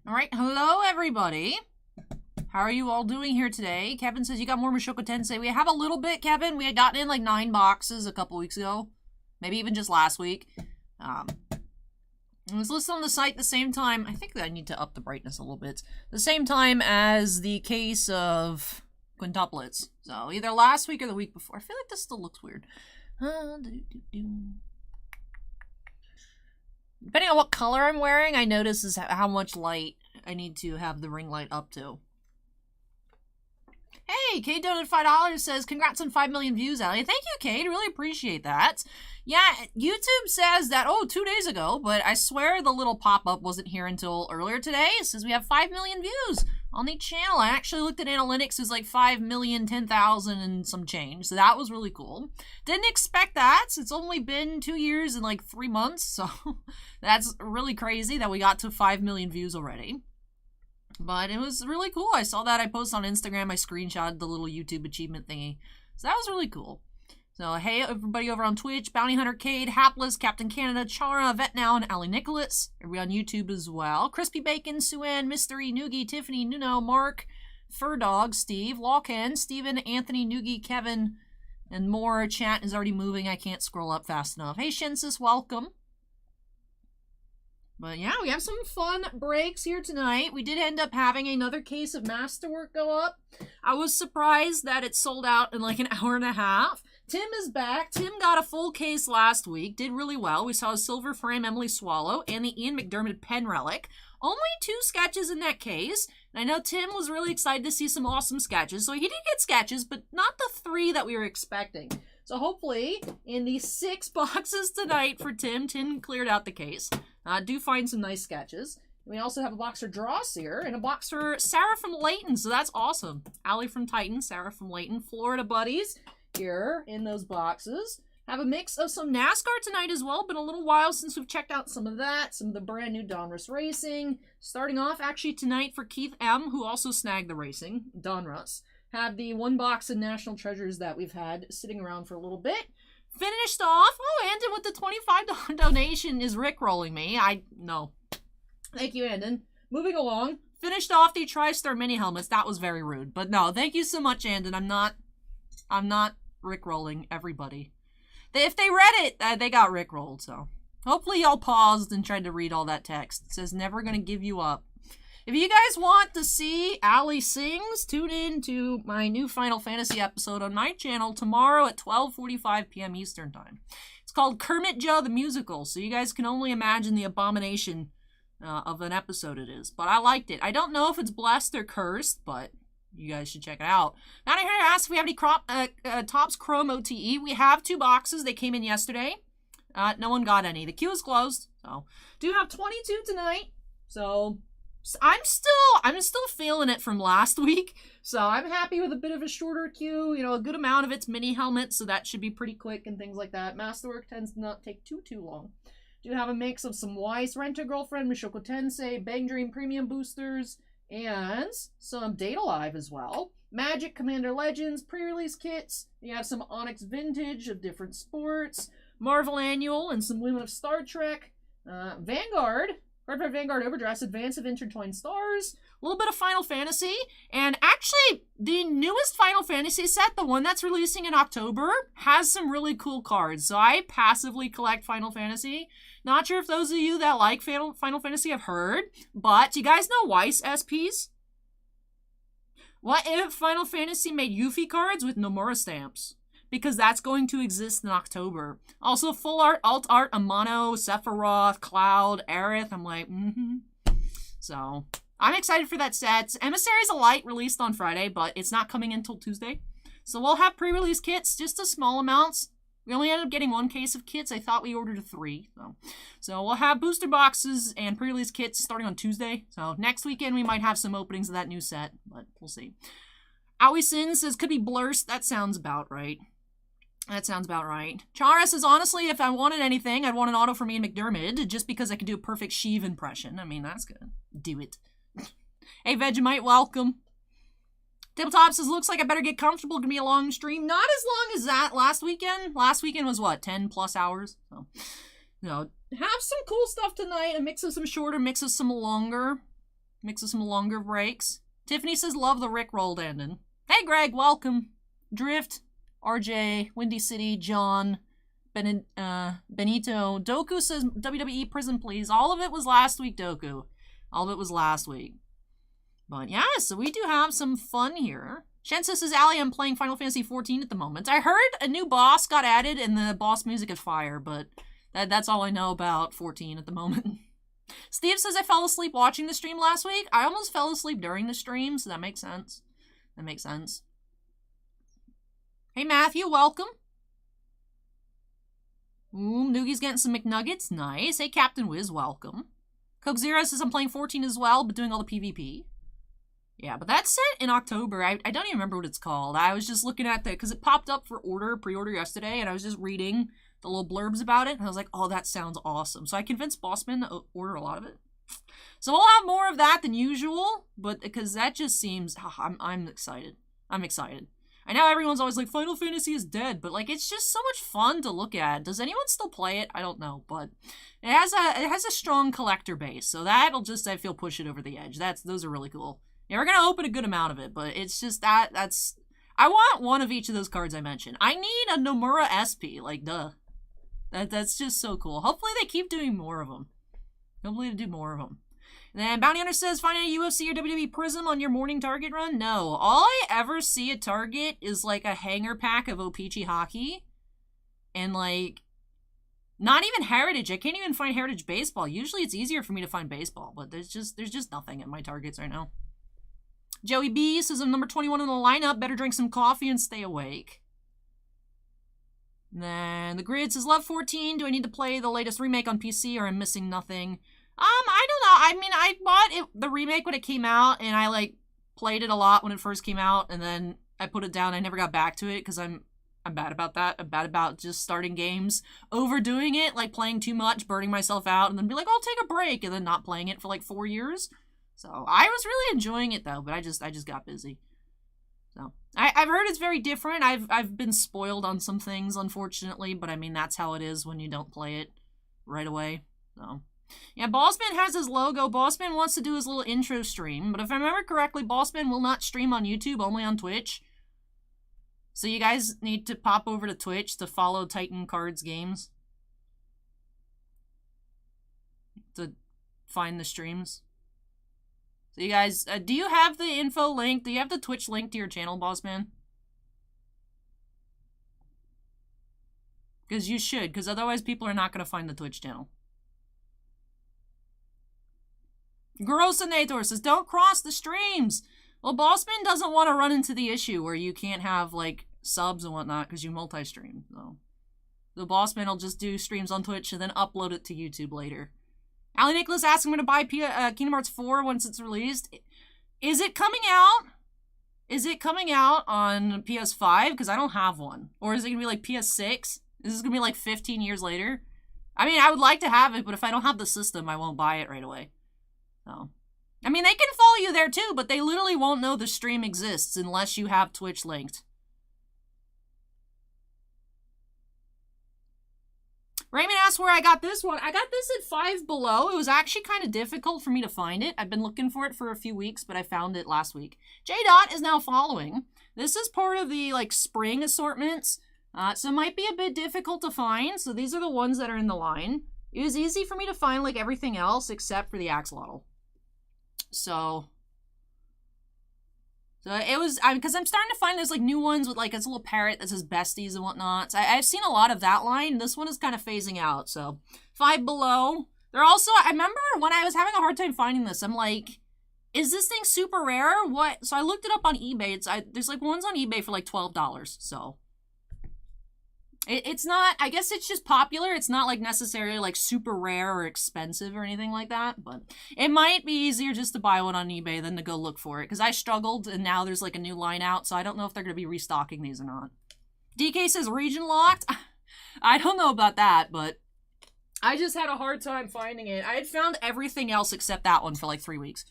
All right, hello everybody. How are you all doing here today? Kevin says you got more Mushoku Tensei. We have a little bit, Kevin. We had gotten in like 9 boxes a couple weeks ago. Maybe even just last week. I was listed on the site the same time. I think that I need to up the brightness a little bit. The same time as the case of quintuplets. So either last week or the week before. I feel like this still looks weird. Depending on what color I'm wearing, I notice is how much light I need to have the ring light up to. Hey, Kate donated $5 says, congrats on 5 million views, Allie. Thank you, Kate. Really appreciate that. Yeah, YouTube says that, 2 days ago, but I swear the little pop-up wasn't here until earlier today. It says we have 5 million views on the channel. I actually looked at analytics. It's like 5,010,000 and some change. So that was really cool. Didn't expect that. It's only been 2 years and like 3 months. So that's really crazy that we got to 5 million views already. But it was really cool. I saw that. I posted on Instagram. I screenshotted the little YouTube achievement thingy. So that was really cool. So hey, everybody over on Twitch, Bounty Hunter Cade, Hapless, Captain Canada, Chara, Vetnow, and Ali Nicholas. Everybody on YouTube as well. Crispy Bacon, Suan, Mystery, Noogie, Tiffany, Nuno, Mark, Fur Dog, Steve, Lawken, Steven, Anthony, Noogie, Kevin, and more. Chat is already moving. I can't scroll up fast enough. Hey, Shinsis, welcome. But yeah, we have some fun breaks here tonight. We did end up having another case of Masterwork go up. I was surprised that it sold out in like an hour and a half. Tim is back. Tim got a full case last week. Did really well. We saw a silver frame Emily Swallow and the Ian McDermott pen relic. Only 2 sketches in that case. And I know Tim was really excited to see some awesome sketches. So he did get sketches, but not the 3 that we were expecting. So hopefully, in the 6 boxes tonight for Tim cleared out the case. Do find some nice sketches. We also have a box for Dross here, and a box for Sara from Layton, so that's awesome. Allie from Titan, Sara from Layton, Florida buddies here in those boxes. Have a mix of some NASCAR tonight as well. Been a little while since we've checked out some of that. Some of the brand new Donruss Racing. Starting off actually tonight for Keith M, who also snagged the racing, Donruss. Have the 1 box of National Treasures that we've had sitting around for a little bit. Finished off. Andon with the $25 donation is rickrolling me. No. Thank you, Andon. Moving along. Finished off the TriStar mini helmets. That was very rude. But no, thank you so much, Andon. I'm not rickrolling everybody. If they read it, they got rickrolled, so. Hopefully y'all paused and tried to read all that text. It says, never gonna give you up. If you guys want to see Allie sings, tune in to my new Final Fantasy episode on my channel tomorrow at 12:45 p.m. Eastern Time. It's called Kermit Joe the Musical, so you guys can only imagine the abomination of an episode it is. But I liked it. I don't know if it's blessed or cursed, but you guys should check it out. Now I hear you ask if we have any Topps Chrome OTE. We have 2 boxes. They came in yesterday. No one got any. The queue is closed. So do have 22 tonight. So I'm still feeling it from last week, so I'm happy with a bit of a shorter queue. You know, a good amount of it's mini helmets, so that should be pretty quick and things like that. Masterwork tends to not take too long. Do have a mix of some Weiss, Rent-A-Girlfriend, Mushoku Tensei, Bang Dream Premium Boosters, and some Data Live as well. Magic, Commander Legends, pre-release kits. You have some Onyx Vintage of different sports, Marvel Annual, and some Women of Star Trek, Vanguard. Red Vanguard Overdress, Advance of Intertwined Stars, a little bit of Final Fantasy, and actually, the newest Final Fantasy set, the one that's releasing in October, has some really cool cards. So I passively collect Final Fantasy. Not sure if those of you that like Final Fantasy have heard, but you guys know Weiss SPs? What if Final Fantasy made Yuffie cards with Nomura stamps? Because that's going to exist in October. Also, full art, alt art, Amano, Sephiroth, Cloud, Aerith. I'm like, So, I'm excited for that set. Emissaries of Light released on Friday, but it's not coming until Tuesday. So we'll have pre-release kits, just a small amounts. We only ended up getting 1 case of kits. I thought we ordered 3. So we'll have booster boxes and pre-release kits starting on Tuesday. So next weekend we might have some openings of that new set, but we'll see. Aoi Sin says, could be Blurst. That sounds about right. That sounds about right. Chara says, honestly, if I wanted anything, I'd want an auto from Ian McDermott, just because I could do a perfect Sheev impression. I mean, that's good. Do it. Hey, Vegemite, welcome. Tabletop says, looks like I better get comfortable. Gonna be a long stream. Not as long as that last weekend. Last weekend was, what, 10 plus hours? So, you know, have some cool stuff tonight. A mix of some shorter, mix of some longer. Mix with some longer breaks. Tiffany says, love the Rickrolled ending. Hey, Greg, welcome. Drift, RJ, Windy City, John, Benito. Doku says, WWE Prison, please. All of it was last week, Doku. All of it was last week. But yeah, so we do have some fun here. Shensa says, Allie, I'm playing Final Fantasy XIV at the moment. I heard a new boss got added and the boss music is fire, but that's all I know about 14 at the moment. Steve says, I fell asleep watching the stream last week. I almost fell asleep during the stream, so that makes sense. That makes sense. Hey, Matthew, welcome. Ooh, Noogie's getting some McNuggets. Nice. Hey, Captain Wiz, welcome. Coke Zero says, I'm playing 14 as well, but doing all the PvP. Yeah, but that's set in October. I don't even remember what it's called. I was just looking at because it popped up for pre-order yesterday, and I was just reading the little blurbs about it, and I was like, oh, that sounds awesome. So I convinced Bossman to order a lot of it. So we'll have more of that than usual, but because that just seems, I'm excited. I'm excited. I know everyone's always like, Final Fantasy is dead, but like, it's just so much fun to look at. Does anyone still play it? I don't know, but it has a strong collector base, so that'll just, I feel, push it over the edge. Those are really cool. Yeah, we're gonna open a good amount of it, but it's just that's I want one of each of those cards I mentioned. I need a Nomura SP, like duh. That's just so cool. Hopefully they keep doing more of them. Hopefully they do more of them. And then Bounty Hunter says, finding a UFC or WWE Prism on your morning Target run? No. All I ever see at Target is like a hanger pack of O-Pee-Chee hockey. And like, not even Heritage. I can't even find Heritage Baseball. Usually it's easier for me to find baseball, but there's just nothing at my Targets right now. Joey B says, I'm number 21 in the lineup. Better drink some coffee and stay awake. And then the Grid says, love 14. Do I need to play the latest remake on PC or I'm missing nothing? I don't know. I mean, I bought the remake when it came out, and I, like, played it a lot when it first came out, and then I put it down. I never got back to it, because I'm bad about that. I'm bad about just starting games, overdoing it, like playing too much, burning myself out, and then be like, I'll take a break, and then not playing it for, like, 4 years. So, I was really enjoying it, though, but I just got busy. So, I've heard it's very different. I've been spoiled on some things, unfortunately, but I mean, that's how it is when you don't play it right away, so... Yeah, Bossman has his logo. Bossman wants to do his little intro stream, but if I remember correctly, Bossman will not stream on YouTube, only on Twitch. So you guys need to pop over to Twitch to follow Titan Cards Games to find the streams. So you guys, do you have the info link? Do you have the Twitch link to your channel, Bossman? Because you should, because otherwise people are not going to find the Twitch channel. Grossinator says, don't cross the streams. Well, Bossman doesn't want to run into the issue where you can't have, like, subs and whatnot because you multi-stream. So, the Bossman will just do streams on Twitch and then upload it to YouTube later. Ali Nicholas asks him to buy Kingdom Hearts 4 once it's released. Is it coming out? Is it coming out on PS5? Because I don't have one. Or is it going to be like PS6? Is this going to be like 15 years later? I mean, I would like to have it, but if I don't have the system, I won't buy it right away. So, I mean, they can follow you there too, but they literally won't know the stream exists unless you have Twitch linked. Raymond asked where I got this one. I got this at Five Below. It was actually kind of difficult for me to find it. I've been looking for it for a few weeks, but I found it last week. J-Dot is now following. This is part of the, like, spring assortments, so it might be a bit difficult to find. So these are the ones that are in the line. It was easy for me to find, like, everything else except for the axolotl. So it was, because I'm starting to find there's, like, new ones with, like, this little parrot that says besties and whatnot. So I've seen a lot of that line. This one is kind of phasing out, so Five Below. They're also, I remember when I was having a hard time finding this, I'm like, is this thing super rare? What? So I looked it up on eBay. There's, like, ones on eBay for, like, $12, so... It's not, I guess it's just popular. It's not, like, necessarily, like, super rare or expensive or anything like that. But it might be easier just to buy one on eBay than to go look for it. Because I struggled, and now there's, like, a new line out. So I don't know if they're going to be restocking these or not. DK says region locked. I don't know about that, but I just had a hard time finding it. I had found everything else except that one for, like, 3 weeks.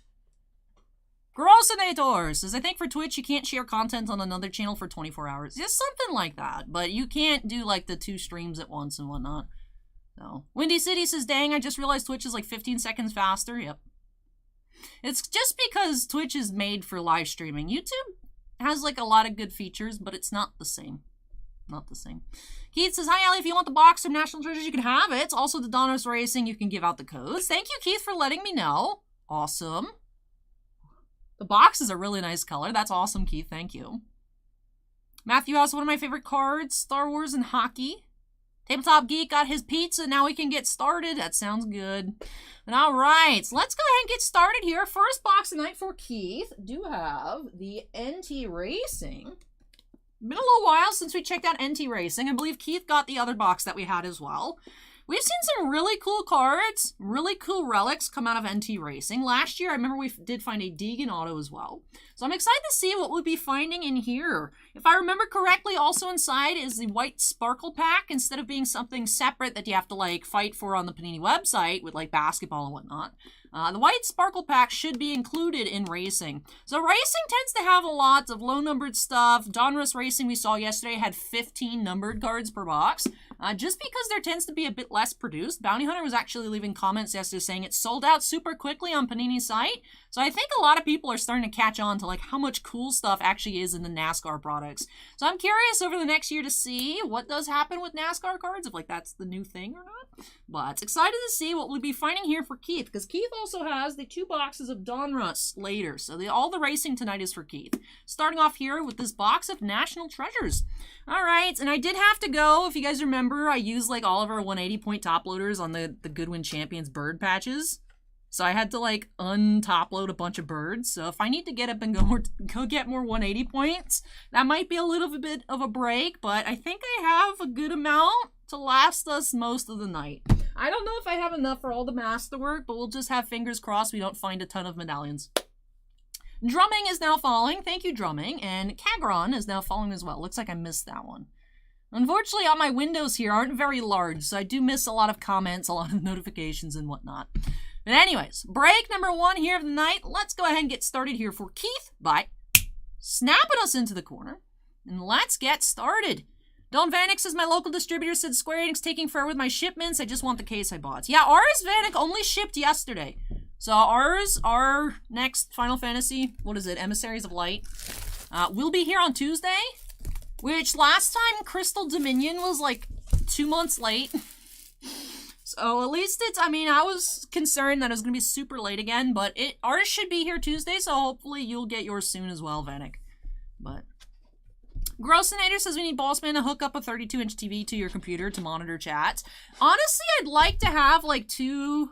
Grossinator says, I think for Twitch you can't share content on another channel for 24 hours. Just something like that. But you can't do, like, the 2 streams at once and whatnot. So, Windy City says, dang, I just realized Twitch is, like, 15 seconds faster. Yep. It's just because Twitch is made for live streaming. YouTube has like a lot of good features, but it's not the same. Not the same. Keith says, hi, Allie. If you want the box of National Treasures, you can have it. It's also the Donruss Racing. You can give out the codes. Thank you, Keith, for letting me know. Awesome. The box is a really nice color. That's awesome, Keith. Thank you. Matthew House, one of my favorite cards, Star Wars and hockey. Tabletop Geek got his pizza. Now we can get started. That sounds good. And all right, so let's go ahead and get started here. First box tonight for Keith. Do have the NT Racing. Been a little while since we checked out NT Racing. I believe Keith got the other box that we had as well. We've seen some really cool cards, really cool relics come out of NT Racing. Last year, I remember we did find a Deegan auto as well. So I'm excited to see what we'll be finding in here. If I remember correctly, also inside is the white sparkle pack, instead of being something separate that you have to like fight for on the Panini website with like basketball and whatnot. The white sparkle pack should be included in Racing. So Racing tends to have a lot of low-numbered stuff. Donruss Racing we saw yesterday had 15 numbered cards per box. Just because there tends to be a bit less produced. Bounty Hunter was actually leaving comments yesterday saying it sold out super quickly on Panini's site. So I think a lot of people are starting to catch on to like how much cool stuff actually is in the NASCAR products. So I'm curious over the next year to see what does happen with NASCAR cards, if like that's the new thing or not. But excited to see what we'll be finding here for Keith, because Keith also has the 2 boxes of Donruss later. So all the racing tonight is for Keith. Starting off here with this box of National Treasures. All right, and I did have to go, if you guys remember, I used like all of our 180-point top loaders on the Goodwin Champions bird patches. So I had to like untop load a bunch of birds. So if I need to get up and go get more 180 points, that might be a little bit of a break, but I think I have a good amount to last us most of the night. I don't know if I have enough for all the masterwork, but we'll just have fingers crossed we don't find a ton of medallions. Drumming is now falling. Thank you, Drumming. And Kagron is now falling as well. Looks like I missed that one. Unfortunately, all my windows here aren't very large, so I do miss a lot of comments, a lot of notifications, and whatnot. But anyways, break number 1 here of the night. Let's go ahead and get started here for Keith by snapping us into the corner. And let's get started. Don Vanek says, my local distributor said Square Enix taking forever with my shipments. I just want the case I bought. Yeah, ours, Vanek, only shipped yesterday. So ours, our next Final Fantasy, what is it, Emissaries of Light, will be here on Tuesday, which last time Crystal Dominion was like 2 months late. So at least it's, I mean, I was concerned that it was going to be super late again, but ours should be here Tuesday, so hopefully you'll get yours soon as well, Vanek. But Grossinator says we need Bossman to hook up a 32-inch TV to your computer to monitor chats. Honestly, I'd like to have like two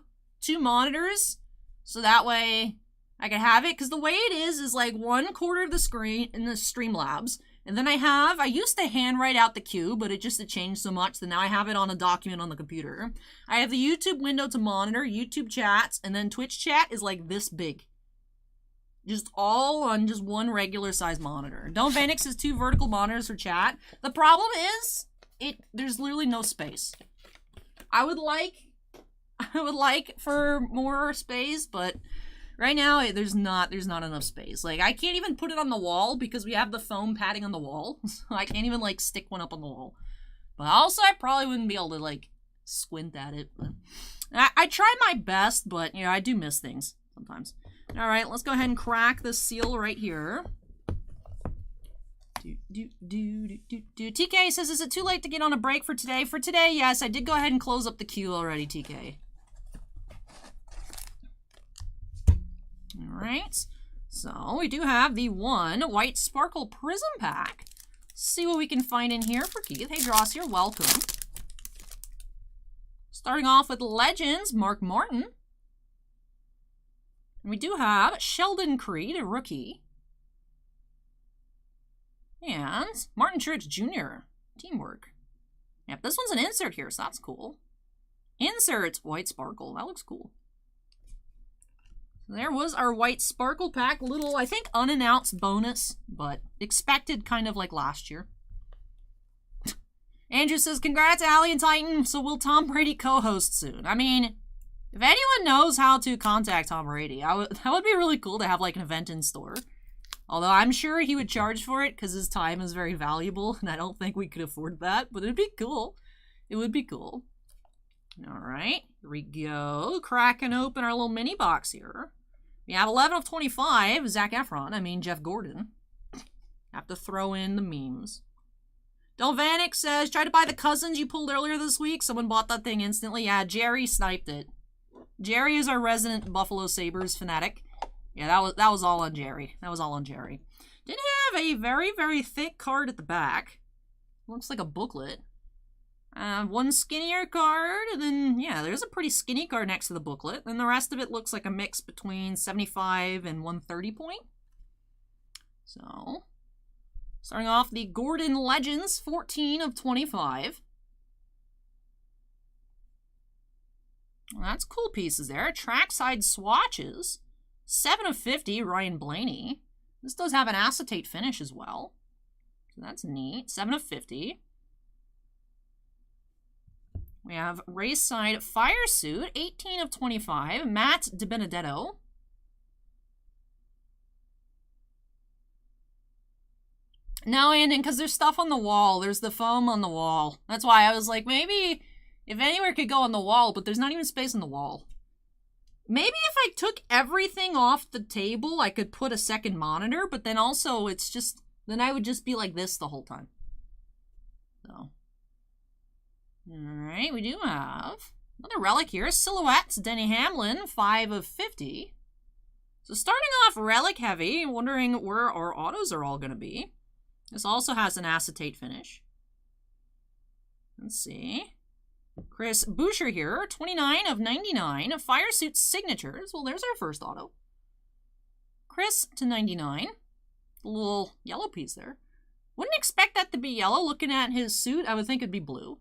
monitors, so that way I can have it, because the way it is like 1/4 of the screen in the Streamlabs, and then I used to handwrite out the cue, but it changed so much that now I have it on a document on the computer. I have the YouTube window to monitor, YouTube chats, and then Twitch chat is like this big. Just all on just one regular size monitor. Don Vanix has 2 vertical monitors for chat. The problem is, there's literally no space. I would like for more space, but right now there's not enough space. Like I can't even put it on the wall because we have the foam padding on the wall. So I can't even like stick one up on the wall. But also I probably wouldn't be able to like squint at it. But I try my best, but you know, I do miss things sometimes. All right, let's go ahead and crack the seal right here. TK says, is it too late to get on a break for today? For today, yes, I did go ahead and close up the queue already, TK. All right, so we do have the 1 white sparkle prism pack. Let's see what we can find in here for Keith. Hey, Dross, you're welcome. Starting off with Legends, Mark Martin. And we do have Sheldon Creed, a rookie. And Martin Truex Jr., teamwork. Yep, this one's an insert here, so that's cool. Insert white sparkle, that looks cool. There was our white sparkle pack, little, I think, unannounced bonus, but expected kind of like last year. Andrew says, congrats, Allie and Titan, so will Tom Brady co-host soon? I mean, if anyone knows how to contact Tom Brady, that would be really cool to have like an event in store. Although I'm sure he would charge for it because his time is very valuable, and I don't think we could afford that, but it'd be cool. It would be cool. All right, here we go. Cracking open our little mini box here. We have 11 of 25, Zac Efron. I mean, Jeff Gordon. Have to throw in the memes. Delvanic says, try to buy the Cousins you pulled earlier this week. Someone bought that thing instantly. Yeah, Jerry sniped it. Jerry is our resident Buffalo Sabres fanatic. Yeah, that was all on Jerry. That was all on Jerry. Did have a very, very thick card at the back. Looks like a booklet. One skinnier card, and then, yeah, there's a pretty skinny card next to the booklet. And the rest of it looks like a mix between 75 and 130 point. So, starting off the Gordon Legends, 14 of 25. Well, that's cool pieces there. Trackside swatches, 7 of 50, Ryan Blaney. This does have an acetate finish as well. So that's neat. 7 of 50. We have Race Side Fire Suit, 18 of 25, Matt DiBenedetto. No, Andon, because there's stuff on the wall. There's the foam on the wall. That's why I was like, maybe if anywhere could go on the wall, but there's not even space on the wall. Maybe if I took everything off the table, I could put a second monitor, but then also it's just, then I would just be like this the whole time. So. Alright, we do have another relic here. Silhouettes, Denny Hamlin, 5 of 50. So starting off relic heavy, wondering where our autos are all going to be. This also has an acetate finish. Let's see. Chris Boucher here, 29 of 99. Fire Suit Signatures. Well, there's our first auto. Chris to 99. The little yellow piece there. Wouldn't expect that to be yellow. Looking at his suit, I would think it'd be blue.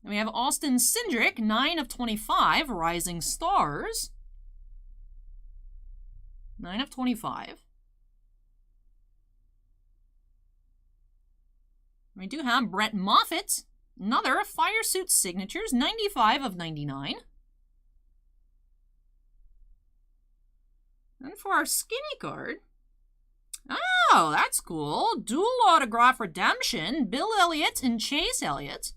And we have Austin Cindric, 9 of 25, Rising Stars. 9 of 25. We do have Brett Moffitt, another Fire Suit Signatures, 95 of 99. And for our skinny card, oh, that's cool. Dual autograph redemption, Bill Elliott and Chase Elliott.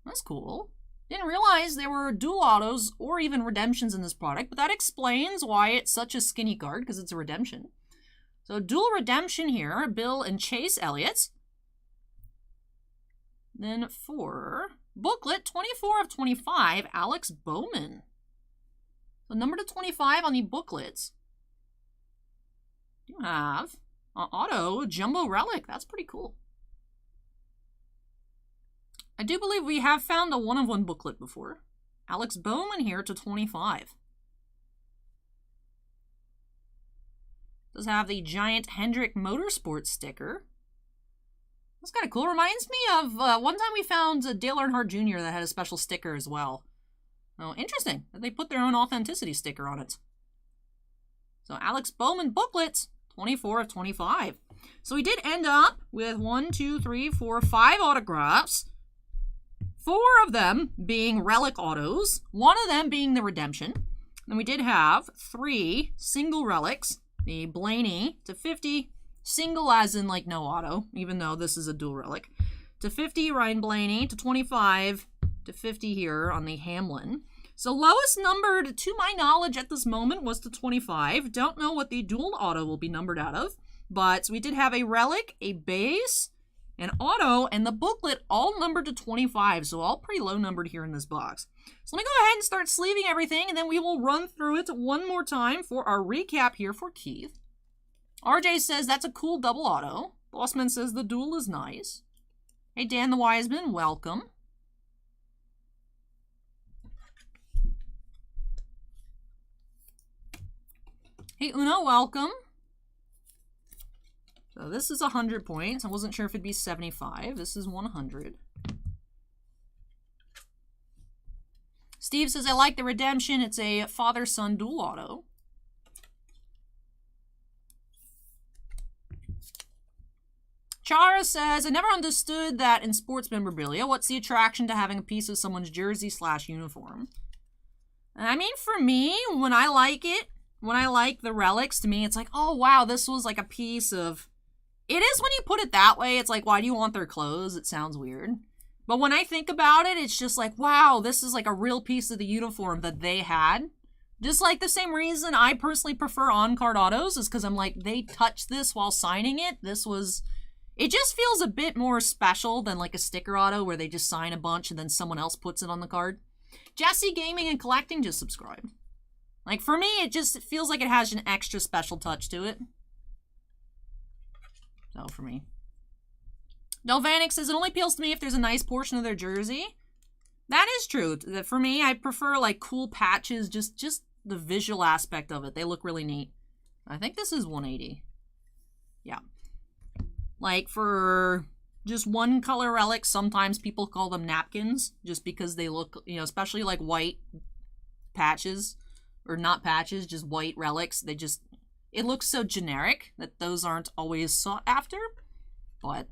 That's cool. Didn't realize there were dual autos or even redemptions in this product, but that explains why it's such a skinny card, because it's a redemption. So dual redemption here, Bill and Chase Elliott. Then for booklet, 24 of 25, Alex Bowman. So number to 25 on the booklets. You have auto Jumbo Relic. That's pretty cool. I do believe we have found a one-of-one booklet before. Alex Bowman here to 25. Does have the Giant Hendrick Motorsports sticker. That's kind of cool. Reminds me of one time we found Dale Earnhardt Jr. that had a special sticker as well. Oh, interesting that they put their own authenticity sticker on it. So Alex Bowman booklets, 24 of 25. So we did end up with 1, 2, 3, 4, 5 autographs. 4 of them being relic autos, 1 of them being the redemption. Then we did have 3 single relics, the Blaney to 50, single as in like no auto, even though this is a dual relic, to 50 Ryan Blaney, to 25, to 50 here on the Hamlin. So lowest numbered, to my knowledge at this moment, was to 25. Don't know what the dual auto will be numbered out of, but we did have a relic, a base, an auto, and the booklet all numbered to 25, so all pretty low numbered here in this box. So let me go ahead and start sleeving everything, and then we will run through it one more time for our recap here for Keith. RJ says that's a cool double auto. Bossman says the dual is nice. Hey, Dan the Wiseman, welcome. Hey, Uno, welcome. So this is 100 points. I wasn't sure if it'd be 75. This is 100. Steve says, I like the redemption. It's a father-son dual auto. Chara says, I never understood that in sports memorabilia. What's the attraction to having a piece of someone's jersey / uniform? I mean, for me, when I like it, when I like the relics, to me, it's like, oh, wow, this was like a piece of... It is when you put it that way. It's like, why do you want their clothes? It sounds weird. But when I think about it, it's just like, wow, this is like a real piece of the uniform that they had. Just like the same reason I personally prefer on-card autos is because I'm like, they touched this while signing it. It just feels a bit more special than like a sticker auto where they just sign a bunch and then someone else puts it on the card. Jesse Gaming and Collecting just subscribed. Like, for me, it just feels like it has an extra special touch to it. So, for me. Delvanic says, it only appeals to me if there's a nice portion of their jersey. That is true. For me, I prefer, like, cool patches, just the visual aspect of it. They look really neat. I think this is 180. Yeah. Like, for just one color relics, sometimes people call them napkins, just because they look, you know, especially, like, white patches. Or not patches, just white relics. It looks so generic that those aren't always sought after. But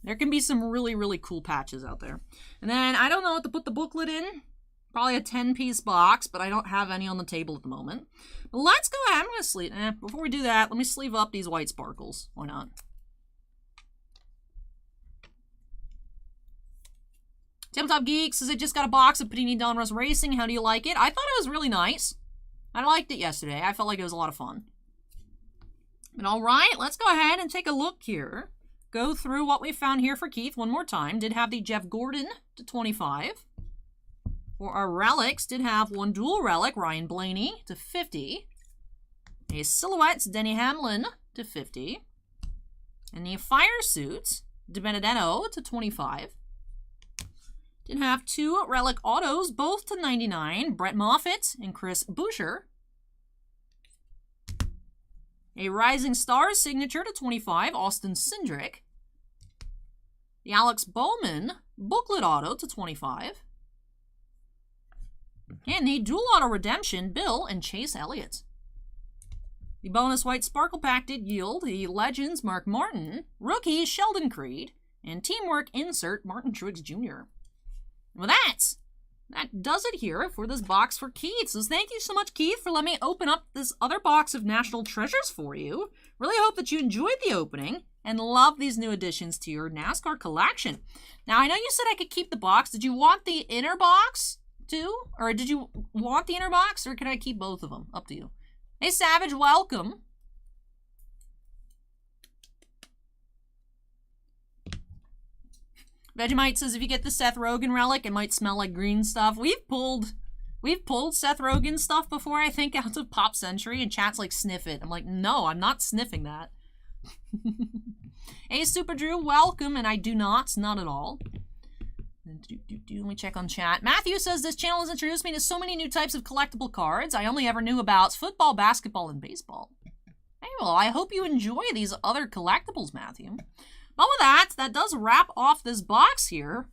there can be some really, really cool patches out there. And then I don't know what to put the booklet in. Probably a 10-piece box, but I don't have any on the table at the moment. But let's go ahead. I'm going to sleeve. Before we do that, let me sleeve up these white sparkles. Why not? Tabletop Geek says, I just got a box of Panini Donruss Racing. How do you like it? I thought it was really nice. I liked it yesterday. I felt like it was a lot of fun. But alright, let's go ahead and take a look here. Go through what we found here for Keith one more time. Did have the Jeff Gordon to 25. For our relics, did have one dual relic, Ryan Blaney to 50. A Silhouettes, Denny Hamlin to 50. And the Fire Suits, De Benedetto to 25. Did have two relic autos, both to 99. Brett Moffitt and Chris Boucher. A Rising Stars signature to 25. Austin Cindric. The Alex Bowman booklet auto to 25. And the dual auto redemption, Bill and Chase Elliott. The bonus white sparkle pack did yield the Legends Mark Martin, rookie Sheldon Creed, and teamwork insert Martin Truex Jr. Well, that does it here for this box for Keith. So thank you so much, Keith, for letting me open up this other box of National Treasures for you. Really hope that you enjoyed the opening and love these new additions to your NASCAR collection. Now, I know you said I could keep the box. Did you want the inner box too? Or did you want the inner box, or can I keep both of them? Up to you. Hey, Savage, welcome. Vegemite says, if you get the Seth Rogen relic, it might smell like green stuff. We've pulled Seth Rogen stuff before, I think, out of Pop Century, and chat's like, sniff it. I'm like, no, I'm not sniffing that. Hey, Super Drew, welcome, and I do not at all. Let me check on chat. Matthew says, this channel has introduced me to so many new types of collectible cards I only ever knew about football, basketball, and baseball. Hey, well, I hope you enjoy these other collectibles, Matthew. But with that does wrap off this box here.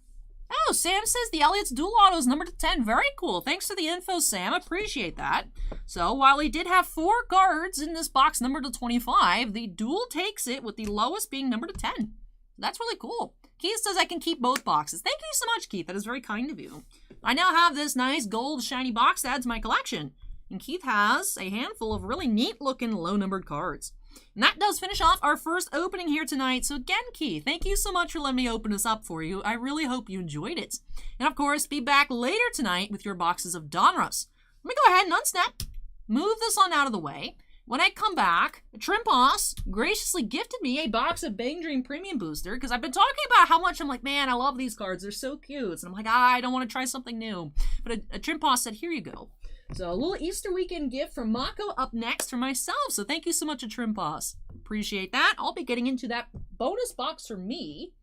Oh, Sam says the Elliott's dual auto is numbered to 10. Very cool. Thanks for the info, Sam. Appreciate that. So, while he did have 4 cards in this box numbered to 25, the dual takes it with the lowest being numbered to 10. That's really cool. Keith says I can keep both boxes. Thank you so much, Keith. That is very kind of you. I now have this nice gold shiny box to add to my collection. And Keith has a handful of really neat-looking low-numbered cards. And that does finish off our first opening here tonight. So again, Keith, thank you so much for letting me open this up for you. I really hope you enjoyed it. And of course, be back later tonight with your boxes of Donruss. Let me go ahead and unsnap, move this on out of the way. When I come back, Trimposs graciously gifted me a box of Bang Dream Premium Booster because I've been talking about how much I'm like, man, I love these cards. They're so cute. And I'm like, I don't want to try something new. But a Trimposs said, here you go. So a little Easter weekend gift from Mako up next for myself. So thank you so much, Trimposs. Appreciate that. I'll be getting into that bonus box for me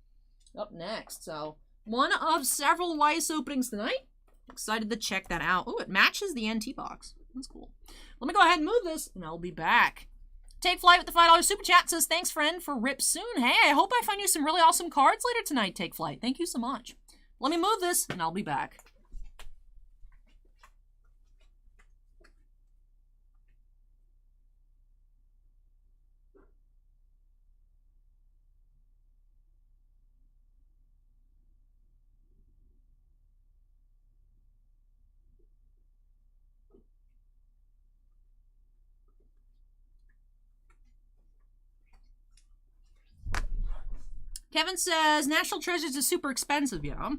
up next. So one of several Weiss openings tonight. Excited to check that out. Oh, it matches the NT box. That's cool. Let me go ahead and move this, and I'll be back. TakeFlight with the $5 super chat says, thanks, friend, for Rip Soon. Hey, I hope I find you some really awesome cards later tonight, TakeFlight. Thank you so much. Let me move this, and I'll be back. Kevin says, National Treasures is super expensive, yeah.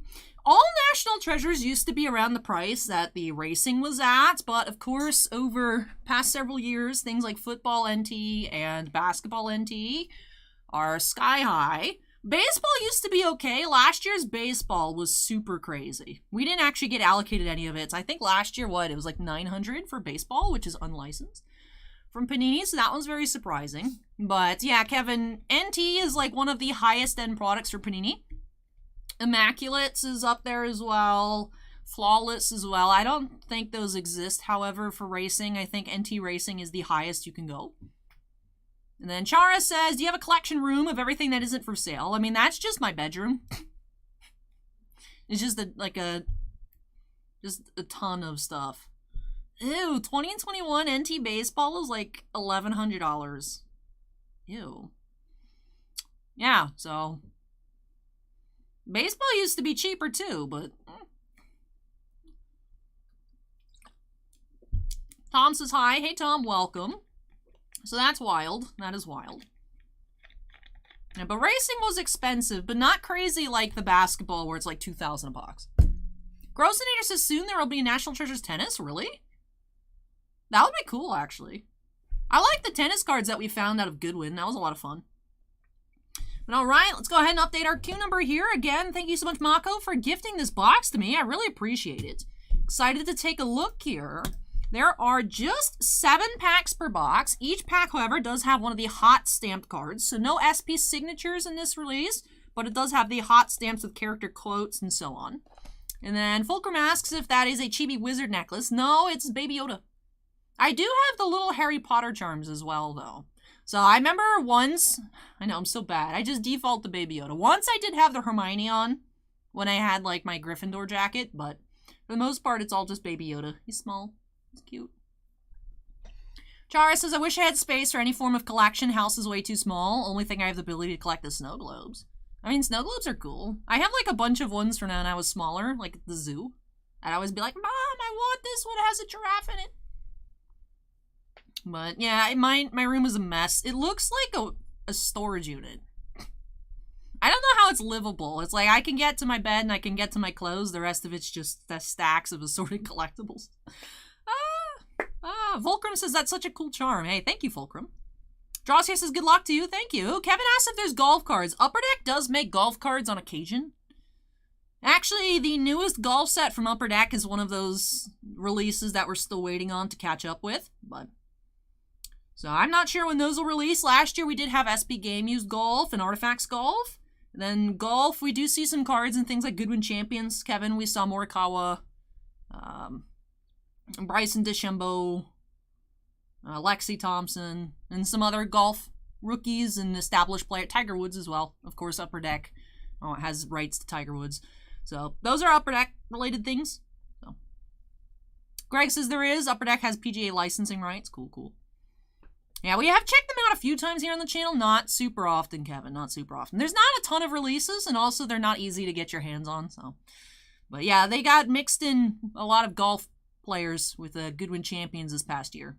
All National Treasures used to be around the price that the racing was at, but of course, over past several years, things like football NT and basketball NT are sky high. Baseball used to be okay. Last year's baseball was super crazy. We didn't actually get allocated any of it. So I think last year, it was like 900 for baseball, which is unlicensed from Panini, so that was very surprising. But yeah, Kevin, NT is like one of the highest end products for Panini. Immaculates is up there as well. Flawless as well. I don't think those exist, however, for racing. I think NT Racing is the highest you can go. And then Chara says, do you have a collection room of everything that isn't for sale? I mean, that's just my bedroom. It's just just a ton of stuff. Ew, 20 and 21 NT Baseball is like $1,100. Ew. Yeah, so baseball used to be cheaper too, but Tom says hi. Hey Tom, welcome. So that's wild. That is wild. Yeah, but racing was expensive, but not crazy like the basketball where it's like $2,000 a box. Grossinator says soon there will be National Treasures tennis. Really? That would be cool, actually. I like the tennis cards that we found out of Goodwin. That was a lot of fun. But all right, let's go ahead and update our queue number here. Again, thank you so much, Mako, for gifting this box to me. I really appreciate it. Excited to take a look here. There are just 7 packs per box. Each pack, however, does have one of the hot stamped cards. So no SP signatures in this release, but it does have the hot stamps with character quotes and so on. And then Fulcrum asks if that is a Chibi Wizard necklace. No, it's Baby Yoda. I do have the little Harry Potter charms as well, though. So I remember once, I know I'm so bad, I just default to Baby Yoda. Once I did have the Hermione on when I had like my Gryffindor jacket, but for the most part, it's all just Baby Yoda. He's small. It's cute. Chara says, I wish I had space for any form of collection. House is way too small. Only thing I have the ability to collect is snow globes. I mean, snow globes are cool. I have like a bunch of ones from when I was smaller, like at the zoo. I'd always be like, Mom, I want this one. It has a giraffe in it. But yeah, my room is a mess. It looks like a storage unit. I don't know how it's livable. It's like I can get to my bed and I can get to my clothes. The rest of it's just the stacks of assorted collectibles. Fulcrum says that's such a cool charm. Hey, thank you, Fulcrum. Drawsy says good luck to you. Thank you. Kevin asks if there's golf cards. Upper Deck does make golf cards on occasion. Actually, the newest golf set from Upper Deck is one of those releases that we're still waiting on to catch up with. But so I'm not sure when those will release. Last year we did have SP Game Used Golf and Artifacts Golf. And then Golf, we do see some cards and things like Goodwin Champions. Kevin, we saw Morikawa, Bryson DeChambeau, Lexi Thompson, and some other golf rookies and established player. Tiger Woods as well. Of course, Upper Deck has rights to Tiger Woods. So those are Upper Deck related things. So Greg says there is. Upper Deck has PGA licensing rights. Cool, cool. Yeah, we have checked them out a few times here on the channel. Not super often, Kevin. Not super often. There's not a ton of releases, and also they're not easy to get your hands on. So, but yeah, they got mixed in a lot of golf players with Goodwin Champions this past year.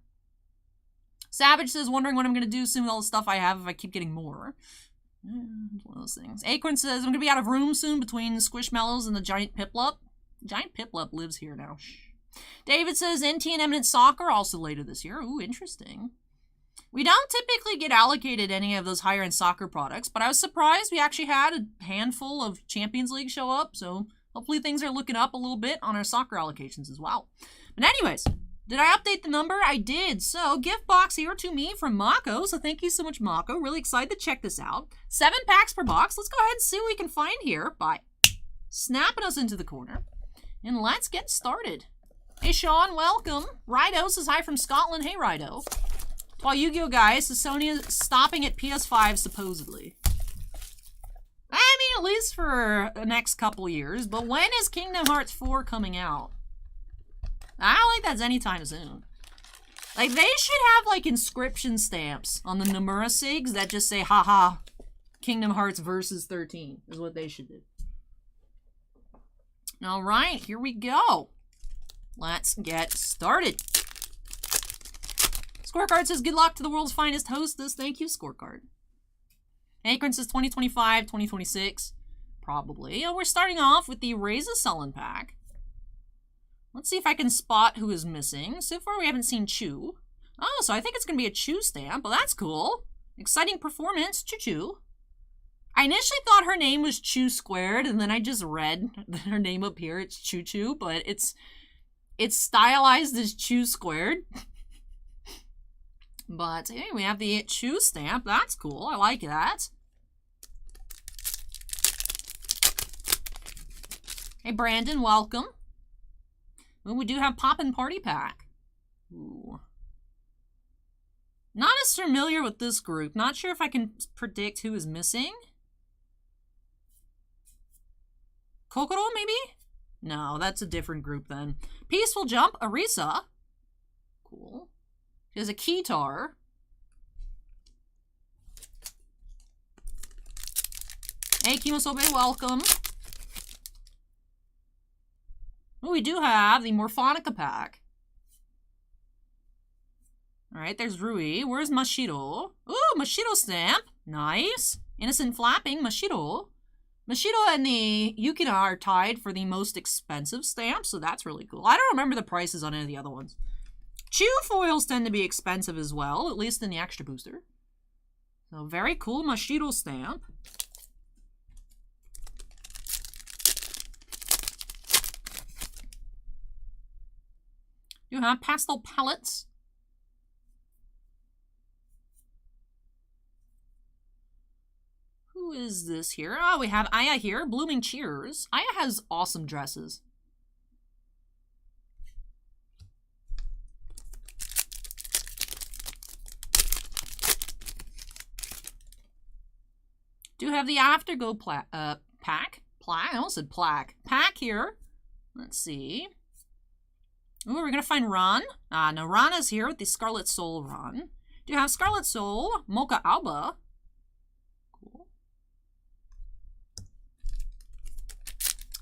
Savage says, wondering what I'm going to do soon with all the stuff I have if I keep getting more. It's one of those things. Acorn says, I'm going to be out of room soon between Squishmallows and the Giant Piplup. Giant Piplup lives here now. Shh. David says, NT and Eminent Soccer also later this year. Ooh, interesting. We don't typically get allocated any of those higher-end soccer products, but I was surprised we actually had a handful of Champions League show up, so hopefully things are looking up a little bit on our soccer allocations as well. But anyways, did I update the number? I did. So, gift box here to me from Mako, so thank you so much, Mako. Really excited to check this out. 7 packs per box. Let's go ahead and see what we can find here by snapping us into the corner. And let's get started. Hey, Sean, welcome. Rido says hi from Scotland. Hey, Rido. While Yu-Gi-Oh! Guys, so Sony is stopping at PS5, supposedly. I mean, at least for the next couple years. But when is Kingdom Hearts 4 coming out? I don't think that's anytime soon. Like, they should have, like, inscription stamps on the Nomura SIGs that just say, haha, Kingdom Hearts versus 13 is what they should do. All right, here we go. Let's get started. Scorecard says, good luck to the world's finest hostess. Thank you, Scorecard. Acron says 2025, 2026. Probably. Oh, we're starting off with the Reza Sullen pack. Let's see if I can spot who is missing. So far, we haven't seen Chu. Oh, so I think it's going to be a Chu stamp. Well, that's cool. Exciting performance. Choo-choo. I initially thought her name was Chu Squared, and then I just read her name up here. It's Choo-choo, but it's stylized as Chu Squared. But, hey, we have the Chu stamp. That's cool. I like that. Hey, Brandon, welcome. Well, we do have Poppin' Party Pack. Ooh. Not as familiar with this group. Not sure if I can predict who is missing. Kokoro, maybe? No, that's a different group then. Peaceful Jump, Arisa. Cool. She has a Keytar. Hey, Kimosobe, welcome. Oh, we do have the Morphonica pack. Alright, there's Rui. Where's Mashiro? Ooh, Mashiro stamp. Nice. Innocent Flapping, Mashiro. Mashiro and the Yukina are tied for the most expensive stamp, so that's really cool. I don't remember the prices on any of the other ones. Chu foils tend to be expensive as well, at least in the extra booster. So very cool Mashiro stamp. You have pastel palettes. Who is this here? Oh, we have Aya here. Blooming Cheers. Aya has awesome dresses. Do have the Afterglow pack. I almost said plaque. Pack here. Let's see. Ooh, we're gonna find Ron. No, Ron is here with the Scarlet Soul Ron. Do you have Scarlet Soul, Mocha Alba? Cool.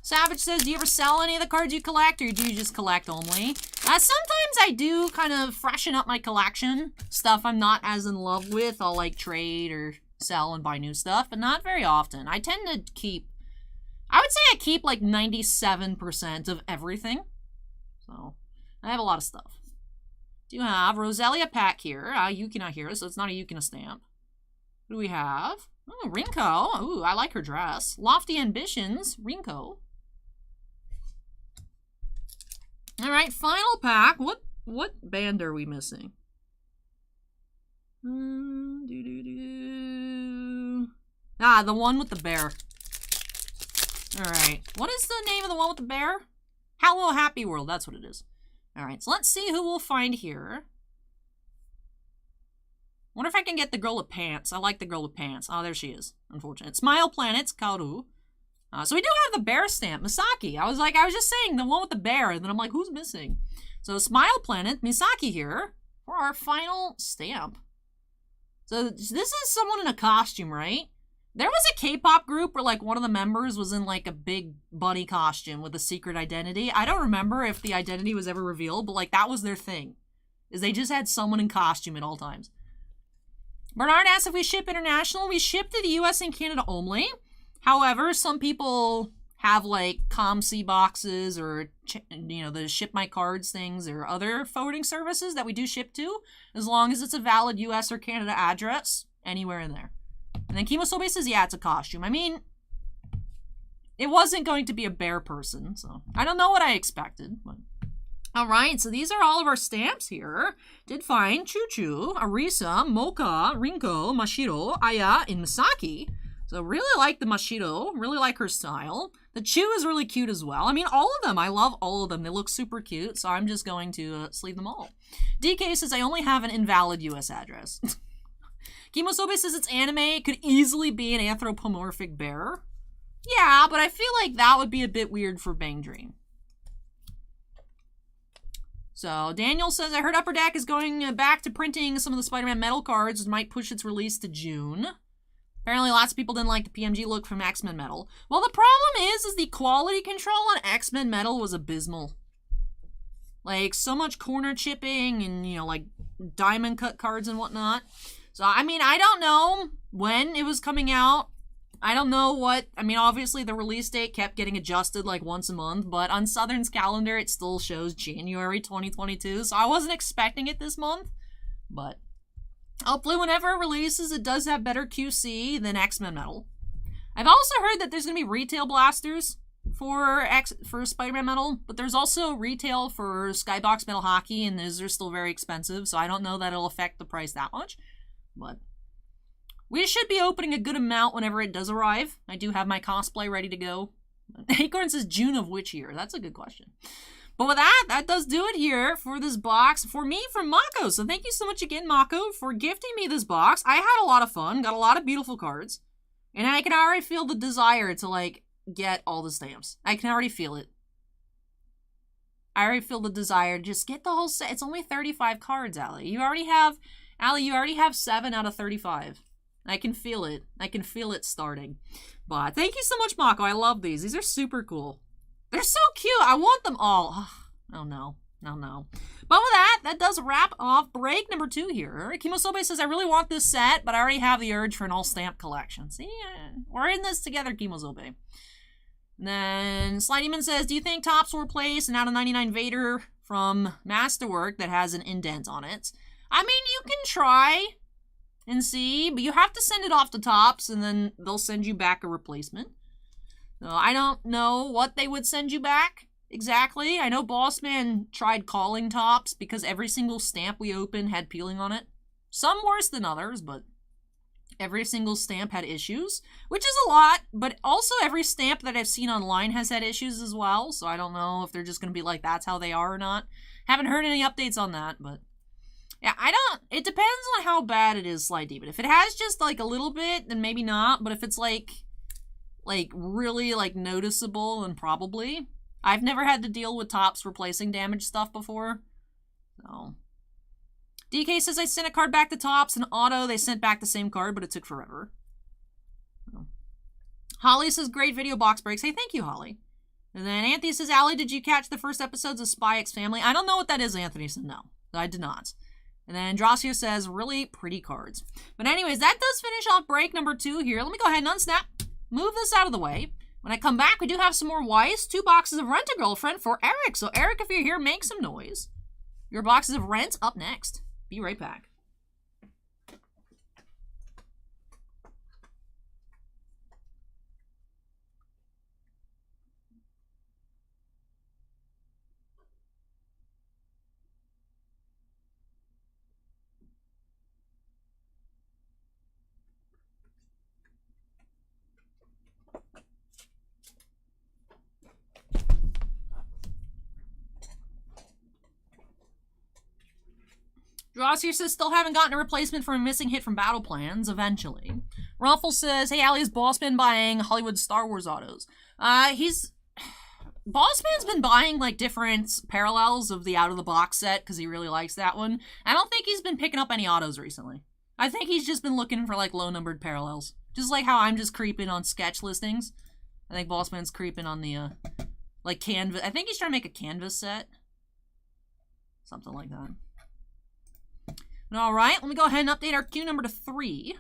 Savage says, do you ever sell any of the cards you collect, or do you just collect only? Sometimes I do kind of freshen up my collection. Stuff I'm not as in love with, I'll like trade or sell and buy new stuff, but not very often. I tend to keep, I would say I keep like 97% of everything. So, I have a lot of stuff. Do you have Roselia pack here? Yukina here, so it's not a Yukina stamp. What do we have? Oh, Rinko. Ooh, I like her dress. Lofty Ambitions, Rinko. Alright, final pack. What band are we missing? The one with the bear. Alright. What is the name of the one with the bear? Hello Happy World, that's what it is. Alright, so let's see who we'll find here. Wonder if I can get the girl with pants. I like the girl with pants. Oh, there she is. Unfortunate. Smile Planets, Kaoru. So we do have the bear stamp, Misaki. I was just saying the one with the bear, and then I'm like, who's missing? So Smile Planet, Misaki here for our final stamp. So this is someone in a costume, right? There was a K-pop group where like one of the members was in like a big bunny costume with a secret identity. I don't remember if the identity was ever revealed, but like that was their thing. Is they just had someone in costume at all times. Bernard asks if we ship international. We ship to the US and Canada only. However, some people have like ComC boxes or, you know, the Ship My Cards things or other forwarding services that we do ship to, as long as it's a valid US or Canada address, anywhere in there. And then Kimosobe says, yeah, it's a costume. I mean, it wasn't going to be a bear person, so I don't know what I expected. But... Alright, so these are all of our stamps here. Did find Choo-Choo, Arisa, Mocha, Rinko, Mashiro, Aya, and Misaki. So really like the Mashiro, really like her style. The Chu is really cute as well. I mean, all of them, I love all of them. They look super cute, so I'm just going to sleeve them all. DK says, I only have an invalid US address. Kimosobe says it's anime. It could easily be an anthropomorphic bear. Yeah, but I feel like that would be a bit weird for Bang Dream. So, Daniel says, I heard Upper Deck is going back to printing some of the Spider-Man metal cards, which might push its release to June. Apparently, lots of people didn't like the PMG look from X-Men Metal. Well, the problem is the quality control on X-Men Metal was abysmal. Like, so much corner chipping and, you know, like, diamond cut cards and whatnot. So, I mean, I don't know when it was coming out. I don't know what, I mean, obviously the release date kept getting adjusted like once a month, but on Southern's calendar, it still shows January 2022, so I wasn't expecting it this month, but hopefully whenever it releases, it does have better QC than X-Men Metal. I've also heard that there's going to be retail blasters for Spider-Man Metal, but there's also retail for Skybox Metal Hockey, and those are still very expensive, so I don't know that it'll affect the price that much, but we should be opening a good amount whenever it does arrive. I do have my cosplay ready to go. Acorn says June of which year? That's a good question. But with that does do it here for this box for me from Mako. So thank you so much again, Mako, for gifting me this box. I had a lot of fun, got a lot of beautiful cards, and I can already feel the desire to, like, get all the stamps. I can already feel it. I already feel the desire to just get the whole set. It's only 35 cards, Allie. You already have 7 out of 35. I can feel it. I can feel it starting. But thank you so much, Mako. I love these. These are super cool. They're so cute. I want them all. Oh, no. No, no. But with that does wrap off break number 2 here. Kimosobe says, I really want this set, but I already have the urge for an all-stamp collection. See? We're in this together, Kimosobe. And then Slideman says, do you think Topps will replace an out-of-99 Vader from Masterwork that has an indent on it? I mean, you can try and see, but you have to send it off to Topps, and then they'll send you back a replacement. So I don't know what they would send you back exactly. I know Bossman tried calling Topps because every single stamp we opened had peeling on it. Some worse than others, but every single stamp had issues, which is a lot, but also every stamp that I've seen online has had issues as well, so I don't know if they're just going to be like, that's how they are or not. Haven't heard any updates on that, but yeah, it depends on how bad it is, Sly D, but if it has just, like, a little bit, then maybe not, but if it's, like, really, like, noticeable, then probably. I've never had to deal with Topps replacing damaged stuff before, so. DK says, I sent a card back to Topps, and auto, they sent back the same card, but it took forever. So. Holly says, great video box breaks. Hey, thank you, Holly. And then Anthony says, Allie, did you catch the first episodes of Spy X Family? I don't know what that is, Anthony said, no. I did not. And then Drosio says, really pretty cards. But anyways, that does finish off break number 2 here. Let me go ahead and unsnap, move this out of the way. When I come back, we do have some more Weiss, 2 boxes of Rent-A-Girlfriend for Eric. So Eric, if you're here, make some noise. Your boxes of Rent up next. Be right back. Dross here says, still haven't gotten a replacement for a missing hit from Battle Plans, eventually. Ruffle says, hey, Allie's boss been buying Hollywood Star Wars autos. Bossman's been buying, like, different parallels of the out-of-the-box set, because he really likes that one. I don't think he's been picking up any autos recently. I think he's just been looking for, like, low-numbered parallels. Just like how I'm just creeping on sketch listings. I think Bossman's creeping on the, like, canvas. I think he's trying to make a canvas set. Something like that. All right, let me go ahead and update our queue number to 3.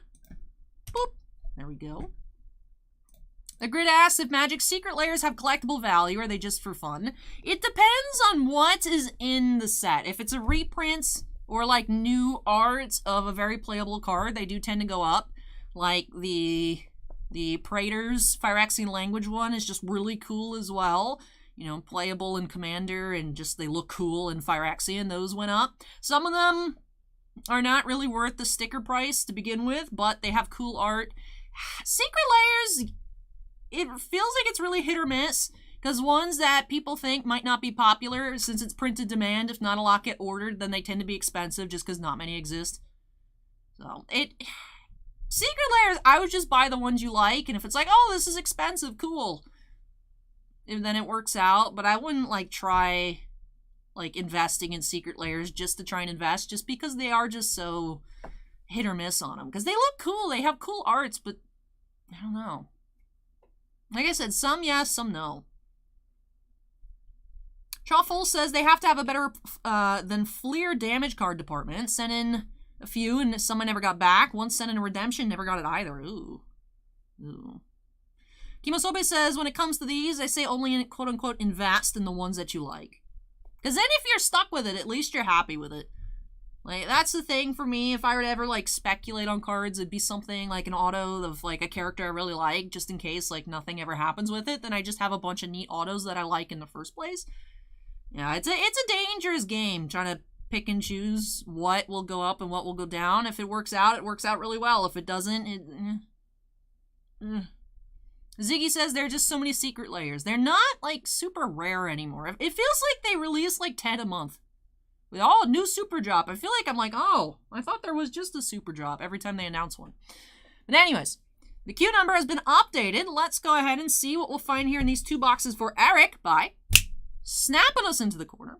Boop. There we go. The grid asks if Magic Secret Layers have collectible value, or are they just for fun? It depends on what is in the set. If it's a reprint or, like, new art of a very playable card, they do tend to go up. Like the Praetor's Phyrexian Language one is just really cool as well. You know, playable in Commander, and just they look cool in Phyrexian. Those went up. Some of them are not really worth the sticker price to begin with, but they have cool art. Secret Layers, it feels like it's really hit or miss, because ones that people think might not be popular, since it's printed demand, if not a lot get ordered, then they tend to be expensive just because not many exist. So, Secret Layers, I would just buy the ones you like, and if it's like, oh, this is expensive, cool, and then it works out, but I wouldn't, like, try, like, investing in Secret Layers just to try and invest, just because they are just so hit or miss on them. Because they look cool, they have cool arts, but I don't know. Like I said, some yes, some no. Truffle says they have to have a better than Fleer damage card department. Sent in a few, and someone never got back. One sent in a redemption, never got it either. Ooh. Ooh. Kimosobe says, when it comes to these, I say only, quote-unquote, invest in the ones that you like. Because then if you're stuck with it, at least you're happy with it. Like, that's the thing for me. If I were to ever, like, speculate on cards, it'd be something like an auto of, like, a character I really like, just in case, like, nothing ever happens with it. Then I just have a bunch of neat autos that I like in the first place. Yeah, it's a dangerous game, trying to pick and choose what will go up and what will go down. If it works out really well. If it doesn't, Ziggy says there are just so many secret layers. They're not, like, super rare anymore. It feels like they release, like, 10 a month. With all new super drop. I feel like I'm like, oh, I thought there was just a super drop every time they announce one. But anyways, the queue number has been updated. Let's go ahead and see what we'll find here in these 2 boxes for Eric by snapping us into the corner.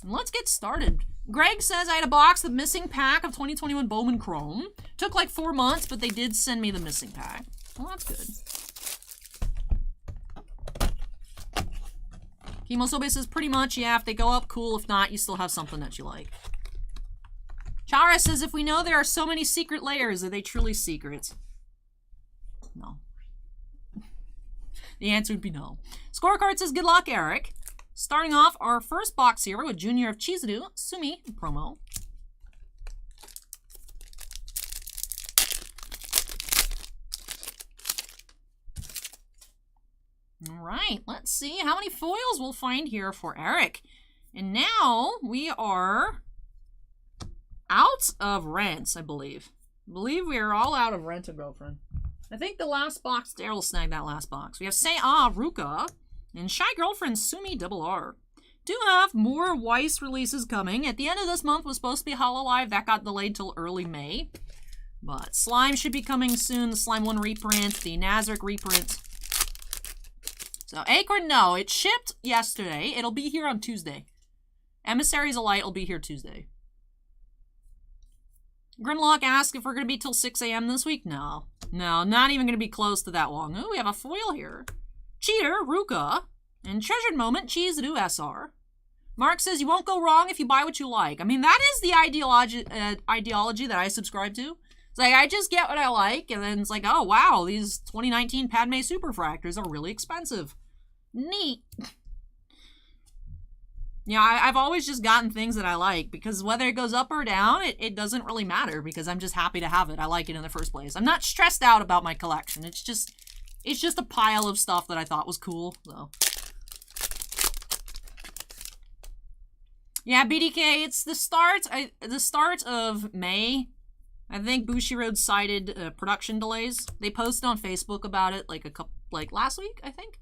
And let's get started. Greg says I had a box, the missing pack of 2021 Bowman Chrome. Took like 4 months, but they did send me the missing pack. Well, that's good. Kimosobe says pretty much, yeah, if they go up, cool. If not, you still have something that you like. Chara says if we know there are so many secret layers, are they truly secrets? No. The answer would be no. Scorecard says good luck, Eric. Starting off our first box here with Junior of Chizuru, Sumi promo. All right, let's see how many foils we'll find here for Eric. And now we are out of rents, I believe. I believe we are all out of Rent a Girlfriend. I think the last box, Daryl snagged that last box. We have Say Ah Ruka and Shy Girlfriend Sumi RR. Do have more Weiss releases coming. At the end of this month was supposed to be Hololive. That got delayed till early May. But Slime should be coming soon. The Slime 1 reprint, the Nazarick reprint. So, Acorn, no, it shipped yesterday. It'll be here on Tuesday. Emissaries of Light will be here Tuesday. Grimlock asked if we're going to be till 6 a.m. this week. No. No, not even going to be close to that long. Ooh, we have a foil here. Cheater, Ruka, and Treasured Moment, Chizuru SR. Mark says you won't go wrong if you buy what you like. I mean, that is the ideology that I subscribe to. It's like, I just get what I like, and then it's like, oh, wow, these 2019 Padme Superfractors are really expensive. Neat. Yeah, I've always just gotten things that I like, because whether it goes up or down, it doesn't really matter, because I'm just happy to have it. I like it in the first place. I'm not stressed out about my collection. It's just a pile of stuff that I thought was cool, so. Yeah, BDK, it's the start of May. I think Bushiroad cited production delays. They posted on Facebook about it like last week, I think.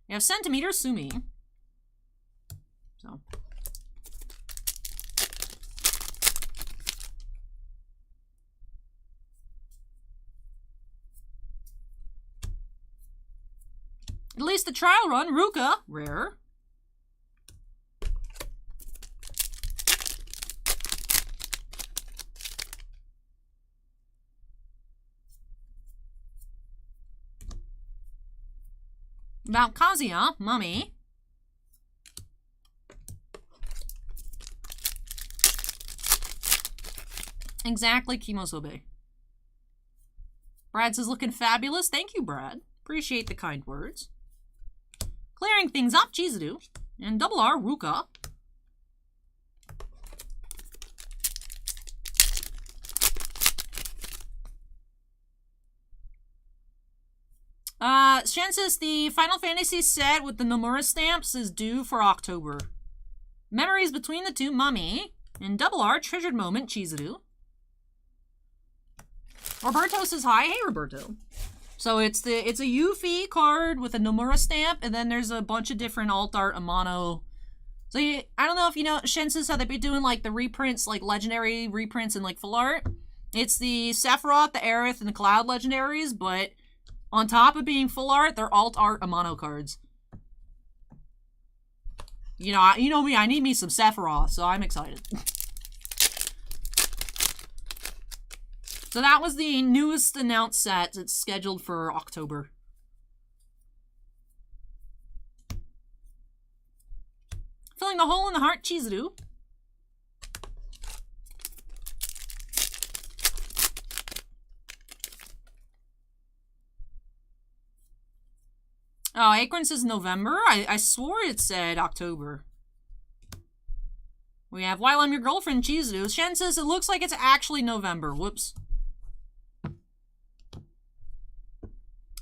We have Centimeter Sumi. So. At least the trial run, Ruka, rare. About Kazuya, Mummy. Exactly, Kimosobe. Brad says, looking fabulous. Thank you, Brad. Appreciate the kind words. Clearing things up, Chizuru. And RR, Ruka. Shen says the Final Fantasy set with the Nomura stamps is due for October. Memories between the two, Mummy. And RR, Treasured Moment, Chizuru. Roberto says hi. Hey, Roberto. So it's a Yuffie card with a Nomura stamp, and then there's a bunch of different alt art Amano. So I don't know if you know, Shen says how they'd be doing like the reprints, like legendary reprints and like full art. It's the Sephiroth, the Aerith, and the Cloud legendaries, but on top of being full art, they're alt art Amano cards. You know me, I need me some Sephiroth, so I'm excited. So that was the newest announced set. It's scheduled for October. Filling the hole in the heart, Chizuru. Oh, Acorn says November? I swore it said October. We have While I'm Your Girlfriend, Chizu. Shen says it looks like it's actually November. Whoops.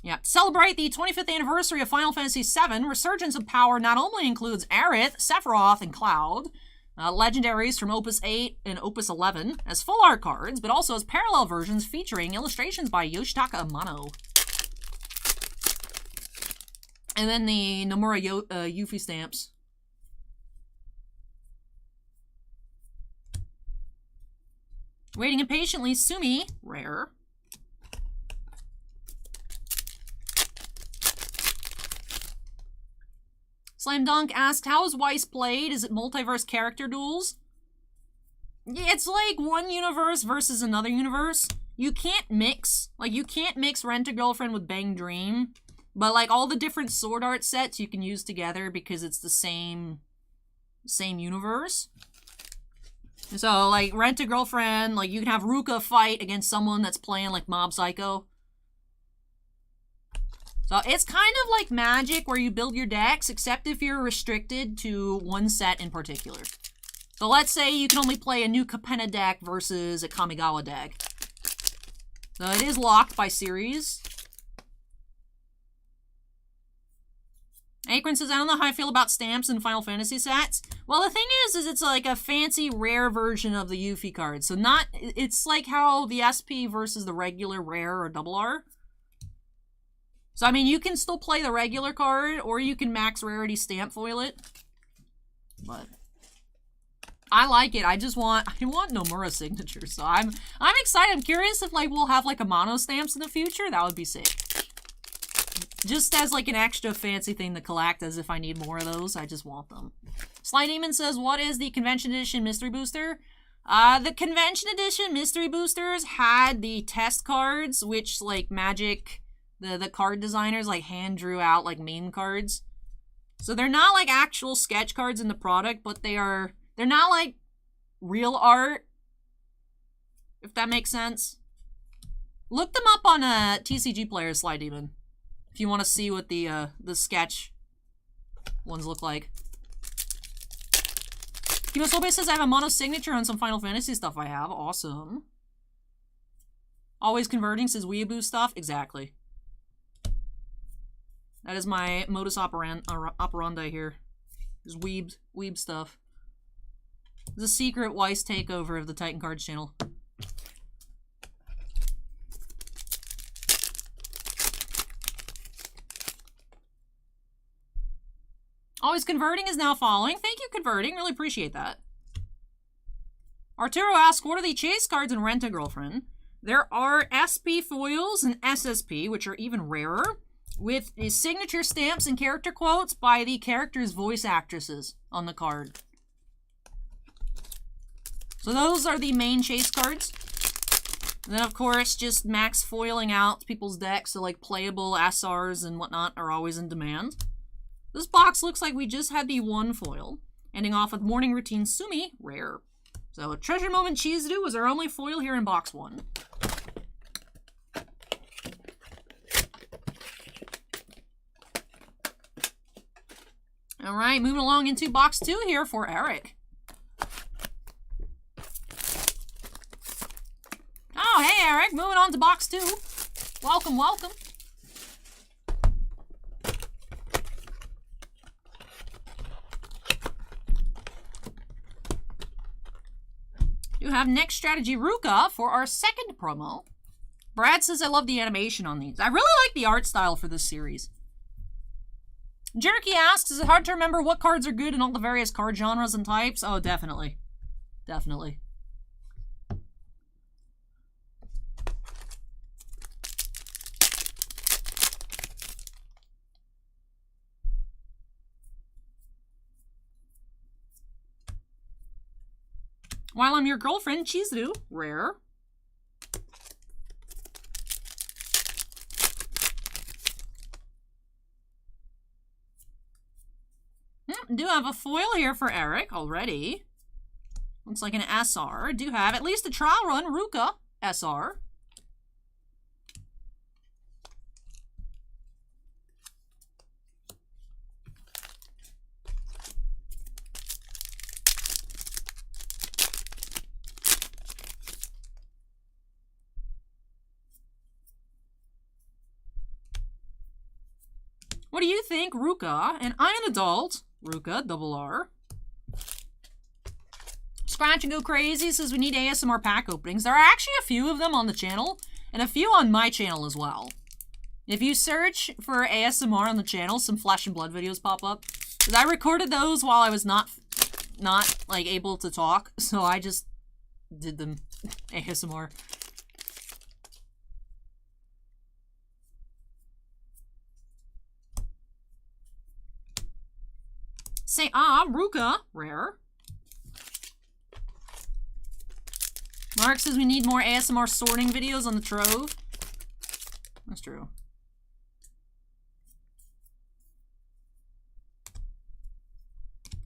Yeah. Celebrate the 25th anniversary of Final Fantasy VII. Resurgence of Power not only includes Aerith, Sephiroth, and Cloud, legendaries from Opus 8 and Opus 11 as full art cards, but also as parallel versions featuring illustrations by Yoshitaka Amano. And then the Nomura Yuffie stamps. Waiting impatiently, Sumi, rare. Slam Dunk asked, how is Weiss played? Is it multiverse character duels? Yeah, it's like one universe versus another universe. You can't mix. Like, you can't mix Rent-A-Girlfriend with Bang Dream. But, like, all the different sword art sets you can use together because it's the same universe. So, like, Rent-A-Girlfriend, like, you can have Ruka fight against someone that's playing, like, Mob Psycho. So, it's kind of like Magic where you build your decks, except if you're restricted to one set in particular. So, let's say you can only play a new Capenna deck versus a Kamigawa deck. So, it is locked by series. Akron says, I don't know how I feel about stamps in Final Fantasy sets. Well, the thing is it's like a fancy, rare version of the Yuffie card. So it's like how the SP versus the regular rare or double R. So, I mean, you can still play the regular card, or you can max rarity stamp foil it. But I like it. I want Nomura signatures. So I'm excited. I'm curious if, like, we'll have, like, a mono stamps in the future. That would be sick. Just as, like, an extra fancy thing to collect, as if I need more of those. I just want them. Sly Demon says, what is the Convention Edition Mystery Booster? The Convention Edition Mystery Boosters had the test cards, which, like, Magic, the card designers, like, hand drew out, like, main cards. So they're not, like, actual sketch cards in the product, but they're not, like, real art, if that makes sense. Look them up on TCG Player, Sly Demon. If you want to see what the sketch ones look like. Kimosobe says, I have a mono signature on some Final Fantasy stuff I have. Awesome. Always converting says weeaboo stuff. Exactly. That is my modus operandi here. Is weeb stuff. It's a secret Weiss takeover of the Titan Cards channel. Always Converting is now following. Thank you, Converting. Really appreciate that. Arturo asks, what are the chase cards in Rent-A-Girlfriend? There are SP foils and SSP, which are even rarer, with signature stamps and character quotes by the characters' voice actresses on the card. So those are the main chase cards. And then, of course, just max foiling out people's decks, so like playable SRs and whatnot are always in demand. This box looks like we just had the one foil, ending off with Morning Routine Sumi, rare. So Treasure Moment Chizu was our only foil here in box 1. Alright, moving along into box 2 here for Eric. Oh, hey Eric, moving on to box 2. Welcome, welcome. You have Next Strategy Ruka for our second promo. Brad says, I love the animation on these. I really like the art style for this series. Jerky asks, is it hard to remember what cards are good in all the various card genres and types? Oh, definitely. Definitely. While I'm Your Girlfriend, Chizuru, rare. Do have a foil here for Eric already. Looks like an SR. Do have at least a trial run, Ruka, SR. do you think, Ruka? And I'm an adult. Ruka, double R. Scratch and Go Crazy says we need ASMR pack openings. There are actually a few of them on the channel, and a few on my channel as well. If you search for ASMR on the channel, some flesh and blood videos pop up. Because I recorded those while I was not like able to talk, so I just did them ASMR. Say Ruka, rare. Mark says we need more ASMR sorting videos on the Trove. That's true.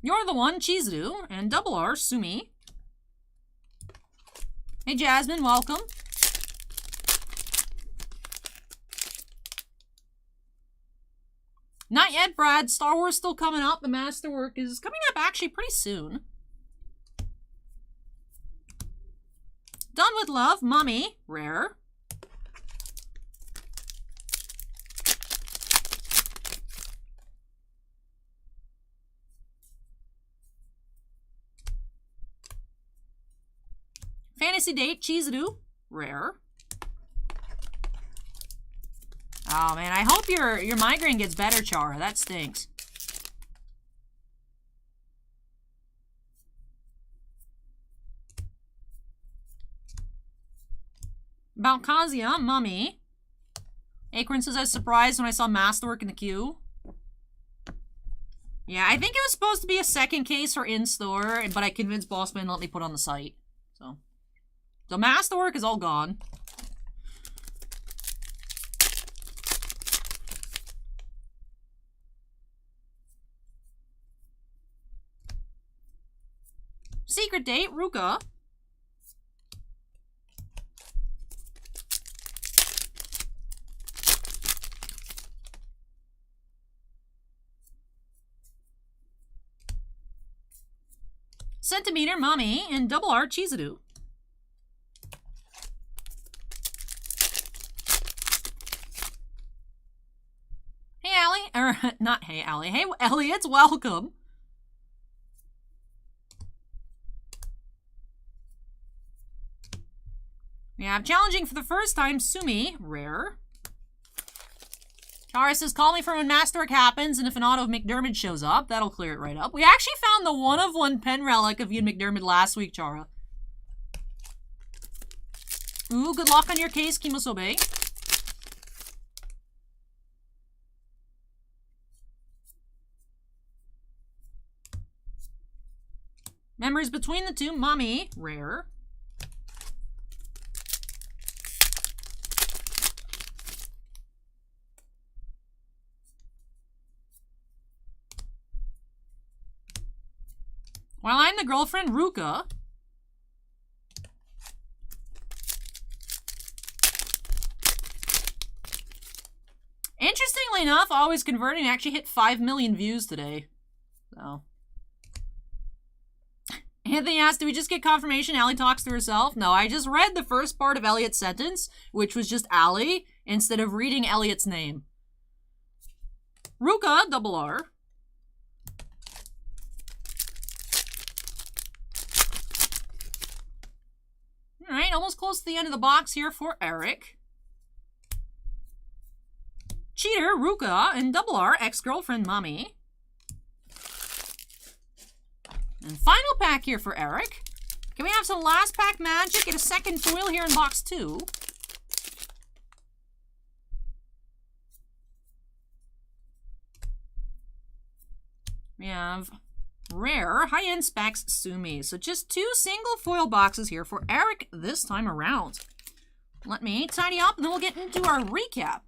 You're the one, Chizuru, and double R, Sumi. Hey Jasmine, welcome. Not yet, Brad. Star Wars still coming up. The Masterwork is coming up actually pretty soon. Done with Love, Mummy, rare. Fantasy Date, Chizuru, rare. Oh man, I hope your migraine gets better, Chara. That stinks. Balkazia, Mummy. Acorn says I was surprised when I saw Masterwork in the queue. Yeah, I think it was supposed to be a second case for in-store, but I convinced Bossman to let me put it on the site. So the Masterwork is all gone. Secret Date, Ruka. Centimeter, Mommy, and double R, Chizuru. Hey, Allie. Or, not hey, Allie. Hey, Elliot, welcome. We have challenging for the first time, Sumi, rare. Chara says, call me for when Masterwork happens, and if an auto of McDermott shows up, that'll clear it right up. We actually found the one-of-one pen relic of Ian McDermott last week, Chara. Ooh, good luck on your case, Kimosobe. Memories between the two, Mommy, rare. While I'm the girlfriend, Ruka. Interestingly enough, Always Converting actually hit 5 million views today. So. Anthony asked, do we just get confirmation Allie talks to herself? No, I just read the first part of Elliot's sentence, which was just Allie, instead of reading Elliot's name. Ruka, double R. Alright, almost close to the end of the box here for Erich. Cheater, Ruka, and double R, ex-girlfriend, Mommy. And final pack here for Erich. Can we have some last pack magic? Get a second foil here in box 2. We have rare, high-end specs, Sumi. So just 2 single foil boxes here for Erich this time around. Let me tidy up, and then we'll get into our recap.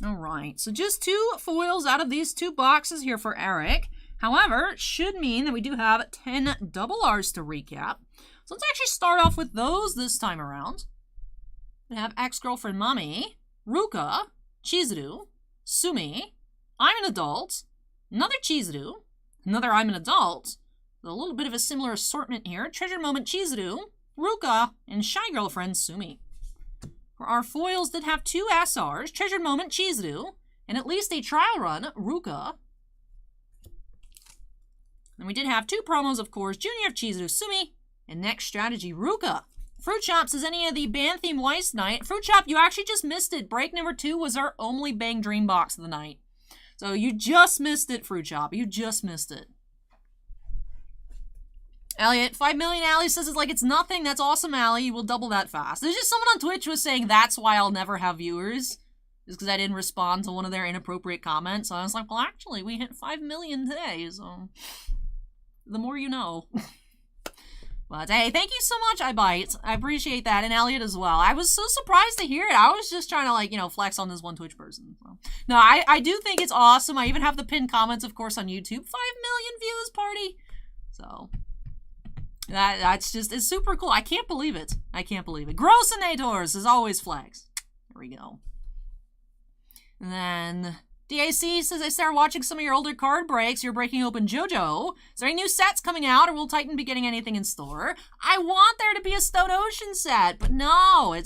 Alright, so just 2 foils out of these 2 boxes here for Erich. However, it should mean that we do have 10 double R's to recap. So let's actually start off with those this time around. We have ex-girlfriend Mommy, Ruka, Chizuru, Sumi, I'm an adult, another Chizuru, another I'm an adult, A little bit of a similar assortment here. Treasure Moment Chizuru, Ruka, and Shy Girlfriend Sumi. For our foils that have 2 SRs, Treasure Moment Chizuru, and at least a trial run, Ruka. And we did have 2 promos, of course, Junior of Chizuru Sumi, and Next Strategy Ruka. Fruit Chop says any of the band theme Weiss night. Fruit Chop, you actually just missed it. Break number 2 was our only Bang Dream box of the night. So you just missed it, Fruit Chop. You just missed it. Elliot, 5 million Allie says it's like it's nothing. That's awesome, Allie. You will double that fast. There's just someone on Twitch was saying that's why I'll never have viewers. Just because I didn't respond to one of their inappropriate comments. So I was like, well, actually, we hit 5 million today. So the more you know. But hey, thank you so much, iBite. I appreciate that. And Elliot as well. I was so surprised to hear it. I was just trying to, like, you know, flex on this one Twitch person. So. No, I do think it's awesome. I even have the pinned comments, of course, on YouTube. 5 million views, party. So... That's just, it's super cool. I can't believe it. I can't believe it. Grossinators is always flags. There we go. And then DAC says, I started watching some of your older card breaks. You're breaking open JoJo. Is there any new sets coming out, or will Titan be getting anything in store? I want there to be a Stone Ocean set, but no,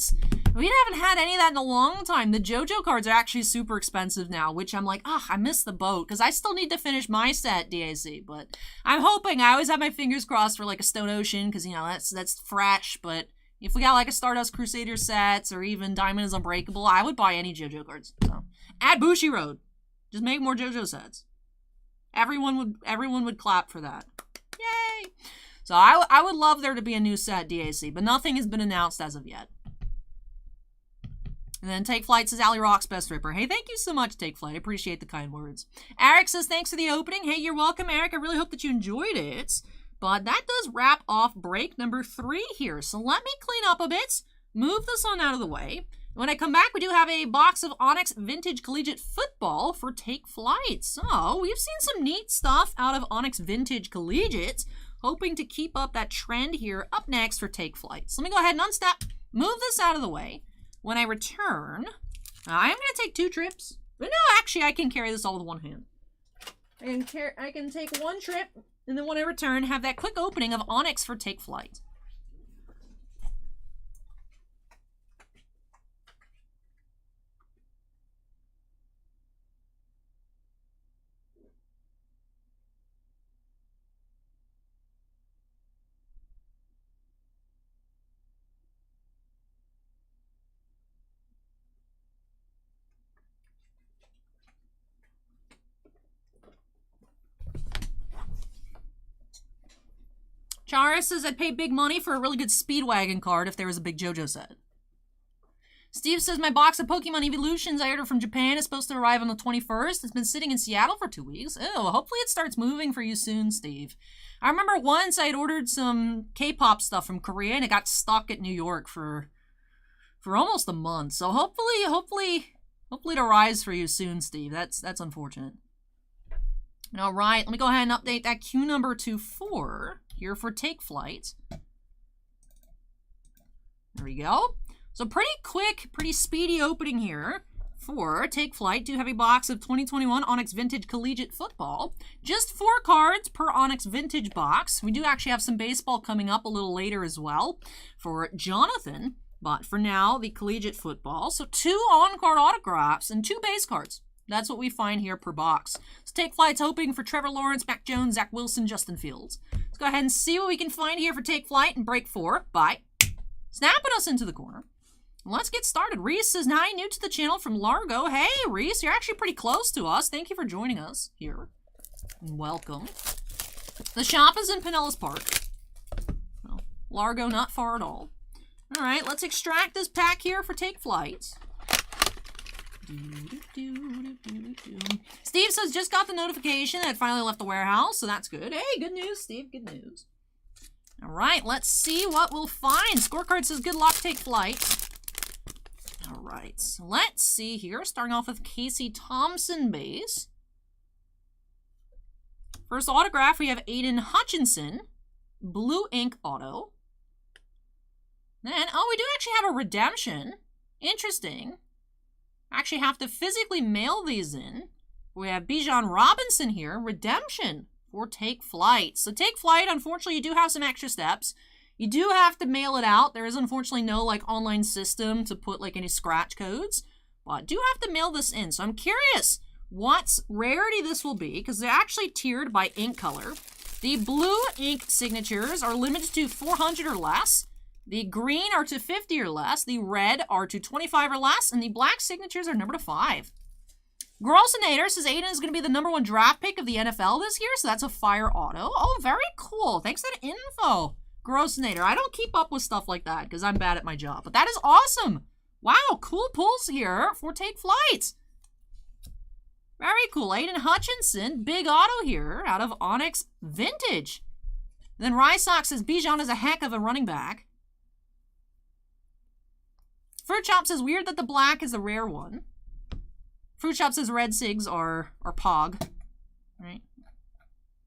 we haven't had any of that in a long time. The JoJo cards are actually super expensive now, which I'm like, I missed the boat, because I still need to finish my set, DAC, but I'm hoping. I always have my fingers crossed for, like, a Stone Ocean, because, you know, that's fresh, but if we got, like, a Stardust Crusader sets, or even Diamond is Unbreakable, I would buy any JoJo cards, so. Add Bushiroad. Just make more JoJo sets. Everyone would clap for that. Yay! So I would love there to be a new set, DAC, but nothing has been announced as of yet. And then TakeFlight says, Allie rocks, best ripper. Hey, thank you so much, TakeFlight. I appreciate the kind words. Eric says, thanks for the opening. Hey, you're welcome, Eric. I really hope that you enjoyed it. But that does wrap off break number 3 here. So let me clean up a bit, move this on out of the way. When I come back, we do have a box of Onyx Vintage Collegiate Football for TakeFlight. So we've seen some neat stuff out of Onyx Vintage Collegiate. Hoping to keep up that trend here. Up next for TakeFlight. So let me go ahead and unstep, move this out of the way. When I return, I'm going to take 2 trips. But no, actually, I can carry this all with one hand. I can take 1 trip, and then when I return, have that quick opening of Onyx for TakeFlight. Chara says, I'd pay big money for a really good Speedwagon card if there was a big JoJo set. Steve says, my box of Pokemon Evolutions I ordered from Japan is supposed to arrive on the 21st. It's been sitting in Seattle for 2 weeks. Oh, hopefully it starts moving for you soon, Steve. I remember once I had ordered some K-pop stuff from Korea and it got stuck at New York for almost a month. So hopefully it arrives for you soon, Steve. That's unfortunate. All right, let me go ahead and update that queue number to 4 here for TakeFlight. There we go. So pretty quick, pretty speedy opening here for TakeFlight. Do have a box of 2021 Onyx Vintage Collegiate Football. Just 4 cards per Onyx Vintage box. We do actually have some baseball coming up a little later as well for Jonathon. But for now, the Collegiate Football. So 2 on-card autographs and 2 base cards. That's what we find here per box. So TakeFlight's hoping for Trevor Lawrence, Mac Jones, Zach Wilson, Justin Fields. Let's go ahead and see what we can find here for TakeFlight in break 4 by snapping us into the corner. Let's get started. Reese says, hi, new to the channel from Largo. Hey, Reese, you're actually pretty close to us. Thank you for joining us here. Welcome. The shop is in Pinellas Park. Well, Largo, not far at all. All right, let's extract this pack here for TakeFlight. Steve says, just got the notification that it finally left the warehouse, so that's good. Hey, good news, Steve, good news. All right, let's see what we'll find. Scorecard says, good luck, TakeFlight. All right, so let's see here. Starting off with Casey Thompson base. First autograph, we have Aiden Hutchinson, blue ink auto. Then, oh, we do actually have a redemption. Interesting. Actually have to physically mail these in. We have Bijan Robinson here, redemption for TakeFlight. So TakeFlight, unfortunately, you do have some extra steps. You do have to mail it out. There is unfortunately no like online system to put like any scratch codes, but I do have to mail this in. So I'm curious what rarity this will be, because they're actually tiered by ink color. The blue ink signatures are limited to 400 or less. The green are to 50 or less. The red are to 25 or less. And the black signatures are numbered to 5. Grossinator says Aiden is going to be the #1 draft pick of the NFL this year, so that's a fire auto. Oh, very cool. Thanks for that info, Grossinator. I don't keep up with stuff like that because I'm bad at my job, but that is awesome. Wow, cool pulls here for TakeFlight. Very cool. Aiden Hutchinson, big auto here out of Onyx Vintage. Then Rysock says Bijan is a heck of a running back. Fruit Chop says weird that the black is a rare one. Fruit Shop says red SIGs are Pog. Right?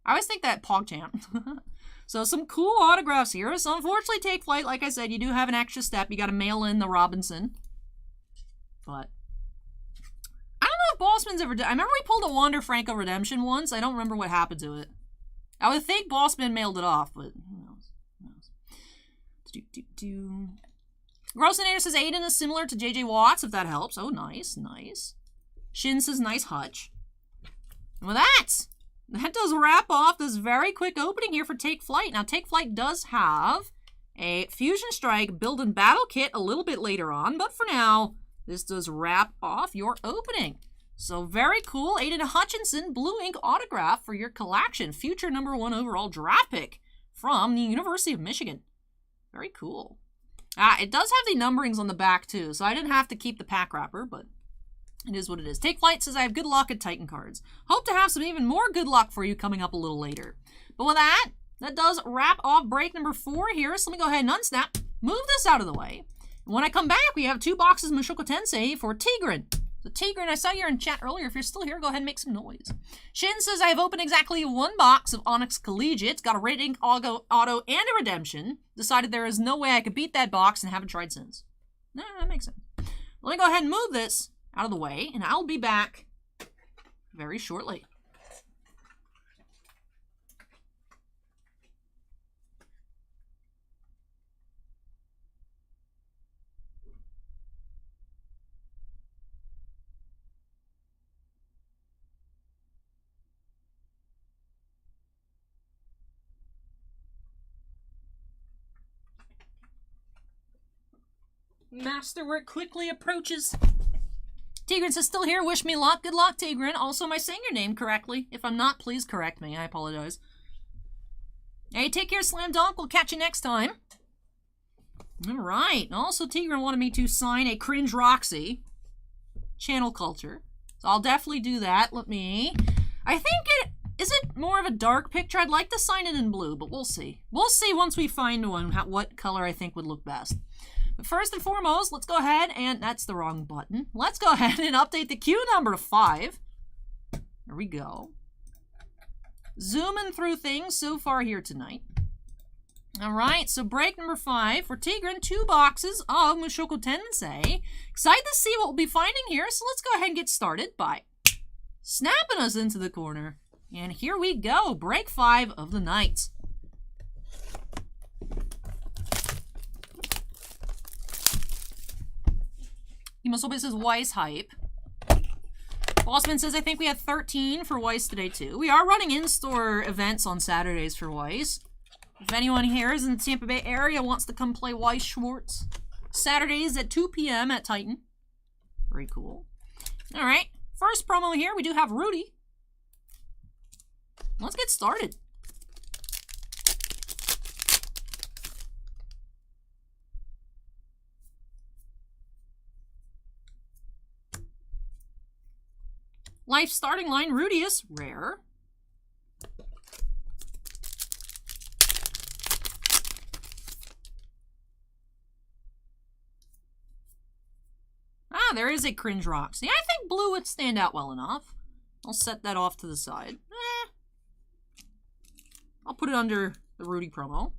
I always think that PogChamp. So some cool autographs here. So unfortunately, TakeFlight, like I said, you do have an extra step. You got to mail in the Robinson. But I don't know if Bossman's ever done. I remember we pulled a Wander Franco Redemption once. I don't remember what happened to it. I would think Bossman mailed it off, but who knows? Who knows? Grossinator says Aiden is similar to JJ Watts, if that helps. Oh, nice, nice. Shin says nice hutch. And with that does wrap off this very quick opening here for TakeFlight. Now, TakeFlight does have a Fusion Strike Build and Battle kit a little bit later on, but for now, this does wrap off your opening. So very cool. Aiden Hutchinson, blue ink autograph for your collection. Future #1 overall draft pick from the University of Michigan. Very cool. It does have the numberings on the back too, so I didn't have to keep the pack wrapper, but it is what it is. TakeFlight says I have good luck at Titan cards. Hope to have some even more good luck for you coming up a little later. But with that does wrap off break #4 here. So let me go ahead and unsnap, move this out of the way. And when I come back, we have 2 boxes of Mushoku Tensei for Tigran. So Tigran, I saw you in chat earlier. If you're still here, go ahead and make some noise. Shin says I have opened exactly 1 box of Onyx Collegiate. It's got a red ink auto and a redemption. Decided there is no way I could beat that box and haven't tried since. No, that makes sense. Let me go ahead and move this out of the way, and I'll be back very shortly. Masterwork quickly approaches. Tigran says, still here. Wish me luck. Good luck, Tigran. Also, am I saying your name correctly? If I'm not, please correct me. I apologize. Hey, take care, Slam Dunk. We'll catch you next time. All right. Also, Tigran wanted me to sign a Cringe Roxy Channel Culture. So I'll definitely do that. I think is it more of a dark picture? I'd like to sign it in blue, but we'll see. We'll see once we find one, what color I think would look best. But first and foremost, let's go ahead and that's the wrong button. Let's go ahead and update the queue number to 5. There we go. Zooming through things so far here tonight. All right, so break number 5 for Tigran, 2 boxes of Mushoku Tensei. Excited to see what we'll be finding here, so let's go ahead and get started by snapping us into the corner. And here we go, break 5 of the night. Himosobe says Weiss hype. Bossman says I think we had 13 for Weiss today too. We are running in-store events on Saturdays for Weiss. If anyone here is in the Tampa Bay area wants to come play Weiss Schwartz, Saturdays at 2 p.m. at Titan. Very cool. All right, first promo here, we do have Rudy. Let's get started. Life starting line, Rudius, rare. There is a Cringe Roxy. I think blue would stand out well enough. I'll set that off to the side. I'll put it under the Rudy promo.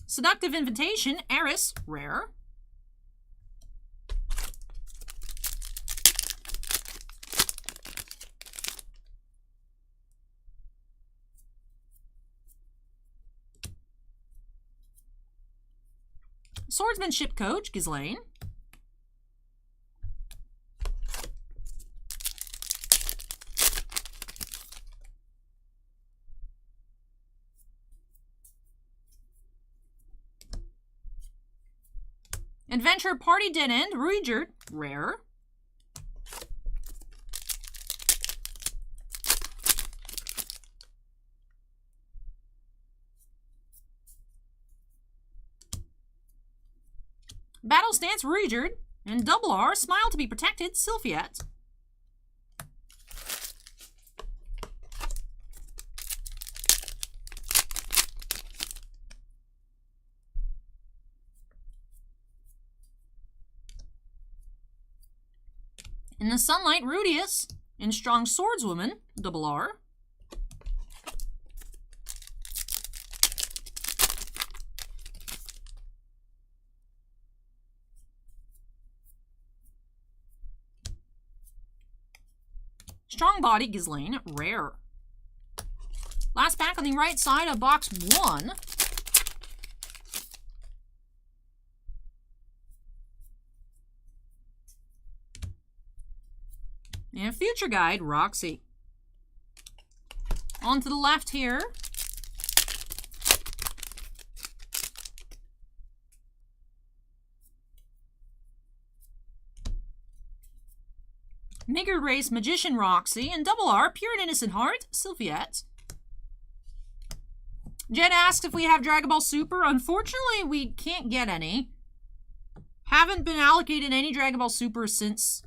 Seductive Invitation, Eris, rare. Swordsmanship Coach, Ghislaine. Adventure Party Dead End, Ruijert, rare. Battle Stance, Ruijert, and Double R, Smile to be Protected, Sylphiette. In the Sunlight, Rudius. In Strong Swordswoman, Double R. Strong Body, Ghislaine, rare. Last pack on the right side of box 1. And Future Guide, Roxy. On to the left here. Migger Race, Magician, Roxy, and Double R, Pure and Innocent Heart, Sylphiette. Jed asked if we have Dragon Ball Super. Unfortunately, we can't get any. Haven't been allocated any Dragon Ball Super since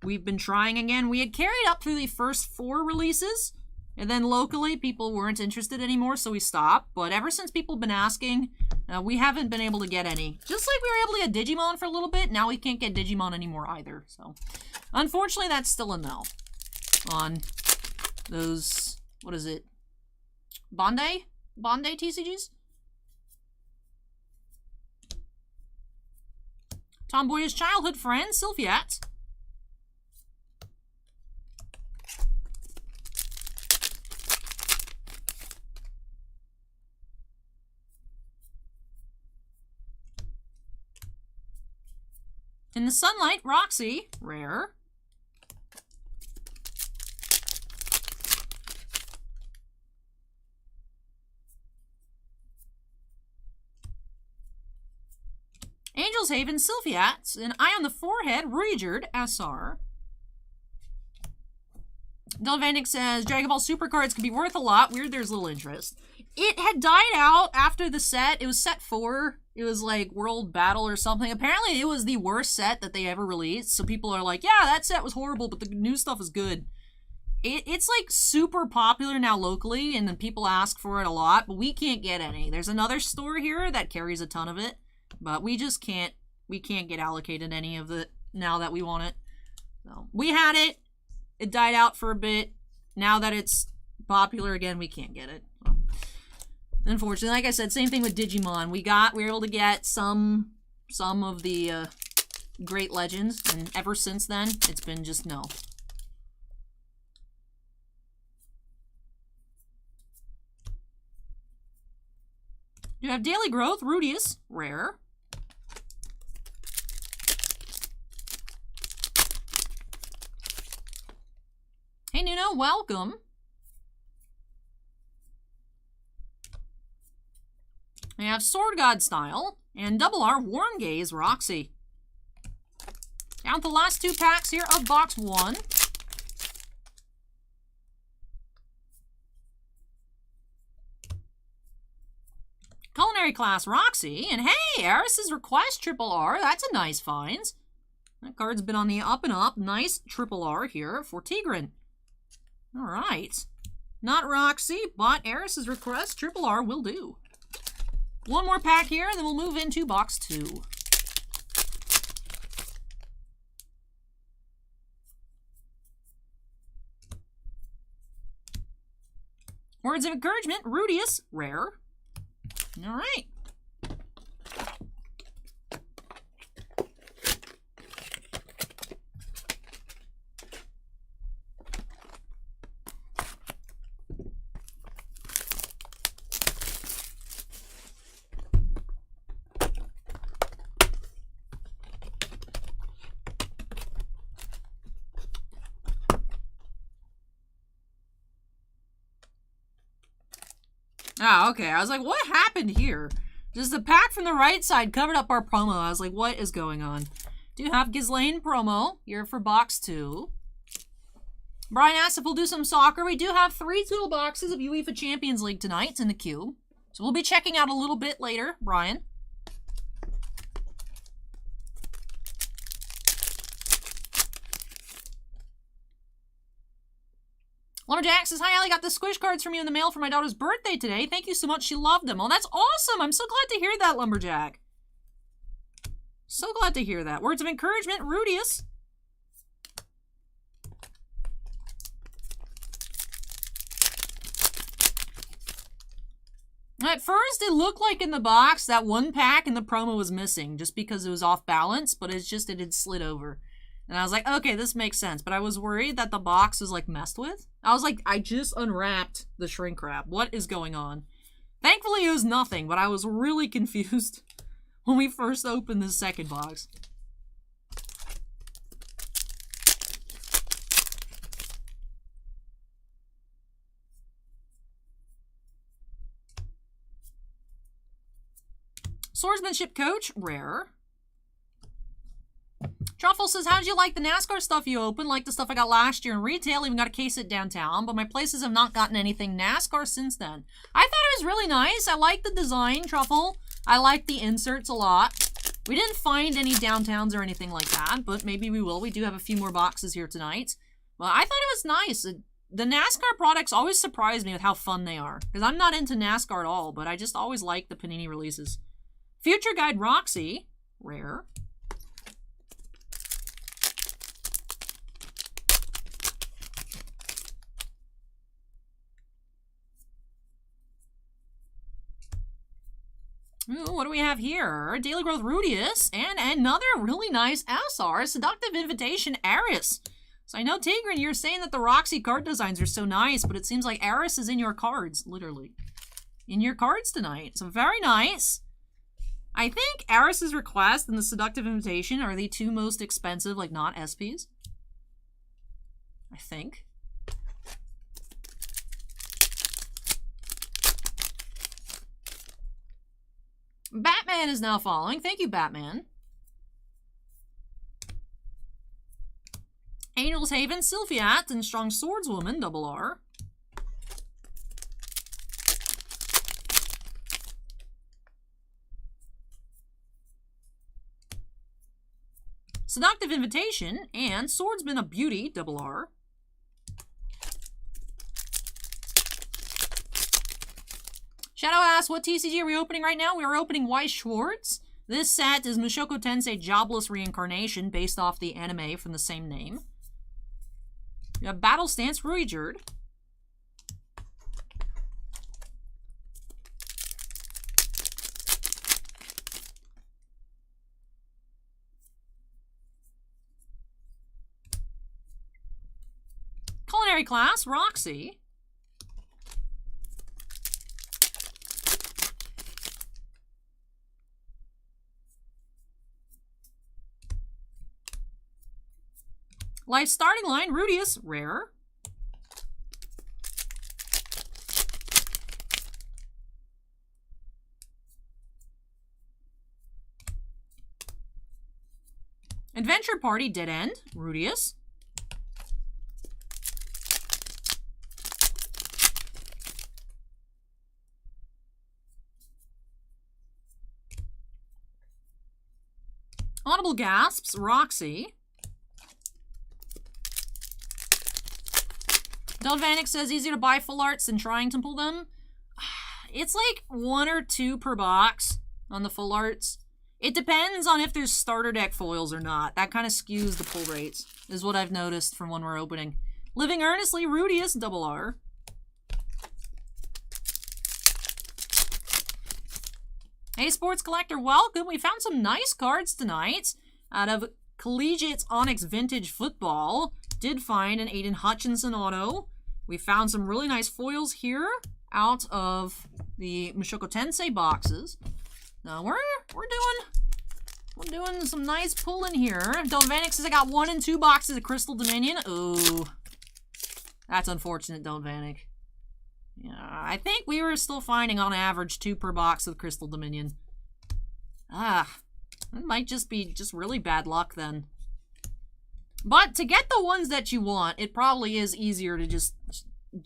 we've been trying again. We had carried up through the first 4 releases, and then locally people weren't interested anymore, so we stopped. But ever since people have been asking, we haven't been able to get any. Just like we were able to get Digimon for a little bit, now we can't get Digimon anymore either. So, unfortunately, that's still a no on those, what is it, Bandai TCGs? Tomboyish Childhood Friend, Sylphiette. In the Sunlight, Roxy, rare. Angel's Haven, Sylphiette. An Eye on the Forehead, Ruijert, SR. Delvandic says, Dragon Ball Super cards could be worth a lot. Weird there's little interest. It had died out after the set. It was set 4. It was like World Battle or something. Apparently it was the worst set that they ever released. So people are like, yeah, that set was horrible, but the new stuff is good. It's like super popular now locally, and then people ask for it a lot, but we can't get any. There's another store here that carries a ton of it, but we just can't, we can't get allocated any of it now that we want it. So we had it. It died out for a bit. Now that it's popular again, we can't get it. Unfortunately, like I said, same thing with Digimon. We were able to get some of the Great Legends, and ever since then, it's been just no. You have Daily Growth, Rudius, rare. Hey Nuno, welcome. We have Sword God Style and Double R Warm Gaze, Roxy. Down to the last 2 packs here of box 1. Culinary Class, Roxy. And hey, Eris's Request, Triple R. That's a nice find. That card's been on the up and up. Nice Triple R here for Tigran. All right. Not Roxy, but Eris's Request, Triple R will do. One more pack here, and then we'll move into box 2. Words of Encouragement, Rudius, rare. All right. Oh, okay. I was like, what happened here? Just the pack from the right side covered up our promo. I was like, what is going on? Do have Ghislaine promo here for box 2. Brian asked if we'll do some soccer. We do have 3 toolboxes of UEFA Champions League tonight in the queue. So we'll be checking out a little bit later, Brian. Lumberjack says, hi, Allie, got the squish cards from you in the mail for my daughter's birthday today. Thank you so much. She loved them. Oh, that's awesome. I'm so glad to hear that, Lumberjack. So glad to hear that. Words of encouragement, Rudius. At first, it looked like in the box that one pack in the promo was missing just because it was off balance, but it's just it had slid over. And I was like, okay, this makes sense. But I was worried that the box was, like, messed with. I was like, I just unwrapped the shrink wrap. What is going on? Thankfully, it was nothing, but I was really confused when we first opened the second box. Swordsmanship Coach, rare. Truffle says, how'd you like the NASCAR stuff you opened? Like the stuff I got last year in retail, even got a case at downtown, but my places have not gotten anything NASCAR since then. I thought it was really nice. I like the design, Truffle. I like the inserts a lot. We didn't find any downtowns or anything like that, but maybe we will. We do have a few more boxes here tonight. Well, I thought it was nice. The NASCAR products always surprise me with how fun they are, because I'm not into NASCAR at all, but I just always like the Panini releases. Future Guide Roxy, rare. Ooh, what do we have here? Daily Growth Rudius, and another really nice SR, Seductive Invitation Eris. So I know, Tigran, you're saying that the Roxy card designs are so nice, but it seems like Eris is in your cards, literally. In your cards tonight. So very nice. I think Eris's Request and the Seductive Invitation are the 2 most expensive, like, not SPs. I think. Batman is now following. Thank you, Batman. Angel's Haven, Sylphiat, and Strong Swordswoman, double R. Seductive Invitation, and Swordsman of Beauty, double R. Shadow asks, what TCG are we opening right now? We are opening Weiss Schwartz. This set is Mushoku Tensei Jobless Reincarnation, based off the anime from the same name. You have Battle Stance Ruijerd. Culinary Class, Roxy. Life Starting Line, Rudius, rare. Adventure Party, Dead End, Rudius. Audible Gasps, Roxy. Delvanic says, easier to buy full arts than trying to pull them. It's like 1 or 2 per box on the full arts. It depends on if there's starter deck foils or not. That kind of skews the pull rates, is what I've noticed from when we're opening. Living Earnestly, Rudius, double R. Hey, Sports Collector, welcome. We found some nice cards tonight out of Collegiate's Onyx Vintage Football. Did find an Aiden Hutchinson auto. We found some really nice foils here out of the Mushoku Tensei boxes. Now we're doing some nice pulling here. Delvanic says I got 1 and 2 boxes of Crystal Dominion. Ooh, that's unfortunate, Delvanic. Yeah, I think we were still finding on average 2 per box with Crystal Dominion. Ah, it might just be really bad luck then. But to get the ones that you want, it probably is easier to just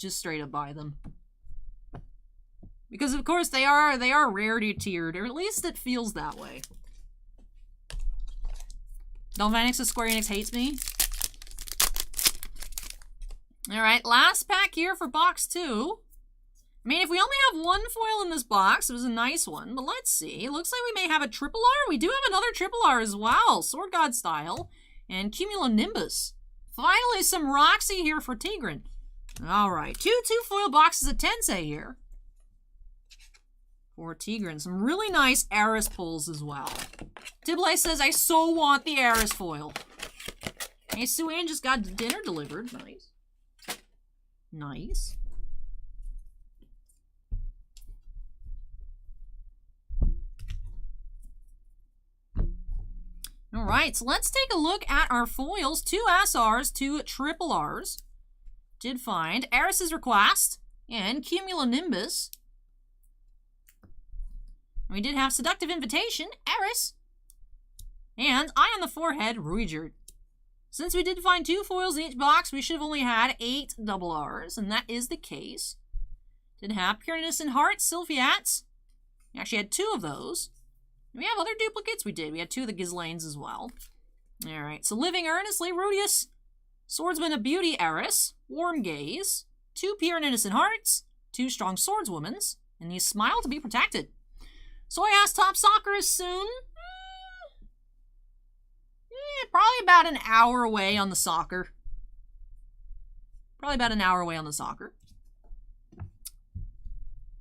straight up buy them. Because of course they are rarity tiered, or at least it feels that way. Donvanix of Square Enix hates me. Alright, last pack here for box 2. I mean, if we only have 1 foil in this box, it was a nice one, but let's see. It looks like we may have a triple R. We do have another triple R as well, Sword God style, and Cumulonimbus. Finally, some Roxy here for Tigran. Alright, 2 foil boxes of Tensei here for Tigran. Some really nice Eris pulls as well. Tiblay says, I so want the Eris foil. Hey, Sue-Ann just got dinner delivered. Nice. Nice. All right, so let's take a look at our foils. 2 SRs, 2 triple Rs. Did find Eris's Request and Cumulonimbus. We did have Seductive Invitation, Eris, and Eye on the Forehead, Ruijerd. Since we did find 2 foils in each box, we should have only had 8 double Rs, and that is the case. Did have Pure Innocent Heart, Sylphiats. We actually had 2 of those. We have other duplicates we did. We had 2 of the Ghislaines as well. Alright, so Living Earnestly, Rudius. Swordsman of Beauty, Eris. Warm Gaze. 2 Pure and Innocent Hearts. 2 Strong Swordswomen's. And the Smile to be Protected. Soy Ass Top Soccer is soon. Probably about an hour away on the soccer.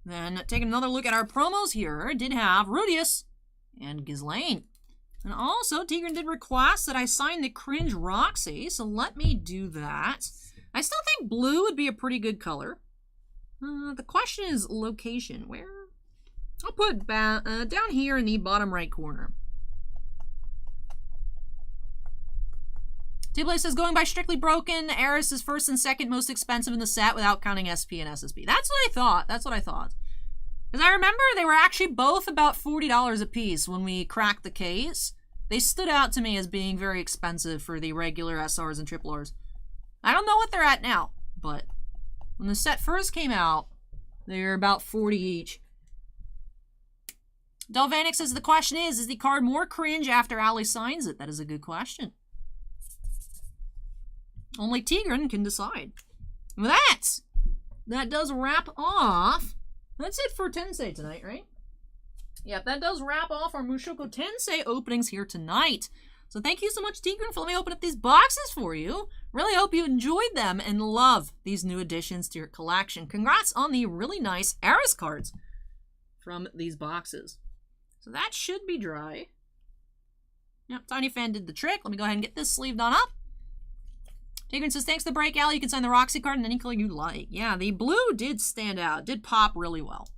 Then taking another look at our promos here. Did have Rudius and Ghislaine. And also, Tigran did request that I sign the Cringe Roxy, so let me do that. I still think blue would be a pretty good color. The question is location. Where? I'll put down here in the bottom right corner. Tiblay says, going by Strictly Broken, Eris is first and second most expensive in the set without counting SP and SSB. That's what I thought. Because I remember they were actually both about $40 a piece when we cracked the case. They stood out to me as being very expensive for the regular SRs and triple Rs. I don't know what they're at now, but when the set first came out, they were about 40 each. Delvanic says, the question is the card more cringe after Ali signs it? That is a good question. Only Tigran can decide. With that does wrap off. That's it for Tensei tonight, right? Yep, that does wrap off our Mushoku Tensei openings here tonight. So thank you so much, Tigran, for letting me open up these boxes for you. Really hope you enjoyed them and love these new additions to your collection. Congrats on the really nice Eris cards from these boxes. So that should be dry. Yep, Tiny Fan did the trick. Let me go ahead and get this sleeved on up. Tigran says, thanks to the break, Al. You can sign the Roxy card in any color you like. Yeah, the blue did stand out. Did pop really well.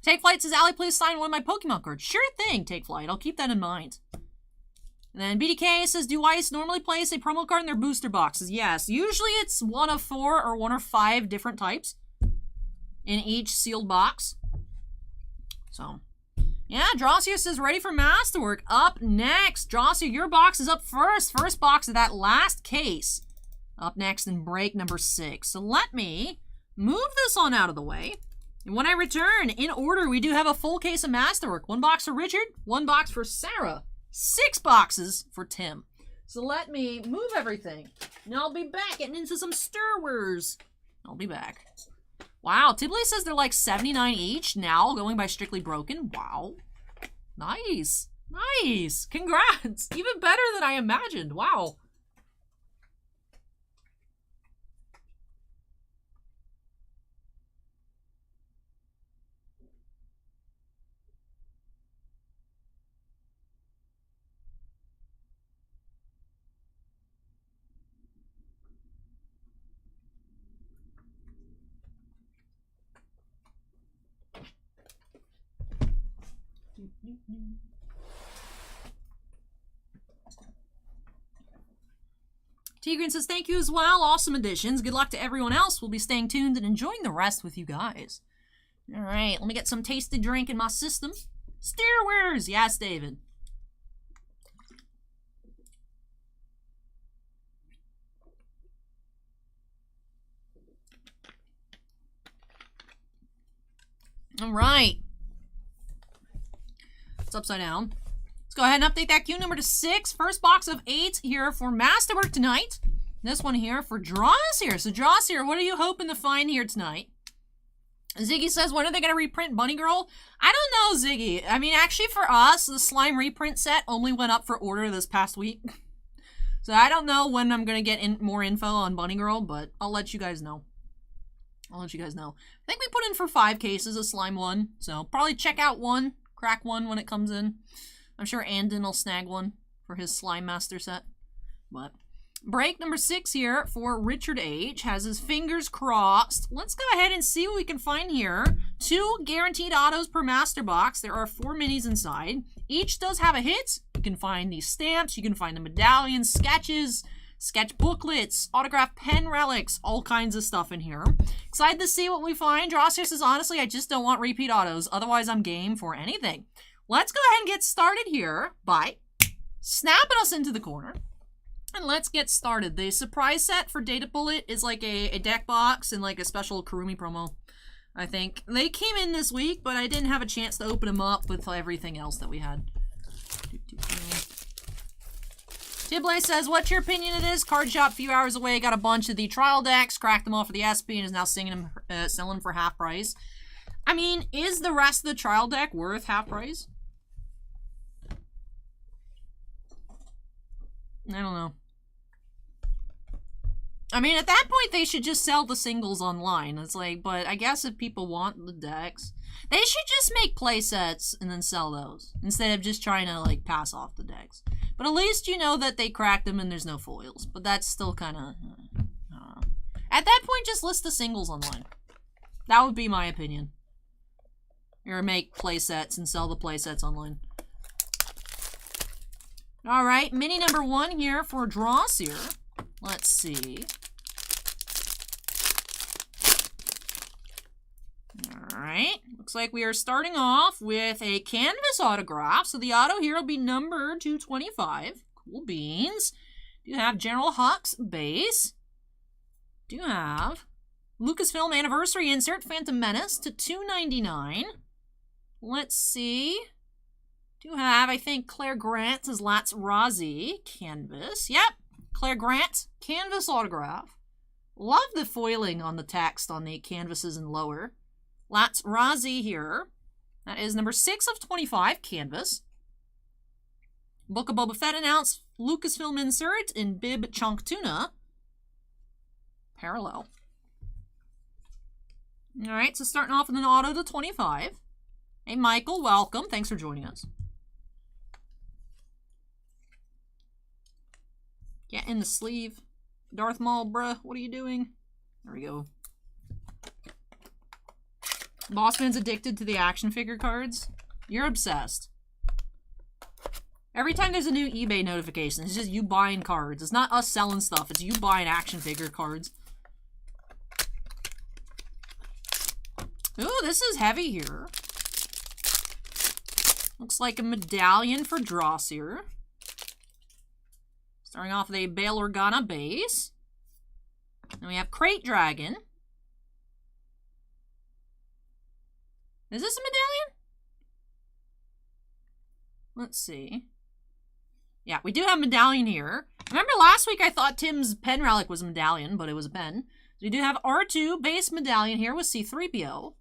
TakeFlight says, Allie, please sign one of my Pokemon cards. Sure thing, TakeFlight. I'll keep that in mind. And then BDK says, do Weiss normally place a promo card in their booster boxes? Yes. Usually it's 1 of 4 or 1 of 5 different types in each sealed box. So, yeah, Drossier says, ready for Masterwork. Up next. Drossier, your box is up first. First box of that last case. Up next in break number 6. So let me move this on out of the way. And when I return, in order, we do have a full case of Masterwork. 1 box for Richard, 1 box for Sara, 6 boxes for Tim. So let me move everything. And I'll be back getting into some Star Wars. I'll be back. Wow, Tibley says they're like 79 each now, going by Strictly Broken. Wow. Nice. Nice. Congrats. Even better than I imagined. Wow. Tigran says, thank you as well. Awesome additions. Good luck to everyone else. We'll be staying tuned and enjoying the rest with you guys. All right, let me get some tasted drink in my system. Steerwares. Yes, David. All right. It's upside down. Let's go ahead and update that queue number to 6. First box of 8 here for Masterwork tonight. This one here for Draws here. So Draws here, what are you hoping to find here tonight? Ziggy says, when are they going to reprint Bunny Girl? I don't know, Ziggy. I mean, actually for us, the slime reprint set only went up for order this past week. So I don't know when I'm going to get more info on Bunny Girl, but I'll let you guys know. I think we put in for 5 cases of Slime 1, so probably check out 1, crack 1 when it comes in. I'm sure Andon will snag 1 for his Slime Master set. But break number 6 here for Richard H. Has his fingers crossed. Let's go ahead and see what we can find here. 2 guaranteed autos per master box. There are 4 minis inside. Each does have a hit. You can find these stamps. You can find the medallions, sketches, sketch booklets, autographed pen relics, all kinds of stuff in here. Excited to see what we find. Drossier says, honestly, I just don't want repeat autos. Otherwise, I'm game for anything. Let's go ahead and get started here by snapping us into the corner. And let's get started. The surprise set for Data Bullet is like a deck box and like a special Kurumi promo, I think. They came in this week, but I didn't have a chance to open them up with everything else that we had. Tiblay says, what's your opinion of this? Card shop a few hours away, got a bunch of the trial decks, cracked them off for the SP, and is now selling them for half price. I mean, is the rest of the trial deck worth half price? I don't know. I mean, at that point, they should just sell the singles online. It's like, but I guess if people want the decks, they should just make play sets and then sell those instead of just trying to, like, pass off the decks. But at least you know that they cracked them and there's no foils. But that's still kind of... At that point, just list the singles online. That would be my opinion. Or make play sets and sell the play sets online. Alright, mini number 1 here for Drossier. Let's see. Alright, looks like we are starting off with a canvas autograph. So the auto here will be number 225. Cool beans. Do have General Hux base. Do have Lucasfilm Anniversary insert, Phantom Menace to $2.99. Let's see. Do have, I think, Claire Grant as Lats Razi canvas. Yep, Claire Grant canvas autograph. Love the foiling on the text on the canvases and lower. Lats Razi here. That is number 6 of 25 canvas. Book of Boba Fett announced Lucasfilm insert in Bib Chunk Tuna. Parallel. Alright, so starting off with an auto to 25. Hey, Michael, welcome. Thanks for joining us. Get in the sleeve. Darth Maul, bruh, what are you doing? There we go. Bossman's addicted to the action figure cards. You're obsessed. Every time there's a new eBay notification, it's just you buying cards. It's not us selling stuff, it's you buying action figure cards. Ooh, this is heavy here. Looks like a medallion for Drossier. Starting off with a Bail Organa base. Then we have Crate Dragon. Is this a medallion? Let's see. Yeah, we do have a medallion here. Remember last week I thought Tim's pen relic was a medallion, but it was a pen. So we do have R2 base medallion here with C-3PO.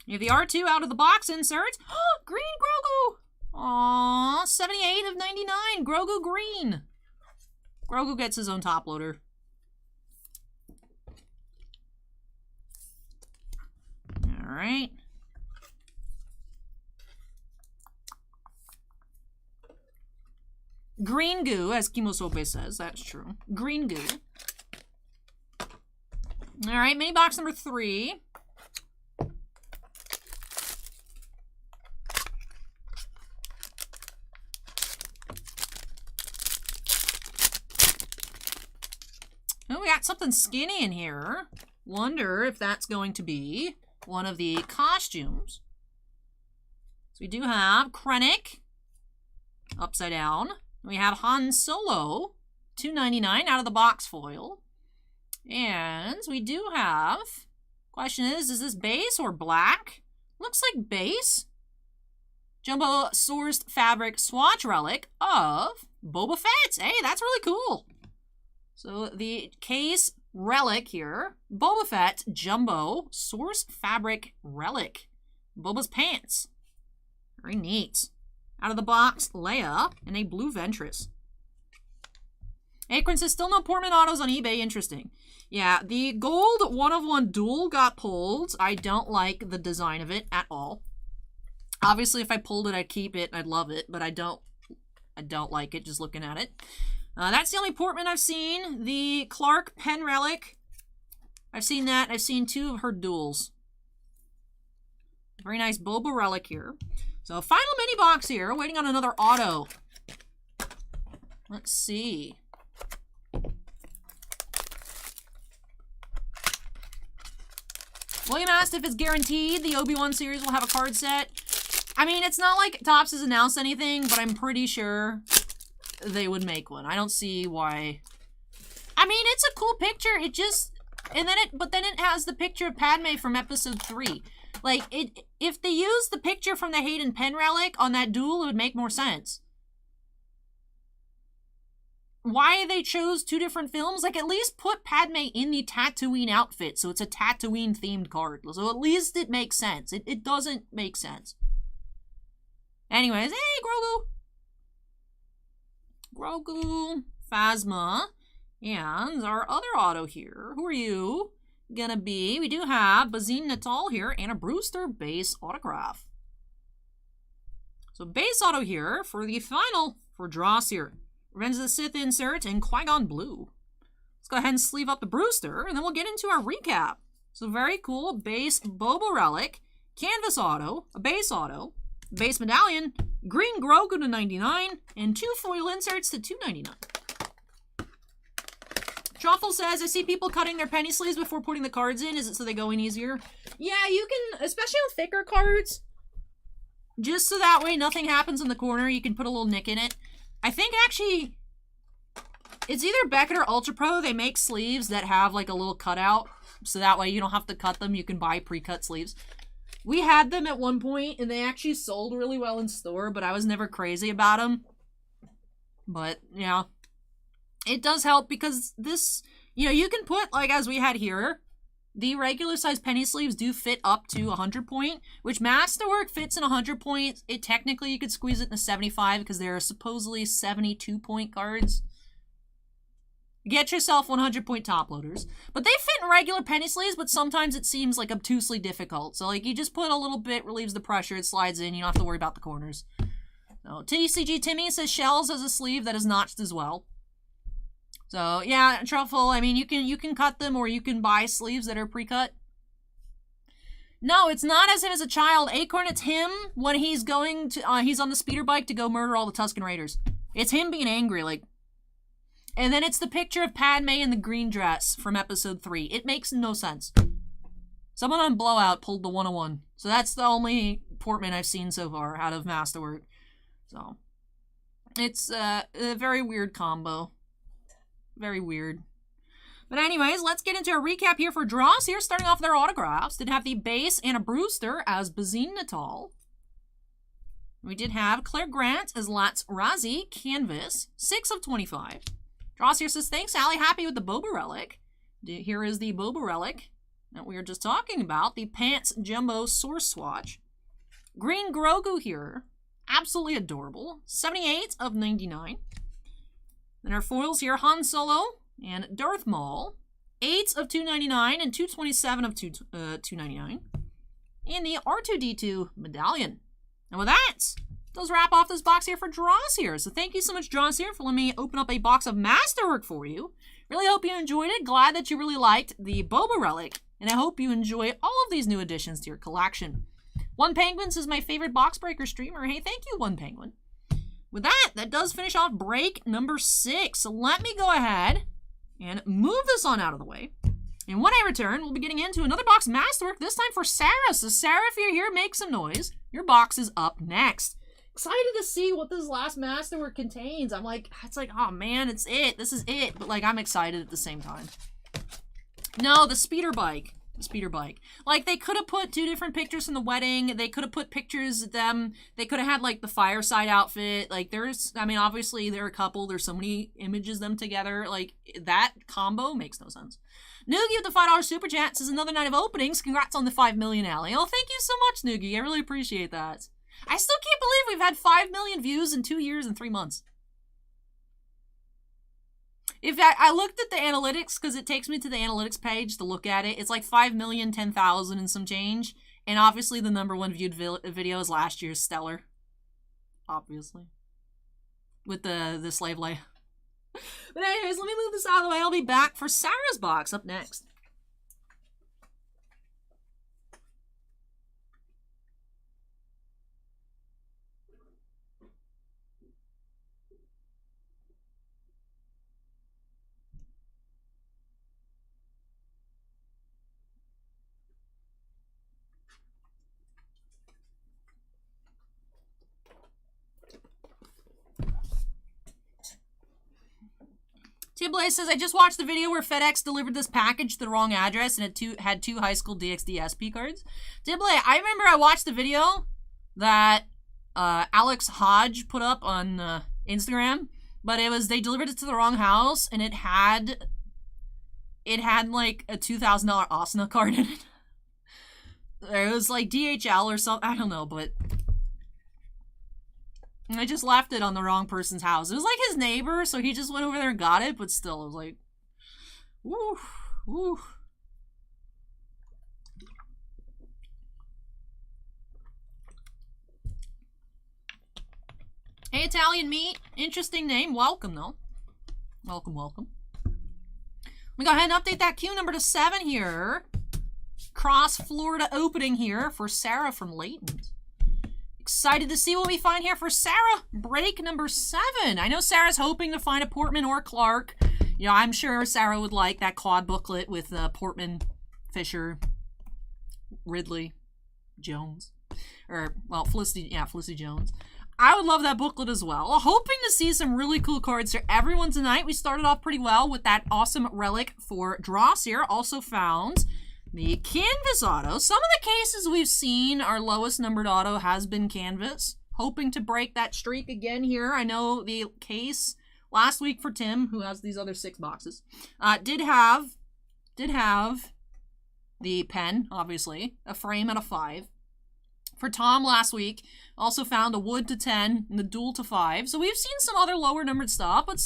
You have the R2 out of the box insert. Oh, green Grogu! Aww, 78 of 99. Grogu green. Grogu gets his own top loader. Alright. Green goo, as Kimosobe says. That's true. Green goo. Alright, mini box number 3. Oh, we got something skinny in here. Wonder if that's going to be one of the costumes. So we do have Krennic, upside down. We have Han Solo, $2.99 out of the box foil. And we do have, question is this base or black? Looks like base. Jumbo sourced fabric swatch relic of Boba Fett. Hey, that's really cool. So the case relic here, Boba Fett Jumbo source fabric relic. Boba's pants. Very neat. Out of the box, Leia and a blue Ventress. Akron says, still no Portman autos on eBay. Interesting. Yeah, the gold 1-of-1 duel got pulled. I don't like the design of it at all. Obviously, if I pulled it, I'd keep it. I'd love it, but I don't like it just looking at it. That's the only Portman I've seen. The Clark pen relic. I've seen that. I've seen 2 of her duels. Very nice Boba relic here. So, final mini box here. Waiting on another auto. Let's see. William asked if it's guaranteed the Obi-Wan series will have a card set. I mean, it's not like Topps has announced anything, but I'm pretty sure they would make one. I don't see why. I mean, it's a cool picture. It just, but then it has the picture of Padme from episode 3. Like, if they used the picture from the Hayden pen relic on that duel, it would make more sense. Why they chose 2 different films? Like, at least put Padme in the Tatooine outfit, so it's a Tatooine-themed card. So at least it makes sense. It doesn't make sense. Anyways, hey, Grogu, Phasma, and our other auto here. Who are you gonna be? We do have Bazine Natal here and a Brewster base autograph. So base auto here for the final for Dross here. Revenge of the Sith insert and Qui-Gon Blue. Let's go ahead and sleeve up the Brewster, and then we'll get into our recap. So very cool base Boba relic, canvas auto, a base auto, base medallion, green Grogu to 99, and 2 foil inserts to 299. Truffle says, I see people cutting their penny sleeves before putting the cards in. Is it so they go in easier? Yeah, you can, especially on thicker cards, just so that way nothing happens in the corner. You can put a little nick in it. I think actually, it's either Beckett or Ultra Pro. They make sleeves that have like a little cutout, so that way you don't have to cut them. You can buy pre-cut sleeves. We had them at one point, and they actually sold really well in store, but I was never crazy about them. But, yeah, it does help because this, you know, you can put, like as we had here, the regular size penny sleeves do fit up to 100 point, which Masterwork fits in 100 points. It technically, you could squeeze it in a 75 because there are supposedly 72 point cards. Get yourself 100 point top loaders. But they fit in regular penny sleeves, but sometimes it seems like obtusely difficult. So like you just put a little bit, relieves the pressure, it slides in, you don't have to worry about the corners. So TCG Timmy says Shells has a sleeve that is notched as well. So yeah, Truffle, I mean you can cut them or you can buy sleeves that are pre-cut. No, it's not as him as a child. Acorn, it's him when he's going to he's on the speeder bike to go murder all the Tusken Raiders. It's him being angry, like. And then it's the picture of Padme in the green dress from episode 3. It makes no sense. Someone on Blowout pulled the 101. So that's the only Portman I've seen so far out of Masterwork. So it's a very weird combo. Very weird. But anyways, let's get into a recap here for Dross here, starting off with their autographs. Did have the base and a Brewster as Bazine Natal. We did have Claire Grant as Latz Razi, canvas, 6 of 25. Dross here says, thanks, Allie. Happy with the Boba relic. Here is the Boba relic that we were just talking about. The Pants Jumbo Source Swatch. Green Grogu here. Absolutely adorable. 78 of 99. Then our foils here, Han Solo and Darth Maul. 8 of 299 and 227 of 299. And the R2-D2 medallion. And with that, does wrap off this box here for Dross here. So thank you so much, Dross here, for letting me open up a box of Masterwork for you. Really hope you enjoyed it. Glad that you really liked the Boba relic. And I hope you enjoy all of these new additions to your collection. One Penguins is my favorite box breaker streamer. Hey, thank you, One Penguin. With that, that does finish off break number 6. So let me go ahead and move this on out of the way. And when I return, we'll be getting into another box Masterwork, this time for Sara. So Sara, if you're here, make some noise. Your box is up next. Excited to see what this last Masterwork contains. I'm like, it's like, oh man, it's it. This is it. But like, I'm excited at the same time. No, the speeder bike. The speeder bike. Like, they could have put 2 different pictures from the wedding. They could have put pictures of them. They could have had, like, the fireside outfit. Like, there's, I mean, obviously, they're a couple. There's so many images of them together. Like, that combo makes no sense. Noogie with the $5 super chat says another night of openings. Congrats on the 5 million, Allie. Oh, thank you so much, Noogie. I really appreciate that. I still can't believe we've had 5 million views in 2 years and 3 months. If I looked at the analytics, because it takes me to the analytics page to look at it, it's like 5,010,000 and some change. And obviously the #1 viewed video is last year's Stellar. Obviously. With the slave lay. But anyways, let me move this out of the way. I'll be back for Sara's box up next. Jobless says, I just watched the video where FedEx delivered this package to the wrong address and it had two high school DXD SP cards. Jobless, I remember I watched the video that Alex Hodge put up on Instagram, but it was, they delivered it to the wrong house and it had like a $2,000 Asuna card in it. It was like DHL or something, I don't know, but I just left it on the wrong person's house. It was like his neighbor, so he just went over there and got it, but still, it was like, woo, woo. Hey, Italian Meat. Interesting name. Welcome, though. Welcome, welcome. Let me go ahead and update that queue number to 7 here. Cross Florida opening here for Sara from Layton. Excited to see what we find here for Sara. Break number 7. I know Sara's hoping to find a Portman or Clark. You know, I'm sure Sara would like that quad booklet with Portman, Fisher, Ridley, Jones. Or, well, Felicity Jones. I would love that booklet as well. Hoping to see some really cool cards for everyone tonight. We started off pretty well with that awesome relic for Dross here. Also found the Canvas auto. Some of the cases we've seen, our lowest numbered auto has been Canvas. Hoping to break that streak again here. I know the case last week for Tim, who has these other 6 boxes, did have the pen, obviously, a frame at a 5. For Tom last week, also found a wood to 10 and the dual to 5. So we've seen some other lower numbered stuff, but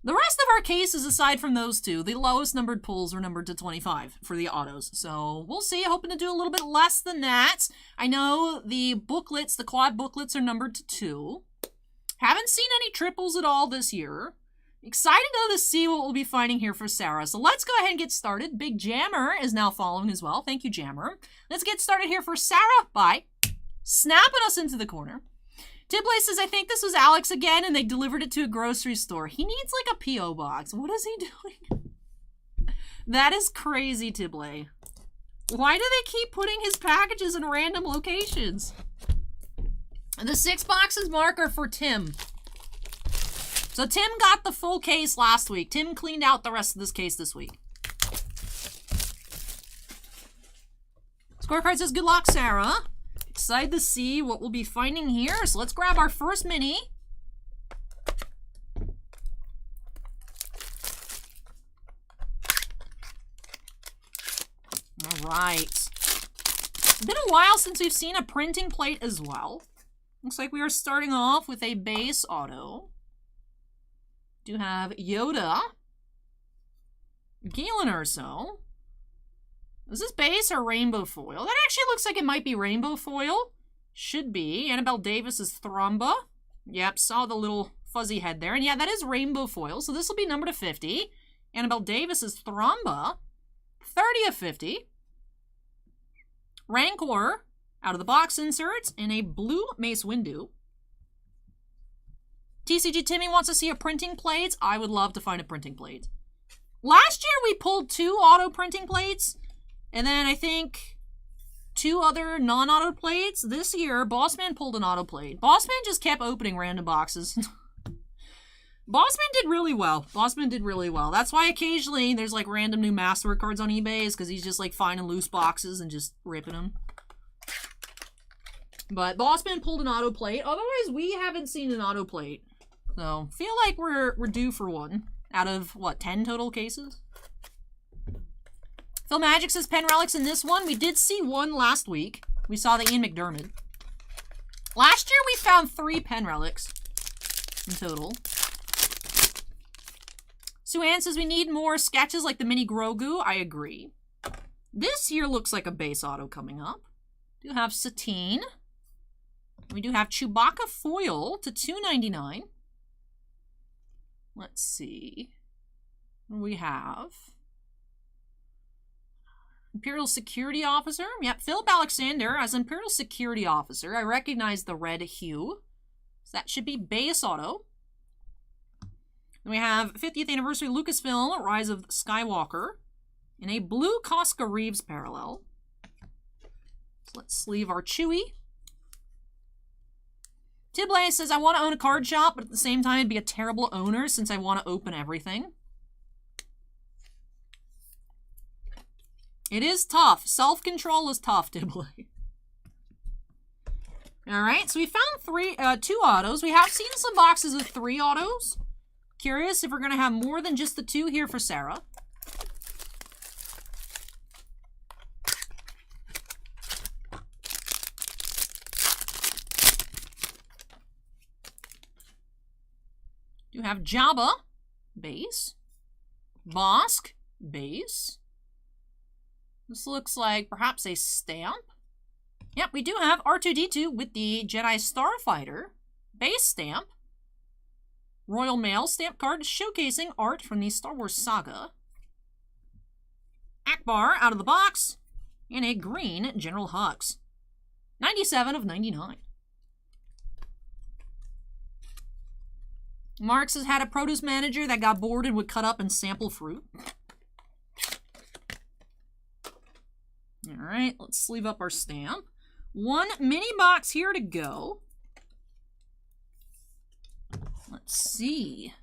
the rest of our cases, aside from those 2, the lowest numbered pulls are numbered to 25 for the autos. So we'll see. Hoping to do a little bit less than that. I know the booklets, the quad booklets, are numbered to 2. Haven't seen any triples at all this year. Excited, though, to see what we'll be finding here for Sara. So let's go ahead and get started. Big Jammer is now following as well. Thank you, Jammer. Let's get started here for Sara by snapping us into the corner. Tibley says, I think this was Alex again, and they delivered it to a grocery store. He needs, like, a P.O. box. What is he doing? That is crazy, Tibley. Why do they keep putting his packages in random locations? The 6 boxes marker for Tim. So Tim got the full case last week. Tim cleaned out the rest of this case this week. Scorecard says, good luck, Sara. Excited to see what we'll be finding here. So let's grab our first mini. All right. It's been a while since we've seen a printing plate as well. Looks like we are starting off with a base auto. Do have Yoda. Galen Urso. Is this base or rainbow foil? That actually looks like it might be rainbow foil. Should be. Annabelle Davis is Thromba. Yep, saw the little fuzzy head there. And yeah, that is rainbow foil. So this will be numbered to 50. Annabelle Davis is Thromba. 30 of 50. Rancor out of the box inserts in a blue Mace Windu. TCG Timmy wants to see a printing plate. I would love to find a printing plate. Last year we pulled 2 auto printing plates, and then I think 2 other non-auto plates. This year, Bossman pulled an auto plate. Bossman just kept opening random boxes. Bossman did really well. Bossman did really well. That's why occasionally there's like random new Masterwork cards on eBay, is because he's just like finding loose boxes and just ripping them. But Bossman pulled an auto plate. Otherwise, we haven't seen an auto plate. So, feel like we're due for one. Out of, what, 10 total cases? Phil Magic says pen relics in this one. We did see one last week. We saw the Ian McDermott. Last year, we found 3 pen relics in total. Sue Ann says we need more sketches like the mini Grogu. I agree. This year looks like a base auto coming up. We do have Satine. We do have Chewbacca foil to $2.99. Let's see. What do we have? Imperial Security Officer. Yep, Philip Alexander as Imperial Security Officer. I recognize the red hue. So that should be base auto. Then we have 50th Anniversary Lucasfilm, Rise of Skywalker, in a blue Cosca Reeves parallel. So let's sleeve our Chewie. Tiblay says, I want to own a card shop, but at the same time, I'd be a terrible owner since I want to open everything. It is tough. Self-control is tough, Tiblay. All right, so we found 2 autos. We have seen some boxes with 3 autos. Curious if we're going to have more than just the 2 here for Sara. You have Jabba, base. Bosk, base. This looks like perhaps a stamp. Yep, we do have R2-D2 with the Jedi Starfighter, base stamp. Royal Mail stamp card showcasing art from the Star Wars saga. Akbar out of the box. And a green General Hux. 97 of 99. Marx has had a produce manager that got bored and would cut up and sample fruit. Alright, let's sleeve up our stamp. 1 mini box here to go. Let's see.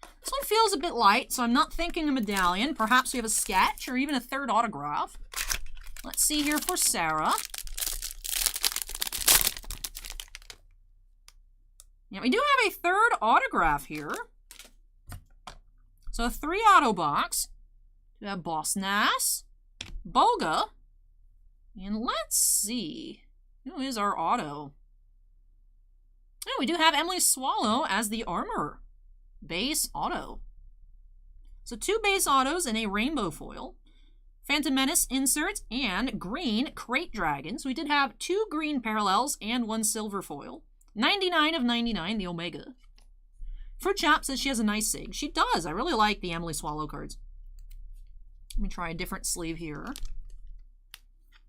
This one feels a bit light, so I'm not thinking a medallion. Perhaps we have a sketch or even a 3rd autograph. Let's see here for Sara. Yeah, we do have a 3rd autograph here. So a 3 auto box. We have Boss Nass, Boga, and let's see. Who is our auto? Oh, we do have Emily Swallow as the armor. Base auto. So 2 base autos and a rainbow foil. Phantom Menace insert and green Crate Dragons. We did have 2 green parallels and 1 silver foil. 99 of 99, the Omega. Fruit Chop says she has a nice sig. She does. I really like the Emily Swallow cards. Let me try a different sleeve here.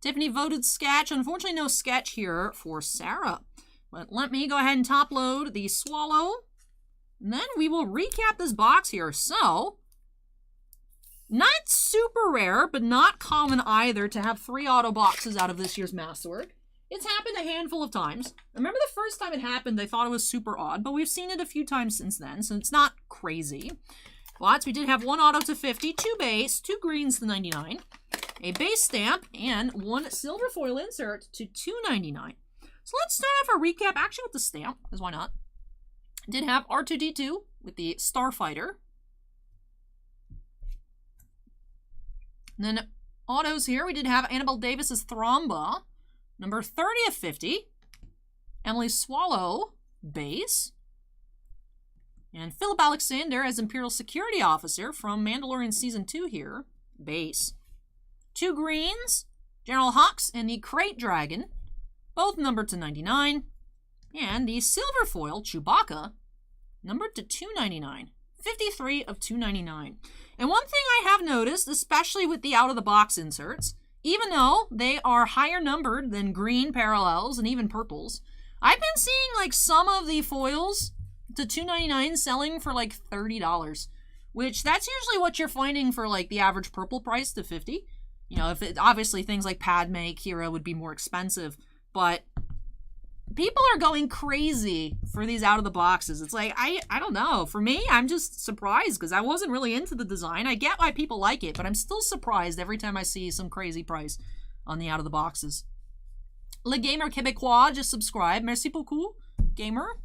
Tiffany voted sketch. Unfortunately, no sketch here for Sara. But let me go ahead and top load the Swallow. And then we will recap this box here. So, not super rare, but not common either to have 3 auto boxes out of this year's Masterwork. It's happened a handful of times. I remember the first time it happened, I thought it was super odd, but we've seen it a few times since then, so it's not crazy. Lots. We did have 1 auto to 50, 2 base, 2 greens to 99, a base stamp, and 1 silver foil insert to $2.99. So let's start off our recap actually with the stamp, because why not? Did have R2-D2 with the Starfighter. And then autos here, we did have Annabelle Davis's Thromba, number 30 of 50. Emily Swallow, base. And Philip Alexander as Imperial Security Officer from Mandalorian Season 2 here, base. 2 greens, General Hux and the Crate Dragon, both numbered to 99. And the silver foil, Chewbacca, numbered to $2.99. 53 of $2.99. And one thing I have noticed, especially with the out-of-the-box inserts, even though they are higher numbered than green parallels and even purples, I've been seeing like some of the foils to $2.99 selling for like $30, which that's usually what you're finding for like the average purple price to 50. You know, if it, obviously things like Padme, Kira would be more expensive, but people are going crazy for these out of the boxes. It's like, I don't know. For me, I'm just surprised because I wasn't really into the design. I get why people like it, but I'm still surprised every time I see some crazy price on the out of the boxes. Le Gamer Québécois just subscribed. Merci beaucoup, Gamer.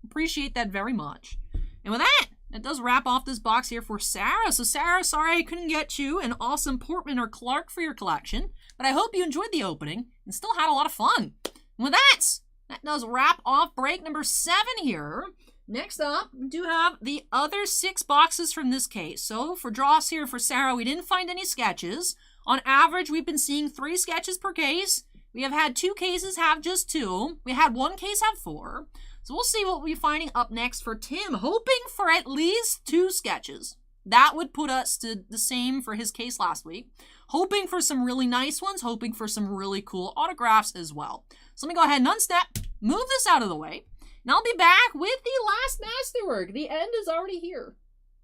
Appreciate that very much. And with that, it does wrap off this box here for Sarah. So Sarah, sorry I couldn't get you an awesome Portman or Clark for your collection, but I hope you enjoyed the opening and still had a lot of fun. And with that does wrap off break number 7 here. Next up, we do have the other 6 boxes from this case. So for draws here for Sarah, we didn't find any sketches. On average, we've been seeing 3 sketches per case. We have had 2 cases have just 2. We had 1 case have 4. So we'll see what we'll be finding up next for Tim, hoping for at least 2 sketches. That would put us to the same for his case last week. Hoping for some really nice ones, hoping for some really cool autographs as well. So let me go ahead and unstep, move this out of the way, and I'll be back with the last masterwork. The end is already here.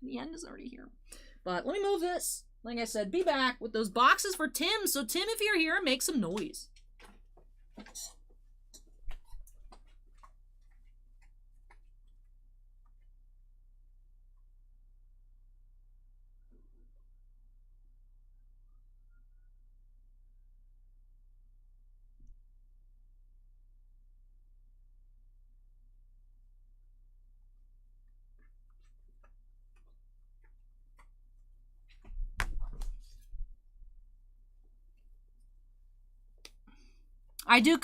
The end is already here. But let me move this. Like I said, be back with those boxes for Tim. So Tim, if you're here, make some noise. I do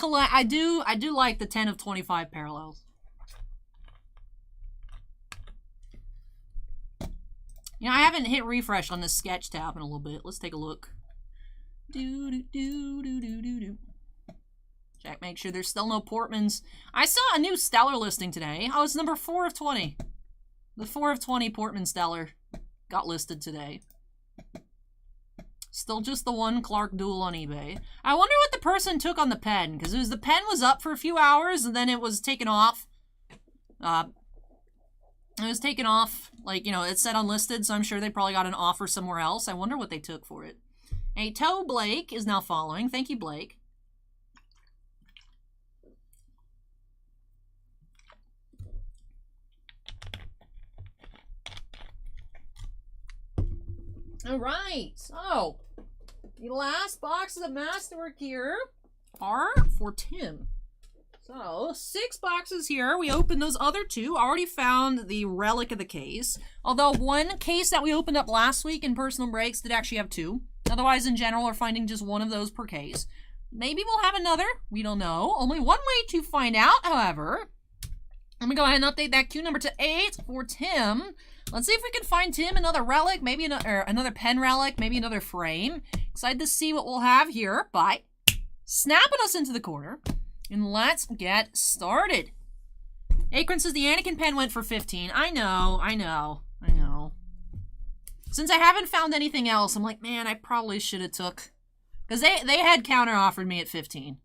like the 10 of 25 parallels. You know, I haven't hit refresh on this sketch tab in a little bit. Let's take a look. Check, make sure there's still no Portmans. I saw a new Stellar listing today. Oh, it's number 4 of 20. The 4 of 20 Portman Stellar got listed today. Still just the 1 Clark duel on eBay. I wonder what the person took on the pen, because the pen was up for a few hours and then it was taken off. It was taken off, like, you know, it said unlisted, so I'm sure they probably got an offer somewhere else. I wonder what they took for it. Hey, Toe Blake is now following. Thank you, Blake. All right, so the last boxes of Masterwork here are for Tim. So 6 boxes here. We opened those other 2. Already found the relic of the case. Although 1 case that we opened up last week in personal breaks did actually have 2. Otherwise, in general, we're finding just 1 of those per case. Maybe we'll have another. We don't know. Only one way to find out, however. Let me go ahead and update that queue number to 8 for Tim. Let's see if we can find Tim another relic, maybe another pen relic, maybe another frame. Excited to see what we'll have here by snapping us into the corner. And let's get started. Akron says the Anakin pen went for 15. I know. Since I haven't found anything else, I'm like, man, I probably should have took, because they had counter offered me at 15.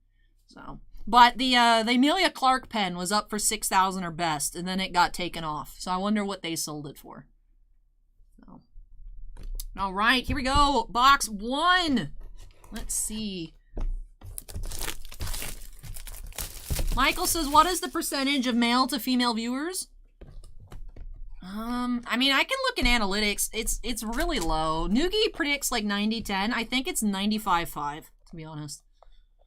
So, but the Amelia Clark pen was up for 6,000 or best, and then it got taken off. So I wonder what they sold it for. So, all right, here we go. Box 1. Let's see. Michael says, what is the percentage of male to female viewers? I mean, I can look in analytics. It's really low. Noogie predicts like 90-10. I think it's 95-5, to be honest.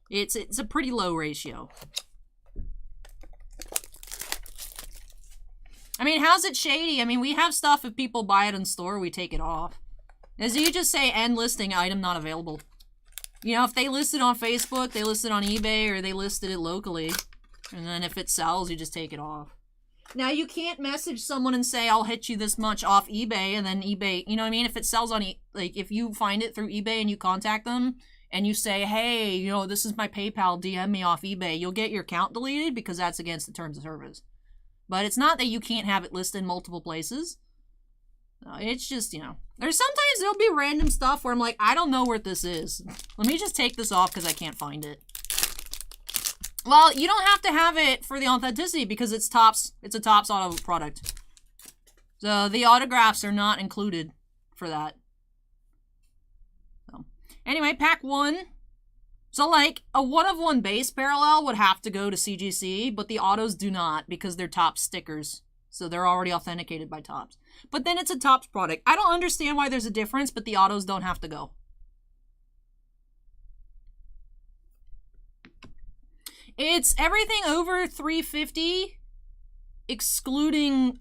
It's a pretty low ratio. I mean, how's it shady? I mean, we have stuff, if people buy it in store, we take it off. As you just say, end listing, item not available. You know, if they list it on Facebook, they list it on eBay, or they listed it locally. And then if it sells, you just take it off. Now, you can't message someone and say, I'll hit you this much off eBay, and then eBay, you know what I mean? If it sells on, like, if you find it through eBay and you contact them, and you say, hey, you know, this is my PayPal, DM me off eBay, you'll get your account deleted because that's against the terms of service. But it's not that you can't have it listed in multiple places. It's just, you know, there's sometimes there'll be random stuff where I'm like, I don't know where this is. Let me just take this off because I can't find it. Well, you don't have to have it for the authenticity because it's Topps. It's a Topps Auto product. So the autographs are not included for that. So, anyway, pack 1. So, like, a 1-of-1 base parallel would have to go to CGC, but the autos do not because they're Topps stickers. So they're already authenticated by Topps. But then it's a Topps product. I don't understand why there's a difference, but the autos don't have to go. It's everything over 350, excluding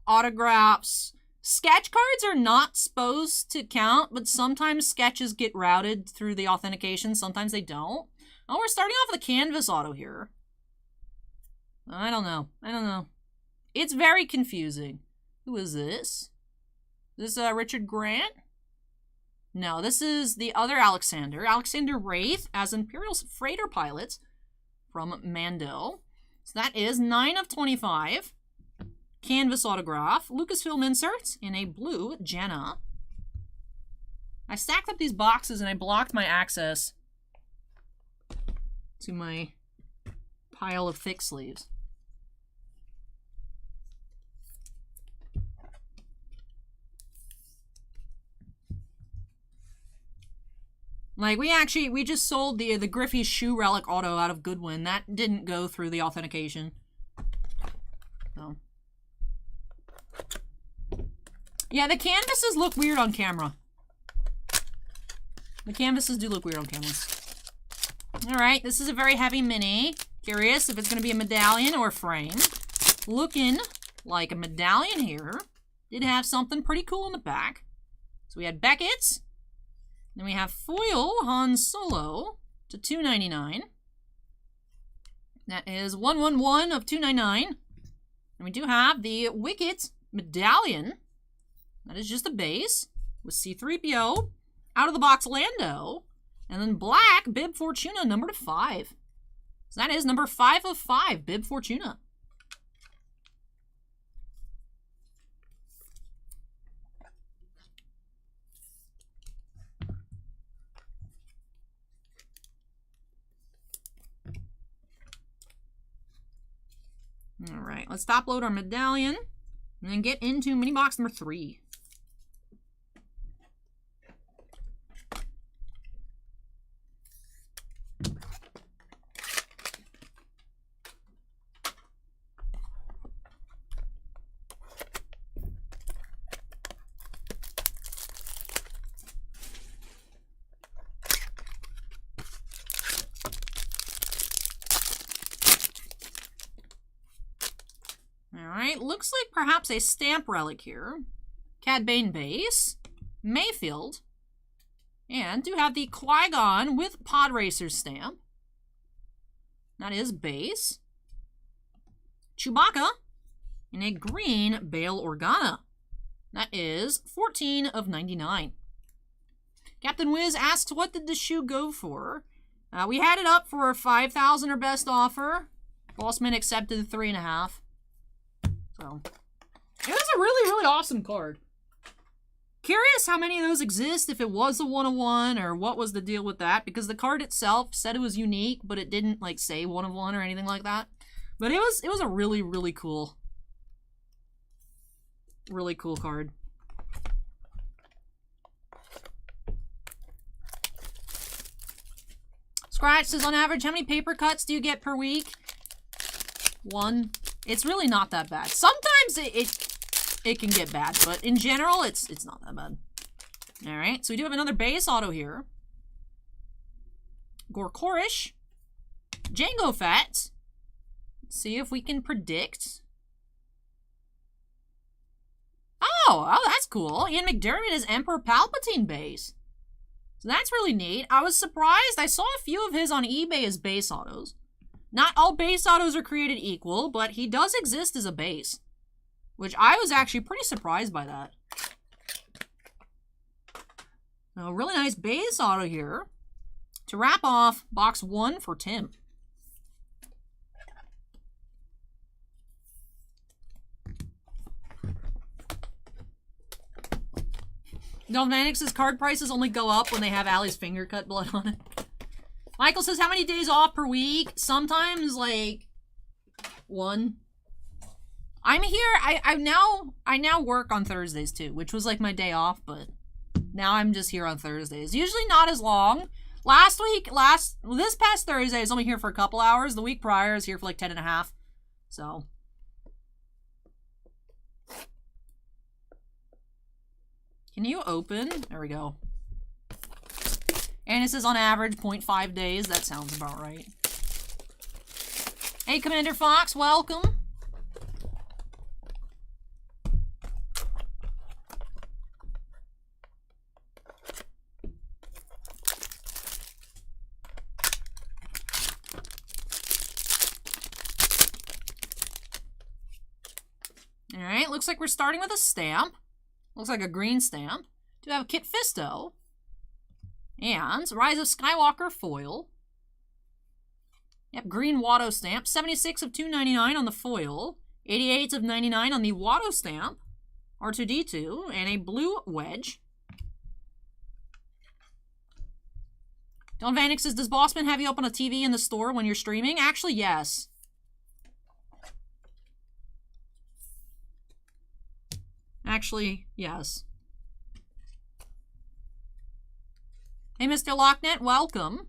autographs. Sketch cards are not supposed to count, but sometimes sketches get routed through the authentication. Sometimes they don't. Oh, we're starting off with a canvas auto here. I don't know. It's very confusing. Who is this? Is this Richard Grant? No, this is the other Alexander. Alexander Wraith as Imperial Freighter Pilot from Mando. So that is 9 of 25. Canvas autograph. Lucasfilm inserts in a blue Jenna. I stacked up these boxes and I blocked my access to my pile of thick sleeves. Like, we just sold the Griffey's Shoe Relic auto out of Goodwin. That didn't go through the authentication. So. Yeah, the canvases look weird on camera. The canvases do look weird on camera. Alright, this is a very heavy mini. Curious if it's going to be a medallion or a frame. Looking like a medallion here. Did have something pretty cool in the back. So we had Beckett's. Then we have foil Han Solo to $2.99. That is 111 of $2.99. And we do have the Wicket medallion. That is just a base with C-3PO, out of the box Lando, and then black Bib Fortuna number to 5. So that is number 5 of 5, Bib Fortuna. All right, let's top load our medallion and then get into mini box number 3. Alright, looks like perhaps a stamp relic here. Cad Bane base, Mayfield, and do have the Qui-Gon with Pod Racer stamp. That is base. Chewbacca in a green Bail Organa. That is 14 of 99. Captain Wiz asks, what did the shoe go for? We had it up for a 5,000 or best offer. Bossman accepted 3.5. So, it was a really, really awesome card. Curious how many of those exist, if it was a 1-of-1, or what was the deal with that, because the card itself said it was unique, but it didn't, like, say 1-of-1 or anything like that. But it was a really, really cool card. Scratch says, on average, how many paper cuts do you get per week? 1. It's really not that bad. Sometimes it can get bad, but in general, it's not that bad. All right, so we do have another base auto here. Gorkorish, Jango Fett. Let's see if we can predict. Oh, that's cool. Ian McDermott is Emperor Palpatine base. So that's really neat. I was surprised. I saw a few of his on eBay as base autos. Not all base autos are created equal, but he does exist as a base, which I was actually pretty surprised by that. A really nice base auto here to wrap off box 1 for Tim. Delvanix's card prices only go up when they have Allie's finger cut blood on it. Michael says, how many days off per week? Sometimes, like, 1. I'm here. I now work on Thursdays too, which was like my day off, but now I'm just here on Thursdays. Usually not as long. This past Thursday I was only here for a couple hours. The week prior I was here for like 10 and a half. So. Can you open? There we go. And it says on average 0.5 days. That sounds about right. Hey, Commander Fox, welcome. All right, looks like we're starting with a stamp. Looks like a green stamp. Do have a Kit Fisto. And Rise of Skywalker foil. Yep, green Watto stamp. 76 of 299 on the foil. 88 of 99 on the Watto stamp. R2-D2. And a blue wedge. Don Vanek says, does Bossman have you up on a TV in the store when you're streaming? Actually, yes. Actually, yes. Hey, Mr. Locknet, welcome.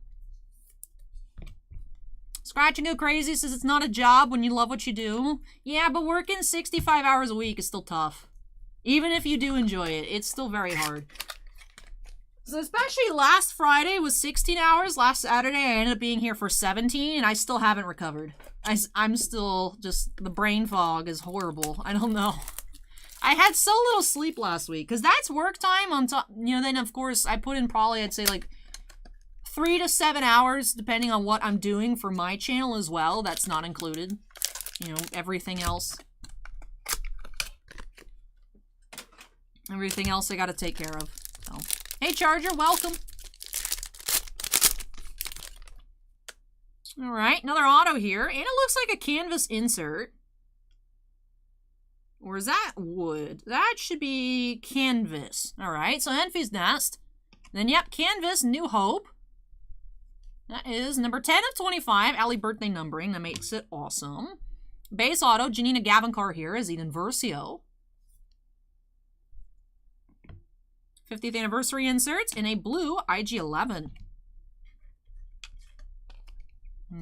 Scratch and Go Crazy says it's not a job when you love what you do. Yeah, but working 65 hours a week is still tough. Even if you do enjoy it, it's still very hard. So especially last Friday was 16 hours. Last Saturday, I ended up being here for 17, and I still haven't recovered. I'm still just, the brain fog is horrible. I don't know. I had so little sleep last week, because that's work time on top. You know, then of course I put in probably, I'd say like 3 to 7 hours, depending on what I'm doing for my channel as well. That's not included. You know, everything else. Everything else I gotta take care of. So. Hey Charger, welcome. Alright, another auto here. And it looks like a canvas insert. Or is that wood? That should be canvas. Alright, so Enfi's Nest. Then, yep, canvas, New Hope. That is number 10 of 25. Alley birthday numbering. That makes it awesome. Base auto, Janina Gavankar here is Eden Versio. 50th anniversary inserts in a blue IG-11.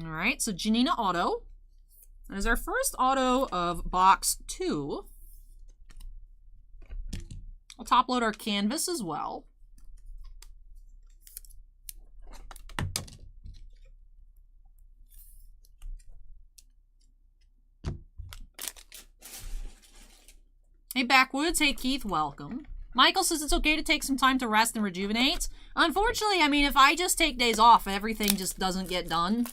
Alright, so Janina auto. That is our first auto of box 2. I'll top load our canvas as well. Hey Backwoods, hey Keith, welcome. Michael says it's okay to take some time to rest and rejuvenate. Unfortunately, I mean, if I just take days off, everything just doesn't get done.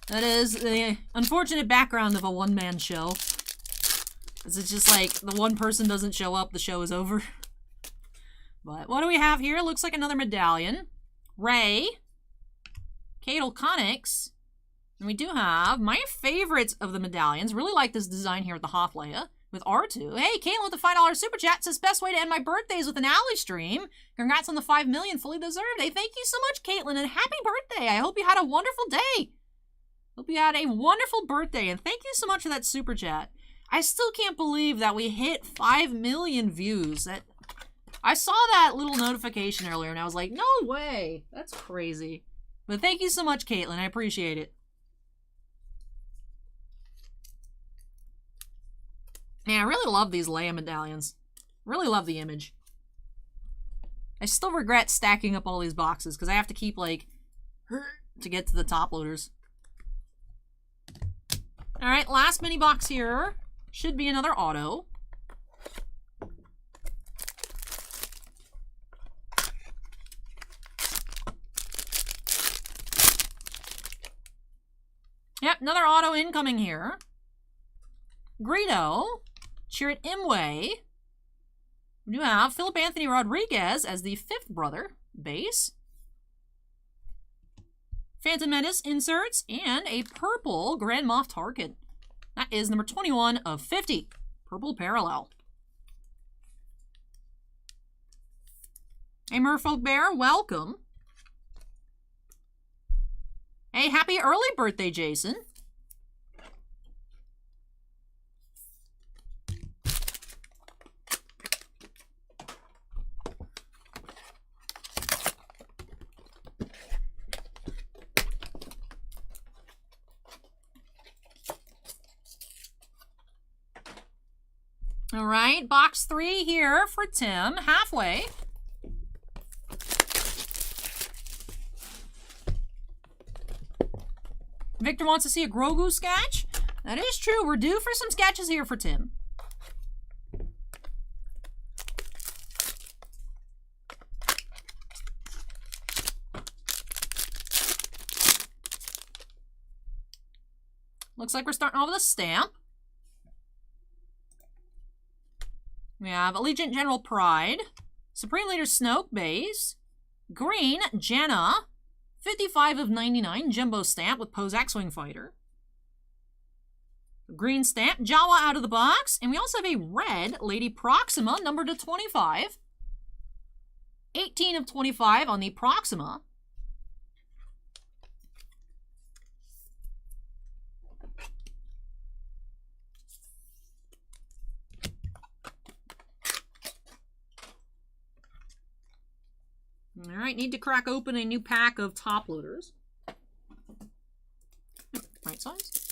That is the unfortunate background of a one-man show. It's just like, the one person doesn't show up, the show is over. But what do we have here? Looks like another medallion. Ray. Cadel Conics. And we do have my favorites of the medallions. Really like this design here with the Hothleia. With R2. Hey, Caitlin with the $5 super chat says, best way to end my birthdays with an alley stream. Congrats on the 5 million, fully deserved. Hey, thank you so much, Caitlin, and happy birthday. I hope you had a wonderful day. Hope you had a wonderful birthday, and thank you so much for that super chat. I still can't believe that we hit 5 million views. I saw that little notification earlier, and I was like, no way. That's crazy. But thank you so much, Caitlin. I appreciate it. Man, I really love these Leia medallions. Really love the image. I still regret stacking up all these boxes because I have to keep, like, to get to the top loaders. Alright, last mini box here. Should be another auto. Yep, another auto incoming here. Greedo. Chirrut Imwe. We do have Philip Anthony Rodriguez as the 5th brother. Base. Phantom Menace inserts. And a purple Grand Moff Tarkin. That is number 21 of 50. Purple parallel. Hey, Merfolk Bear, welcome. Hey, happy early birthday, Jason. All right, box 3 here for Tim, halfway. Victor wants to see a Grogu sketch. That is true. We're due for some sketches here for Tim. Looks like we're starting off with a stamp. We have Allegiant General Pride, Supreme Leader Snoke base, green Janna, 55 of 99 jumbo stamp with Pose X-Wing Fighter. Green stamp, Jawa out of the box, and we also have a red Lady Proxima numbered to 25. 18 of 25 on the Proxima. All right, need to crack open a new pack of top loaders. Right size.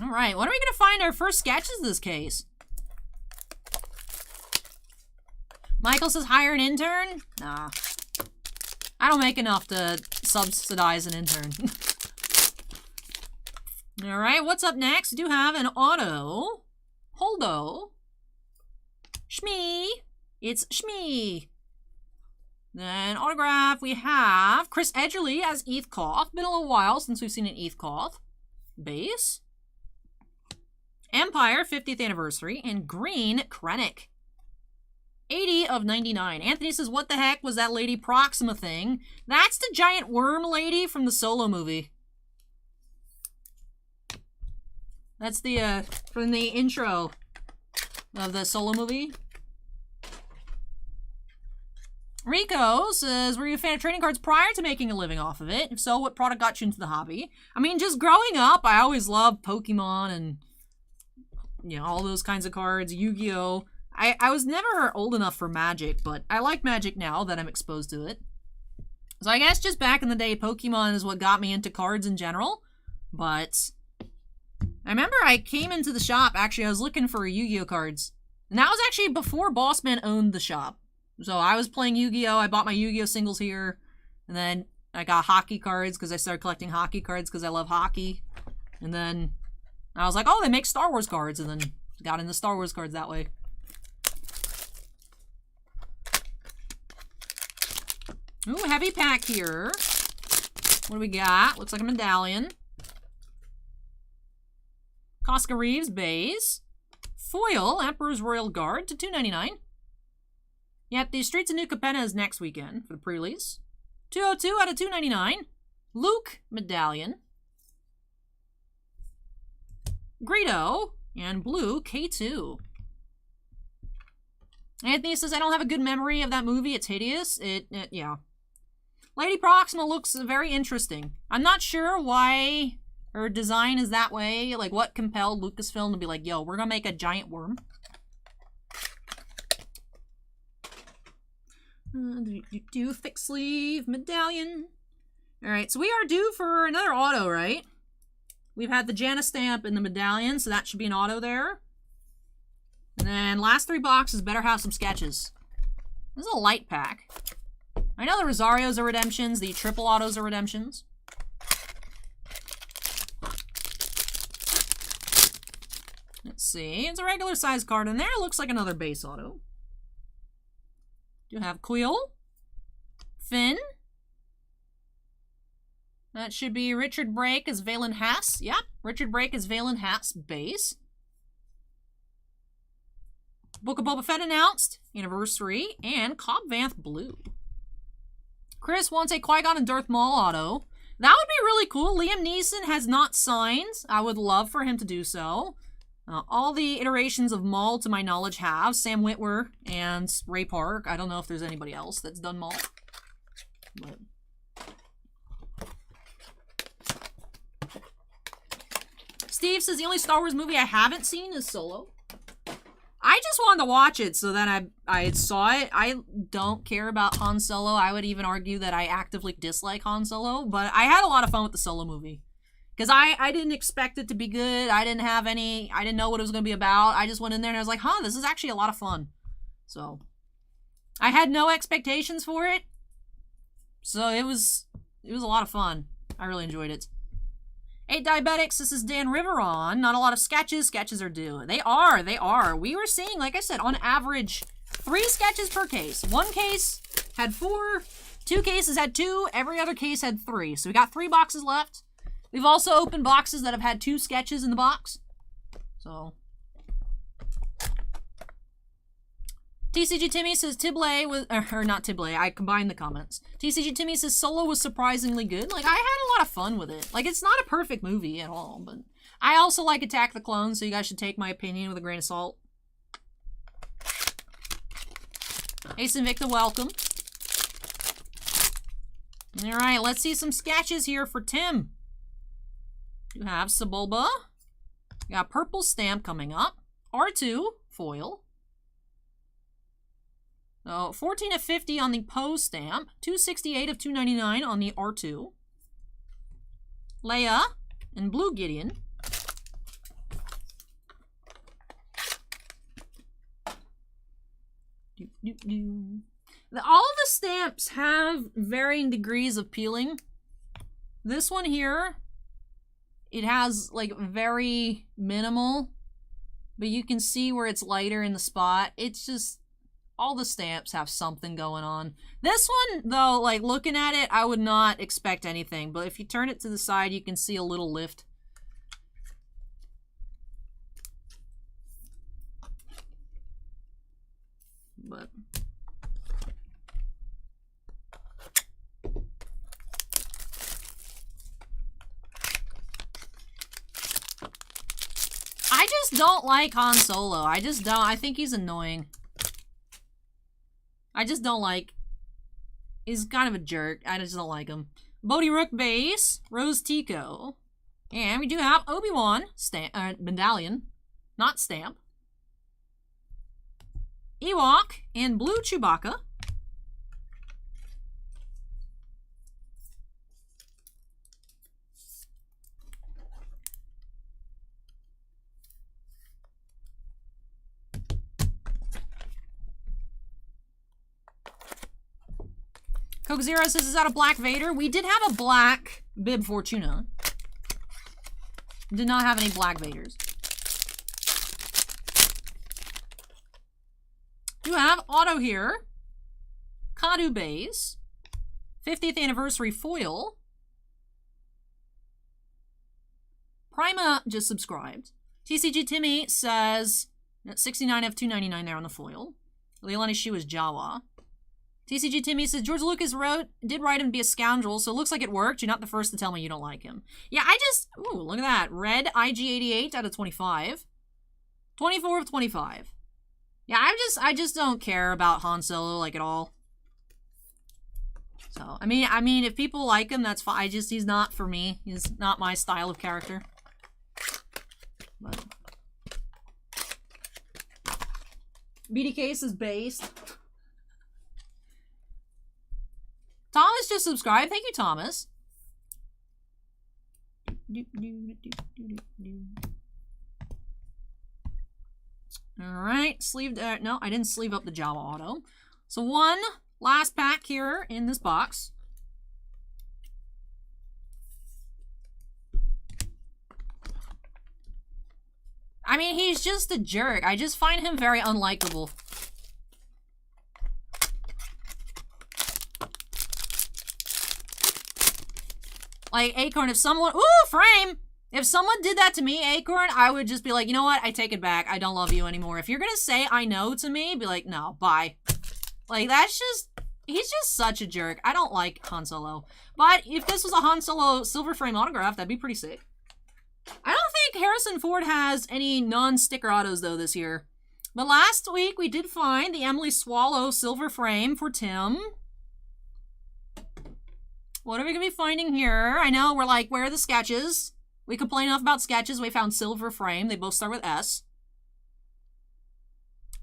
All right, when are we going to find our first sketches in this case? Michael says hire an intern? Nah. I don't make enough to subsidize an intern. All right, what's up next? We do have an auto. Holdo. Shmee. It's Shmee. Then autograph, we have Chris Edgerly as Eth Koth. Been a little while since we've seen an Eth Koth. Base. Empire, 50th anniversary, and green Krennic. 80 of 99. Anthony says, what the heck was that Lady Proxima thing? That's the giant worm lady from the Solo movie. That's the, from the intro of the Solo movie. Rico says, were you a fan of trading cards prior to making a living off of it? If so, what product got you into the hobby? I mean, just growing up, I always loved Pokemon and, you know, all those kinds of cards, Yu-Gi-Oh! I was never old enough for Magic, but I like Magic now that I'm exposed to it. So I guess just back in the day, Pokemon is what got me into cards in general. But I remember I came into the shop, actually I was looking for Yu-Gi-Oh! Cards. And that was actually before Bossman owned the shop. So I was playing Yu-Gi-Oh! I bought my Yu-Gi-Oh! Singles here. And then I got hockey cards because I started collecting hockey cards because I love hockey. And then I was like, oh, they make Star Wars cards, and then got into Star Wars cards that way. Ooh, heavy pack here. What do we got? Looks like a medallion. Cosca Reeves base. Foil, Emperor's Royal Guard to $2.99. Yep, the Streets of New Capenna is next weekend for the pre-release. 202 out of $2.99. Luke medallion. Greedo, and blue K2. Anthony says, I don't have a good memory of that movie. It's hideous. Yeah. Lady Proxima looks very interesting. I'm not sure why her design is that way. Like, what compelled Lucasfilm to be like, yo, we're gonna make a giant worm. Thick sleeve medallion. Alright, so we are due for another auto, right? We've had the Janna stamp and the medallion, so that should be an auto there. And then last 3 boxes better have some sketches. This is a light pack. I know the Rosarios are redemptions, the triple autos are redemptions. Let's see, it's a regular size card in there. Looks like another base auto. You have Quill, Finn. That should be Richard Brake as Valen Haas. Yep, Richard Brake as Valen Haas base. Book of Boba Fett announced, anniversary, and Cobb Vanth Blue. Chris wants a Qui-Gon and Darth Maul auto. That would be really cool. Liam Neeson has not signed. I would love for him to do so. All the iterations of Maul, to my knowledge, have Sam Witwer and Ray Park. I don't know if there's anybody else that's done Maul. But Leaf says the only Star Wars movie I haven't seen is Solo. I just wanted to watch it, so then I saw it. I don't care about Han Solo. I would even argue that I actively dislike Han Solo, but I had a lot of fun with the Solo movie. Because I didn't expect it to be good. I didn't know what it was going to be about. I just went in there and I was like, huh, this is actually a lot of fun. So, I had no expectations for it. So, it was a lot of fun. I really enjoyed it. 8 Diabetics, this is Dan Riveron. Not a lot of sketches. Sketches are due. They are. We were seeing, like I said, on average, 3 sketches per case. One case had 4. 2 cases had 2. Every other case had 3. So we got 3 boxes left. We've also opened boxes that have had 2 sketches in the box. So. TCG Timmy says Tibley was, or not Tibley, I combined the comments. TCG Timmy says Solo was surprisingly good. Like, I had a lot of fun with it. Like, it's not a perfect movie at all, but I also like Attack the Clones, so you guys should take my opinion with a grain of salt. Ace Invicta, welcome. Alright, let's see some sketches here for Tim. You have Sebulba. You got Purple Stamp coming up. R2, foil. So 14 of 50 on the Poe stamp. 268 of 299 on the R2. Leia and Blue Gideon. All the stamps have varying degrees of peeling. This one here, it has like very minimal, but you can see where it's lighter in the spot. It's just, all the stamps have something going on. This one, though, like, looking at it, I would not expect anything. But if you turn it to the side, you can see a little lift. But I just don't like Han Solo. I just don't. I think he's annoying. I just don't like... He's kind of a jerk. I just don't like him. Bodhi Rook base. Rose Tico. And we do have Obi-Wan medallion. Not stamp. Ewok and Blue Chewbacca. Coke Zero says, is that a black Vader? We did have a black Bib Fortuna. Did not have any black Vaders. You have Auto here. Kadu base. 50th anniversary foil. Prima just subscribed. TCG Timmy says 69 of 299 there on the foil. Leilani Shu is Jawa. TCG Timmy says, George Lucas did write him to be a scoundrel, so it looks like it worked. You're not the first to tell me you don't like him. Yeah, ooh, look at that. Red IG88 out of 25. 24 of 25. Yeah, I just don't care about Han Solo, like, at all. So, I mean, if people like him, that's fine. He's not for me. He's not my style of character. But BDK is based. Thomas just subscribed. Thank you, Thomas. Alright, sleeved. No, I didn't sleeve up the Jawa Auto. So one last pack here in this box. I mean, he's just a jerk. I just find him very unlikable. Like, Acorn, if someone... Ooh, frame! If someone did that to me, Acorn, I would just be like, you know what? I take it back. I don't love you anymore. If you're gonna say I know to me, be like, no, bye. Like, that's just... He's just such a jerk. I don't like Han Solo. But if this was a Han Solo silver frame autograph, that'd be pretty sick. I don't think Harrison Ford has any non-sticker autos, though, this year. But last week, we did find the Emily Swallow silver frame for Tim. What are we going to be finding here? I know, we're like, where are the sketches? We complain enough about sketches. We found silver frame. They both start with S.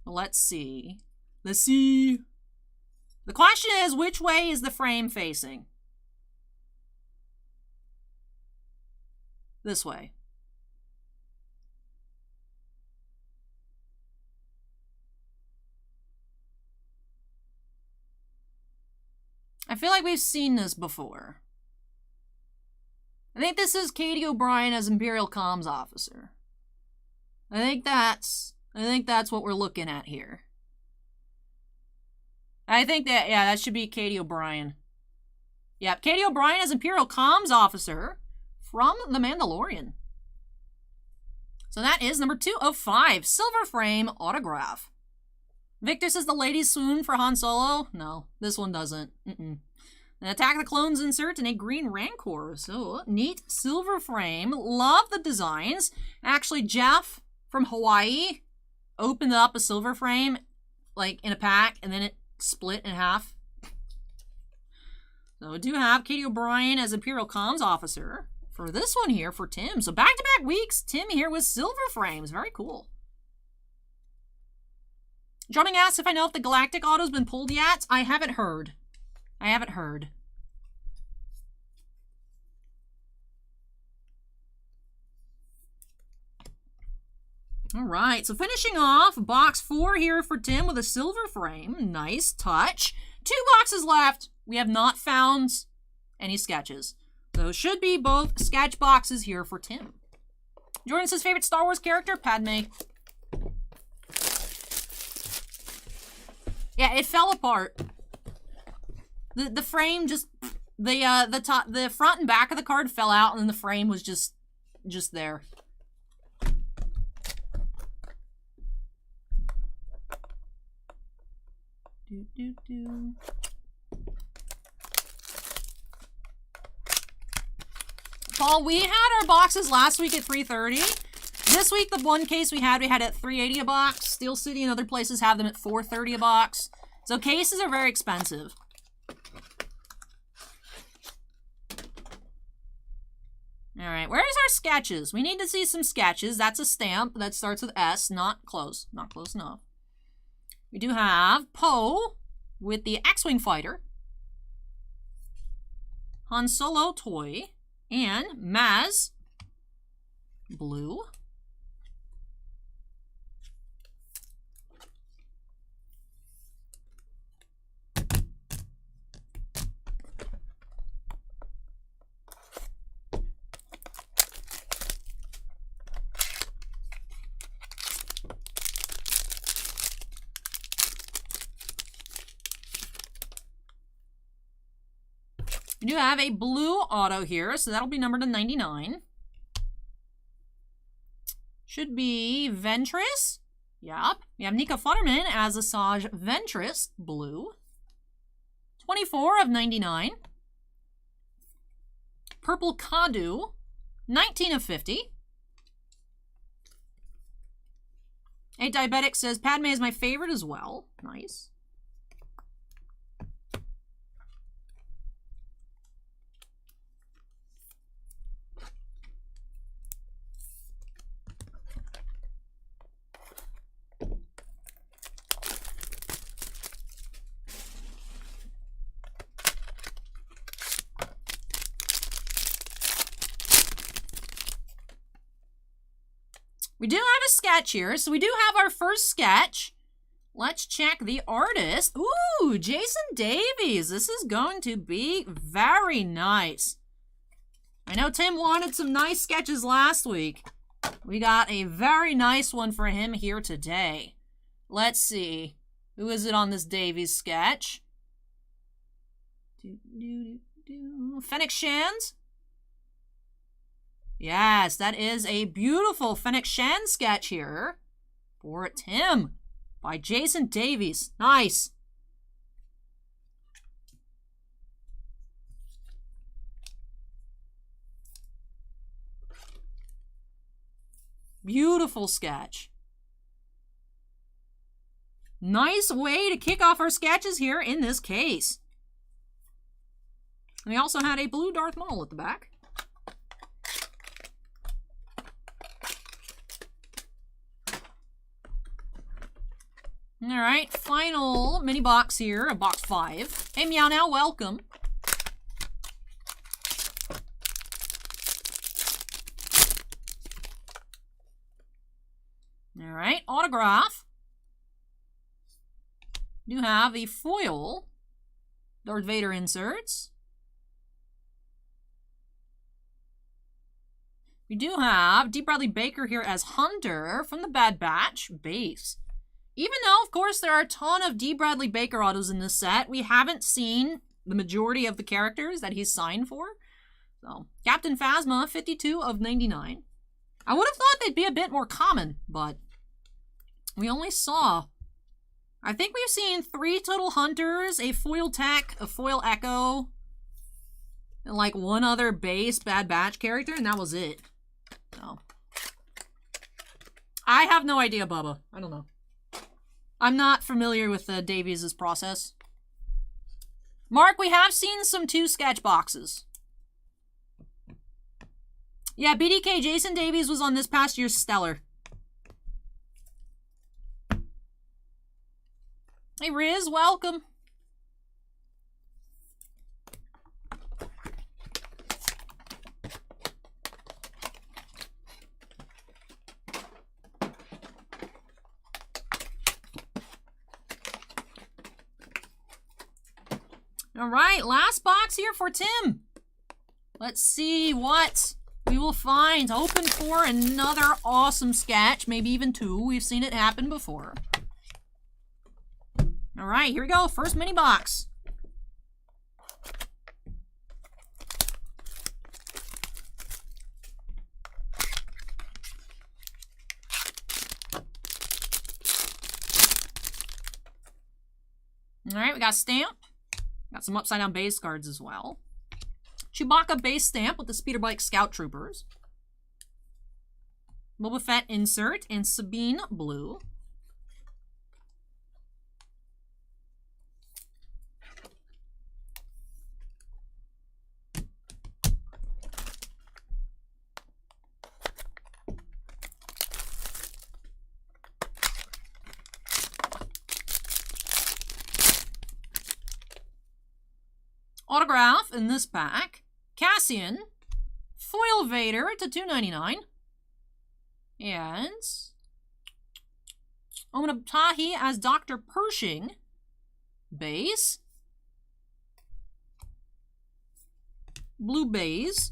Let's see. Let's see. The question is, which way is the frame facing? This way. I feel like we've seen this before. I think this is Katie O'Brien as Imperial Comms Officer. I think that's what we're looking at here. I think that, yeah, that should be Katie O'Brien. Yep, Katie O'Brien as Imperial Comms Officer from The Mandalorian. So that is number 2 of 5. Silver frame autograph. Victor says the ladies swoon for Han Solo. No, this one doesn't. An Attack of the Clones insert and a green Rancor. So, neat silver frame. Love the designs. Actually, Jeff from Hawaii opened up a silver frame, like, in a pack, and then it split in half. So, we do have Katie O'Brien as Imperial Comms Officer for this one here for Tim. So, back-to-back weeks, Tim here with silver frames. Very cool. Drumming asks if I know if the Galactic Auto's been pulled yet. I haven't heard. I haven't heard. All right, so finishing off box 4 here for Tim with a silver frame. Nice touch. 2 boxes left. We have not found any sketches. Those should be both sketch boxes here for Tim. Jordan says favorite Star Wars character? Padme. Yeah, it fell apart. The frame just the front and back of the card fell out, and then the frame was just there. Paul, we had our boxes last week at 330. This week, the one case we had at 380 a box. Steel City and other places have them at 430 a box. So cases are very expensive. All right, where's our sketches? We need to see some sketches. That's a stamp that starts with S. Not close. Not close enough. We do have Poe with the X-Wing fighter. Han Solo toy. And Maz blue. We do have a blue auto here, so that'll be numbered to 99. Should be Ventress. Yep. We have Nika Futterman as Asajj Ventress, blue. 24 of 99. Purple Kadu, 19 of 50. A Diabetic says, Padme is my favorite as well. Nice. We do have a sketch here, so we do have our first sketch. Let's check the artist. Ooh, Jason Davies. This is going to be very nice. I know Tim wanted some nice sketches last week. We got a very nice one for him here today. Let's see. Who is it on this Davies sketch? Fennec Shand? Yes, that is a beautiful Fennec Shand sketch here for Tim by Jason Davies. Nice. Beautiful sketch. Nice way to kick off our sketches here in this case. And we also had a blue Darth Maul at the back. All right, final mini box here, a box 5. Hey, Meow Now, welcome. All right, autograph. You have a foil Darth Vader inserts. We do have D. Bradley Baker here as Hunter from the Bad Batch base. Even though, of course, there are a ton of D. Bradley Baker autos in this set, we haven't seen the majority of the characters that he's signed for. So, Captain Phasma, 52 of 99. I would have thought they'd be a bit more common, but we only saw... I think we've seen 3 total Hunters, a foil Tech, a foil Echo, and like one other base Bad Batch character, and that was it. So, I have no idea, Bubba. I don't know. I'm not familiar with Davies' process. Mark, we have seen some 2 sketch boxes. Yeah, BDK Jason Davies was on this past year's Stellar. Hey, Riz, welcome. All right, last box here for Tim. Let's see what we will find. Open for another awesome sketch, maybe even 2. We've seen it happen before. All right, here we go. First mini box. All right, we got Stamp. Got some upside down base cards as well. Chewbacca base stamp with the Speeder Bike Scout Troopers. Boba Fett insert and Sabine blue. Autograph in this pack. Cassian. Foil Vader to $2.99. And Omanabtahi as Dr. Pershing. Base. Blue base.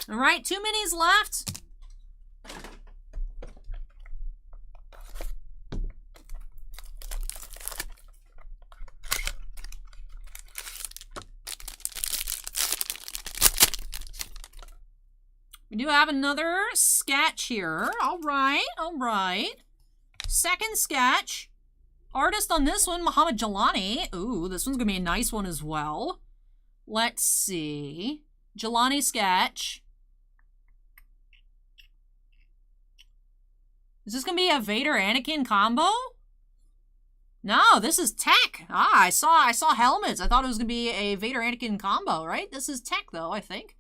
All right, 2 minis left. We do have another sketch here. All right, all right. Second sketch. Artist on this one, Muhammad Jelani. Ooh, this one's going to be a nice one as well. Let's see. Jelani sketch. Is this going to be a Vader-Anakin combo? No, this is Tech. Ah, I saw helmets. I thought it was going to be a Vader-Anakin combo, right? This is Tech, though, I think.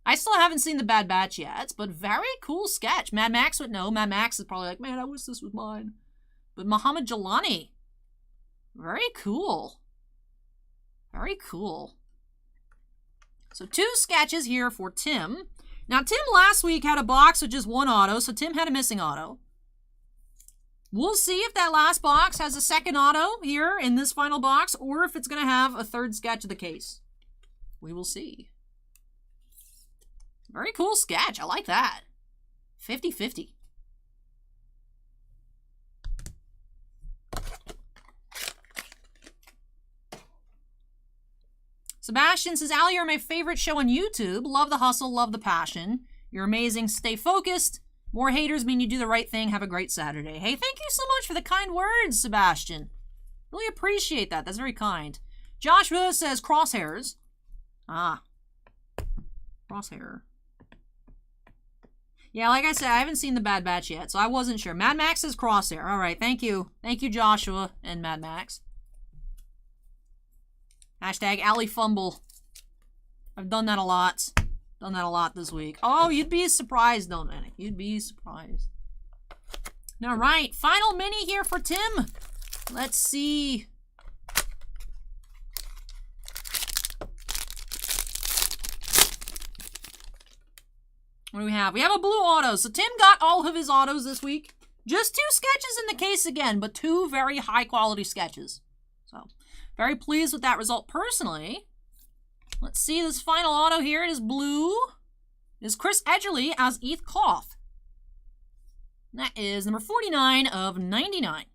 I still haven't seen the Bad Batch yet, but very cool sketch. Mad Max would know. Mad Max is probably like, man, I wish this was mine. But Muhammad Jelani. Very cool. Very cool. So 2 sketches here for Tim. Now, Tim last week had a box with just 1 auto, so Tim had a missing auto. We'll see if that last box has a second auto here in this final box, or if it's going to have a 3rd sketch of the case. We will see. Very cool sketch. I like that. 50-50. Sebastian says, Al, you're my favorite show on YouTube. Love the hustle, love the passion. You're amazing. Stay focused. More haters mean you do the right thing. Have a great Saturday. Hey, thank you so much for the kind words, Sebastian. Really appreciate that. That's very kind. Joshua says, crosshairs. Ah. Crosshair. Yeah, like I said, I haven't seen the Bad Batch yet, so I wasn't sure. Mad Max is Crosshair. All right, thank you. Thank you, Joshua and Mad Max. Hashtag Alley Fumble. I've done that a lot. Done that a lot this week. Oh, you'd be surprised, don't you? You'd be surprised. All right, final mini here for Tim. Let's see. What do we have? We have a blue auto. So Tim got all of his autos this week. Just 2 sketches in the case again, but 2 very high quality sketches. So, very pleased with that result personally. Let's see this final auto here. It is blue. It is Chris Edgerly as Eth Koth. That is number 49 of 99.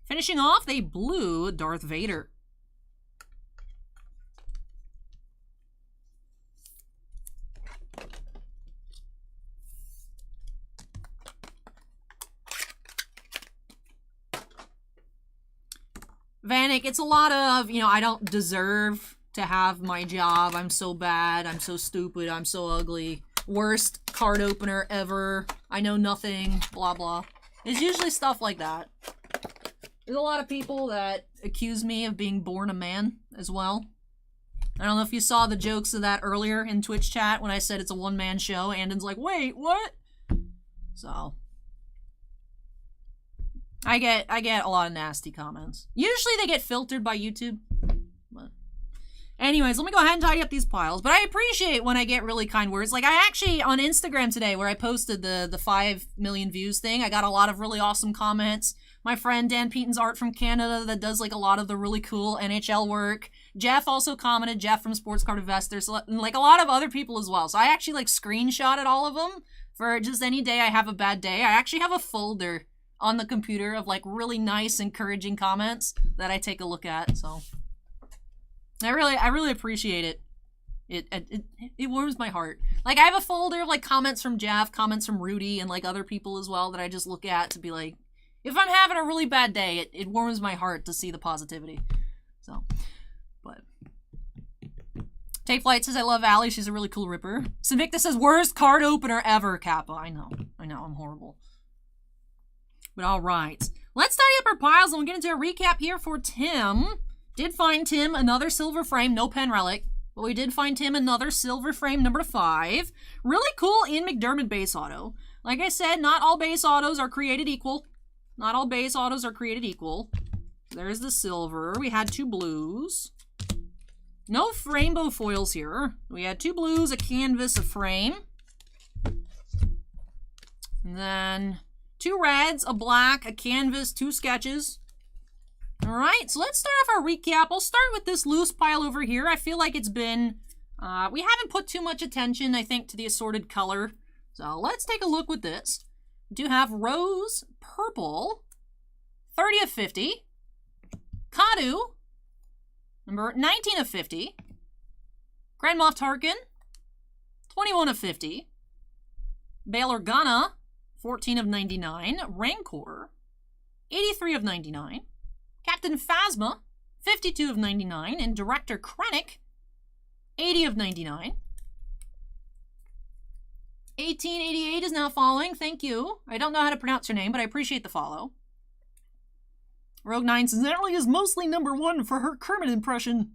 Finishing off, a blue Darth Vader. Vanek, it's a lot of, you know, I don't deserve to have my job. I'm so bad. I'm so stupid. I'm so ugly. Worst card opener ever. I know nothing. Blah, blah. It's usually stuff like that. There's a lot of people that accuse me of being born a man as well. I don't know if you saw the jokes of that earlier in Twitch chat when I said it's a one-man show. Andon's like, wait, what? So... I get a lot of nasty comments. Usually they get filtered by YouTube. But anyways, let me go ahead and tidy up these piles. But I appreciate when I get really kind words. Like, I actually, on Instagram today, where I posted the 5 million views thing, I got a lot of really awesome comments. My friend Dan Peaton's Art from Canada that does, like, a lot of the really cool NHL work. Jeff also commented, Jeff from Sports Card Investor, so, and, like, a lot of other people as well. So I actually, like, screenshotted all of them for just any day I have a bad day. I actually have a folder on the computer of like really nice, encouraging comments that I take a look at. So I really appreciate it. It warms my heart. Like I have a folder of like comments from Jeff, comments from Rudy, and like other people as well that I just look at to be like, if I'm having a really bad day, it warms my heart to see the positivity. So, but TakeFlight says I love Allie. She's a really cool ripper. Sinvicta says worst card opener ever. Kappa. I know, I'm horrible. But all right, let's tidy up our piles and we'll get into a recap here for Tim. Did find Tim another silver frame, no pen relic, but we did find Tim another silver frame number 5. Really cool Ian McDermott base auto. Like I said, not all base autos are created equal. Not all base autos are created equal. There's the silver. We had 2 blues. No rainbow foils here. We had 2 blues, a canvas, a frame. And then 2 reds, a black, a canvas, 2 sketches. All right, so let's start off our recap. I'll start with this loose pile over here. I feel like it's been, we haven't put too much attention, I think, to the assorted color. So let's take a look with this. We do have rose, purple, 30 of 50, Kadu, number 19 of 50, Grand Moff Tarkin, 21 of 50, Bail Organa, 14 of 99, Rancor, 83 of 99, Captain Phasma, 52 of 99, and Director Krennic, 80 of 99. 1888 is now following, thank you. I don't know how to pronounce your name, but I appreciate the follow. Rogue 9 says, Natalie is mostly number 1 for her Kermit impression.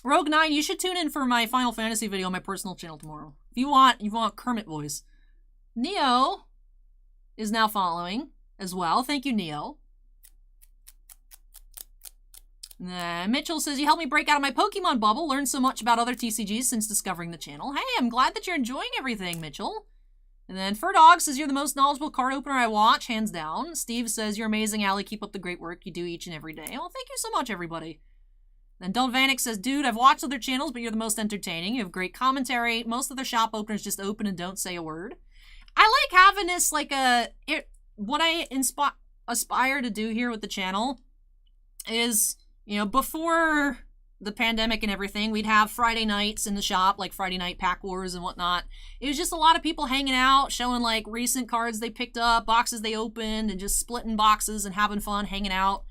Rogue 9, you should tune in for my Final Fantasy video on my personal channel tomorrow. If you want Kermit voice. Neo is now following as well. Thank you, Neo. Mitchell says, you helped me break out of my Pokemon bubble, learned so much about other TCGs since discovering the channel. Hey, I'm glad that you're enjoying everything, Mitchell. And then Furdog says, you're the most knowledgeable card opener I watch, hands down. Steve says, you're amazing, Allie. Keep up the great work you do each and every day. Well, thank you so much, everybody. Then Don't Vanek says, dude, I've watched other channels, but you're the most entertaining. You have great commentary. Most of their shop openers just open and don't say a word. I like having this, like, what I aspire to do here with the channel is, you know, before the pandemic and everything, we'd have Friday nights in the shop, like Friday night pack wars and whatnot. It was just a lot of people hanging out, showing, like, recent cards they picked up, boxes they opened, and just splitting boxes and having fun, hanging out,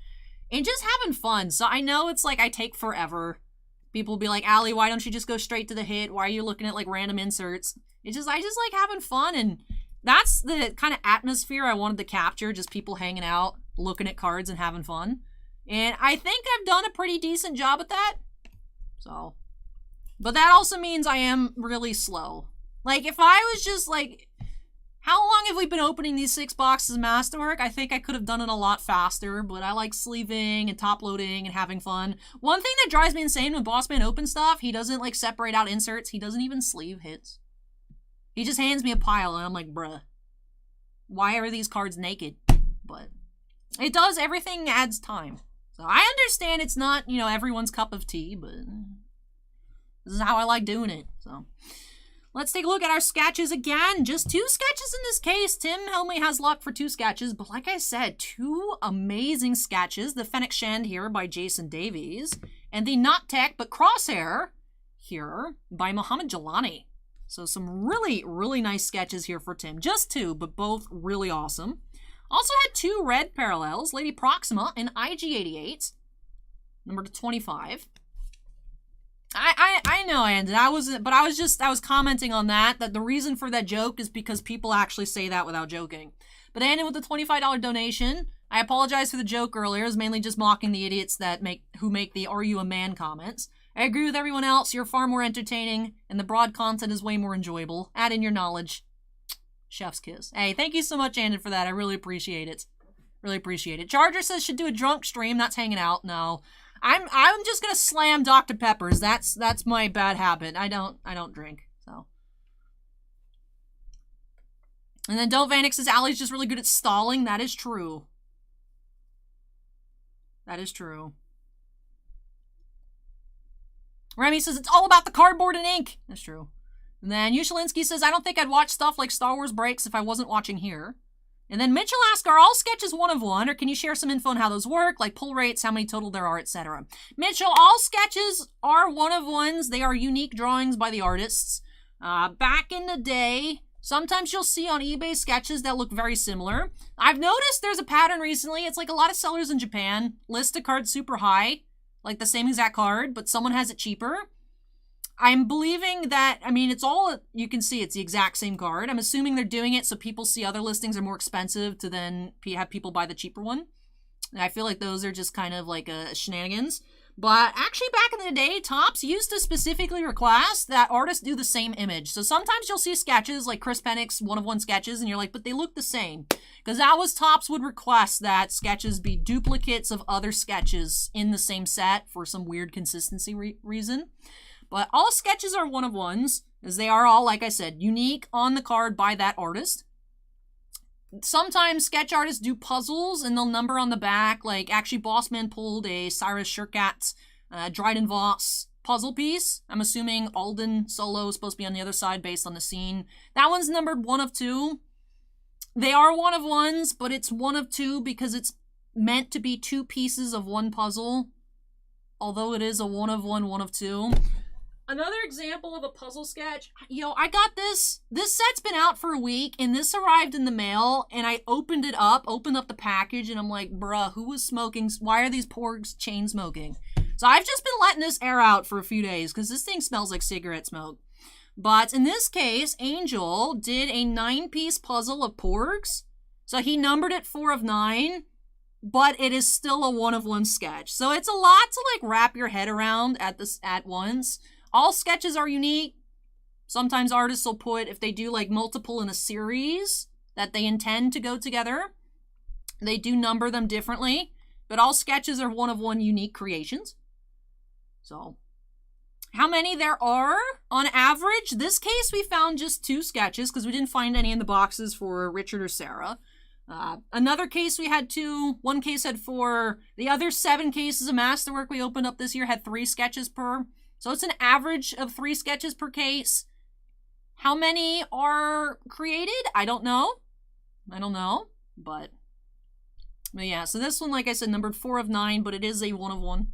and just having fun. So I know it's, like, I take forever People will be like, Allie, why don't you just go straight to the hit? Why are you looking at like random inserts? I just like having fun, and that's the kind of atmosphere I wanted to capture, just people hanging out, looking at cards and having fun. And I think I've done a pretty decent job at that. So, but that also means I am really slow. Like, if I was just like, how long have we been opening these 6 boxes of Masterwork? I think I could have done it a lot faster, but I like sleeving and top loading and having fun. One thing that drives me insane when Bossman opens stuff, he doesn't like separate out inserts. He doesn't even sleeve hits. He just hands me a pile and I'm like, bruh, why are these cards naked? But it does, everything adds time. So I understand it's not, you know, everyone's cup of tea, but this is how I like doing it. So let's take a look at our sketches again. Just 2 sketches in this case. Tim only has luck for 2 sketches, but like I said, 2 amazing sketches. The Fennec Shand here by Jason Davies, and the Not Tech but Crosshair here by Muhammad Jalani. So some really, really nice sketches here for Tim. Just 2, but both really awesome. Also had 2 red parallels, Lady Proxima and IG88, number 25. I know I ended. I was commenting on that the reason for that joke is because people actually say that without joking. But I ended with a $25 donation. I apologize for the joke earlier. It was mainly just mocking the idiots who make the "Are you a man?" comments. I agree with everyone else. You're far more entertaining, and the broad content is way more enjoyable. Add in your knowledge. Chef's kiss. Hey, thank you so much, Andrew, for that. I really appreciate it. Really appreciate it. Charger says should do a drunk stream. That's hanging out. No. I'm just gonna slam Dr. Peppers. That's my bad habit. I don't drink. So. And then Del Vanek says Allie's just really good at stalling. That is true. That is true. Remy says it's all about the cardboard and ink. That's true. And then Yushalinsky says I don't think I'd watch stuff like Star Wars Breaks if I wasn't watching here. And then Mitchell asks, are all sketches 1 of 1, or can you share some info on how those work, like pull rates, how many total there are, etc.? Mitchell, all sketches are 1 of 1s. They are unique drawings by the artists. Back in the day, sometimes you'll see on eBay sketches that look very similar. I've noticed there's a pattern recently. It's like a lot of sellers in Japan list a card super high, like the same exact card, but someone has it cheaper. I'm believing that, I mean, it's all, you can see it's the exact same card. I'm assuming they're doing it so people see other listings are more expensive to then have people buy the cheaper one. And I feel like those are just kind of like shenanigans. But actually back in the day, Topps used to specifically request that artists do the same image. So sometimes you'll see sketches like Chris Pennick's 1 of 1 sketches and you're like, but they look the same. Because that was Topps would request that sketches be duplicates of other sketches in the same set for some weird consistency reason. But all sketches are 1 of 1s, as they are all, like I said, unique on the card by that artist. Sometimes sketch artists do puzzles, and they'll number on the back. Like, actually, Bossman pulled a Cyrus Shurkat, Dryden Voss puzzle piece. I'm assuming Alden Solo is supposed to be on the other side based on the scene. That one's numbered 1 of 2. They are 1 of 1s, but it's 1 of 2 because it's meant to be 2 pieces of 1 puzzle. Although it is a 1 of 1, 1 of 2. Another example of a puzzle sketch, I got this. This set's been out for a week, and this arrived in the mail, and I opened up the package, and I'm like, bruh, who was smoking? Why are these porgs chain smoking? So I've just been letting this air out for a few days, because this thing smells like cigarette smoke. But in this case, Angel did a 9-piece puzzle of porgs. So he numbered it 4 of 9, but it is still a 1 of 1 sketch. So it's a lot to like wrap your head around at once. All sketches are unique. Sometimes artists will put, if they do like multiple in a series that they intend to go together, they do number them differently. But all sketches are 1 of 1 unique creations. So, how many there are on average? This case we found just 2 sketches because we didn't find any in the boxes for Richard or Sarah. Another case we had 2. One case had 4. The other 7 cases of Masterwork we opened up this year had 3 sketches per. So it's an average of 3 sketches per case. How many are created? I don't know. But yeah, so this one, like I said, numbered 4 of 9, but it is a 1 of 1.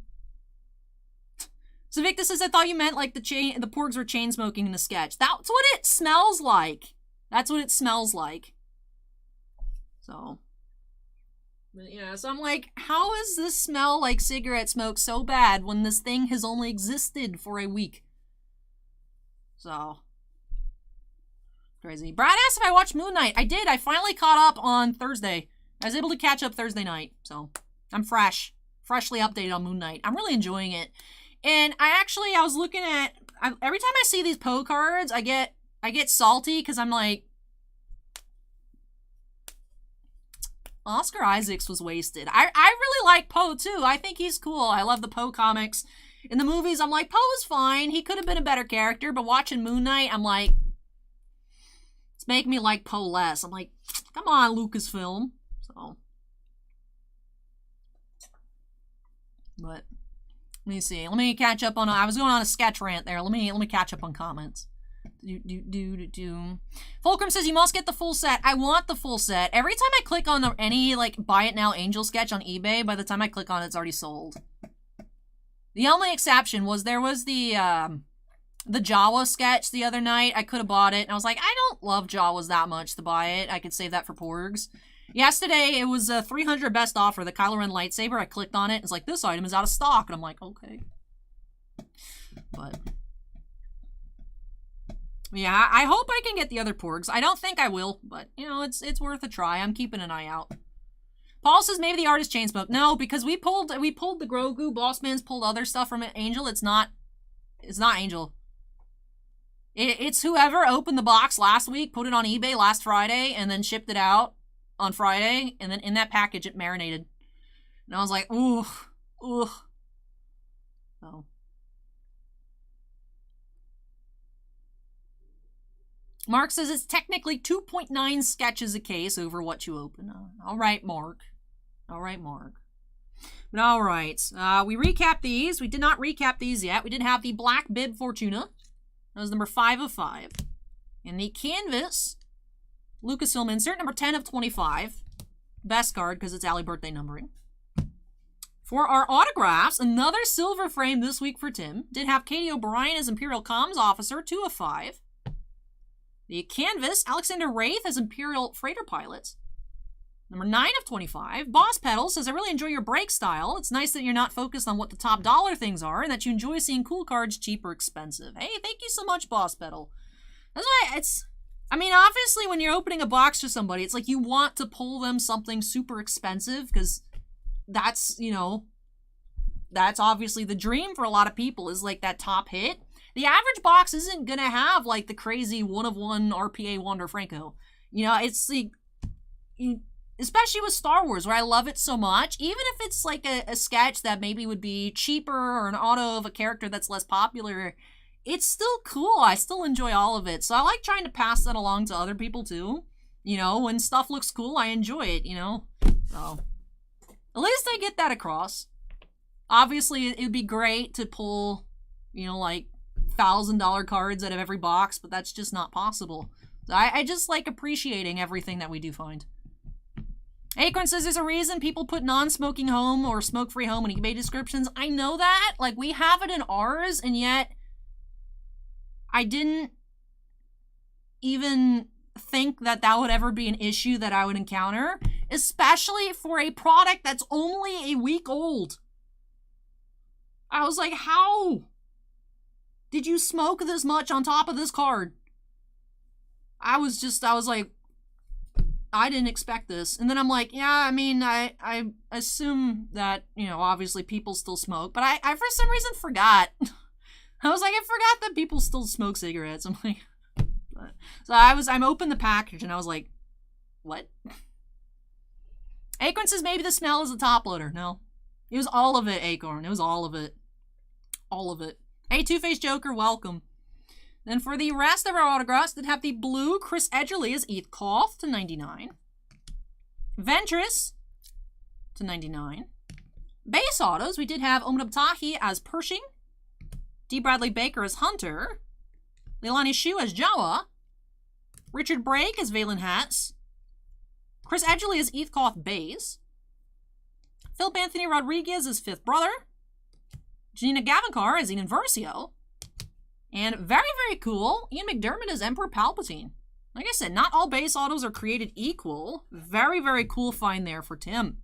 So Victor says, I thought you meant like the porgs were chain smoking in the sketch. That's what it smells like. That's what it smells like. So But yeah, so I'm like, how is this smell like cigarette smoke so bad when this thing has only existed for a week? So, crazy. Brad asked if I watched Moon Knight. I did. I finally caught up on Thursday. I was able to catch up Thursday night. So, I'm freshly updated on Moon Knight. I'm really enjoying it. And I was looking at, every time I see these Poe cards, I get salty because I'm like, Oscar Isaacs was wasted. I really like Poe too. I think he's cool. I love the Poe comics. In the movies, I'm like, Poe is fine. He could have been a better character, but watching Moon Knight, I'm like, it's making me like Poe less. I'm like, come on, Lucasfilm. So, but let me see. Let me catch up on. I was going on a sketch rant there. Let me catch up on comments. Fulcrum says you must get the full set. I want the full set. Every time I click on any like buy it now Angel sketch on eBay, by the time I click on it, it's already sold. The only exception was there was the Jawa sketch the other night. I could have bought it, and I was like, I don't love Jawas that much to buy it. I could save that for Porgs. Yesterday, it was a 300 best offer, the Kylo Ren lightsaber. I clicked on it. It's like, this item is out of stock. And I'm like, okay. But yeah, I hope I can get the other Porgs. I don't think I will, but, you know, it's worth a try. I'm keeping an eye out. Paul says maybe the artist chain smoke. No, because we pulled the Grogu. Bossman's pulled other stuff from Angel. It's not Angel. It's whoever opened the box last week, put it on eBay last Friday, and then shipped it out on Friday, and then in that package it marinated. And I was like, ooh. So. Mark says it's technically 2.9 sketches a case over what you open. All right, Mark. All right, Mark. But all right. We recapped these. We did not recap these yet. We did have the Black Bib Fortuna. That was number 5 of 5. And the Canvas Lucasfilm insert, number 10 of 25. Best card because it's Allie birthday numbering. For our autographs, another silver frame this week for Tim. Did have Katie O'Brien as Imperial Comms Officer, 2 of 5. The Canvas, Alexander Wraith as Imperial Freighter Pilot. Number 9 of 25. Boss Pedal says, I really enjoy your break style. It's nice that you're not focused on what the top dollar things are and that you enjoy seeing cool cards cheap or expensive. Hey, thank you so much, Boss Pedal. That's why I mean, obviously when you're opening a box for somebody, it's like you want to pull them something super expensive because that's, you know, that's obviously the dream for a lot of people is like that top hit. The average box isn't going to have like the crazy 1-of-1 RPA Wander Franco. You know, it's like, especially with Star Wars where I love it so much, even if it's like a sketch that maybe would be cheaper or an auto of a character that's less popular, it's still cool. I still enjoy all of it. So I like trying to pass that along to other people too. You know, when stuff looks cool, I enjoy it, you know. So at least I get that across. Obviously, it would be great to pull, you know, like $1,000 cards out of every box, but that's just not possible. So I just like appreciating everything that we do find. Acorn says there's a reason people put non-smoking home or smoke-free home in eBay descriptions. I know that. Like, we have it in ours, and yet I didn't even think that that would ever be an issue that I would encounter, especially for a product that's only a week old. I was like, how did you smoke this much on top of this card? I was like, I didn't expect this. And then I'm like, yeah, I mean, I assume that, you know, obviously people still smoke, but I for some reason forgot. I was like, I forgot that people still smoke cigarettes. I'm like, but, so I'm open the package and I was like, what? Acorn says maybe the smell is the top loader. No, it was all of it, Acorn. It was all of it. All of it. Hey, Two-Faced Joker, welcome. Then for the rest of our autographs, did have the blue Chris Edgerly as Eth Koth to 99. Ventress to 99. Base autos, we did have Omid Abtahi as Pershing. D. Bradley Baker as Hunter. Leilani Shu as Jawa. Richard Brake as Valen Hats. Chris Edgerly as Eth Koth Bays. Philip Anthony Rodriguez as Fifth Brother. Janina Gavankar as Ian Versio. And very, very cool, Ian McDermott as Emperor Palpatine. Like I said, not all base autos are created equal. Very, very cool find there for Tim.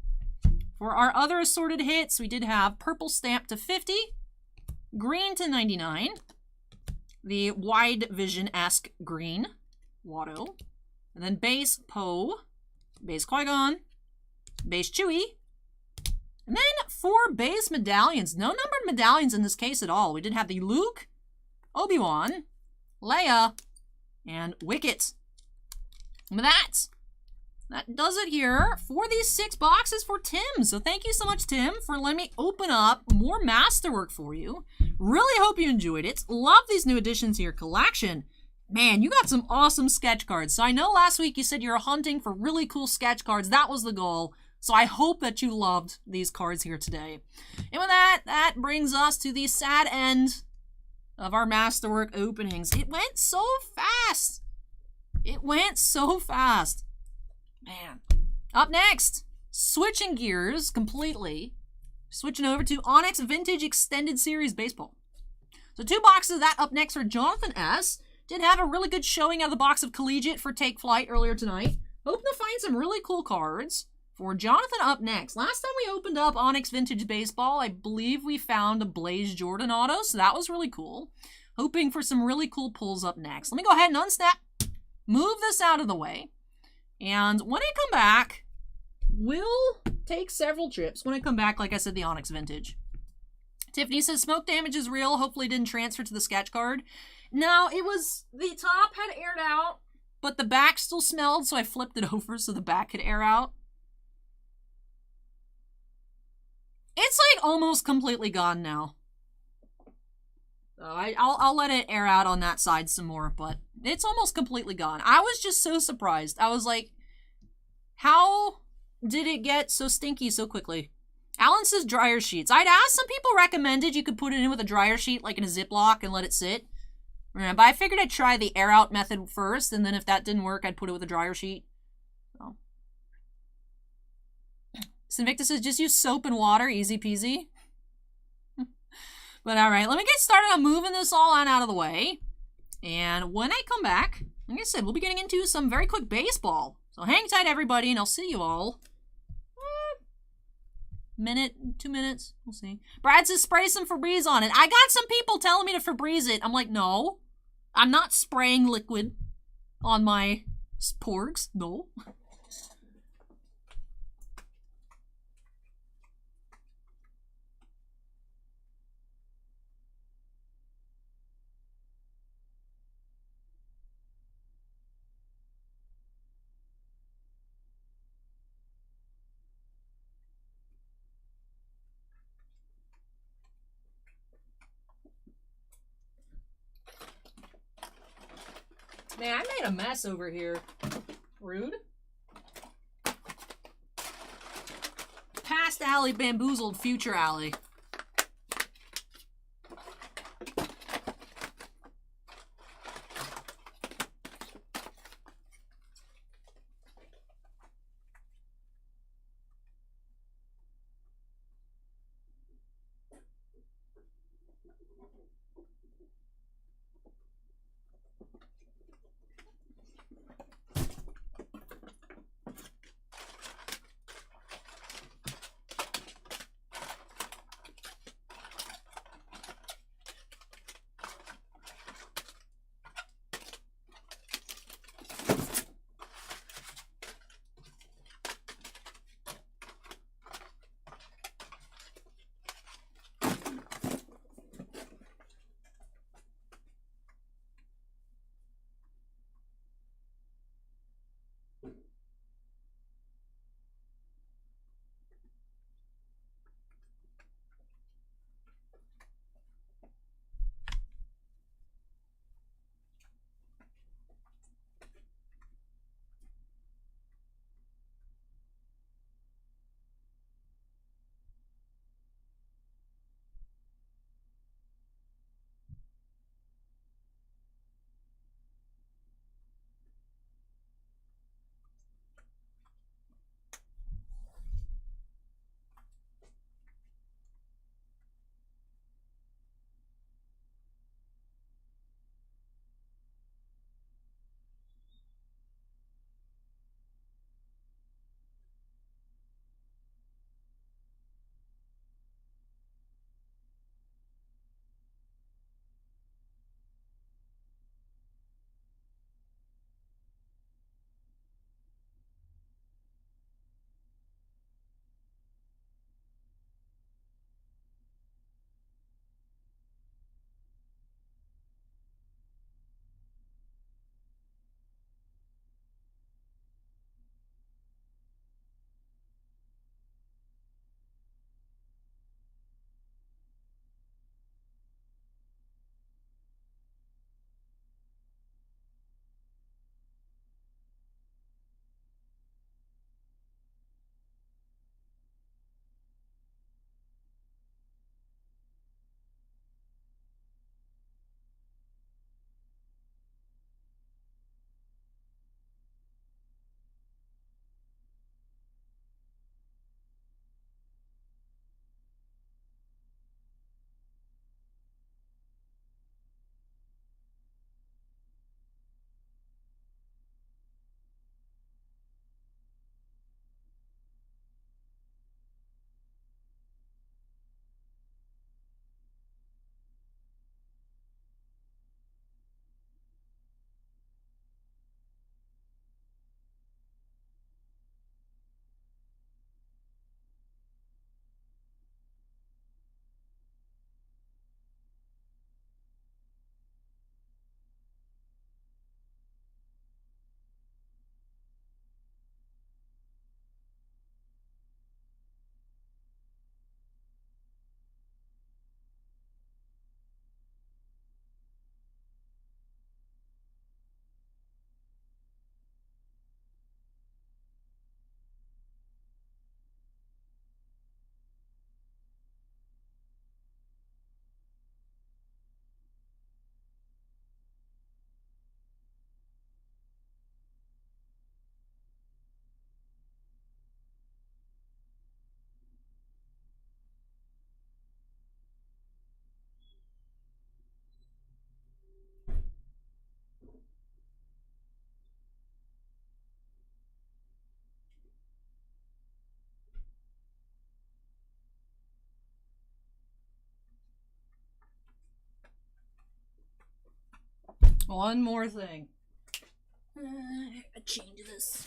For our other assorted hits, we did have purple stamp to 50, green to 99, the wide vision-esque green, Watto, and then base Poe, base Qui-Gon, base Chewie, and then 4 base medallions. No numbered medallions in this case at all. We did have the Luke, Obi-Wan, Leia, and Wicket. And with that does it here for these 6 boxes for Tim. So thank you so much, Tim, for letting me open up more Masterwork for you. Really hope you enjoyed it. Love these new additions to your collection. Man, you got some awesome sketch cards. So I know last week you said you were hunting for really cool sketch cards. That was the goal. So I hope that you loved these cards here today. And with that brings us to the sad end of our Masterwork openings. It went so fast. It went so fast. Man. Up next, switching gears completely. Switching over to Onyx Vintage Extended Series Baseball. So 2 boxes of that up next for Jonathon S. Did have a really good showing out of the box of Collegiate for TakeFlight earlier tonight. Hoping to find some really cool cards for Jonathon up next. Last time we opened up Onyx Vintage Baseball, I believe we found a Blaze Jordan auto, so that was really cool. Hoping for some really cool pulls up next. Let me go ahead and unsnap, move this out of the way, and when I come back, we'll take several trips. When I come back, like I said, the Onyx Vintage. Tiffany says, smoke damage is real. Hopefully it didn't transfer to the sketch card. No, it was, the top had aired out, but the back still smelled, so I flipped it over so the back could air out. It's like almost completely gone now. So I'll let it air out on that side some more, but it's almost completely gone. I was just so surprised. I was like, how did it get so stinky so quickly? Alan says dryer sheets. I'd asked, some people recommended you could put it in with a dryer sheet, like in a Ziploc, and let it sit. But I figured I'd try the air out method first, and then if that didn't work, I'd put it with a dryer sheet. So. Sinvicta says, just use soap and water, easy peasy. But alright, let me get started on moving this all on out of the way. And when I come back, like I said, we'll be getting into some very quick baseball. So hang tight, everybody, and I'll see you all. Minute, 2 minutes, we'll see. Brad says, spray some Febreze on it. I got some people telling me to Febreze it. I'm like, no. I'm not spraying liquid on my porgs. No. Man, I made a mess over here. Rude. Past alley bamboozled future alley. one more thing. I change this.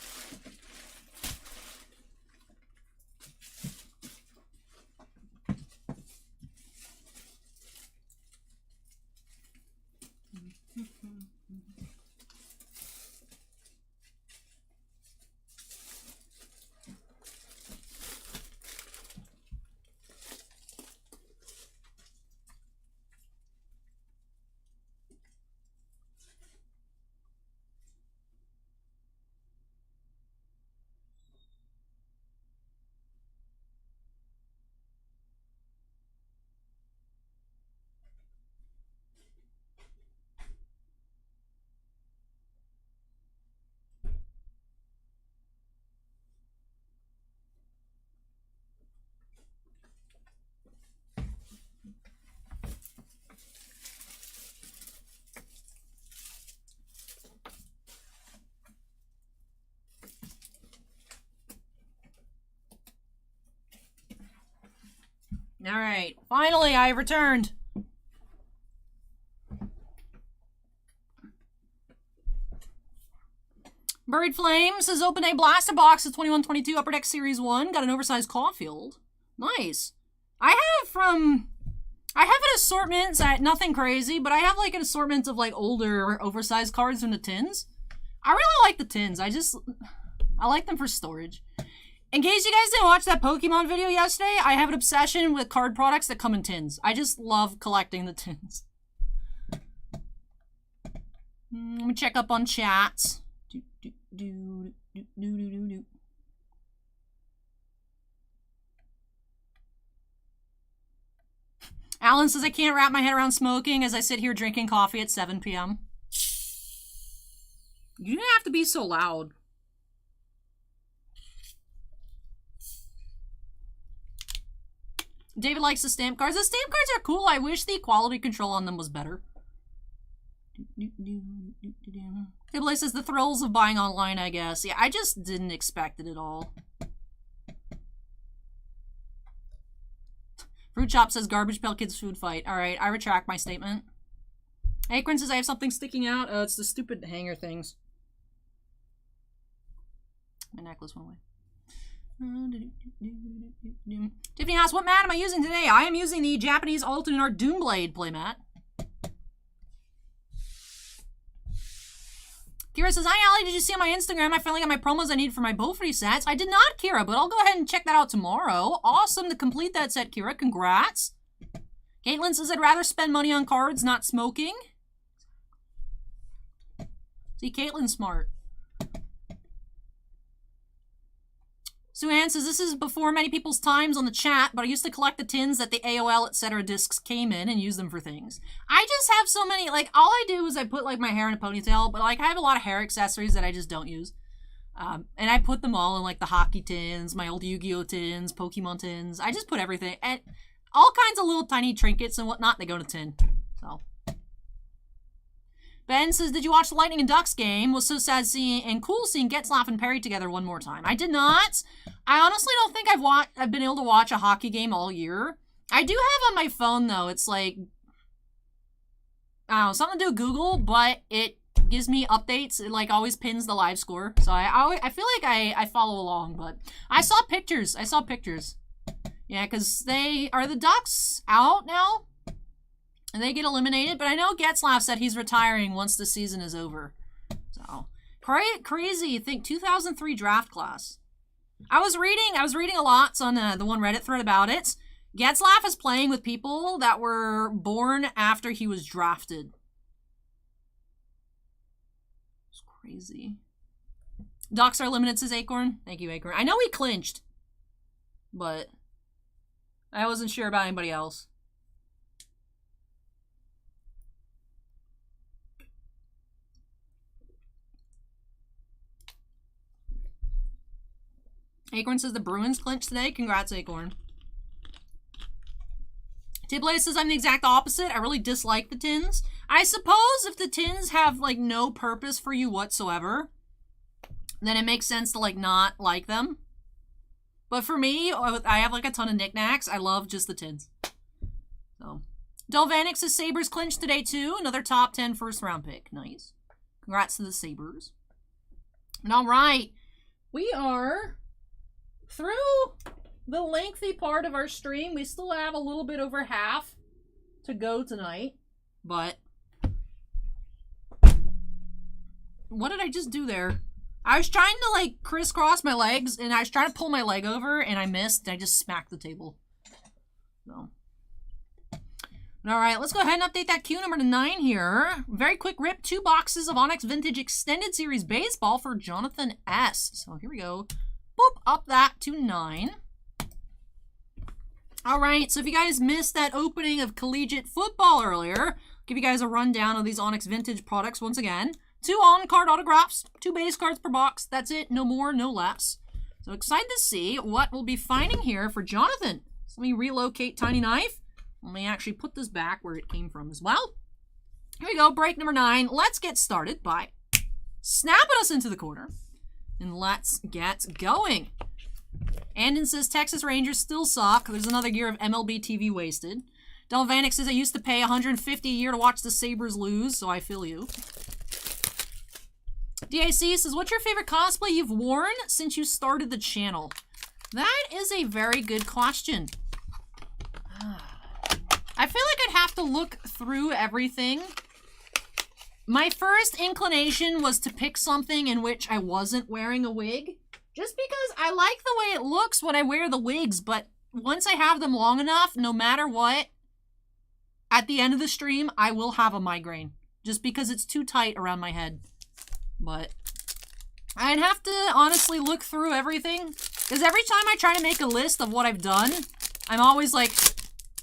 All right, finally I returned. Buried Flame says open a blaster box of 21-22 Upper Deck Series 1. Got an oversized Caulfield. Nice. I have an assortment, nothing crazy, but I have like an assortment of like older oversized cards from the tins. I really like the tins. I like them for storage. In case you guys didn't watch that Pokemon video yesterday, I have an obsession with card products that come in tins. I just love collecting the tins. Let me check up on chats. Alan says I can't wrap my head around smoking as I sit here drinking coffee at 7 p.m. You didn't have to be so loud. David likes the stamp cards. The stamp cards are cool. I wish the quality control on them was better. David says the thrills of buying online, I guess. Yeah, I just didn't expect it at all. Fruit Shop says Garbage Pail Kids Food Fight. Alright, I retract my statement. Acorn says I have something sticking out. Oh, it's the stupid hanger things. My necklace went away. Tiffany asks, what mat am I using today? I am using the Japanese alternate art Doomblade playmat. Kira says, hi, Allie. Did you see on my Instagram? I finally got my promos I need for my Beaufort sets. I did not, Kira, but I'll go ahead and check that out tomorrow. Awesome to complete that set, Kira. Congrats. Caitlin says, I'd rather spend money on cards, not smoking. See, Caitlin's smart. Sue Ann says, this is before many people's times on the chat, but I used to collect the tins that the AOL, etc. discs came in and use them for things. I just have so many, like, all I do is I put, like, my hair in a ponytail, but, like, I have a lot of hair accessories that I just don't use. And I put them all in, like, the hockey tins, my old Yu-Gi-Oh! Tins, Pokemon tins. I just put everything, and all kinds of little tiny trinkets and whatnot, they go in a tin. So. Ben says, did you watch the Lightning and Ducks game? Was so sad seeing and cool seeing Getzlaf and Perry together one more time. I did not. I honestly don't think I've been able to watch a hockey game all year. I do have on my phone though. It's like, I don't know, something to do with Google, but it gives me updates. It like always pins the live score. So I feel like I follow along, but I saw pictures. Yeah, because are the Ducks out now? And they get eliminated, but I know Getzlaf said he's retiring once the season is over. So, crazy. Think 2003 draft class. I was reading a lot on the one Reddit thread about it. Getzlaf is playing with people that were born after he was drafted. It's crazy. Ducks are limited, says Acorn. Thank you, Acorn. I know he clinched, but I wasn't sure about anybody else. Acorn says the Bruins clinched today. Congrats, Acorn. Tiblay says I'm the exact opposite. I really dislike the tins. I suppose if the tins have, like, no purpose for you whatsoever, then it makes sense to, like, not like them. But for me, I have, like, a ton of knickknacks. I love just the tins. So, Delvanix's Sabres clinched today, too. Another top 10 first-round pick. Nice. Congrats to the Sabres. And all right, we are through the lengthy part of our stream. We still have a little bit over half to go tonight, but what did I just do there? I was trying to, like, crisscross my legs, and I was trying to pull my leg over, and I missed. I just smacked the table. So, all right, let's go ahead and update that queue number to 9 here. Very quick rip, 2 boxes of Onyx Vintage Extended Series Baseball for Jonathon S. So here we go. Boop, up that to 9. All right, so if you guys missed that opening of Collegiate Football earlier, I'll give you guys a rundown of these Onyx Vintage products once again. 2 on-card autographs, 2 base cards per box. That's it, no more, no less. So excited to see what we'll be finding here for Jonathon. So let me relocate Tiny Knife. Let me actually put this back where it came from as well. Here we go, break number 9. Let's get started by snapping us into the corner. And let's get going. Andon says, Texas Rangers still suck. There's another year of MLB TV wasted. Delvanic says, I used to pay $150 a year to watch the Sabres lose, so I feel you. DAC says, what's your favorite cosplay you've worn since you started the channel? That is a very good question. I feel like I'd have to look through everything. My first inclination was to pick something in which I wasn't wearing a wig. Just because I like the way it looks when I wear the wigs, but once I have them long enough, no matter what, at the end of the stream, I will have a migraine. Just because it's too tight around my head. But I'd have to honestly look through everything. Because every time I try to make a list of what I've done, I'm always like,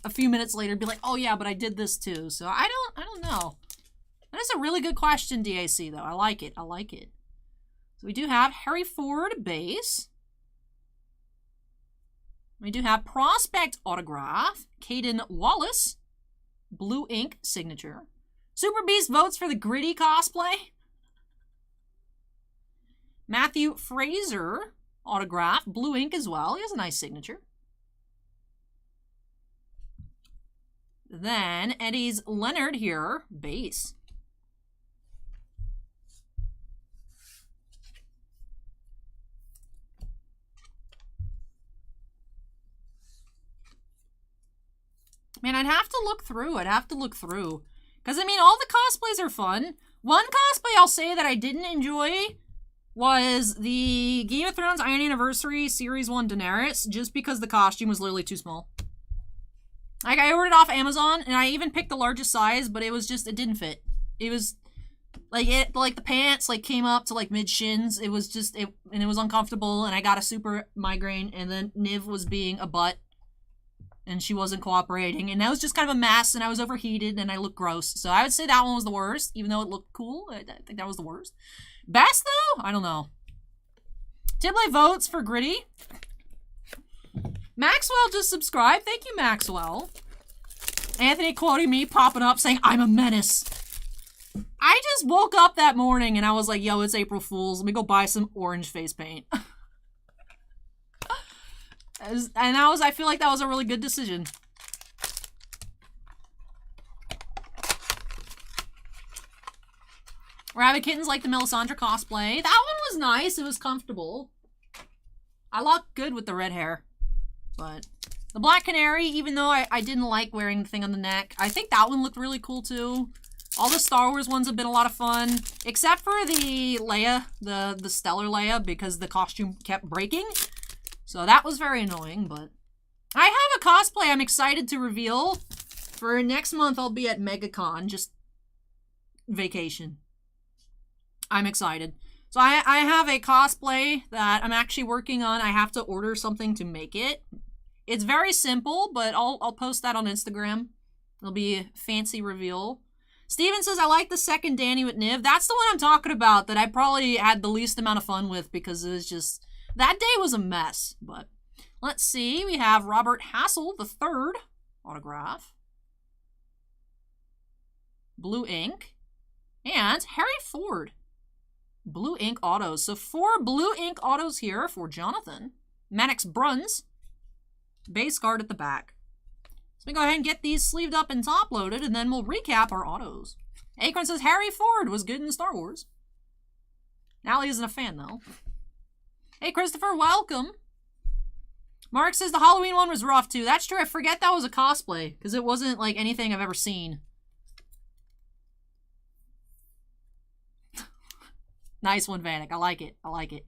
a few minutes later, be like, oh yeah, but I did this too. So I don't know. That is a really good question, DAC, though. I like it. I like it. So we do have Harry Ford base. We do have Prospect autograph. Caden Wallace. Blue ink signature. Super Beast votes for the Gritty cosplay. Matthew Fraser autograph. Blue ink as well. He has a nice signature. Then Eddie's Leonard here, base. Man, I'd have to look through. Because, I mean, all the cosplays are fun. One cosplay I'll say that I didn't enjoy was the Game of Thrones Iron Anniversary Series 1 Daenerys, just because the costume was literally too small. Like, I ordered off Amazon, and I even picked the largest size, but it was just, it didn't fit. It was, like, the pants, like, came up to, like, mid-shins. It was just, and it was uncomfortable, and I got a super migraine, and then Niv was being a butt, and she wasn't cooperating, and that was just kind of a mess, and I was overheated, and I looked gross. So I would say that one was the worst, even though it looked cool. I think that was the worst. Best, though? I don't know. Tibley votes for Gritty. Maxwell just subscribed. Thank you, Maxwell. Anthony quoting me, popping up, saying, I'm a menace. I just woke up that morning and I was like, yo, it's April Fool's. Let me go buy some orange face paint. I feel like that was a really good decision. Rabbit Kittens like the Melisandre cosplay. That one was nice. It was comfortable. I looked good with the red hair. But the Black Canary, even though I didn't like wearing the thing on the neck, I think that one looked really cool too. All the Star Wars ones have been a lot of fun, except for the Leia, the Stellar Leia, because the costume kept breaking. So that was very annoying, but I have a cosplay I'm excited to reveal. For next month, I'll be at MegaCon, just vacation. I'm excited. So I have a cosplay that I'm actually working on. I have to order something to make it. It's very simple, but I'll post that on Instagram. It'll be a fancy reveal. Steven says, I like the second Danny with Niv. That's the one I'm talking about that I probably had the least amount of fun with because it was just... That day was a mess, but... Let's see. We have Robert Hassel, the third autograph. Blue ink. And Harry Ford. Blue ink autos. So 4 blue ink autos here for Jonathon. Maddox Bruns. Base card at the back. So we go ahead and get these sleeved up and top loaded, and then we'll recap our autos. Akron says Harry Ford was good in Star Wars. Allie isn't a fan, though. Hey, Christopher, welcome. Mark says the Halloween one was rough, too. That's true. I forget that was a cosplay, because it wasn't, like, anything I've ever seen. Nice one, Vanek. I like it. I like it.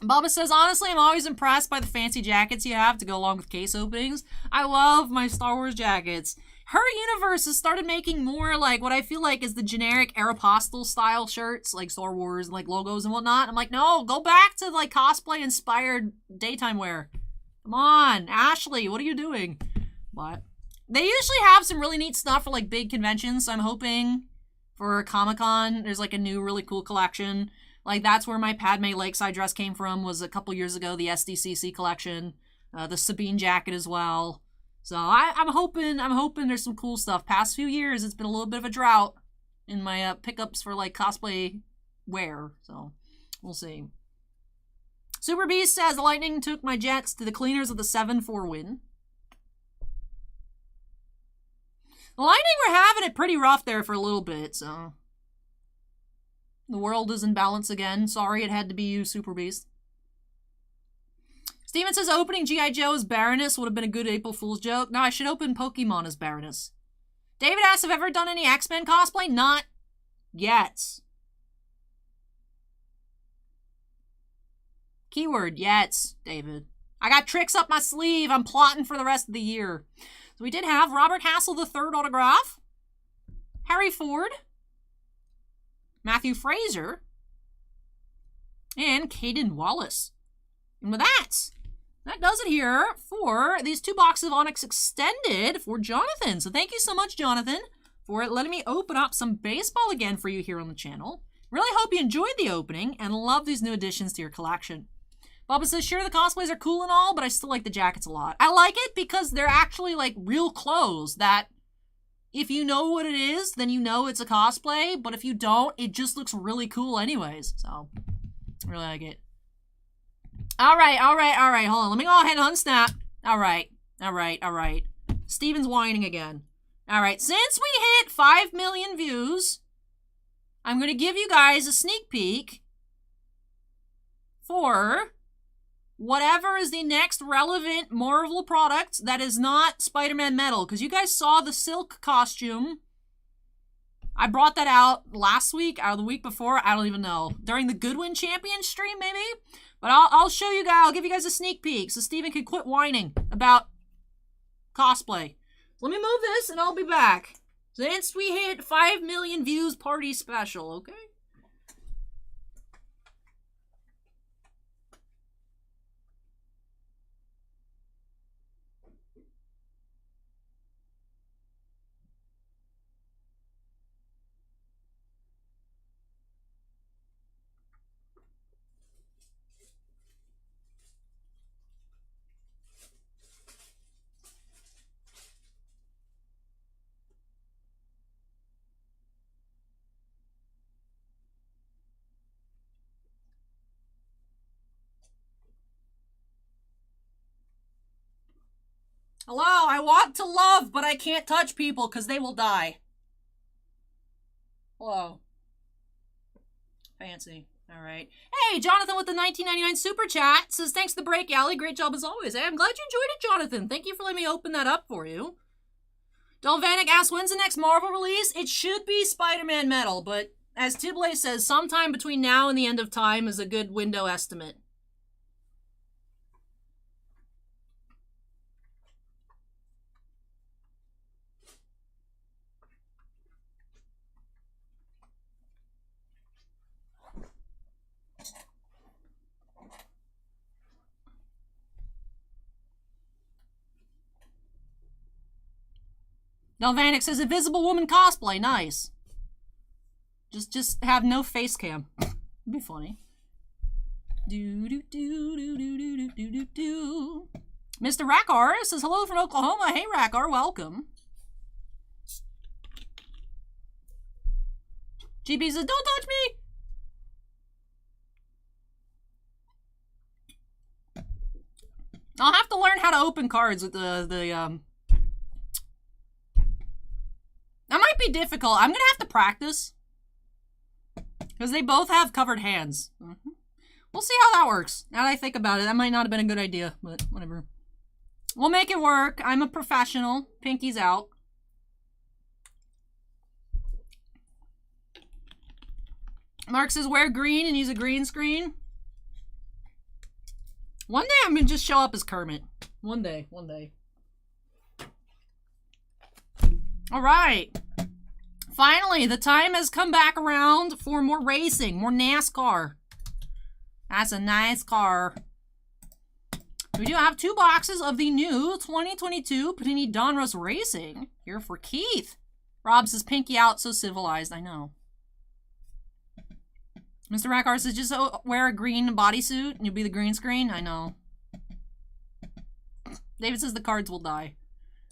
Bubba says, honestly, I'm always impressed by the fancy jackets you have to go along with case openings. I love my Star Wars jackets. Her universe has started making more, like, what I feel like is the generic Aeropostale style shirts, like Star Wars, like, logos and whatnot. I'm like, no, go back to, like, cosplay-inspired daytime wear. Come on, Ashley, what are you doing? What? They usually have some really neat stuff for, like, big conventions, so I'm hoping for Comic-Con, there's, like, a new really cool collection. Like, that's where my Padme Lakeside dress came from, was a couple years ago, the SDCC collection. The Sabine jacket as well. So I'm hoping there's some cool stuff. Past few years, it's been a little bit of a drought in my pickups for, like, cosplay wear. So, we'll see. Super Beast says, the Lightning took my Jets to the cleaners of the 7-4 win. The Lightning were having it pretty rough there for a little bit, so... The world is in balance again. Sorry it had to be you, Super Beast. Steven says opening G.I. Joe as Baroness would have been a good April Fool's joke. No, I should open Pokemon as Baroness. David asks if I've ever done any X-Men cosplay. Not yet. Keyword, yet, David. I got tricks up my sleeve. I'm plotting for the rest of the year. So we did have Robert Hassel III autograph. Harry Ford. Matthew Fraser, and Caden Wallace. And with that does it here for these 2 boxes of Onyx Extended for Jonathan. So thank you so much, Jonathan, for letting me open up some baseball again for you here on the channel. Really hope you enjoyed the opening and love these new additions to your collection. Bubba says, sure, the cosplays are cool and all, but I still like the jackets a lot. I like it because they're actually, like, real clothes that... If you know what it is, then you know it's a cosplay, but if you don't, it just looks really cool anyways, so, I really like it. Alright, hold on, let me go ahead and unsnap. Alright. Steven's whining again. Alright, since we hit 5 million views, I'm gonna give you guys a sneak peek for whatever is the next relevant Marvel product that is not Spider-Man Metal. Because you guys saw the Silk costume. I brought that out last week, or the week before, I don't even know. During the Goodwin Champion stream, maybe? But I'll show you guys, I'll give you guys a sneak peek so Steven can quit whining about cosplay. Let me move this and I'll be back. Since we hit 5 million views party special, okay? Hello, I want to love, but I can't touch people because they will die. Hello. Fancy. Alright. Hey, Jonathan with the 1999 Super Chat says, thanks to the break, Allie. Great job as always. Hey, I'm glad you enjoyed it, Jonathan. Thank you for letting me open that up for you. Delvanik asks, when's the next Marvel release? It should be Spider-Man Metal, but as Tibley says, sometime between now and the end of time is a good window estimate. Delvanik says, Invisible Woman cosplay, nice. Just have no face cam. It'd be funny. Mr. Rackar says, hello from Oklahoma. Hey, Rackar, welcome. GB says, don't touch me! I'll have to learn how to open cards with the That might be difficult. I'm gonna have to practice. Because they both have covered hands. We'll see how that works. Now that I think about it, that might not have been a good idea, but whatever. We'll make it work. I'm a professional. Pinky's out. Mark says, wear green and use a green screen. One day I'm going to just show up as Kermit. One day. All right. Finally, the time has come back around for more racing, more NASCAR. That's a nice car. We do have 2 boxes of the new 2022 Panini Donruss Racing here for Keith. Rob says, Pinky out, so civilized. I know. Mr. Rackar says, just wear a green bodysuit and you'll be the green screen. I know. David says the cards will die.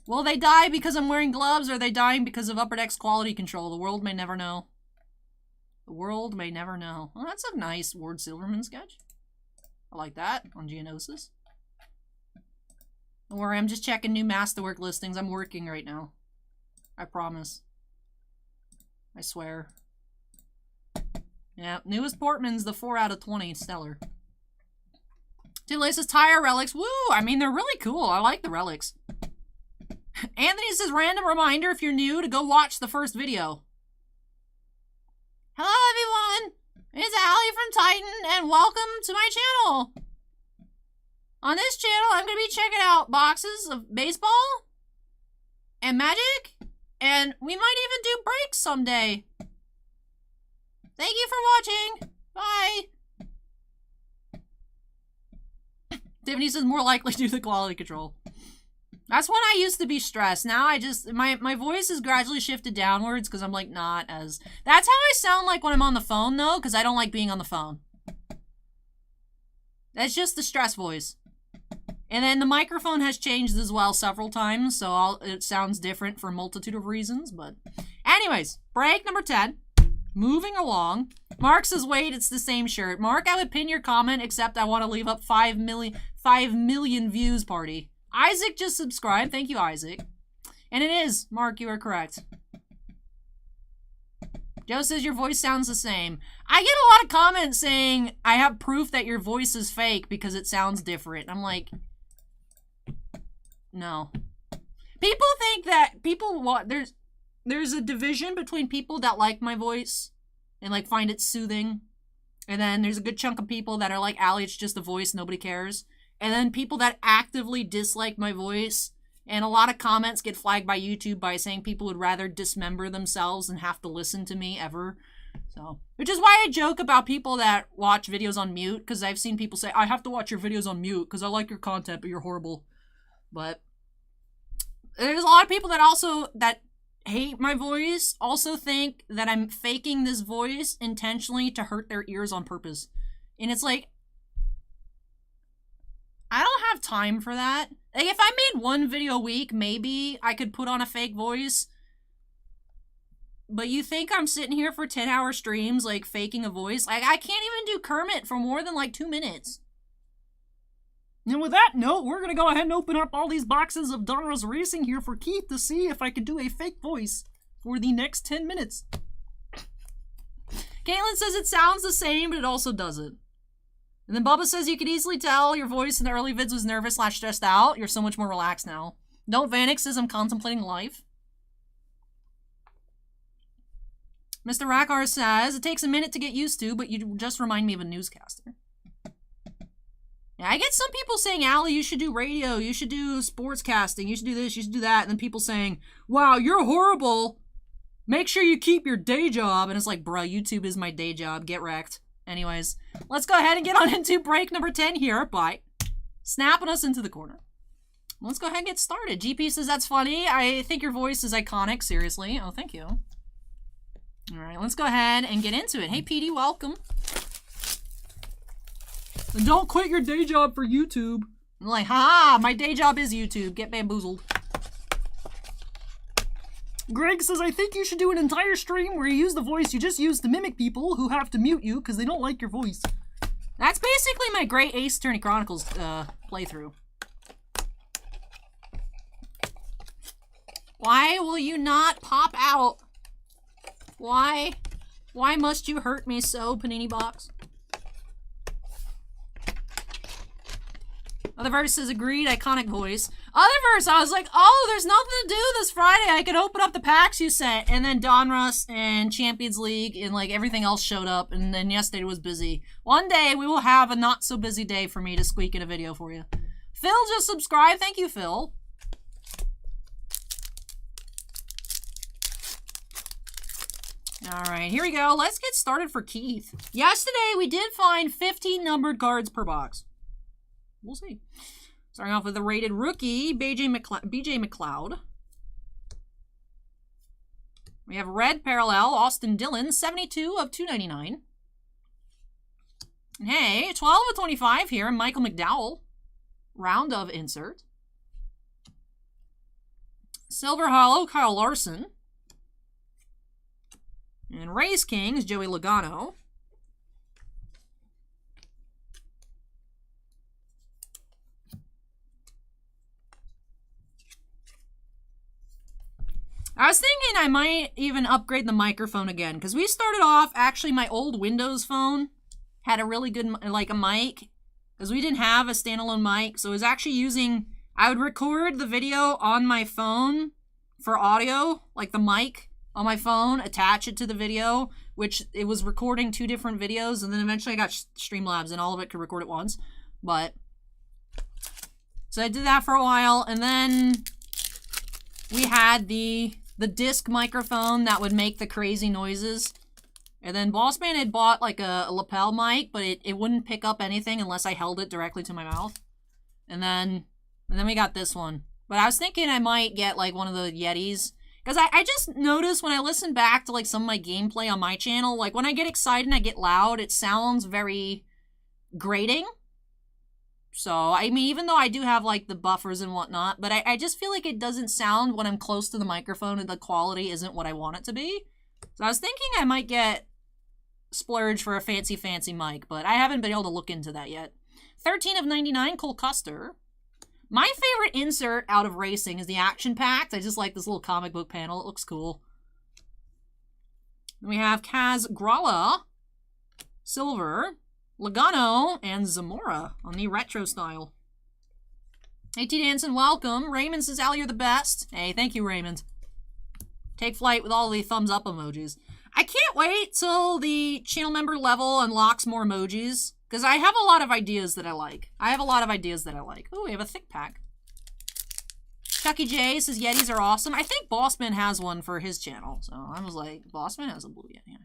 Will they die because I'm wearing gloves, or are they dying because of Upper Deck's quality control? The world may never know. The world may never know. Well, that's a nice Ward Silverman sketch. I like that on Geonosis. Don't worry, I'm just checking new Masterwork listings. I'm working right now. I promise. I swear. Yeah, newest Portman's the 4 out of 20 stellar. Laces tire relics. Woo! I mean, they're really cool. I like the relics. Anthony says, random reminder if you're new to go watch the first video. Hello, everyone. It's Allie from Titan, and welcome to my channel. On this channel, I'm going to be checking out boxes of baseball and Magic, and we might even do breaks someday. Thank you for watching. Bye. Tiffany says, more likely due to quality control. That's when I used to be stressed. Now I just, my voice has gradually shifted downwards because I'm like not as, that's how I sound like when I'm on the phone though, because I don't like being on the phone. That's just the stress voice. And then the microphone has changed as well several times, so it sounds different for a multitude of reasons, but anyways, break number 10. Moving along. Mark says, wait, it's the same shirt. Mark, I would pin your comment, except I want to leave up 5 million views party. Isaac just subscribed. Thank you, Isaac. And it is. Mark, you are correct. Joe says your voice sounds the same. I get a lot of comments saying I have proof that your voice is fake because it sounds different. I'm like, no. People think that there's a division between people that like my voice and like find it soothing. And then there's a good chunk of people that are like, Allie, it's just a voice, nobody cares. And then people that actively dislike my voice. And a lot of comments get flagged by YouTube by saying people would rather dismember themselves than have to listen to me ever. So, which is why I joke about people that watch videos on mute, because I've seen people say, I have to watch your videos on mute because I like your content, but you're horrible. But there's a lot of people that hate my voice, also think that I'm faking this voice intentionally to hurt their ears on purpose. And it's like, I don't have time for that. Like, if I made one video a week, maybe I could put on a fake voice. But you think I'm sitting here for 10-hour streams, like, faking a voice? Like, I can't even do Kermit for more than, like, 2 minutes. And with that note, we're gonna go ahead and open up all these boxes of Donruss Racing here for Keith to see if I could do a fake voice for the next 10 minutes. Caitlin says it sounds the same, but it also doesn't. And then Bubba says you could easily tell your voice in the early vids was nervous / stressed out. You're so much more relaxed now. Don't Vanek says I'm contemplating life. Mr. Rackar says it takes a minute to get used to, but you just remind me of a newscaster. Yeah, I get some people saying, Allie, you should do radio, you should do sportscasting, you should do this, you should do that. And then people saying, wow, you're horrible. Make sure you keep your day job. And it's like, bruh, YouTube is my day job. Get wrecked. Anyways, let's go ahead and get on into break number 10 here by snapping us into the corner. Let's go ahead and get started. GP says, that's funny. I think your voice is iconic. Seriously. Oh, thank you. All right, let's go ahead and get into it. Hey, PD, welcome. And don't quit your day job for YouTube. I'm like, ha, my day job is YouTube. Get bamboozled. Greg says, I think you should do an entire stream where you use the voice you just used to mimic people who have to mute you because they don't like your voice. That's basically my Great Ace Attorney Chronicles playthrough. Why will you not pop out? Why? Why must you hurt me so, Panini Box? Otherverse says agreed, iconic voice. Otherverse, I was like, oh, there's nothing to do this Friday. I can open up the packs you sent. And then Donruss and Champions League and like everything else showed up. And then yesterday was busy. One day we will have a not so busy day for me to squeak in a video for you. Phil just subscribed. Thank you, Phil. All right, here we go. Let's get started for Keith. Yesterday we did find 15 numbered cards per box. We'll see. Starting off with the rated rookie, BJ McLeod. We have red parallel, Austin Dillon, 72 of 299. And hey, 12 of 25 here, Michael McDowell. Round of insert. Silver Hollow, Kyle Larson. And Race Kings, Joey Logano. I was thinking I might even upgrade the microphone again, because we started off, actually my old Windows phone had a really good, like a mic, because we didn't have a standalone mic, so it was actually using, I would record the video on my phone for audio, like the mic on my phone, attach it to the video, which it was recording 2 different videos, and then eventually I got Streamlabs and all of it could record at once, but, so I did that for a while, and then we had the disc microphone that would make the crazy noises. And then Bossman had bought like a lapel mic, but it wouldn't pick up anything unless I held it directly to my mouth. And then we got this one. But I was thinking I might get like one of the Yetis. Because I just noticed when I listen back to like some of my gameplay on my channel, like when I get excited and I get loud, it sounds very grating. So, I mean, even though I do have, like, the buffers and whatnot, but I just feel like it doesn't sound when I'm close to the microphone and the quality isn't what I want it to be. So I was thinking I might get splurge for a fancy mic, but I haven't been able to look into that yet. 13 of 99, Cole Custer. My favorite insert out of racing is the Action Pact. I just like this little comic book panel. It looks cool. Then we have Kaz Gralla, silver. Logano and Zamora on the retro style. Hey, T. Danson, welcome. Raymond says, Al, you're the best. Hey, thank you, Raymond. Take flight with all the thumbs up emojis. I can't wait till the channel member level unlocks more emojis, because I have a lot of ideas that I like. Oh, we have a thick pack. Chucky J says, Yetis are awesome. I think Bossman has one for his channel. So I was like, Bossman has a blue Yeti.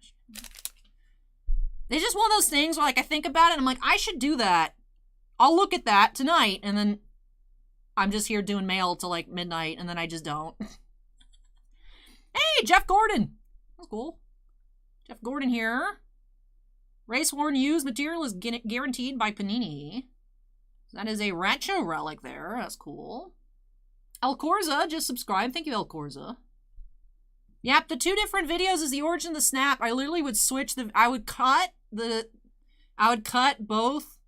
It's just one of those things where, like, I think about it, and I'm like, I should do that. I'll look at that tonight, and then I'm just here doing mail till, like, midnight, and then I just don't. Hey, Jeff Gordon! That's cool. Jeff Gordon here. Race Worn used material is guaranteed by Panini. That is a retro relic there. That's cool. El Corza just subscribed. Thank you, El Corza. Yep, the 2 different videos is the origin of the snap. I literally would switch I would cut both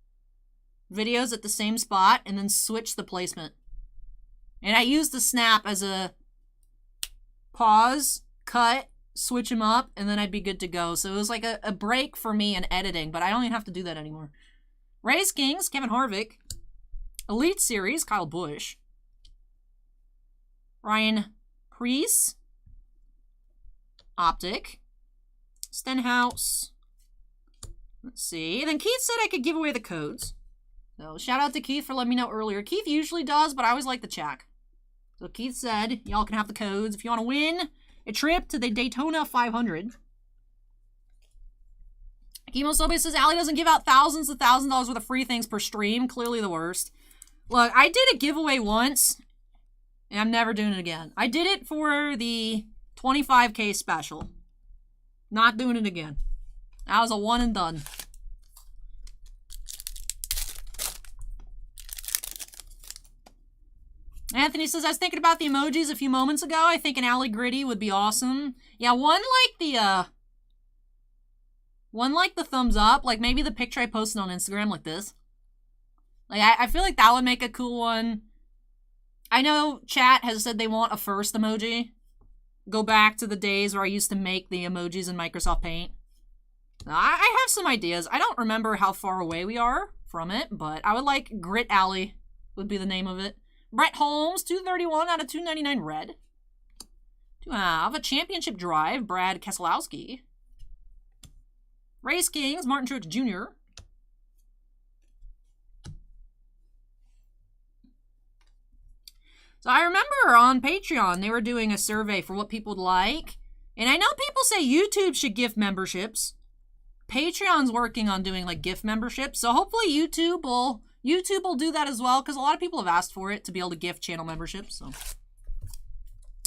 videos at the same spot and then switch the placement. And I used the snap as a pause, cut, switch them up, and then I'd be good to go. So it was like a break for me in editing, but I don't even have to do that anymore. Race Kings, Kevin Harvick. Elite Series, Kyle Busch. Ryan Preece. Optic. Stenhouse. Let's see. Then Keith said I could give away the codes. So shout out to Keith for letting me know earlier. Keith usually does, but I always like to check. So Keith said, y'all can have the codes if you want to win a trip to the Daytona 500. Chemo Sobe says, Allie doesn't give out thousands of $1,000 worth of free things per stream. Clearly the worst. Look, I did a giveaway once, and I'm never doing it again. I did it for the 25K special. Not doing it again. That was a one and done. Anthony says, I was thinking about the emojis a few moments ago. I think an Alley Gritty would be awesome. Yeah, one like the thumbs up. Like maybe the picture I posted on Instagram like this. Like I feel like that would make a cool one. I know chat has said they want a first emoji. Go back to the days where I used to make the emojis in Microsoft Paint. I have some ideas. I don't remember how far away we are from it, but I would like Grit Alley would be the name of it. Brett Holmes, 231 out of 299 red. To have a championship drive, Brad Keselowski. Race Kings, Martin Truex Jr. So I remember on Patreon, they were doing a survey for what people would like. And I know people say YouTube should gift memberships. Patreon's working on doing like gift memberships. So hopefully YouTube will do that as well. Because a lot of people have asked for it to be able to gift channel memberships. So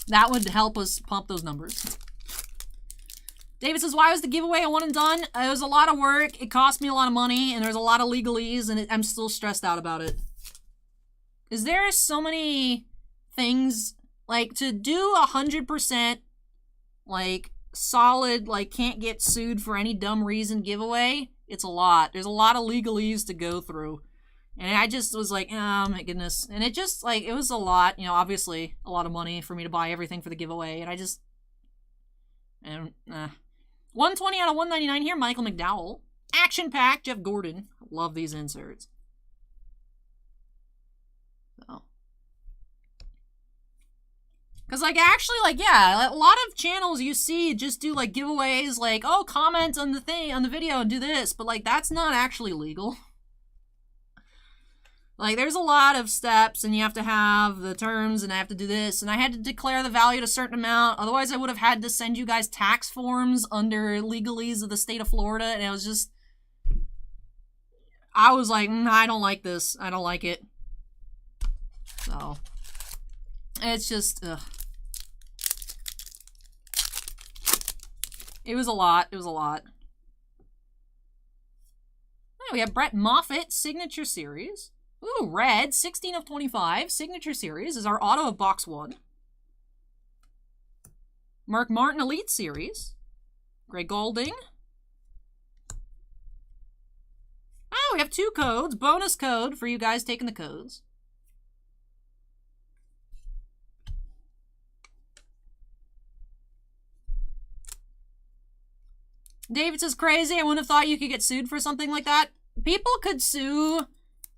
that would help us pump those numbers. David says, why was the giveaway a one and done? It was a lot of work. It cost me a lot of money. And there's a lot of legalese. And I'm still stressed out about it. Is there so many things, like, to do 100%, like, solid, like, can't get sued for any dumb reason giveaway, it's a lot. There's a lot of legalese to go through. And I just was like, oh my goodness. And it just, like, it was a lot, you know, obviously a lot of money for me to buy everything for the giveaway. And I just, 120 out of 199 here, Michael McDowell. Action Pack, Jeff Gordon. Love these inserts. So. Because, like, actually, like, yeah, a lot of channels you see just do, like, giveaways, like, oh, comment on the thing, on the video and do this, but, like, that's not actually legal. Like, there's a lot of steps, and you have to have the terms, and I have to do this, and I had to declare the value at a certain amount, otherwise I would have had to send you guys tax forms under legalese of the state of Florida, and it was just, I was like, I don't like this, I don't like it. So, it's just, ugh. It was a lot. It was a lot. Oh, we have Brett Moffitt, Signature Series. Ooh, red, 16 of 25. Signature Series is our auto of box 1. Mark Martin, Elite Series. Greg Golding. Oh, we have 2 codes. Bonus code for you guys taking the codes. David says, crazy. I wouldn't have thought you could get sued for something like that. People could sue,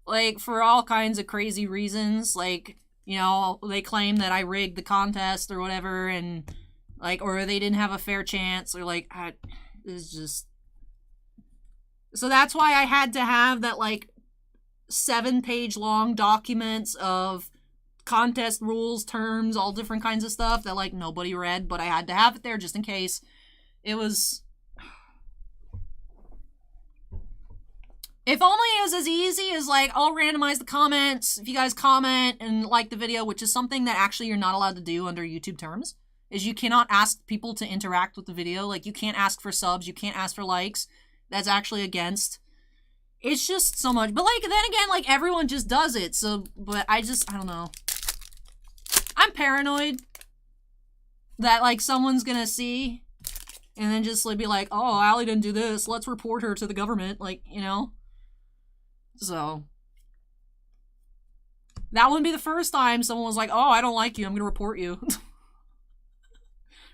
like, for all kinds of crazy reasons. Like, you know, they claim that I rigged the contest or whatever, and, like, or they didn't have a fair chance, or, like, it's just... So that's why I had to have that, like, 7-page long documents of contest rules, terms, all different kinds of stuff that, like, nobody read, but I had to have it there just in case. It was... If only it was as easy as, like, I'll randomize the comments. If you guys comment and like the video, which is something that actually you're not allowed to do under YouTube terms, is you cannot ask people to interact with the video. Like, you can't ask for subs. You can't ask for likes. That's actually against. It's just so much. But, like, then again, like, everyone just does it. So, but I don't know. I'm paranoid that, like, someone's gonna see and then just, like, be like, oh, Allie didn't do this. Let's report her to the government. Like, you know? So, that wouldn't be the first time someone was like, oh, I don't like you, I'm going to report you.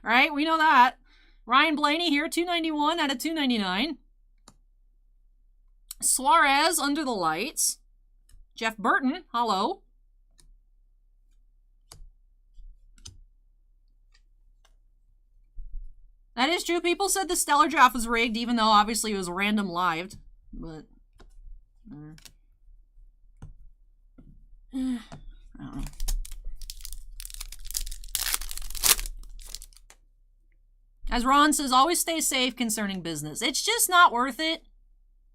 Right? We know that. Ryan Blaney here, 291 out of 299. Suarez, Under the Lights. Jeff Burton, hello. That is true. People said the Stellar Draft was rigged, even though obviously it was random lived. But... I don't know. As Ron says, always stay safe concerning business. It's just not worth it.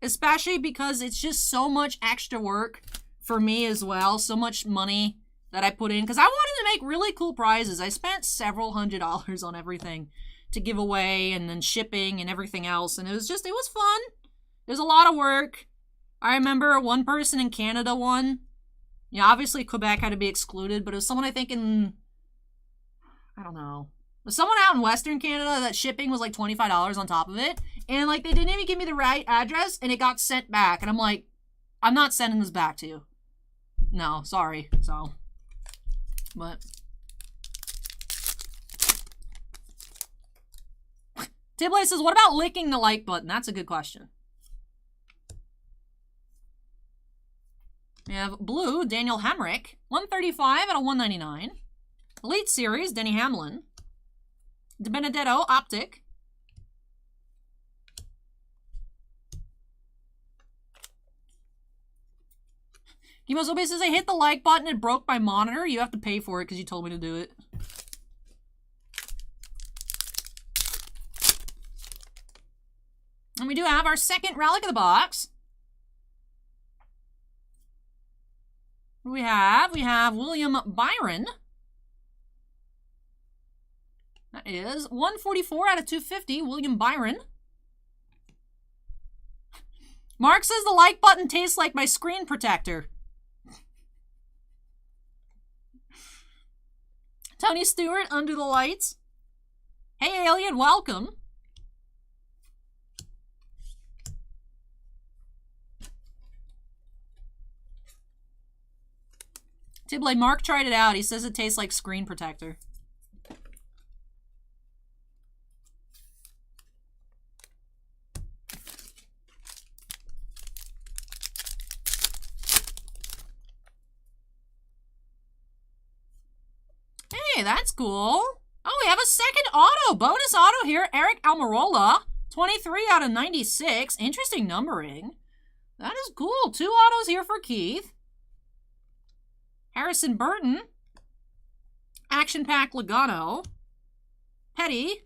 Especially because it's just so much extra work for me as well. So much money that I put in. Because I wanted to make really cool prizes. I spent several $100s on everything to give away and then shipping and everything else. And it was fun. It was a lot of work. I remember one person in Canada won. Yeah, obviously Quebec had to be excluded, but it was someone I think in, I don't know. It was someone out in Western Canada that shipping was like $25 on top of it. And like they didn't even give me the right address and it got sent back. And I'm like, I'm not sending this back to you. No, sorry. So, but... Tibley says, what about licking the like button? That's a good question. We have blue, Daniel Hemrick. 135 out of 199. Elite Series, Denny Hamlin. De Benedetto, Optic. Gimozobe says, I hit the like button, it broke my monitor. You have to pay for it because you told me to do it. And we do have our second relic of the box. What do we have? We have William Byron. That is 144 out of 250, William Byron. Mark says the like button tastes like my screen protector. Tony Stewart, Under the Lights. Hey, Alien, welcome. Tibley, Mark tried it out. He says it tastes like screen protector. Hey, that's cool. Oh, we have a second auto. Bonus auto here. Eric Almirola. 23 out of 96. Interesting numbering. That is cool. 2 autos here for Keith. Harrison Burton. Action Pack Logano. Petty.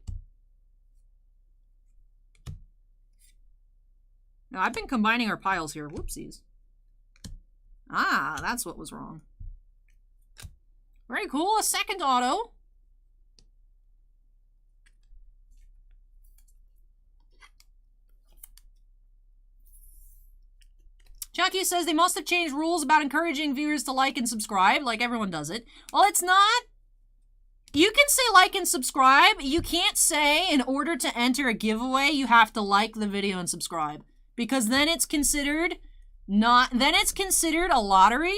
Now, I've been combining our piles here. Whoopsies. Ah, that's what was wrong. Very cool. A second auto. Chucky says they must have changed rules about encouraging viewers to like and subscribe, like everyone does it. Well, it's not. You can say like and subscribe. You can't say in order to enter a giveaway, you have to like the video and subscribe. Because then it's considered then it's considered a lottery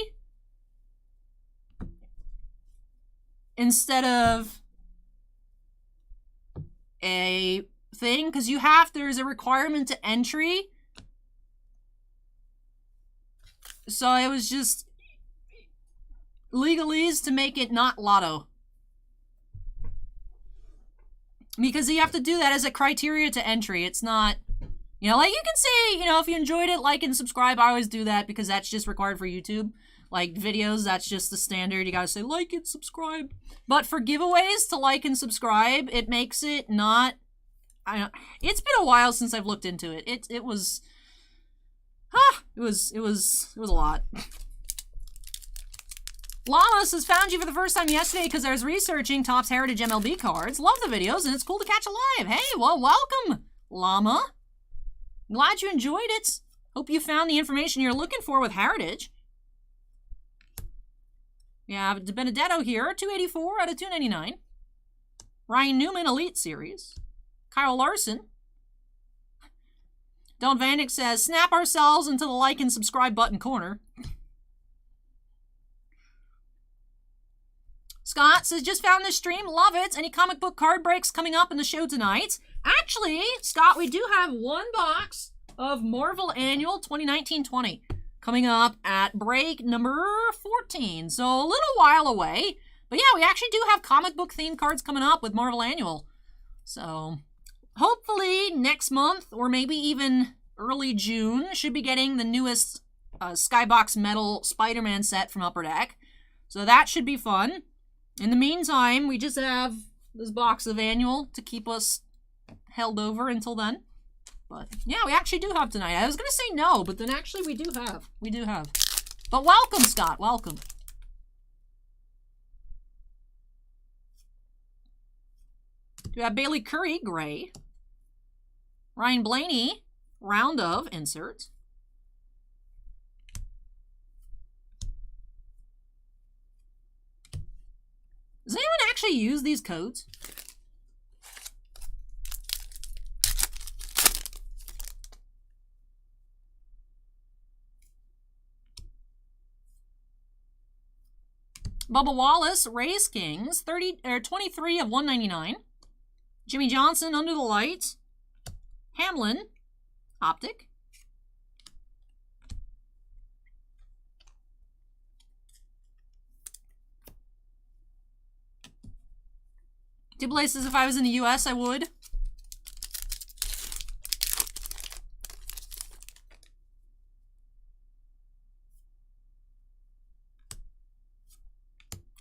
instead of a thing. Because there's a requirement to entry. So it was just legalese to make it not lotto. Because you have to do that as a criteria to entry. It's not, you know, like you can say, you know, if you enjoyed it, like and subscribe. I always do that because that's just required for YouTube. Like videos, that's just the standard. You gotta say like and subscribe. But for giveaways to like and subscribe, it makes it not, it's been a while since I've looked into it. It was a lot. Llamas has found you for the first time yesterday because I was researching Topps Heritage MLB cards. Love the videos and it's cool to catch live. Hey, well, welcome, Llama. Glad you enjoyed it. Hope you found the information you're looking for with Heritage. Yeah, De Benedetto here, 284 out of 299. Ryan Newman, Elite Series. Kyle Larson. Don Vanek says, snap ourselves into the like and subscribe button corner. Scott says, just found this stream, love it. Any comic book card breaks coming up in the show tonight? Actually, Scott, we do have one box of Marvel Annual 2019-20 coming up at break number 14. So a little while away. But yeah, we actually do have comic book themed cards coming up with Marvel Annual. So hopefully next month, or maybe even early June, should be getting the newest Skybox Metal Spider-Man set from Upper Deck. So that should be fun. In the meantime, we just have this box of Annual to keep us held over until then. But yeah, we actually do have tonight. I was going to say no, but then actually we do have. We do have. But welcome, Scott. Welcome. Do we have Bailey Curry, gray. Ryan Blaney, round of inserts. Does anyone actually use these codes? Bubba Wallace, Race Kings, 23 of 199. Jimmy Johnson, Under the Lights. Hamlin, Optic. Jobless says if I was in the US, I would.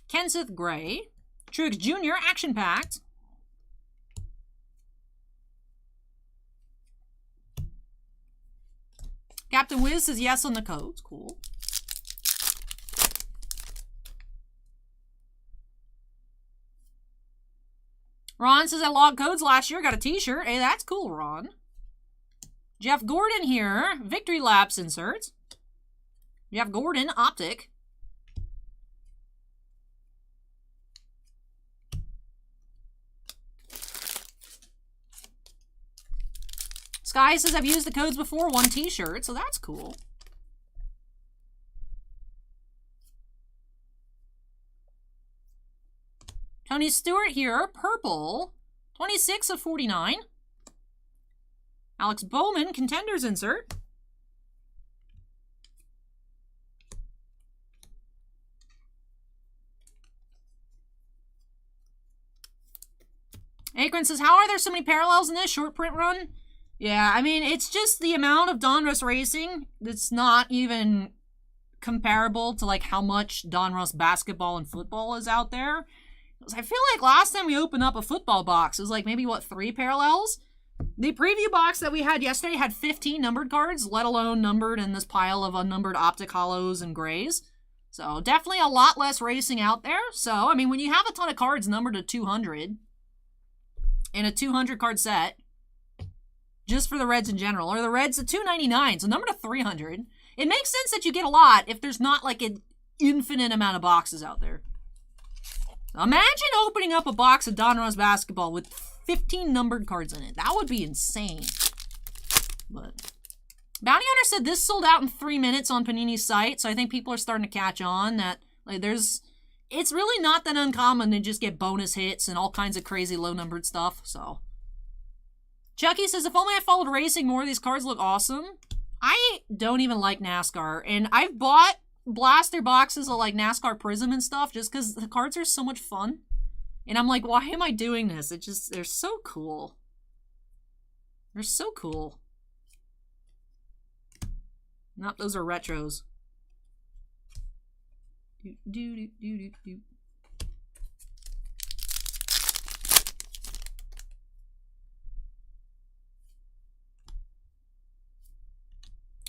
Kenseth Gray. Truex Jr., Action Packed. Captain Wiz says yes on the codes. Cool. Ron says I logged codes last year. Got a t-shirt. Hey, that's cool, Ron. Jeff Gordon here. Victory Laps inserts. Jeff Gordon, Optic. Sky says I've used the codes before, 1 t-shirt, so that's cool. Tony Stewart here, purple, 26 of 49. Alex Bowman, contenders insert. Akron says, how are there so many parallels in this short print run? Yeah, I mean, it's just the amount of Donruss Racing that's not even comparable to, like, how much Donruss basketball and football is out there. I feel like last time we opened up a football box, it was like maybe, what, 3 parallels? The preview box that we had yesterday had 15 numbered cards, let alone numbered in this pile of unnumbered Optic Hollows and Grays. So definitely a lot less racing out there. So, I mean, when you have a ton of cards numbered to 200 in a 200 card set, just for the Reds in general, or the Reds at 299, so number to 300. It makes sense that you get a lot if there's not like an infinite amount of boxes out there. Imagine opening up a box of Donruss basketball with 15 numbered cards in it. That would be insane. But Bounty Hunter said this sold out in 3 minutes on Panini's site, so I think people are starting to catch on that like it's really not that uncommon to just get bonus hits and all kinds of crazy low numbered stuff, so. Chucky says, if only I followed racing more, these cards look awesome. I don't even like NASCAR, and I've bought blaster boxes of like NASCAR Prism and stuff just because the cards are so much fun. And I'm like, why am I doing this? They're so cool. They're so cool. Nope, those are retros. Do, do, do, do, do, do.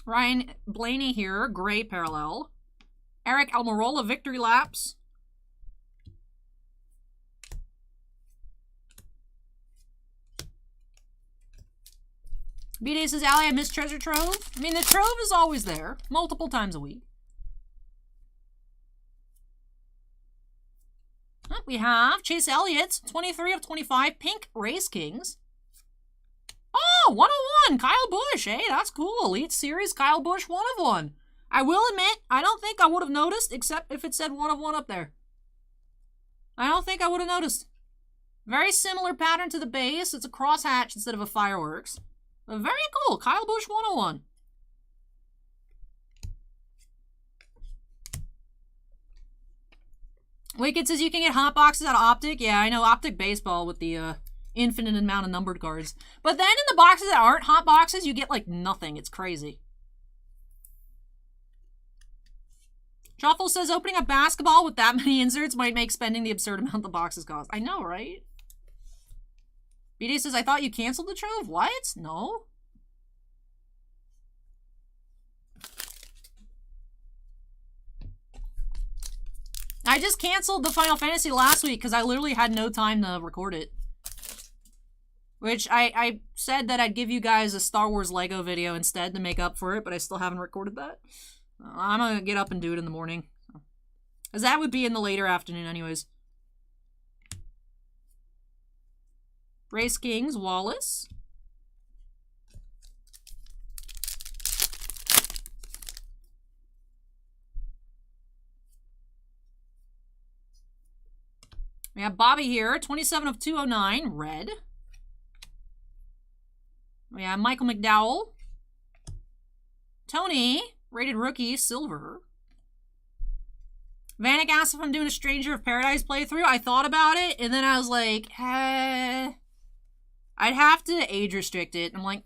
Ryan Blaney here, gray parallel. Eric Almirola, victory laps. B-Day says, Allie, I miss Treasure Trove. I mean, the Trove is always there, multiple times a week. We have Chase Elliott, 23 of 25, pink Race Kings. Oh, 101, Kyle Busch. Hey, that's cool. Elite Series, Kyle Busch, 1 of 1. I will admit, I don't think I would have noticed, except if it said 1 of 1 up there. I don't think I would have noticed. Very similar pattern to the base. It's a crosshatch instead of a fireworks. But very cool. Kyle Busch, 101. Wicked says you can get hot boxes out of Optic. Yeah, I know. Optic Baseball with the infinite amount of numbered cards. But then in the boxes that aren't hot boxes, you get like nothing. It's crazy. Truffle says opening up basketball with that many inserts might make spending the absurd amount the boxes cost. I know, right? BD says, I thought you canceled the Trove. What? No. I just canceled the Final Fantasy last week because I literally had no time to record it. Which I said that I'd give you guys a Star Wars Lego video instead to make up for it, but I still haven't recorded that. I'm going to get up and do it in the morning. As that would be in the later afternoon anyways. Race Kings, Wallace. We have Bobby here, 27 of 209, red. We have Michael McDowell. Tony, rated rookie, silver. Vanek asked if I'm doing a Stranger of Paradise playthrough. I thought about it, and then I was like, I'd have to age restrict it. I'm like,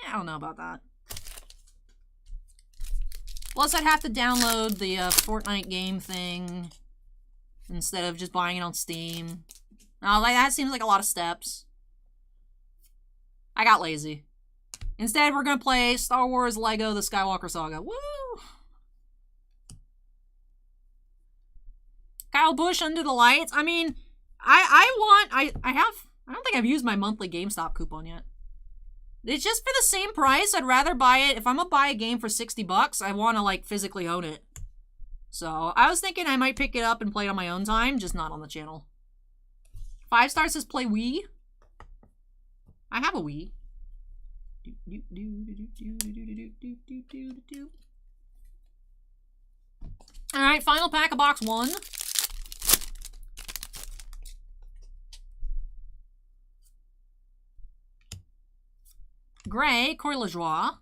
I don't know about that. Plus, I'd have to download the Fortnite game thing instead of just buying it on Steam. Oh, like, that seems like a lot of steps. I got lazy. Instead, we're going to play Star Wars Lego The Skywalker Saga. Woo! Kyle Busch Under the Lights. I mean, I don't think I've used my monthly GameStop coupon yet. It's just for the same price. I'd rather buy it. If I'm going to buy a game for 60 bucks, I want to, like, physically own it. So, I was thinking I might pick it up and play it on my own time, just not on the channel. 5 Star says play Wii. I have a Wii. Alright, final pack of box 1. Gray, Corey LaJoie.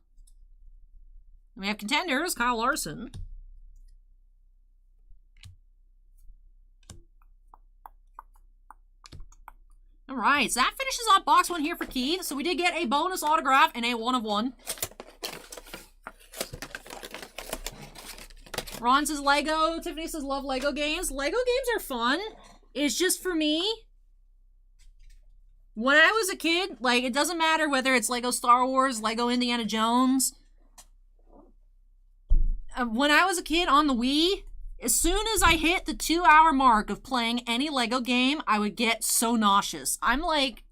We have contenders, Kyle Larson. Alright, so that finishes off box 1 here for Keith. So we did get a bonus autograph and a 1 of 1. Ron says Lego. Tiffany says love Lego games. Lego games are fun. It's just for me. When I was a kid, like, it doesn't matter whether it's Lego Star Wars, Lego Indiana Jones. When I was a kid on the Wii, as soon as I hit the 2-hour mark of playing any Lego game, I would get so nauseous. I'm like,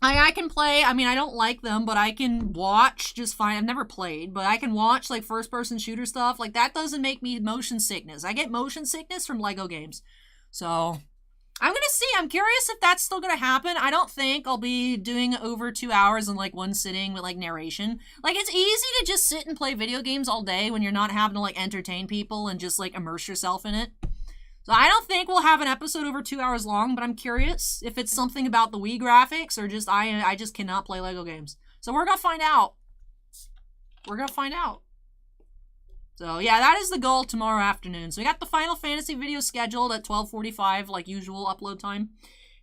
I can play, I mean, I don't like them, but I can watch just fine. I've never played, but I can watch, like, first-person shooter stuff. Like, that doesn't make me motion sickness. I get motion sickness from Lego games. So, I'm gonna see. I'm curious if that's still gonna happen. I don't think I'll be doing over 2 hours in, like, one sitting with, like, narration. Like, it's easy to just sit and play video games all day when you're not having to, like, entertain people and just, like, immerse yourself in it. So I don't think we'll have an episode over 2 hours long, but I'm curious if it's something about the Wii graphics or just I just cannot play Lego games. So we're gonna find out. We're gonna find out. So yeah, that is the goal tomorrow afternoon. So we got the Final Fantasy video scheduled at 12:45, like usual upload time.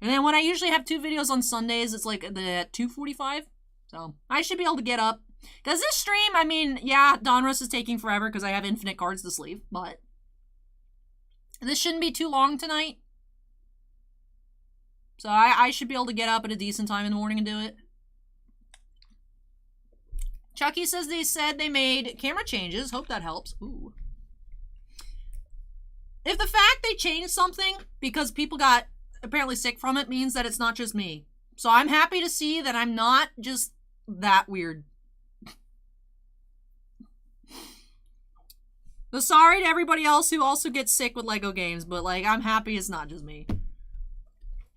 And then when I usually have 2 videos on Sundays, it's like at 2:45. So I should be able to get up. Because this stream, I mean, yeah, Donruss is taking forever because I have infinite cards to sleeve, but this shouldn't be too long tonight. So I should be able to get up at a decent time in the morning and do it. Chucky says they said they made camera changes. Hope that helps. Ooh. If the fact they changed something because people got apparently sick from it means that it's not just me. So I'm happy to see that I'm not just that weird. So sorry to everybody else who also gets sick with Lego games, but, like, I'm happy it's not just me.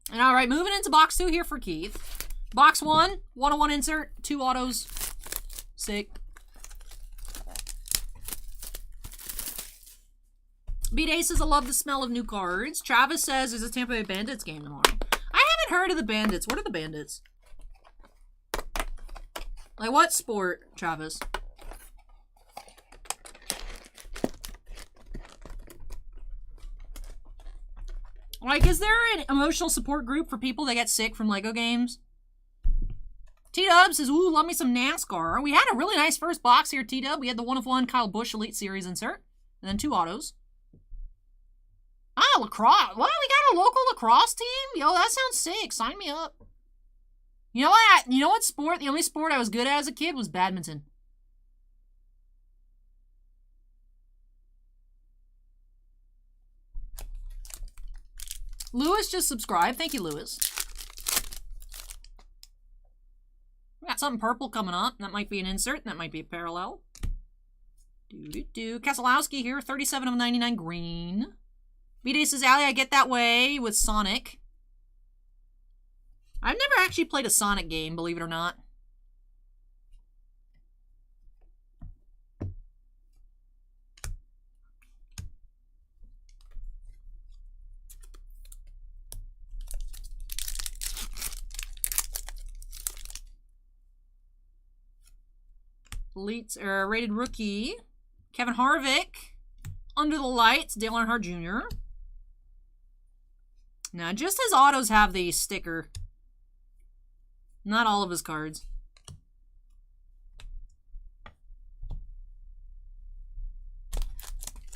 And alright, moving into box 2 here for Keith. Box 1, 101 insert, 2 autos. Sick. B-Day says, I love the smell of new cards. Travis says, there's a Tampa Bay Bandits game tomorrow. I haven't heard of the Bandits. What are the Bandits? Like, what sport, Travis? Like, is there an emotional support group for people that get sick from Lego games? T-Dub says, ooh, love me some NASCAR. We had a really nice first box here, T-Dub. We had the 1 of 1 Kyle Busch Elite Series insert. And then 2 autos. Ah, lacrosse. What? We got a local lacrosse team? Yo, that sounds sick. Sign me up. You know what? You know what sport? The only sport I was good at as a kid was badminton. Lewis just subscribed. Thank you, Lewis. We got something purple coming up. That might be an insert. That might be a parallel. Keselowski here. 37 of 99 green. B-Day says, Allie, I get that way with Sonic. I've never actually played a Sonic game, believe it or not. Elite, rated rookie. Kevin Harvick. Under the Lights, Dale Earnhardt Jr. Now, just his autos have the sticker. Not all of his cards.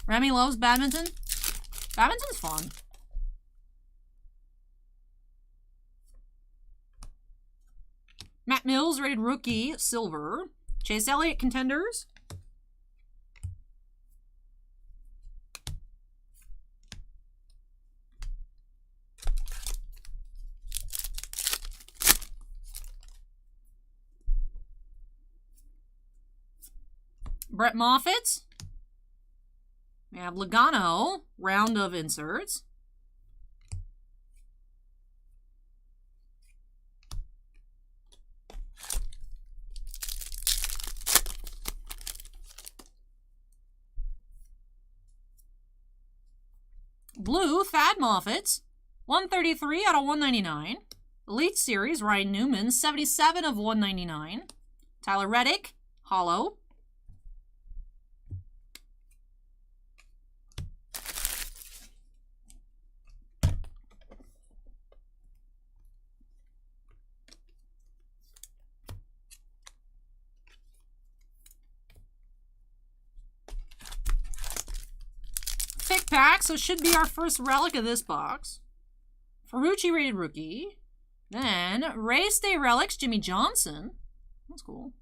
Remy loves badminton. Badminton's fun. Matt Mills, rated rookie, silver. Chase Elliott, contenders. Brett Moffitt. We have Logano, round of inserts. Blue, Thad Moffitt, 133 out of 199. Elite Series, Ryan Newman, 77 of 199. Tyler Reddick, hollow. Thick pack, so it should be our first relic of this box. Ferrucci, rated rookie. Then, Race Day Relics, Jimmy Johnson. That's cool.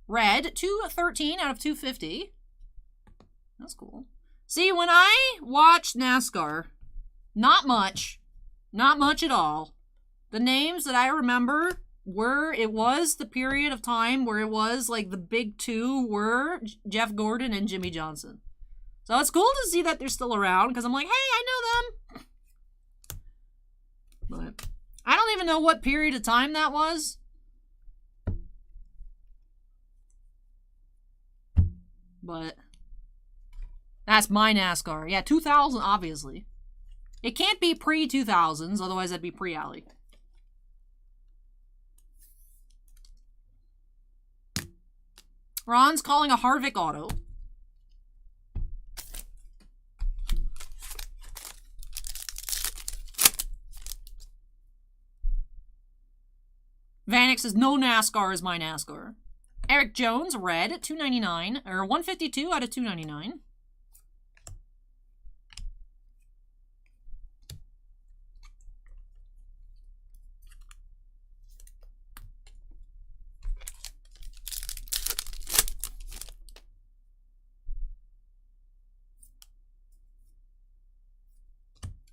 Red, 213 out of 250. That's cool. See, when I watched NASCAR, not much at all. The names that I remember were, it was the period of time where it was like the big two were Jeff Gordon and Jimmy Johnson. So it's cool to see that they're still around, because I'm like, hey, I know them. But I don't even know what period of time that was. But that's my NASCAR. Yeah, 2000, obviously. It can't be pre-2000s, otherwise that'd be pre-Alley. Ron's calling a Harvick auto. Vanek says, no NASCAR is my NASCAR. Eric Jones, red, 299, or 152 out of 299.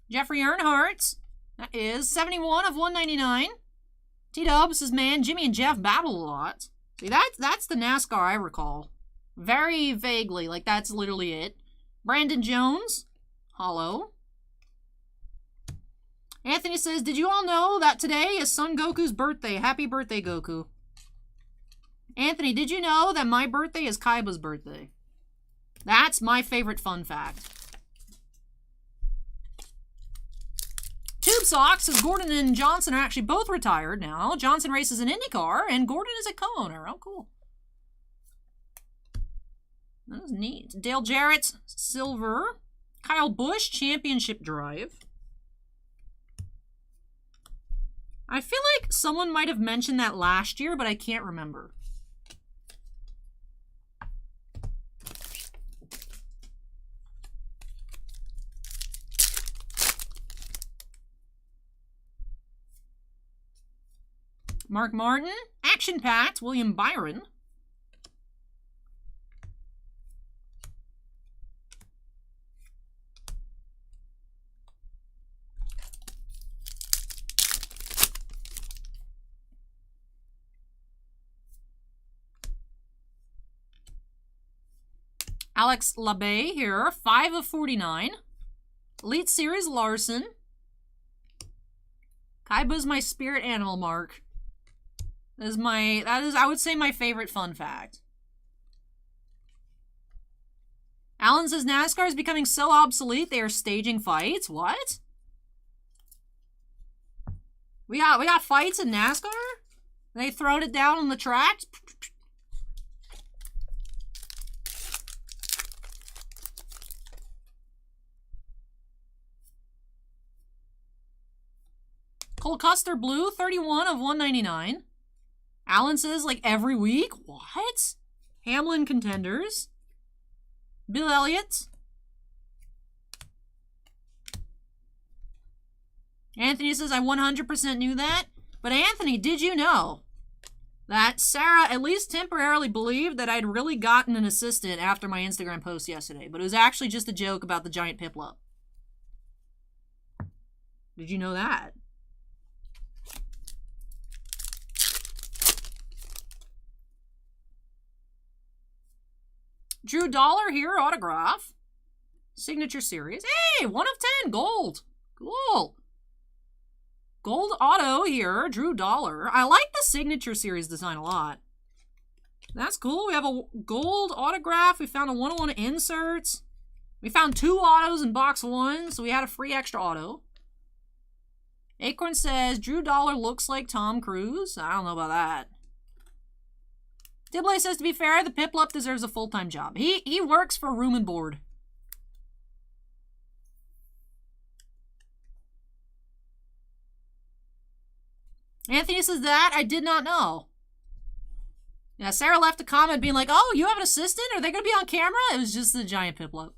Jeffrey Earnhardt, that is 71 of 199. T-Dubs says, man, Jimmy and Jeff battle a lot. See, that's the NASCAR I recall. Very vaguely, like that's literally it. Brandon Jones, hollow. Anthony says, did you all know that today is Son Goku's birthday? Happy birthday, Goku. Anthony, did you know that my birthday is Kaiba's birthday? That's my favorite fun fact. Tube Socks says Gordon and Johnson are actually both retired now. Johnson races an IndyCar, and Gordon is a co-owner. Oh, cool. That is neat. Dale Jarrett, silver. Kyle Busch, championship drive. I feel like someone might have mentioned that last year, but I can't remember. Mark Martin, action-packed, William Byron. Alex Labbe here, 5 of 49. Elite Series Larson. Kaiba's my spirit animal, Mark. That is, I would say, my favorite fun fact. Alan says NASCAR is becoming so obsolete they are staging fights. What? We got fights in NASCAR? They thrown it down on the track? Cole Custer Blue, 31 of 199. Alan says, like, every week? What? Hamlin Contenders. Bill Elliott. Anthony says, I 100% knew that. But Anthony, did you know that Sara at least temporarily believed that I'd really gotten an assistant after my Instagram post yesterday, but it was actually just a joke about the giant Piplup. Did you know that? Drew Dollar here, autograph. Signature series. Hey, 1 of 10, gold. Cool. Gold auto here, Drew Dollar. I like the signature series design a lot. That's cool. We have a gold autograph. We found a 101 inserts. We found 2 autos in box 1, so we had a free extra auto. Acorn says, Drew Dollar looks like Tom Cruise. I don't know about that. Dibley says, to be fair, the Piplup deserves a full-time job. He works for room and board. Anthony says that I did not know. Yeah, Sara left a comment being like, oh, you have an assistant? Are they going to be on camera? It was just the giant Piplup.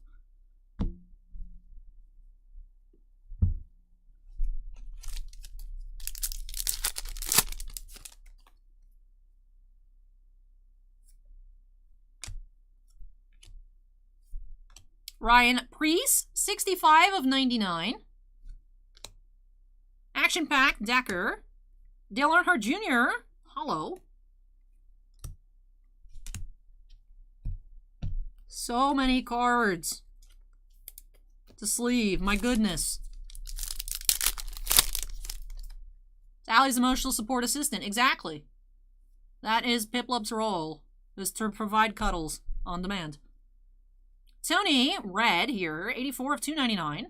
Ryan Priest, 65 of 99. Action Pack, Decker. Dale Earnhardt Jr., hello. So many cards to sleeve, my goodness. It's Allie's emotional support assistant, exactly. That is Piplup's role, is to provide cuddles on demand. Tony, red here, 84 of 299.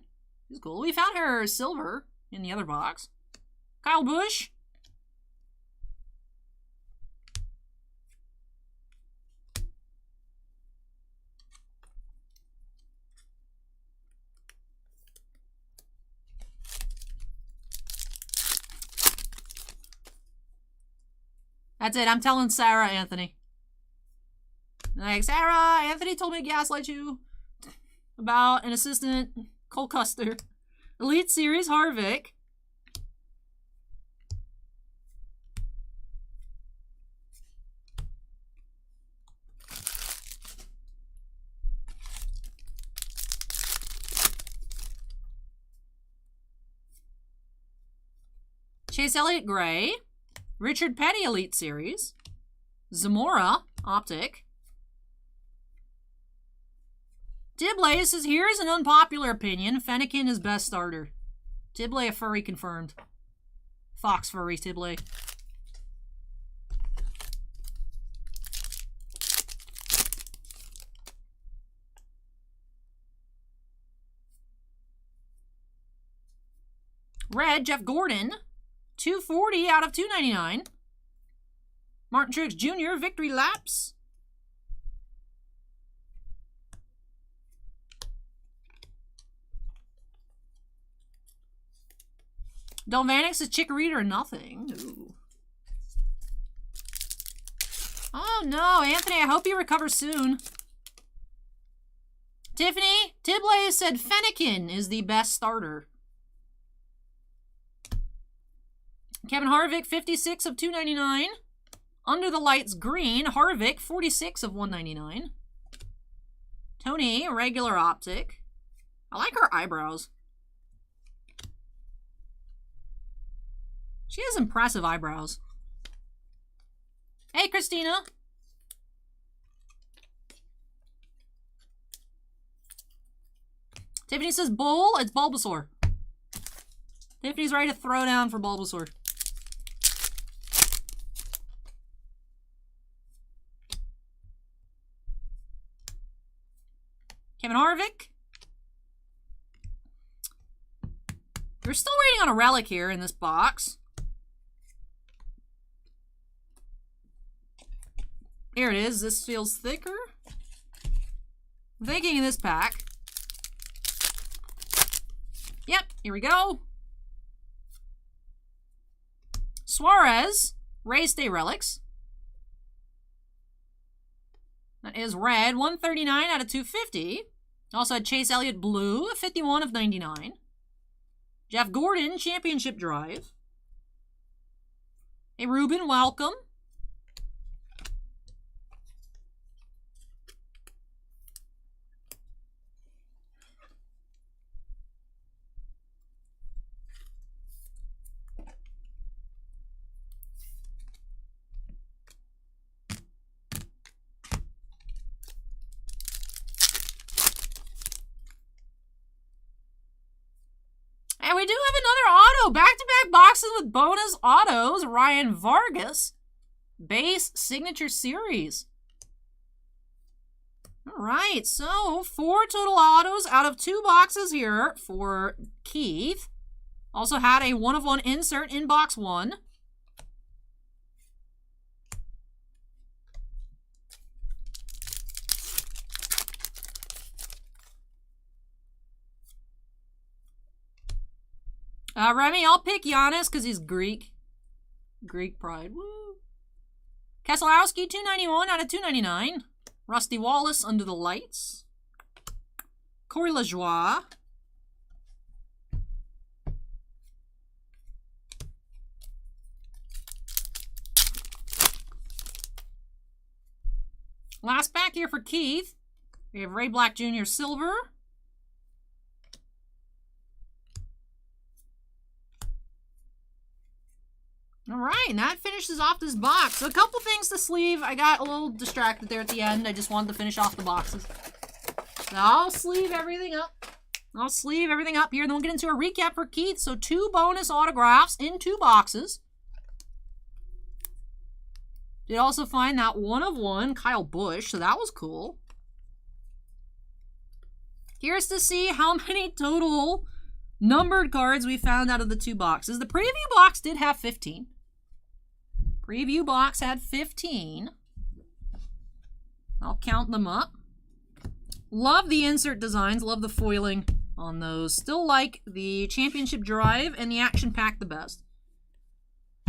She's cool. We found her silver in the other box. Kyle Busch. That's it. I'm telling Sara, Anthony. Like, Sara, Anthony told me to gaslight you about an assistant, Cole Custer. Elite Series, Harvick. Chase Elliott Gray. Richard Petty Elite Series. Zamora Optic. Dibley says, here's an unpopular opinion. Fennekin is best starter. Dibley a furry confirmed. Fox furry, Dibley. Red, Jeff Gordon. 240 out of 299. Martin Truex Jr., Victory Laps. Don Vanix is Chikorita or nothing. Ooh. Oh no, Anthony, I hope you recover soon. Tiffany, Tibley said Fennekin is the best starter. Kevin Harvick, 56 of 299. Under the Lights green, Harvick, 46 of 199. Tony, regular optic. I like her eyebrows. She has impressive eyebrows. Hey, Christina. Tiffany says Bull. It's Bulbasaur. Tiffany's ready to throw down for Bulbasaur. Kevin Harvick. We're still waiting on a relic here in this box. Here it is. This feels thicker. I'm thinking in this pack. Yep, here we go. Suarez, Race Day Relics. That is red, 139 out of 250. Also had Chase Elliott Blue, 51 of 99. Jeff Gordon, Championship Drive. Hey, Ruben, welcome. And we do have another auto. Back-to-back boxes with bonus autos. Ryan Vargas. Base Signature Series. All right, so 4 total autos out of 2 boxes here for Keith. Also had a 1-of-1 insert in box 1. Remy, I'll pick Giannis because he's Greek. Greek pride. Woo. Keselowski, 291 out of 299. Rusty Wallace, Under the Lights. Corey LaJoie. Last pack here for Keith. We have Ray Black Jr. Silver. All right, and that finishes off this box. So a couple things to sleeve. I got a little distracted there at the end. I just wanted to finish off the boxes. So I'll sleeve everything up. Here. Then we'll get into a recap for Keith. So 2 bonus autographs in 2 boxes. Did also find that 1-of-1 Kyle Busch, so that was cool. Here's to see how many total numbered cards we found out of the 2 boxes. The preview box did have 15. Preview box had 15. I'll count them up. Love the insert designs. Love the foiling on those. Still like the Championship Drive and the Action Pack the best.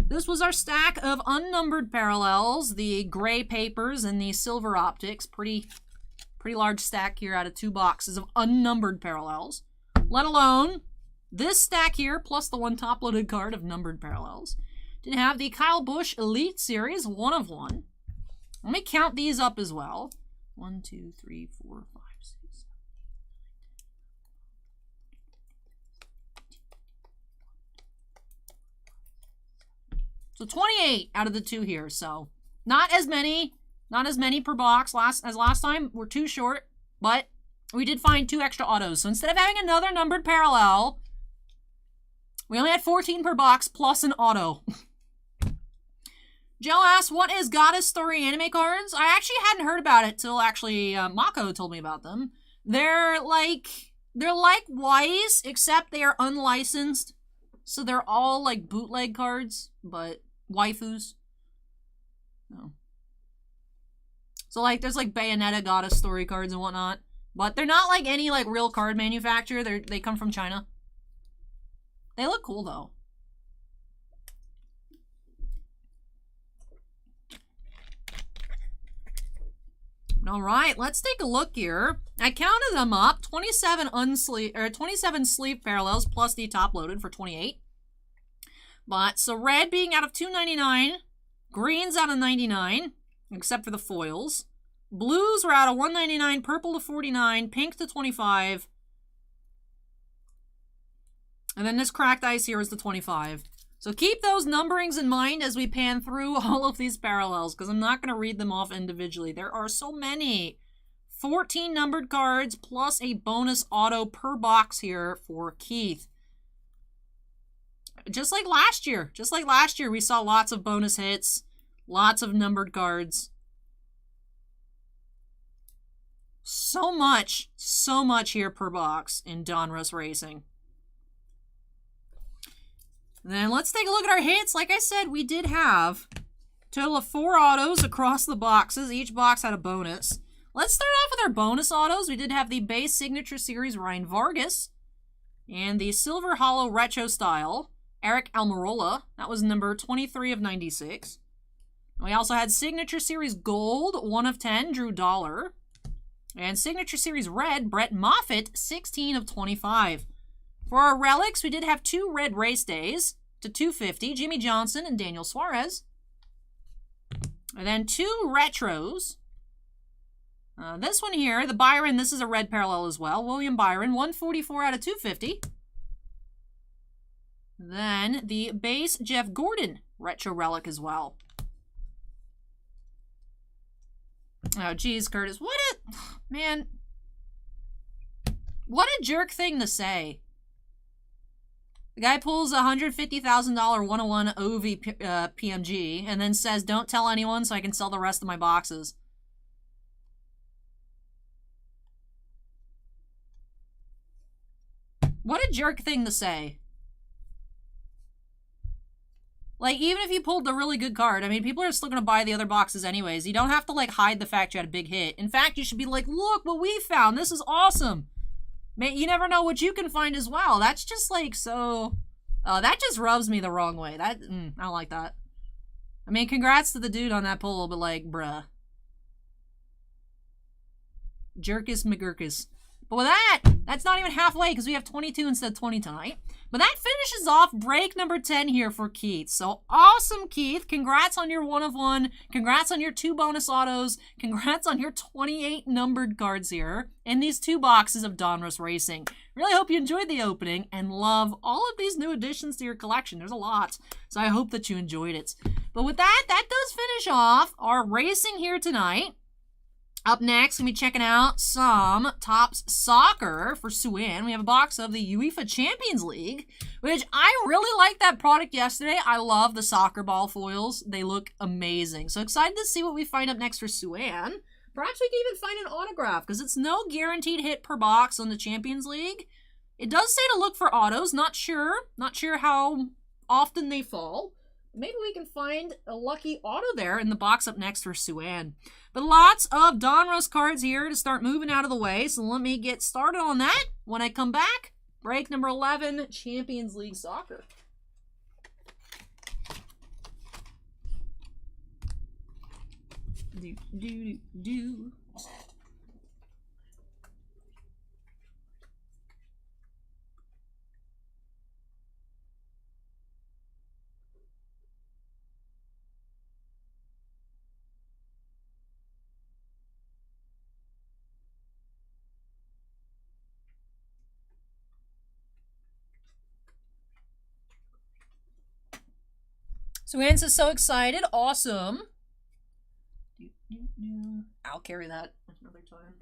This was our stack of unnumbered parallels. The gray papers and the silver optics. Pretty large stack here out of 2 boxes of unnumbered parallels. Let alone this stack here, plus the 1 top-loaded card of numbered parallels. Did have the Kyle Busch Elite Series, 1-of-1. Let me count these up as well. 1, 2, 3, 4, 5, 6, 7. So 28 out of the 2 here. So not as many per box as last time. We're too short, but we did find 2 extra autos. So instead of having another numbered parallel, we only had 14 per box plus an auto. Joe asks, what is Goddess Story anime cards? I actually hadn't heard about it till actually Mako told me about them. They're like Weiss, except they are unlicensed. So they're all like bootleg cards, but waifus. No. So like there's like Bayonetta Goddess Story cards and whatnot. But they're not like any like real card manufacturer. They come from China. They look cool though. All right, let's take a look here. I counted them up. 27 sleeve parallels plus the top loaded for 28. But so red being out of 299, greens out of 99, except for the foils. Blues were out of 199, purple to 49, pink to 25. And then this cracked ice here is the 25. So keep those numberings in mind as we pan through all of these parallels, because I'm not going to read them off individually. There are so many. 14 numbered cards plus a bonus auto per box here for Keith. Just like last year. We saw lots of bonus hits, lots of numbered cards. So much here per box in Donruss Racing. Then let's take a look at our hits. Like I said, we did have a total of 4 autos across the boxes. Each box had a bonus. Let's start off with our bonus autos. We did have the base Signature Series Ryan Vargas and the Silver Hollow Retro Style Erich L. That was number 23 of 96. We also had Signature Series Gold, 1 of 10, Drew Dollar. And Signature Series Red, Brett Moffitt, 16 of 25. For our relics, we did have 2 red race days to 250, Jimmy Johnson and Daniel Suarez. And then 2 retros. This one here, the Byron, this is a red parallel as well. William Byron, 144 out of 250. Then the base Jeff Gordon retro relic as well. Oh, geez, Curtis. What a... Man. What a jerk thing to say. The guy pulls a $150,000 101 OV PMG and then says, don't tell anyone so I can sell the rest of my boxes. What a jerk thing to say. Like, even if you pulled the really good card, I mean, people are still going to buy the other boxes anyways. You don't have to, like, hide the fact you had a big hit. In fact, you should be like, look what we found. This is awesome. Man, you never know what you can find as well. That's just, like, so... that just rubs me the wrong way. That I don't like that. I mean, congrats to the dude on that pull, but, like, bruh. Jerkus McGurkus. But with that, that's not even halfway because we have 22 instead of 20 tonight. But that finishes off break number 10 here for Keith. So awesome, Keith. Congrats on your 1 of 1. Congrats on your 2 bonus autos. Congrats on your 28 numbered cards here. And these 2 boxes of Donruss Racing. Really hope you enjoyed the opening and love all of these new additions to your collection. There's a lot. So I hope that you enjoyed it. But with that, that does finish off our racing here tonight. Up next, we'll be checking out some Topps Soccer for Suan. We have a box of the UEFA Champions League, which I really liked that product yesterday. I love the soccer ball foils. They look amazing. So excited to see what we find up next for Suan. Perhaps we can even find an autograph, because it's no guaranteed hit per box on the Champions League. It does say to look for autos. Not sure. Not sure how often they fall. Maybe we can find a lucky auto there in the box up next for Suan. But lots of Donruss cards here to start moving out of the way. So let me get started on that when I come back. Break number 11, Champions League Soccer. Do. So Ans is so excited. Awesome. I'll carry that another time.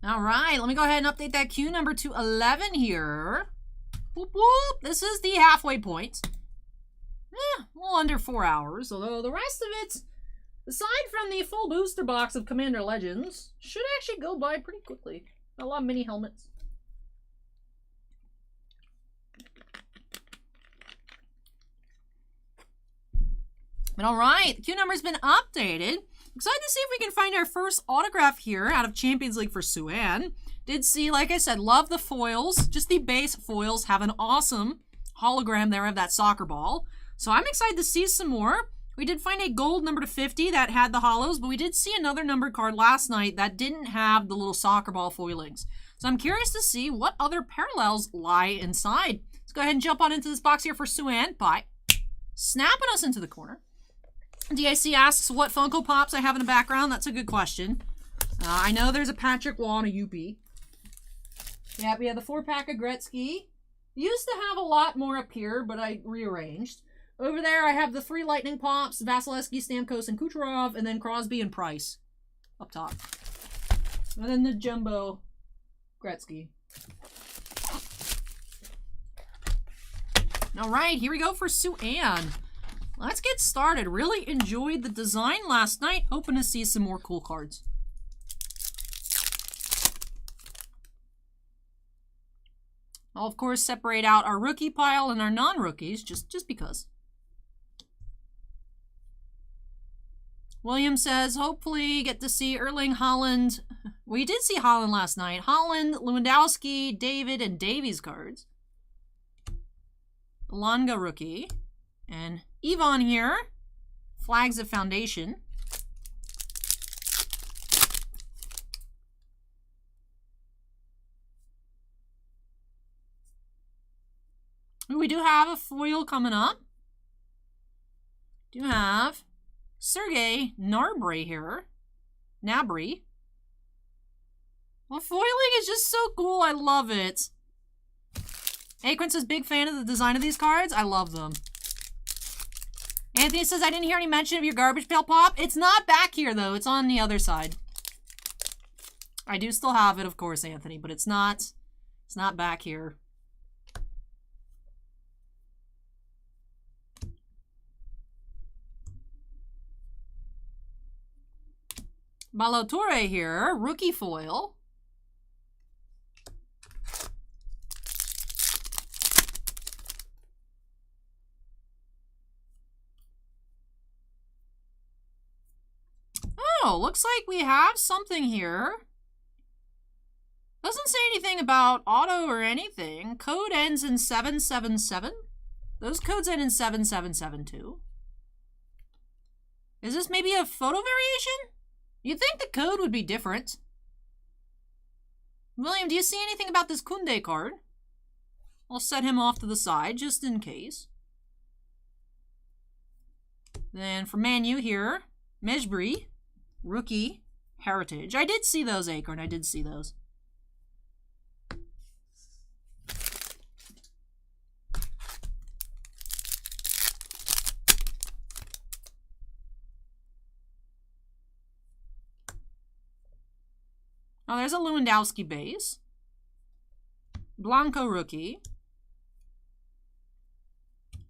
All right, let me go ahead and update that queue number to 11 here. Whoop, whoop. This is the halfway point. A little under 4 hours, although the rest of it, aside from the full booster box of Commander Legends, should actually go by pretty quickly. A lot of mini helmets. But all right, the queue number's been updated. Excited to see if we can find our first autograph here out of Champions League for Suan. Did see, like I said, love the foils. Just the base foils have an awesome hologram there of that soccer ball. So I'm excited to see some more. We did find a gold number to 50 that had the holos, but we did see another numbered card last night that didn't have the little soccer ball foilings. So I'm curious to see what other parallels lie inside. Let's go ahead and jump on into this box here for Suan by snapping us into the corner. DIC asks what Funko Pops I have in the background. That's a good question. I know there's a Patrick Waugh and a UP. Yeah, we have the 4-pack of Gretzky. Used to have a lot more up here, but I rearranged. Over there, I have the 3 Lightning Pops, Vasilevsky, Stamkos, and Kucherov, and then Crosby and Price up top. And then the Jumbo Gretzky. All right, here we go for Sue Ann. Let's get started. Really enjoyed the design last night. Hoping to see some more cool cards. I'll, of course, separate out our rookie pile and our non-rookies, just because. William says, hopefully get to see Erling Haaland. We did see Haaland last night. Haaland, Lewandowski, David, and Davies cards. Longa rookie. And Yvonne here. Flags of Foundation. We do have a foil coming up. Do have Sergei Gnabry here. Gnabry. Well, foiling is just so cool. I love it. Akron says, big fan of the design of these cards. I love them. Anthony says, I didn't hear any mention of your garbage pail pop. It's not back here, though. It's on the other side. I do still have it, of course, Anthony, but it's not back here. Balotore here, rookie foil. Oh, looks like we have something here. Doesn't say anything about auto or anything. Code ends in 777. Those codes end in 7772. Is this maybe a photo variation? You'd think the code would be different. William, do you see anything about this Kunde card? I'll set him off to the side, just in case. Then for Manu here, Mejbri, rookie, heritage. I did see those, Acorn. I did see those. Oh, there's a Lewandowski base. Blanco rookie.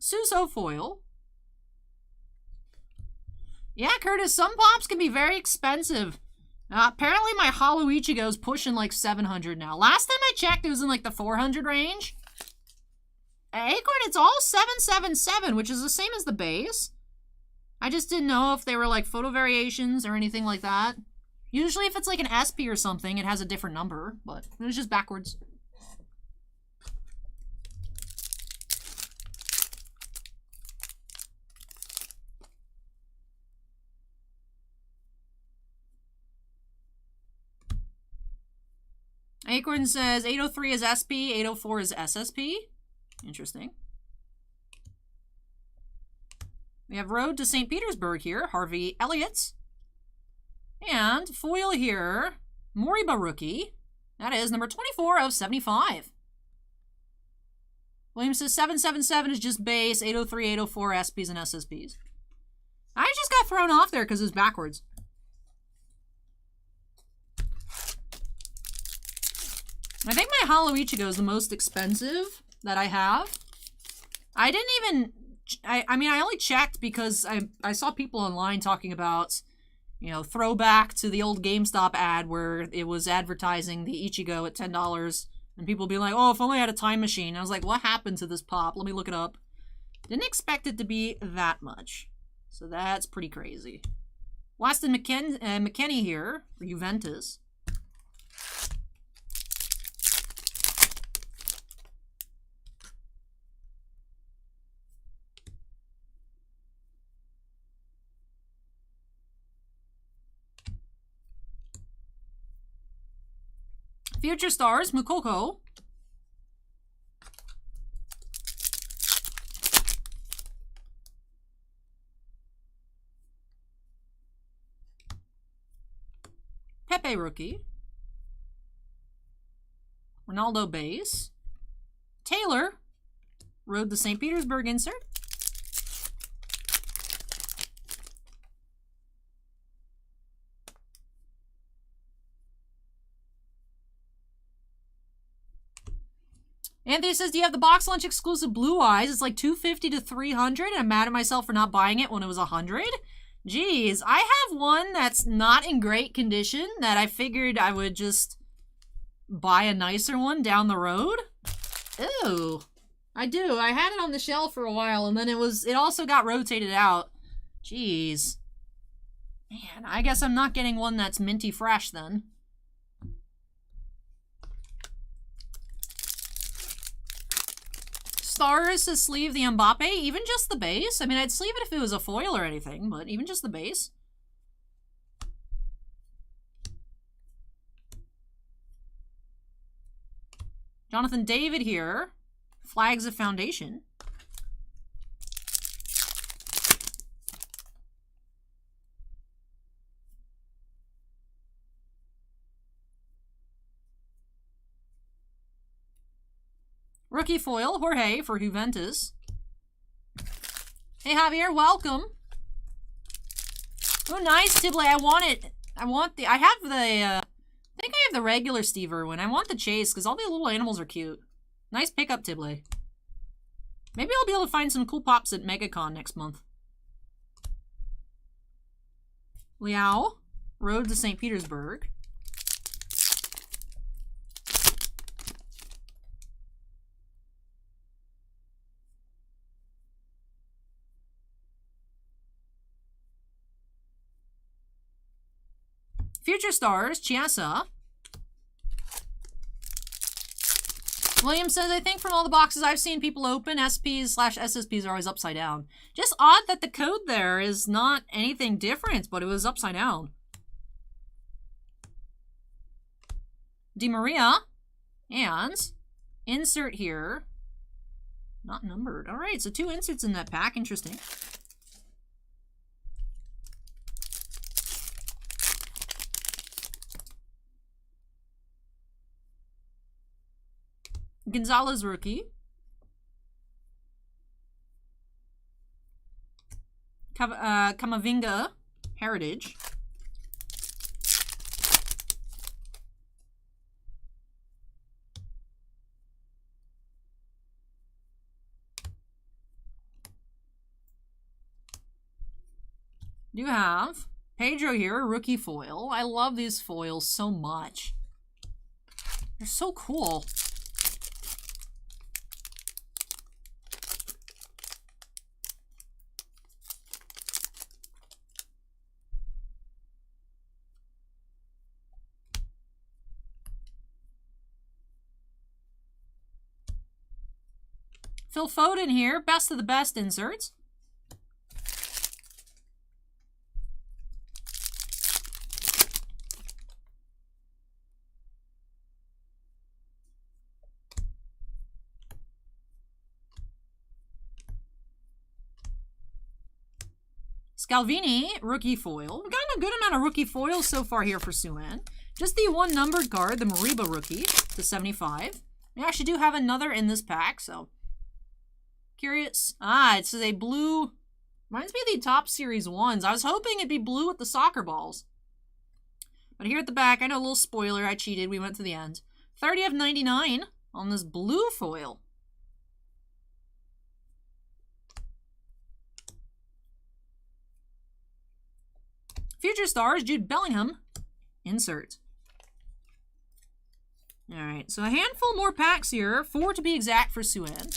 Suso foil. Yeah, Curtis, some pops can be very expensive. Apparently my Holo Ichigo's pushing like 700 now. Last time I checked, it was in like the 400 range. Acorn, it's all 777, which is the same as the base. I just didn't know if they were like photo variations or anything like that. Usually if it's like an SP or something, it has a different number, but it was just backwards. Acorn says 803 is SP, 804 is SSP. Interesting. We have Road to St. Petersburg here, Harvey Elliott. And foil here, Moriba rookie. That is number 24 of 75. William says 777 is just base, 803, 804 SPs and SSPs. I just got thrown off there because it was backwards. I think my Holo Ichigo is the most expensive that I have. I didn't even... I mean, I only checked because I saw people online talking about... You know, throwback to the old GameStop ad where it was advertising the Ichigo at $10 and people be like, oh, if only I had a time machine. I was like, what happened to this pop? Let me look it up. Didn't expect it to be that much. So that's pretty crazy. Waston McKennie here for Juventus. Future Stars, Mukoko. Pepe rookie. Ronaldo base. Taylor rode the St. Petersburg insert. Anthony says, do you have the box lunch exclusive Blue Eyes? It's like $250 to $300, and I'm mad at myself for not buying it when it was $100. Jeez, I have one that's not in great condition that I figured I would just buy a nicer one down the road. Ew. I do. I had it on the shelf for a while, and then it also got rotated out. Jeez. Man, I guess I'm not getting one that's minty fresh then. Stars to sleeve the Mbappe, even just the base. I mean, I'd sleeve it if it was a foil or anything, but even just the base. Jonathan David here. Flags of Foundation. Rookie foil, Jorge for Juventus. Hey Javier, welcome. Oh, nice, Tibley. I have the, I think I have the regular Steve Irwin. I want the chase because all the little animals are cute. Nice pickup, Tibley. Maybe I'll be able to find some cool pops at MegaCon next month. Liao, Road to St. Petersburg. Future Stars, Chiesa. William says, I think from all the boxes I've seen people open, SPs/SSPs are always upside down. Just odd that the code there is not anything different, but it was upside down. Di Maria. And insert here. Not numbered. All right, so 2 inserts in that pack. Interesting. Gonzalez rookie. Kamavinga Heritage. You have Pedro here, rookie foil. I love these foils so much. They're so cool. Phil Foden here, best of the best inserts. Scalvini, rookie foil. We've gotten a good amount of rookie foils so far here for Suan. Just the 1 numbered card, the Mariba rookie, to 75. We actually do have another in this pack, so... Curious. Ah, it's a blue. Reminds me of the Topps Series 1s. I was hoping it'd be blue with the soccer balls. But here at the back, I know a little spoiler. I cheated. We went to the end. 30 of 99 on this blue foil. Future Stars, Jude Bellingham. Insert. Alright, so a handful more packs here. 4 to be exact for Suan.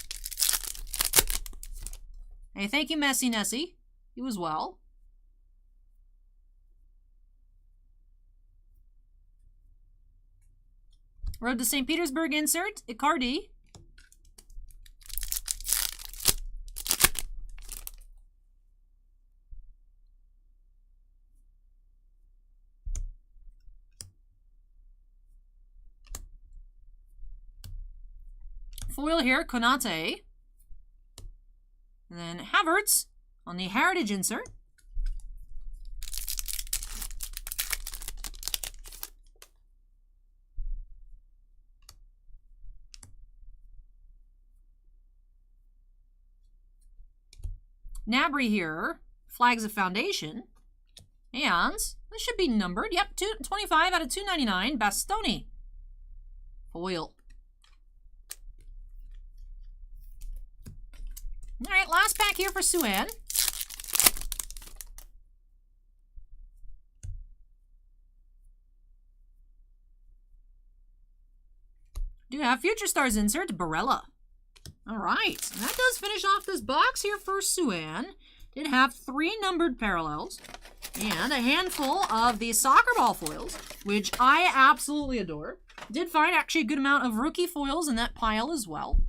Hey, thank you, Messi Nessie. You as well. Road to St. Petersburg insert, Icardi. Foil here, Konate. And then Havertz on the Heritage insert. Nabry here. Flags of Foundation. And this should be numbered. Yep, 25 out of 299. Bastoni. Foil. All right, last pack here for Sue-Ann. Do have Future Stars insert, Barella. All right, and that does finish off this box here for Sue-Ann. Did have 3 numbered parallels and a handful of the soccer ball foils, which I absolutely adore. Did find actually a good amount of rookie foils in that pile as well.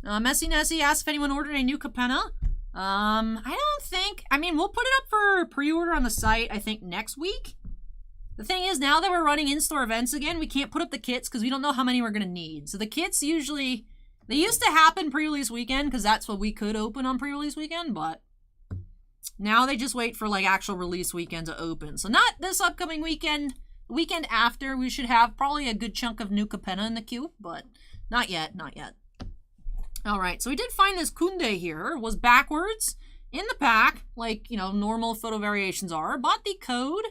Messy Nessie asked if anyone ordered a new Capenna. I don't think, I mean, we'll put it up for pre-order on the site, I think, next week. The thing is, now that we're running in-store events again, we can't put up the kits because we don't know how many we're going to need. So the kits usually, they used to happen pre-release weekend because that's what we could open on pre-release weekend, but now they just wait for like actual release weekend to open. So not this upcoming weekend, the weekend after, we should have probably a good chunk of new Capenna in the queue, but not yet, not yet. All right, so we did find this Kunde here, was backwards in the pack, like, you know, normal photo variations are, but the code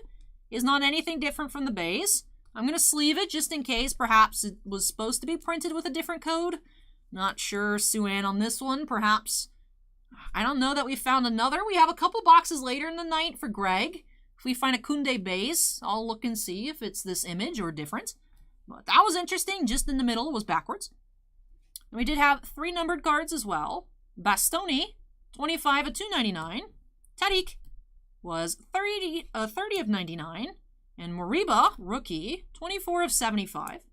is not anything different from the base. I'm going to sleeve it just in case. Perhaps it was supposed to be printed with a different code. Not sure, Sue-Ann, on this one. Perhaps, I don't know that we found another. We have a couple boxes later in the night for Greg. If we find a Kunde base, I'll look and see if it's this image or different. But that was interesting. Just in the middle was backwards. And we did have 3 numbered cards as well. Bastoni, 25 of 299. Tariq was 30 of 99. And Moriba, rookie, 24 of 75.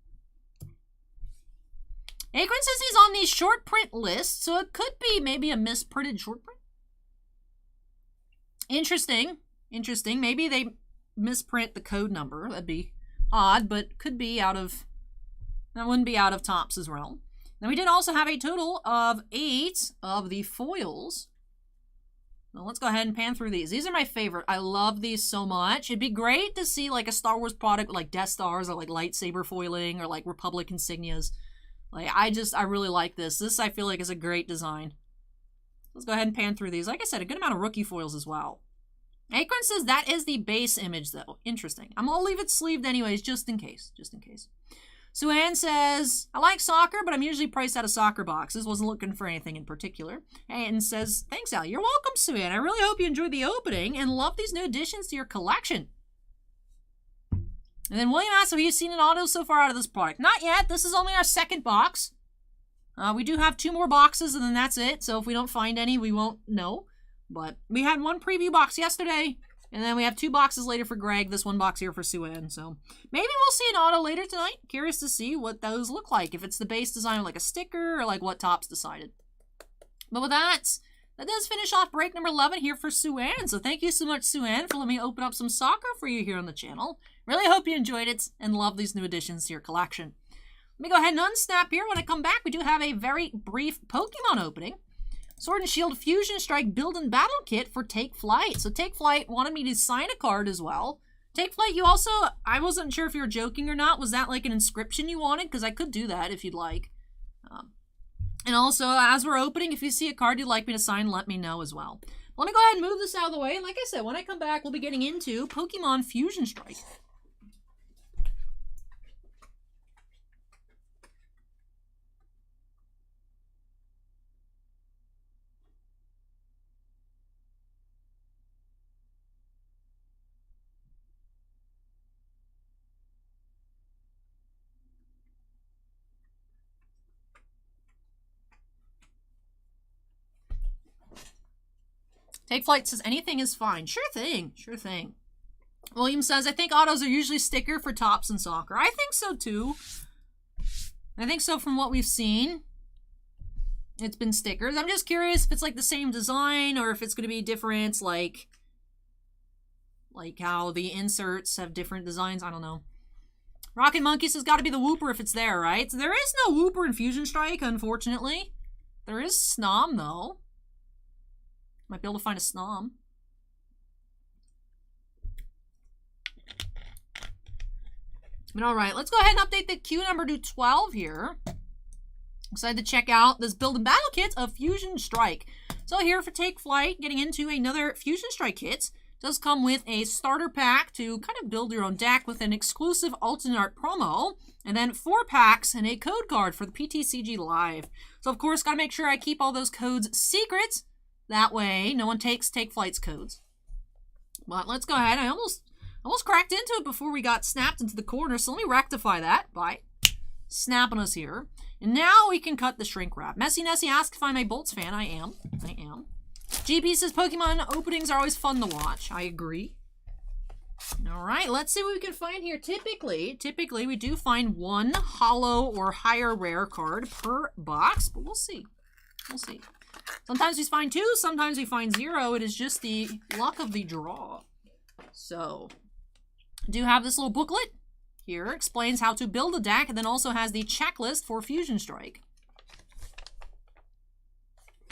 Akron says he's on the short print list, so it could be maybe a misprinted short print. Interesting. Interesting. Maybe they misprint the code number. That'd be odd, but could be out of, that wouldn't be out of Topps' realm. Then we did also have a total of 8 of the foils. So let's go ahead and pan through these. These are my favorite. I love these so much. It'd be great to see like a Star Wars product with like Death Stars or like lightsaber foiling or like Republic insignias. Like, I really like this. This, I feel like, is a great design. Let's go ahead and pan through these. Like I said, a good amount of rookie foils as well. Akron says that is the base image, though. Interesting. I'm going to leave it sleeved anyways, just in case. Just in case. Sue-Ann says, I like soccer, but I'm usually priced out of soccer boxes. Wasn't looking for anything in particular. And says, thanks, Al. You're welcome, Sue-Ann. I really hope you enjoyed the opening and love these new additions to your collection. And then William asks, have you seen an auto so far out of this product? Not yet. This is only our second box. We do have 2 more boxes, and then that's it. So if we don't find any, we won't know. But we had 1 preview box yesterday, and then we have 2 boxes later for Greg. This 1 box here for Sue-Ann. So maybe we'll see an auto later tonight. Curious to see what those look like. If it's the base design like a sticker or like what Topps decided. But with that does finish off break number 11 here for Sue-Ann. So thank you so much, Sue-Ann, for letting me open up some soccer for you here on the channel. Really hope you enjoyed it and love these new additions to your collection. Let me go ahead and unsnap here. When I come back, we do have a very brief Pokemon opening. Sword and Shield Fusion Strike Build and Battle Kit for TakeFlight. So TakeFlight wanted me to sign a card as well. TakeFlight, you also, I wasn't sure if you were joking or not. Was that like an inscription you wanted? Because I could do that if you'd like. And also, as we're opening, if you see a card you'd like me to sign, let me know as well. Let me go ahead and move this out of the way. Like I said, when I come back, we'll be getting into Pokemon Fusion Strike. TakeFlight says anything is fine. Sure thing. Sure thing. William says, I think autos are usually sticker for Topps and soccer. I think so too. I think so from what we've seen. It's been stickers. I'm just curious if it's like the same design or if it's going to be different, like how the inserts have different designs. I don't know. Rocket Monkey says got to be the Wooper if it's there, right? So there is no Wooper in Fusion Strike, unfortunately. There is Snom, though. Might be able to find a Snom. But alright, let's go ahead and update the queue number to 12 here. Excited to check out this build and battle kit of Fusion Strike. So here for Take Flight, getting into another Fusion Strike kit. Does come with a starter pack to kind of build your own deck with an exclusive alternate art promo, and then 4 packs and a code card for the PTCG Live. So of course, gotta make sure I keep all those codes secret. That way, no one takes Take Flight's codes. But let's go ahead. I almost cracked into it before we got snapped into the corner, so let me rectify that by snapping us here. And now we can cut the shrink wrap. Messy Nessie asks if I'm a Bolts fan. I am. GP says Pokemon openings are always fun to watch. I agree. All right, let's see what we can find here. Typically we do find 1 hollow or higher rare card per box, but we'll see. Sometimes we find 2, sometimes we find 0. It is just the luck of the draw. So, I do have this little booklet here. Explains how to build a deck, and then also has the checklist for Fusion Strike.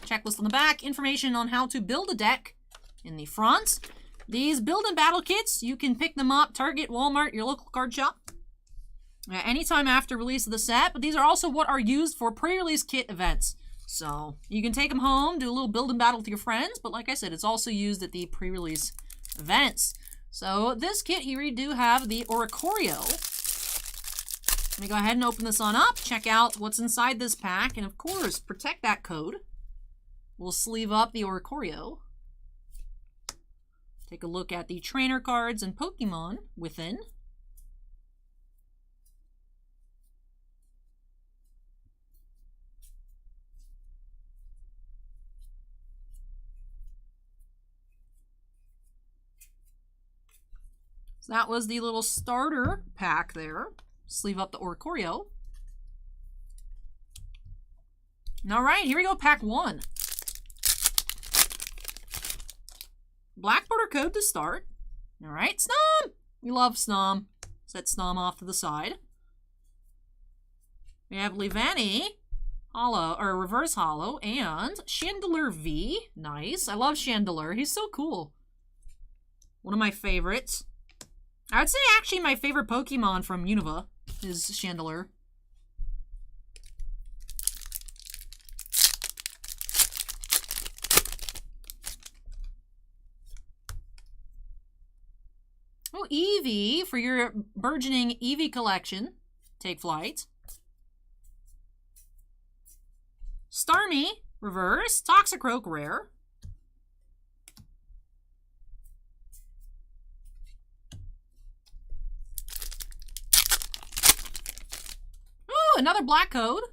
Checklist on the back, information on how to build a deck in the front. These build and battle kits, you can pick them up, Target, Walmart, your local card shop, anytime after release of the set, but these are also what are used for pre-release kit events. So you can take them home, do a little build and battle with your friends, but like I said, it's also used at the pre-release events. So this kit here, we do have the Oricorio. Let me go ahead and open this on up, check out what's inside this pack, and of course, protect that code. We'll sleeve up the Oricorio. Take a look at the trainer cards and Pokemon within. So that was the little starter pack there. Sleeve up the Oricorio. All right, here we go, pack 1. Black border code to start. All right, Snom! We love Snom. Set Snom off to the side. We have Levani, hollow, or reverse hollow, and Chandelure V. Nice. I love Chandelure. He's so cool. One of my favorites. I would say actually my favorite Pokemon from Unova is Chandelure. Oh, Eevee for your burgeoning Eevee collection. Take Flight. Starmie, reverse. Toxicroak, rare. Ooh, another black code.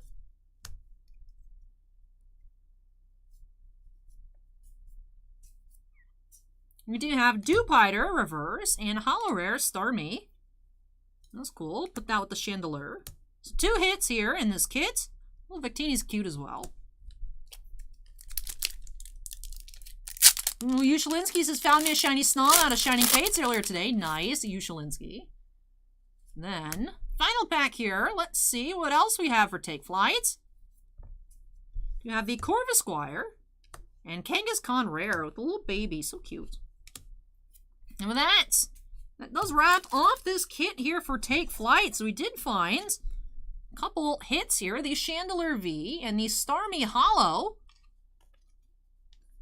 We do have Dewpider, reverse, and Hollow Rare, Starmie. That's cool. Put that with the Chandelure. So 2 hits here in this kit. Well, Victini's cute as well. Ooh, Yushalinski says, found me a shiny Snom out of Shining Fates earlier today. Nice, Yushalinski. Then, final pack here. Let's see what else we have for Take Flight. You have the Corvisquire and Kangaskhan Rare with a little baby. So cute. And with that does wrap off this kit here for Take Flight. So we did find a couple hits here. The Chandelure V and the Starmie Hollow.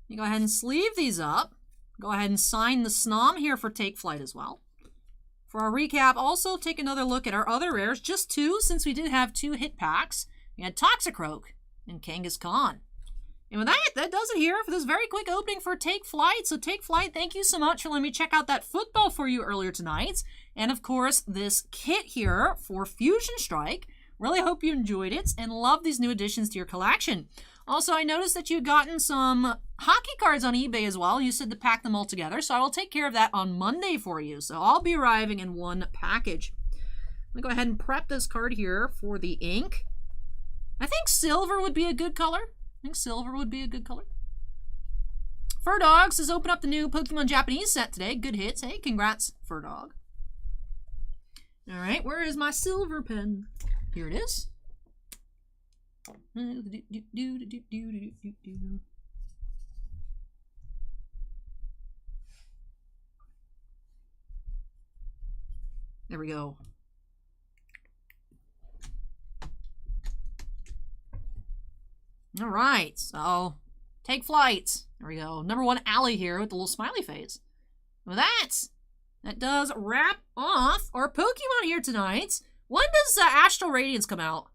You go ahead and sleeve these up. Go ahead and sign the Snom here for Take Flight as well. For our recap, also take another look at our other rares. Just 2, since we did have 2 hit packs. We had Toxicroak and Kangaskhan. And with that does it here for this very quick opening for Take Flight. So Take Flight, thank you so much for letting me check out that football for you earlier tonight. And of course, this kit here for Fusion Strike. Really hope you enjoyed it and love these new additions to your collection. Also, I noticed that you've gotten some hockey cards on eBay as well. You said to pack them all together, so I will take care of that on Monday for you. So I'll be arriving in one package. Let me go ahead and prep this card here for the ink. I think silver would be a good color. Furdog says, open up the new Pokemon Japanese set today. Good hits. Hey, congrats, Furdog. All right, where is my silver pen? Here it is. There we go. All right, so Take Flight. There we go. Number 1 Alley here with the little smiley face. With that does wrap off our Pokemon here tonight. When does Astral Radiance come out?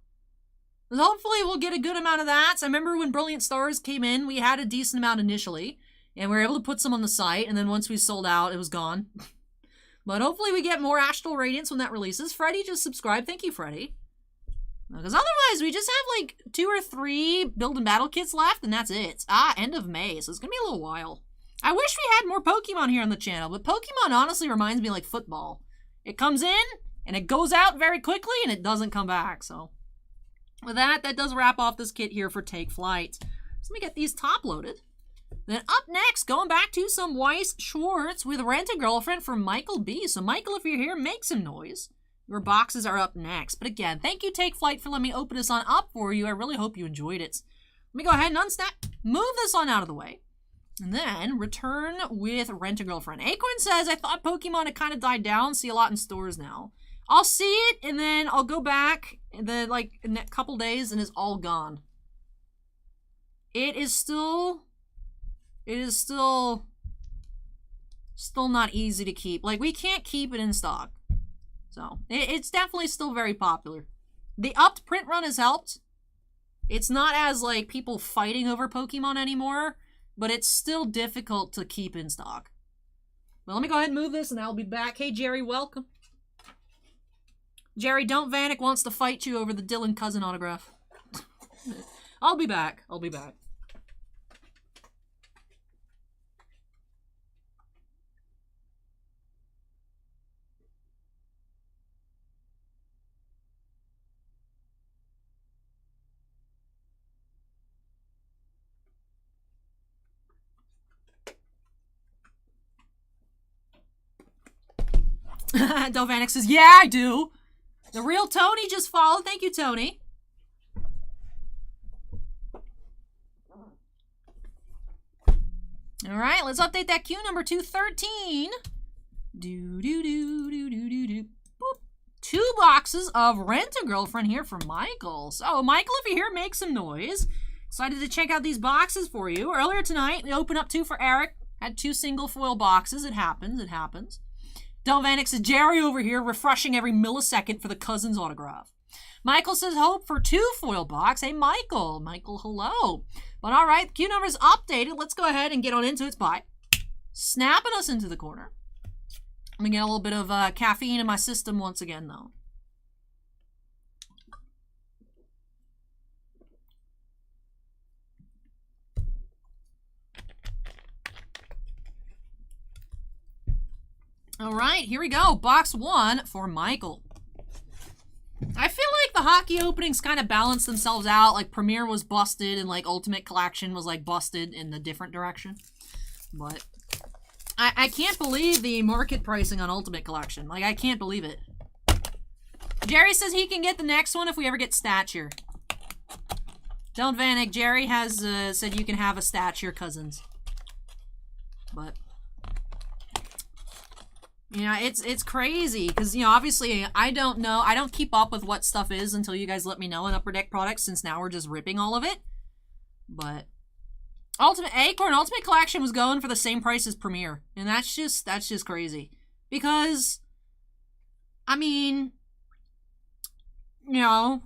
Hopefully we'll get a good amount of that. I remember when Brilliant Stars came in, we had a decent amount initially. And we were able to put some on the site. And then once we sold out, it was gone. But hopefully we get more Astral Radiance when that releases. Freddie just subscribed. Thank you, Freddie. Because otherwise, we just have like 2 or 3 build and battle kits left, and that's it. End of May, so it's going to be a little while. I wish we had more Pokemon here on the channel, but Pokemon honestly reminds me like football. It comes in, and it goes out very quickly, and it doesn't come back, so. With that does wrap off this kit here for Take Flight. So let me get these top loaded. Then up next, going back to some Weiss Schwartz with Rent-A-Girlfriend from Michael B. So Michael, if you're here, make some noise. Your boxes are up next. But again, thank you, Take Flight, for letting me open this on up for you. I really hope you enjoyed it. Let me go ahead and unsnap, move this on out of the way. And then return with Rent-A-Girlfriend. Acorn says, I thought Pokemon had kind of died down. See a lot in stores now. I'll see it, and then I'll go back in a couple days, and it's all gone. It is still not easy to keep. Like, we can't keep it in stock. So, it's definitely still very popular. The upped print run has helped. It's not as, like, people fighting over Pokemon anymore, but it's still difficult to keep in stock. Well, let me go ahead and move this, and I'll be back. Hey, Jerry, welcome. Jerry, Don't Vanek wants to fight you over the Dylan Cousin autograph. I'll be back. I'll be back. Dovanik says, yeah, I do. The real Tony just followed. Thank you, Tony. All right, let's update that queue number 213. Boop. 2 boxes of Rent-A-Girlfriend here for Michael. So, Michael, if you're here, make some noise. Excited to check out these boxes for you. Earlier tonight, we opened up 2 for Eric. Had 2 single foil boxes. It happens. It happens. Del Vanek says, Jerry over here refreshing every millisecond for the Cousins autograph. Michael says, hope for 2 foil box. Hey, Michael. Michael, hello. But all right, queue number's updated. Let's go ahead and get on into it by snapping us into the corner. Let me get a little bit of caffeine in my system once again, though. All right, here we go. Box 1 for Michael. I feel like the hockey openings kind of balance themselves out. Like, Premier was busted and, like, Ultimate Collection was, like, busted in the different direction. But I can't believe the market pricing on Ultimate Collection. Like, I can't believe it. Jerry says he can get the next one if we ever get Stature. Don't Vanek. Jerry has said you can have a Stature Cousins. But you know, it's crazy because, you know, obviously I don't know. I don't keep up with what stuff is until you guys let me know in Upper Deck products, since now we're just ripping all of it. But Acorn Ultimate Collection was going for the same price as Premier, and that's just crazy. Because I mean, you know,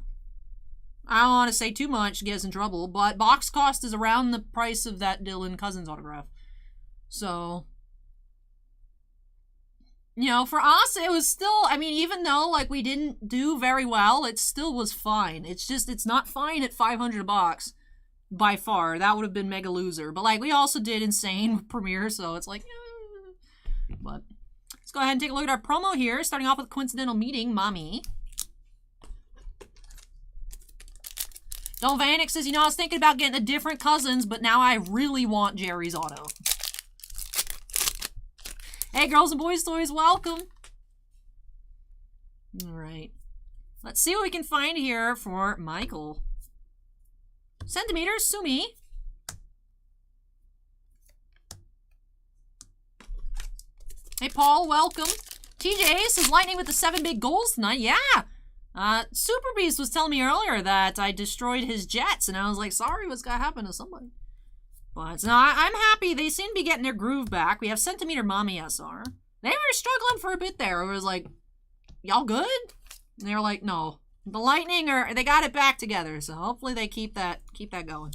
I don't want to say too much to get us in trouble, but box cost is around the price of that Dylan Cousins autograph. So, you know, for us, it was still, I mean, even though, like, we didn't do very well, it still was fine. It's just, it's not fine at $500 a box, by far. That would have been mega loser. But, like, we also did insane with Premier, so it's like, But, let's go ahead and take a look at our promo here, starting off with Coincidental Meeting, Mommy. Don Vanek says, you know, I was thinking about getting a different Cousins, but now I really want Jerry's auto. Hey, girls and boys toys, welcome. All right. Let's see what we can find here for Michael. Centimeters, Sumi. Hey, Paul, welcome. TJ says, Lightning with the 7 big goals tonight. Yeah. Super Beast was telling me earlier that I destroyed his Jets, and I was like, sorry, what's gonna happen to somebody? But no, I'm happy. They seem to be getting their groove back. We have Centimeter Mommy SR. They were struggling for a bit there. It was like, y'all good? And they were like, no. The Lightning they got it back together. So hopefully they keep that going.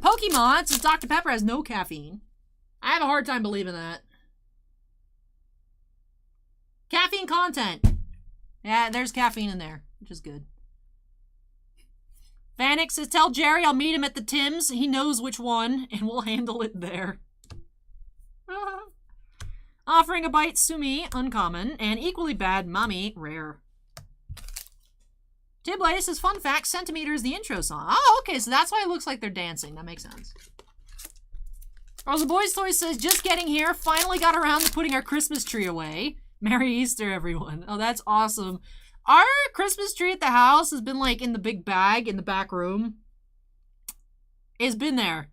Pokemon, since Dr. Pepper has no caffeine. I have a hard time believing that. Caffeine content. Yeah, there's caffeine in there, which is good. Vanek says, tell Jerry I'll meet him at the Tim's. He knows which one, and we'll handle it there. Offering a bite, Sumi, uncommon, and equally bad, Mommy, rare. Tibblay says, fun fact, Centimeter is the intro song. Oh, okay, so that's why it looks like they're dancing. That makes sense. Rosa Boys Toy says, just getting here. Finally got around to putting our Christmas tree away. Merry Easter, everyone. Oh, that's awesome. Our Christmas tree at the house has been, like, in the big bag in the back room. It's been there.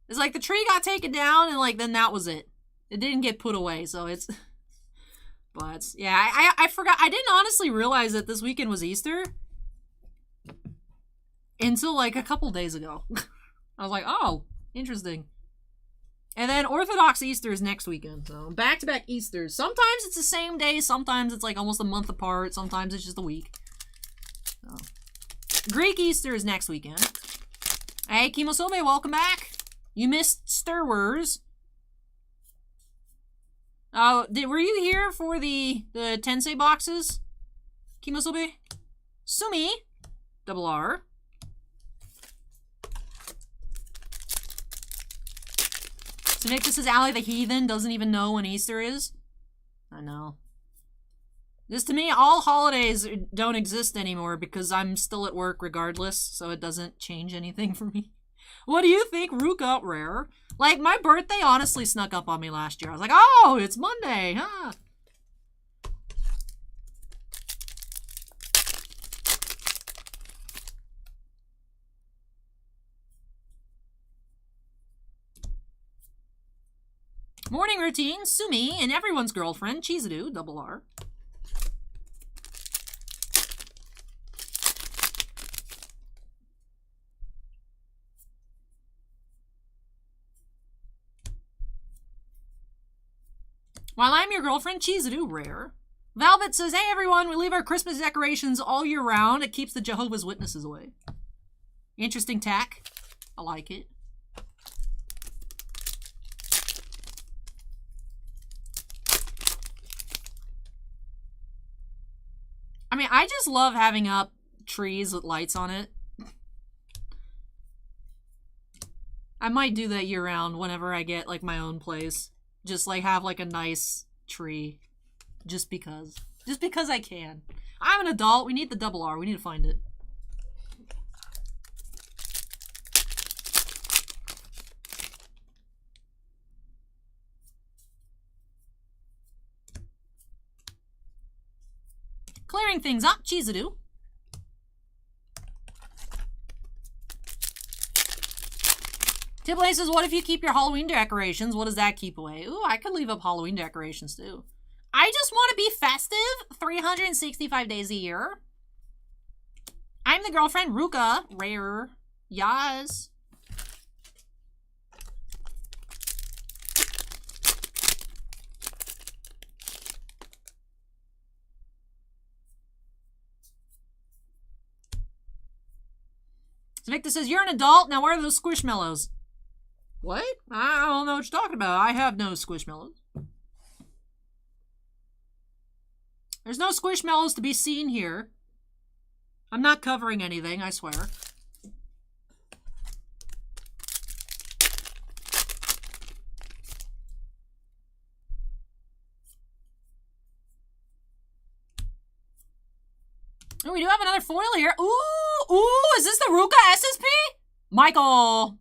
It's like the tree got taken down, and, like, then that was it. It didn't get put away, so it's... But, yeah, I forgot. I didn't honestly realize that this weekend was Easter until, like, a couple days ago. I was like, oh, interesting. And then Orthodox Easter is next weekend, so back-to-back Easters. Sometimes it's the same day, sometimes it's like almost a month apart, sometimes it's just a week. So. Greek Easter is next weekend. Hey, Kimosobe, welcome back. You missed Star Wars. Were you here for the Tensei boxes? Kimosobe? Sumi, double R. So Nick, this is Ally the Heathen, doesn't even know when Easter is. I know. This, to me, all holidays don't exist anymore because I'm still at work regardless, so it doesn't change anything for me. What do you think, Ruka? Rare. Like, my birthday honestly snuck up on me last year. I was like, oh, it's Monday, huh? Morning routine, Sumi, and everyone's girlfriend, Chizuru, double R. While I'm your girlfriend, Chizuru, rare. Velvet says, hey everyone, we leave our Christmas decorations all year round. It keeps the Jehovah's Witnesses away. Interesting tack. I like it. I mean, I just love having up trees with lights on it. I might do that year round whenever I get, like, my own place. Just, like, have, like, a nice tree. Just because. Just because I can. I'm an adult. We need the double R. We need to find it. Clearing things up, Chizuru. Tibblay says, what if you keep your Halloween decorations? What does that keep away? Ooh, I could leave up Halloween decorations too. I just want to be festive 365 days a year. I'm the girlfriend, Ruka. Rare. Yas. So Victor says, you're an adult. Now where are those Squishmallows? What? I don't know what you're talking about. I have no Squishmallows. There's no Squishmallows to be seen here. I'm not covering anything, I swear. Oh, we do have another foil here. Ooh, is this the Ruka SSP? Michael.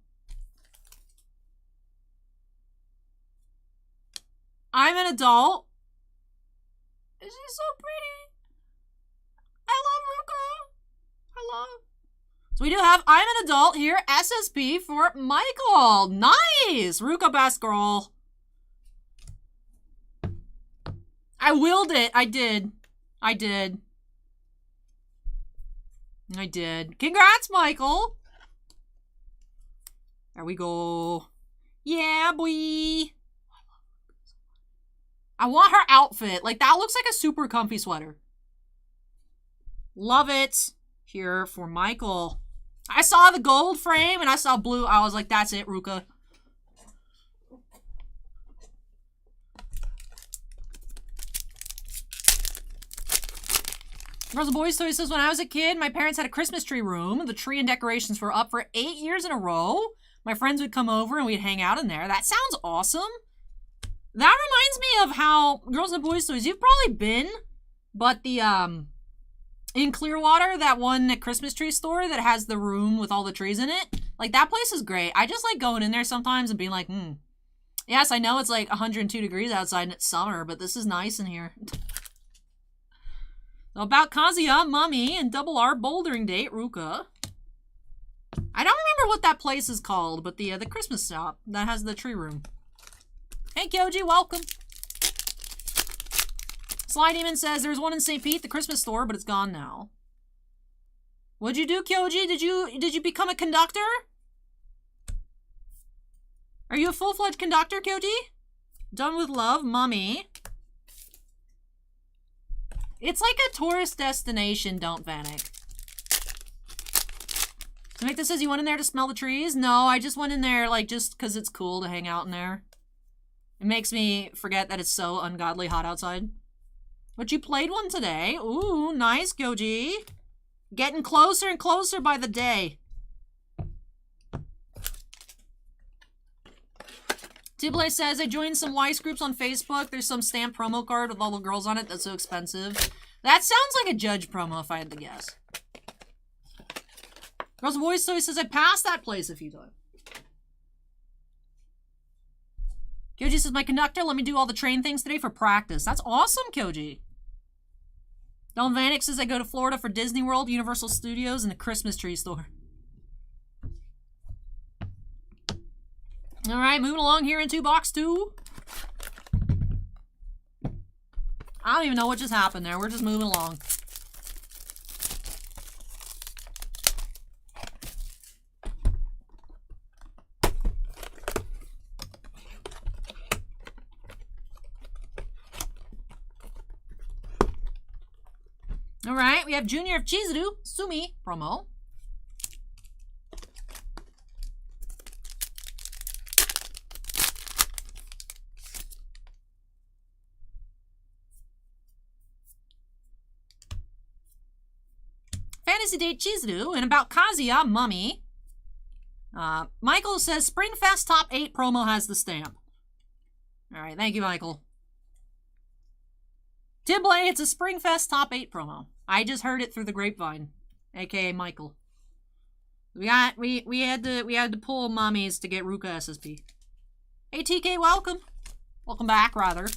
I'm an adult. Is she so pretty? I love Ruka. I love. So we do have I'm an adult here. SSP for Michael. Nice. Ruka best girl. I willed it. I did. I did. I did. Congrats, Michael. There we go. Yeah, boy. I want her outfit. Like, that looks like a super comfy sweater. Love it. Here for Michael. I saw the gold frame and I saw blue. I was like, that's it, Ruka. Girls and Boys Toy says, when I was a kid, my parents had a Christmas tree room. The tree and decorations were up for 8 years in a row. My friends would come over and we'd hang out in there. That sounds awesome. That reminds me of how Girls and Boys Toys, you've probably been, but the, in Clearwater, that one Christmas tree store that has the room with all the trees in it, like, that place is great. I just like going in there sometimes and being like, yes, I know it's like 102 degrees outside and it's summer, but this is nice in here. About Kazuya, Mummy, and Double R bouldering date, Ruka. I don't remember what that place is called, but the Christmas shop that has the tree room. Hey, Kyoji, welcome. Sly Demon says there's one in St. Pete, the Christmas store, but it's gone now. What'd you do, Kyoji? Did you become a conductor? Are you a full-fledged conductor, Kyoji? Done with love, Mummy. It's like a tourist destination, don't panic. Samantha says you went in there to smell the trees? No, I just went in there, like, just because it's cool to hang out in there. It makes me forget that it's so ungodly hot outside. But you played one today. Ooh, nice, Goji. Getting closer and closer by the day. Tiblay says, I joined some Weiss groups on Facebook. There's some stamp promo card with all the girls on it that's so expensive. That sounds like a Judge promo if I had to guess. Girls and Boys Toy says, I passed that place a few times. Kyoji says, my conductor let me do all the train things today for practice. That's awesome, Kyoji. Don Vanek says, I go to Florida for Disney World, Universal Studios, and the Christmas tree store. All right, moving along here into box 2. I don't even know what just happened there. We're just moving along. All right, we have Junior of Chizuru, Sumi promo. Fantasy Date Chizuru, and about Kazuya, Mummy. Michael says, Springfest Top 8 promo has the stamp. All right, thank you, Michael. Tiblay, it's a Springfest Top 8 promo. I just heard it through the grapevine, aka Michael. We had to pull mummies to get Ruka SSP. Hey TK, welcome. Welcome back, rather.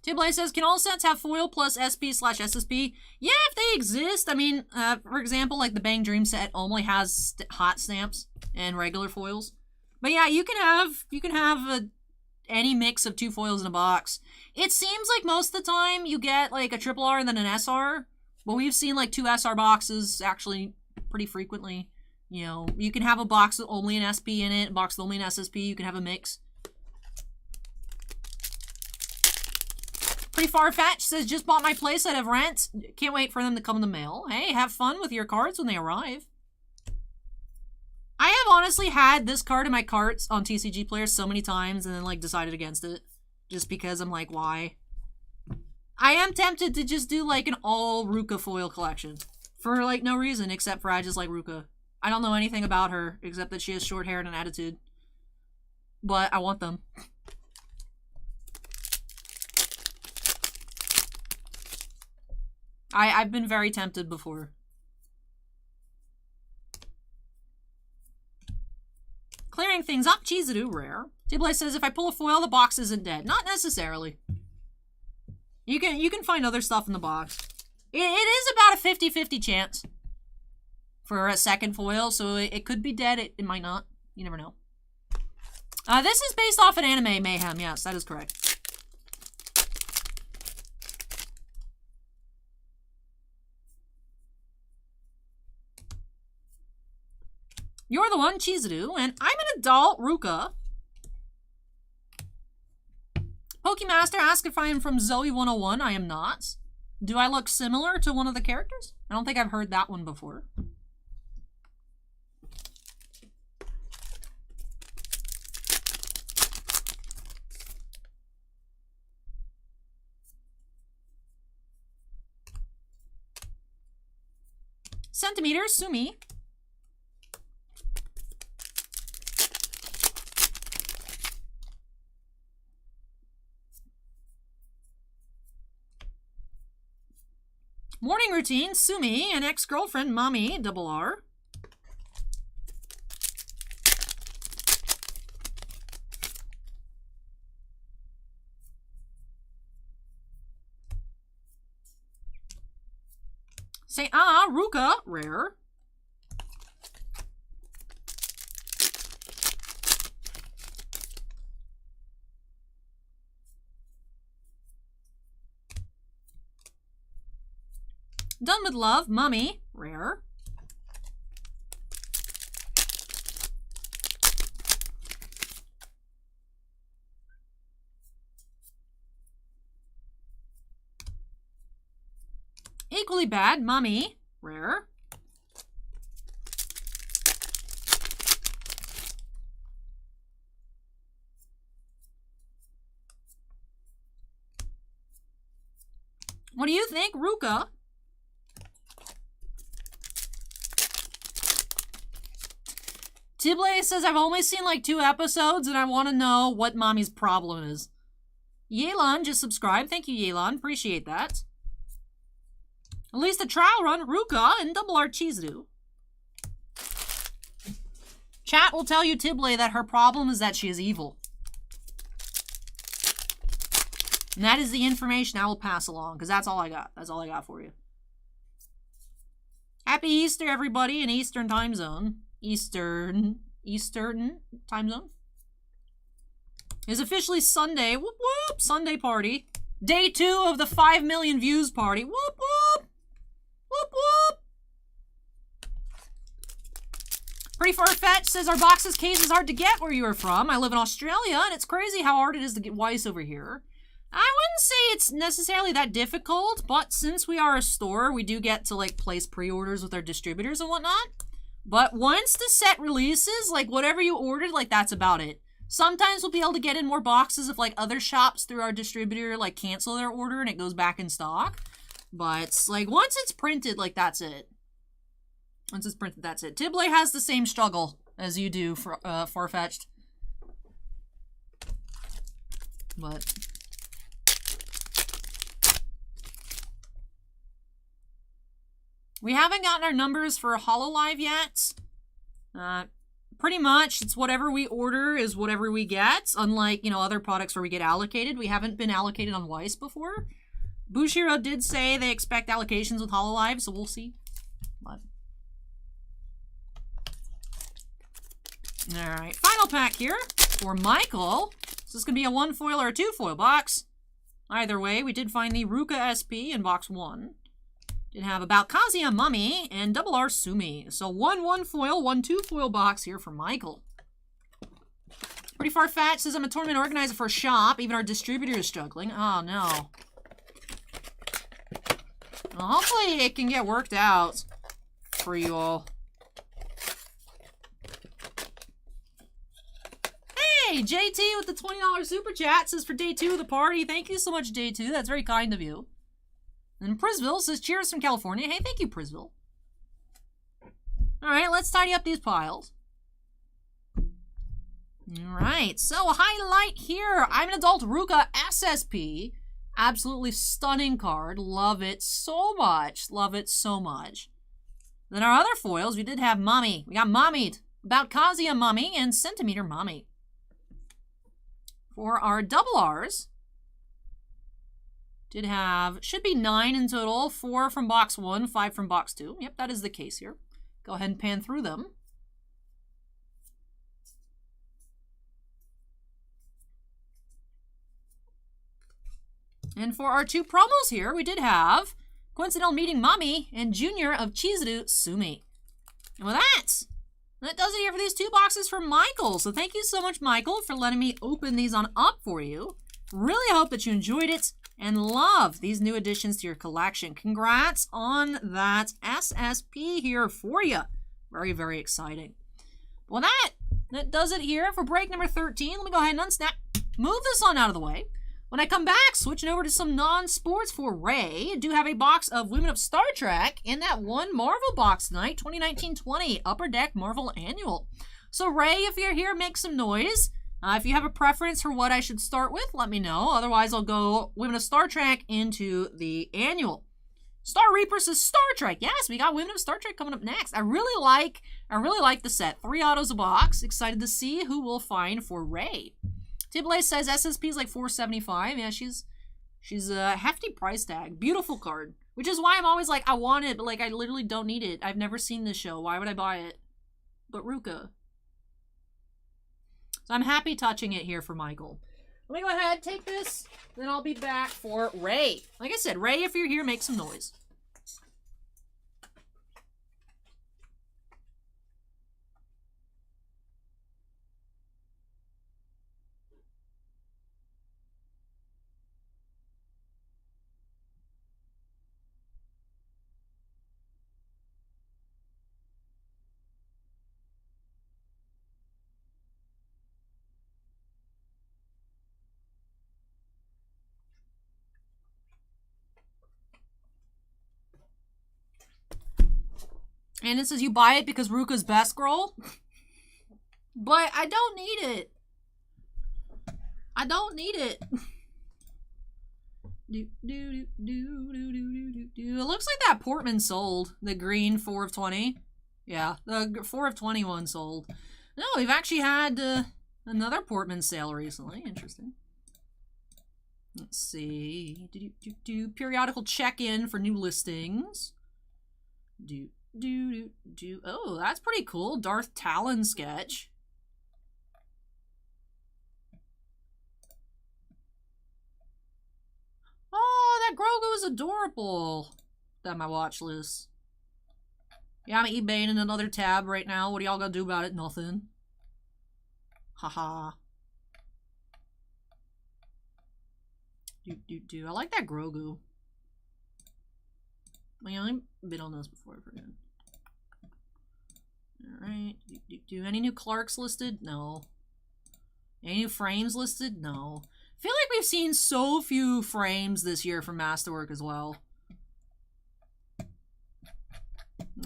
Tiblay says, can all sets have foil plus SP/SSP? Yeah, if they exist. I mean, for example, like the Bang Dream set only has hot stamps and regular foils. But yeah, you can have any mix of 2 foils in a box. It seems like most of the time you get like a triple R and then an SR. But we've seen like 2 SR boxes actually pretty frequently. You know, you can have a box with only an SP in it, a box with only an SSP. You can have a mix. Pretty far-fetched says, just bought my playset of Rent. Can't wait for them to come in the mail. Hey, have fun with your cards when they arrive. I have honestly had this card in my carts on TCG Player so many times and then like decided against it. Just because I'm like, why? I am tempted to just do like an all Ruka foil collection. For like no reason except for I just like Ruka. I don't know anything about her except that she has short hair and an attitude. But I want them. I've been very tempted before. Clearing things up, Chizuru, rare. Tiblay says, if I pull a foil, the box isn't dead. Not necessarily. You can find other stuff in the box. It is about a 50-50 chance for a second foil, so it could be dead, it might not. You never know. This is based off an anime, Mayhem. Yes, that is correct. You're the one, Chizuru, and I'm an adult, Ruka. Pokemaster asks if I am from Zoe 101. I am not. Do I look similar to one of the characters? I don't think I've heard that one before. Centimeter, Sumi. Morning routine, Sumi, and ex-girlfriend, Mommy, double R. Say Ruka, rare. Done with love, Mummy, rare. Equally bad, Mummy, rare. What do you think, Ruka? Tible says, I've only seen like 2 episodes and I want to know what Mommy's problem is. Yelan just subscribed. Thank you, Yelan. Appreciate that. At least the trial run, Ruka and double R Chizuru. Chat will tell you, Tible, that her problem is that she is evil. And that is the information I will pass along, because that's all I got. That's all I got for you. Happy Easter, everybody, in Eastern time zone. Eastern time zone. It's officially Sunday. Whoop whoop. Sunday party. Day 2 of the 5 million views party. Whoop whoop. Whoop whoop. Pretty Far-Fetched says our boxes case is hard to get where you are from. I live in Australia and it's crazy how hard it is to get Weiss over here. I wouldn't say it's necessarily that difficult, but since we are a store, we do get to like place pre-orders with our distributors and whatnot. But once the set releases, like whatever you ordered, like that's about it. Sometimes we'll be able to get in more boxes if like other shops through our distributor like cancel their order and it goes back in stock. But like once it's printed, like that's it. Once it's printed, that's it. Tible has the same struggle as you do for Far-Fetched. But we haven't gotten our numbers for HoloLive yet. Pretty much, it's whatever we order is whatever we get. Unlike, you know, other products where we get allocated. We haven't been allocated on Weiss before. Bushiro did say they expect allocations with HoloLive, so we'll see. But alright, final pack here for Michael. Is this going to be a 1 foil or a 2 foil box? Either way, we did find the Ruka SP in box 1. Did have about Kazuya Mummy and double R Sumi. So 1 foil, 1 2 foil box here for Michael. Pretty Far-Fetched says I'm a tournament organizer for a shop. Even our distributor is struggling. Oh no. Well, hopefully it can get worked out for you all. Hey, JT with the $20 super chat says for day 2 of the party. Thank you so much, day 2. That's very kind of you. And Prisville says, cheers from California. Hey, thank you, Prisville. All right, let's tidy up these piles. All right, so highlight here. I'm an adult Ruka SSP. Absolutely stunning card. Love it so much. Love it so much. Then our other foils, we did have Mommy. We got Mommied. About Kazuya Mummy and Centimeter Mommy. For our double R's, did have, should be 9 in total, 4 from box 1, 5 from box 2. Yep, that is the case here. Go ahead and pan through them. And for our 2 promos here, we did have Coincidental Meeting Mommy and Junior of Chizuru Sumi. And with that, That does it here for these 2 boxes from Michael. So thank you so much, Michael, for letting me open these on up for you. Really hope that you enjoyed it and love these new additions to your collection. Congrats on that SSP here for you. Very, very exciting. Well, that does it here for break number 13. Let me go ahead and unsnap. Move this on out of the way. When I come back, switching over to some non-sports for Ray. I do have a box of Women of Star Trek in that one Marvel box tonight, 2019-20 Upper Deck Marvel Annual. So Ray, if you're here, make some noise. If you have a preference for what I should start with, let me know. Otherwise, I'll go Women of Star Trek into the Annual. Star Reaper says Star Trek. Yes, we got Women of Star Trek coming up next. I really like the set. 3 autos a box. Excited to see who we'll find for Ray. Tiblay says SSP is like $4.75. Yeah, she's a hefty price tag. Beautiful card. Which is why I'm always like, I want it, but like I literally don't need it. I've never seen this show. Why would I buy it? But Ruka. So I'm happy touching it here for Michael. Let me go ahead, take this, then I'll be back for Ray. Like I said, Ray, if you're here, make some noise. And it says you buy it because Ruka's best girl. But I don't need it. I don't need it. It looks like that Portman sold. The green 4 of 20. Yeah, the 4 of 21 sold. No, we've actually had another Portman sale recently. Interesting. Let's see. Periodical check-in for new listings. Oh, that's pretty cool. Darth Talon sketch. Oh, that Grogu is adorable. Got my watch list. Yeah, I'm eBaying in another tab right now. What are y'all gonna do about it? Nothing. Haha. I like that Grogu. Well, I've been on this before, I forget. Alright. Any new Clarks listed? No. Any new frames listed? No. I feel like we've seen so few frames this year from Masterwork as well.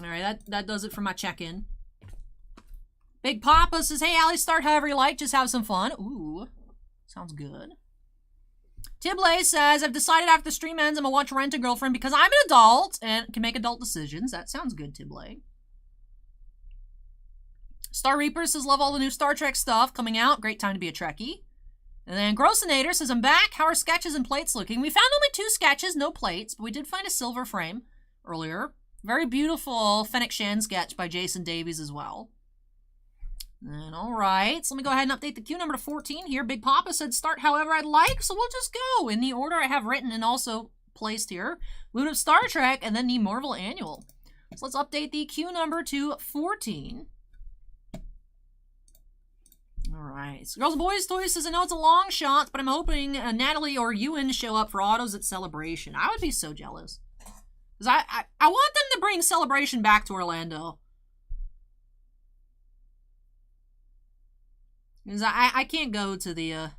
Alright, that does it for my check-in. Big Papa says, hey, Allie, start however you like. Just have some fun. Ooh. Sounds good. Tiblay says, I've decided after the stream ends I'm going to watch Rent a Girlfriend because I'm an adult and can make adult decisions. That sounds good, Tiblay. Star Reaper says, love all the new Star Trek stuff coming out. Great time to be a Trekkie. And then Grossinator says, I'm back. How are sketches and plates looking? We found only 2 sketches, no plates, but we did find a silver frame earlier. Very beautiful Fennec Shan sketch by Jason Davies as well. And all right, so let me go ahead and update the queue number to 14 here. Big Papa said start however I'd like, so we'll just go in the order I have written and also placed here. Moon of Star Trek and then the Marvel Annual. So let's update the queue number to 14. All right, so Girls and Boys Toys says, I know it's a long shot, but I'm hoping Natalie or Ewan show up for autos at Celebration. I would be so jealous. Because I want them to bring Celebration back to Orlando. Because I can't go to the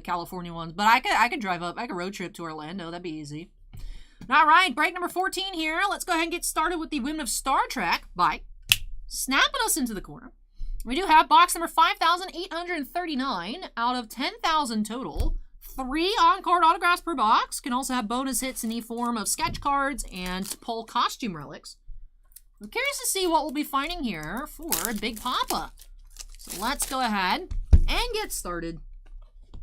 California ones, but I could drive up. I could road trip to Orlando. That'd be easy. All right, break number 14 here. Let's go ahead and get started with the Women of Star Trek by snapping us into the corner. We do have box number 5,839 out of 10,000 total. 3 on-card autographs per box. Can also have bonus hits in the form of sketch cards and pull costume relics. I'm curious to see what we'll be finding here for Big Papa. So let's go ahead and get started.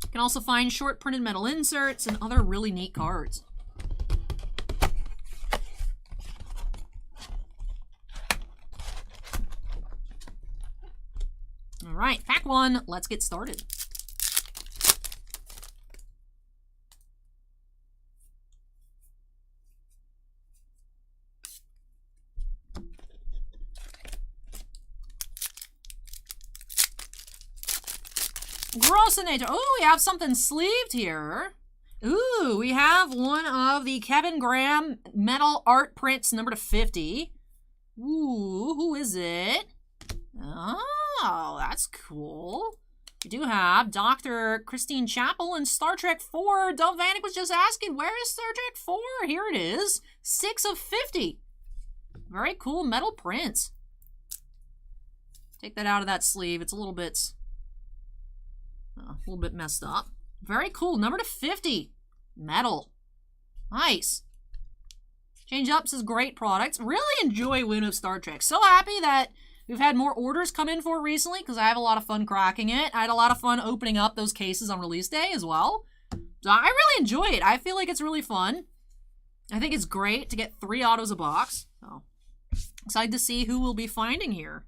You can also find short printed metal inserts and other really neat cards. All right, pack 1, let's get started. Grossinator. Oh, we have something sleeved here. Ooh, we have one of the Kevin Graham metal art prints number to 50. Ooh, who is it? Oh, that's cool. We do have Dr. Christine Chapel in Star Trek 4. Dove Vanek was just asking, where is Star Trek 4? Here it is. 6 of 50. Very cool metal print. Take that out of that sleeve. It's a little bit messed up. Very cool. Number to 50. Metal. Nice. Change Up says great products. Really enjoy Win of Star Trek. So happy that we've had more orders come in for it recently because I have a lot of fun cracking it. I had a lot of fun opening up those cases on release day as well. So I really enjoy it. I feel like it's really fun. I think it's great to get 3 autos a box. So excited to see who we'll be finding here.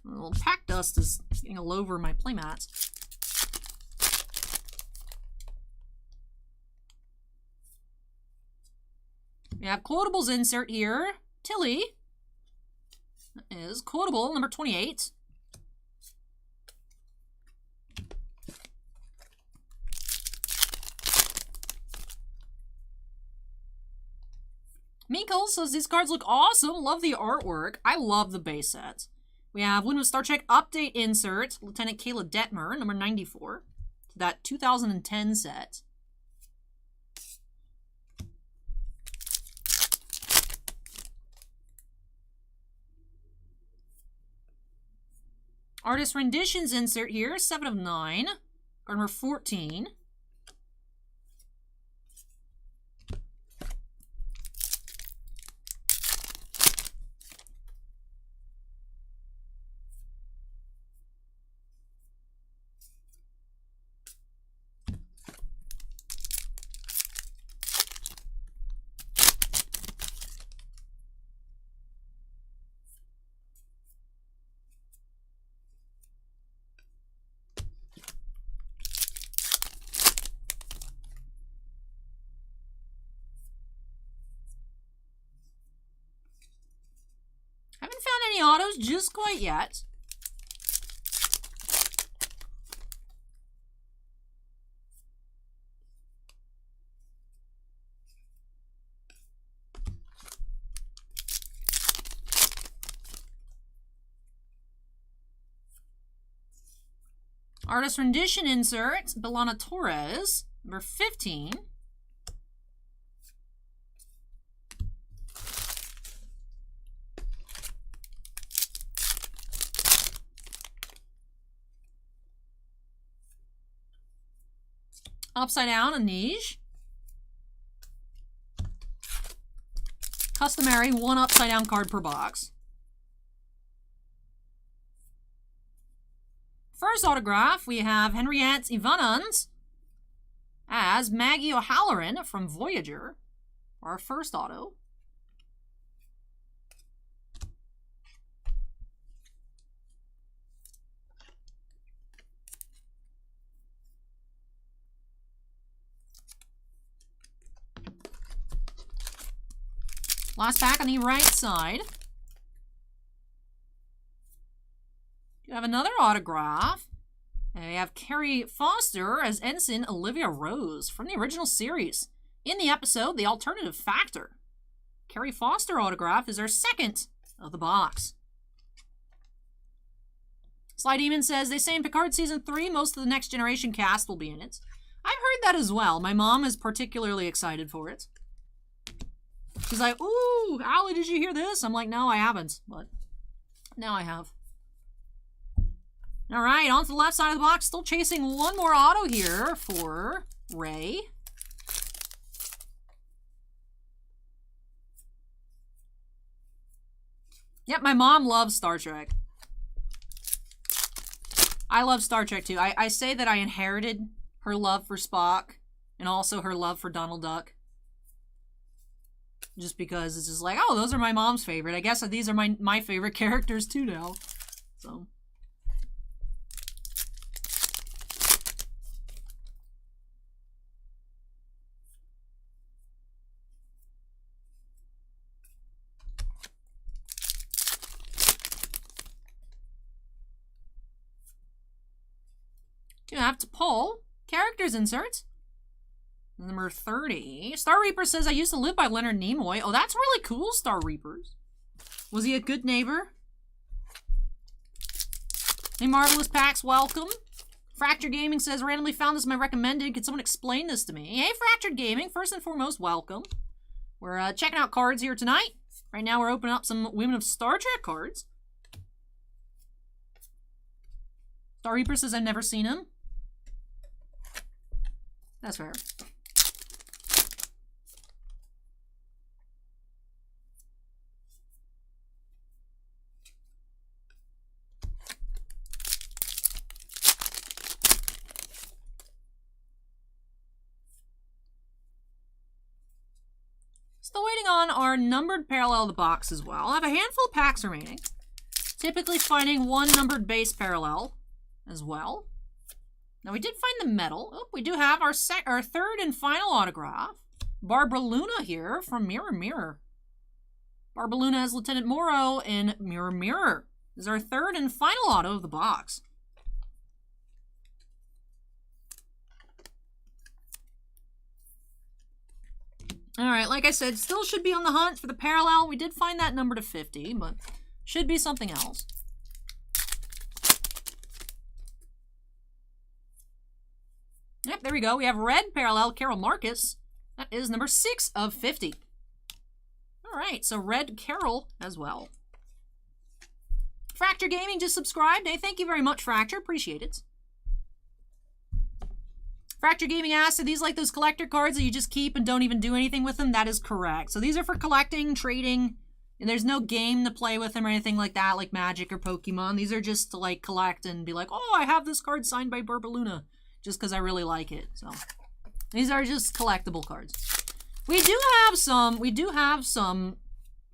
A little pack dust is getting all over my playmats. We have quotables insert here. Tilly is quotable number 28. Mako says these cards look awesome. Love the artwork. I love the base set. We have Win with Star Trek update insert. Lieutenant Kayla Detmer, number 94. That 2010 set. Artist renditions insert here, 7 of 9. Card number 14. Haven't found any autos just quite yet. Artist rendition insert, Belana Torres, number 15. Upside down, Anij. Customary, 1 upside down card per box. First autograph, we have Henriette Ivanans as Maggie O'Halloran from Voyager. Our first auto. Last pack on the right side. You have another autograph. And we have Carrie Foster as Ensign Olivia Rose from the original series. In the episode, The Alternative Factor. Carrie Foster autograph is our second of the box. Sly Demon says, they say in Picard Season 3, most of the Next Generation cast will be in it. I've heard that as well. My mom is particularly excited for it. She's like, ooh, Allie, did you hear this? I'm like, no, I haven't. But now I have. All right, on to the left side of the box. Still chasing one more auto here for Ray. Yep, my mom loves Star Trek. I love Star Trek too. I say that I inherited her love for Spock and also her love for Donald Duck. Just because it's just like, oh, those are my mom's favorite. I guess these are my favorite characters too now. So. You have to pull characters inserts. Number 30. Star Reaper says, I used to live by Leonard Nimoy. Oh, that's really cool, Star Reapers. Was he a good neighbor? Hey, Marvelous Packs, welcome. Fractured Gaming says, randomly found this in my recommended. Could someone explain this to me? Hey, Fractured Gaming, first and foremost, welcome. We're checking out cards here tonight. Right now, we're opening up some Women of Star Trek cards. Star Reaper says, I've never seen him. That's fair. Still waiting on our numbered parallel of the box as well. I have a handful of packs remaining. Typically finding one numbered base parallel as well. Now we did find the medal. Oh, we do have our third and final autograph. Barbara Luna here from Mirror Mirror. Barbara Luna as Lieutenant Morrow in Mirror Mirror. This is our third and final auto of the box. Alright, like I said, still should be on the hunt for the parallel. We did find that number to 50, but should be something else. Yep, there we go. We have red parallel, Carol Marcus. That is number 6 of 50. Alright, so red Carol as well. Fracture Gaming just subscribed. Hey, thank you very much, Fracture. Appreciate it. Fracture Gaming asked, are these like those collector cards that you just keep and don't even do anything with them? That is correct. So these are for collecting, trading, and there's no game to play with them or anything like that, like Magic or Pokemon. These are just to like collect and be like, oh, I have this card signed by Barbara Luna, just because I really like it. So these are just collectible cards. We do have some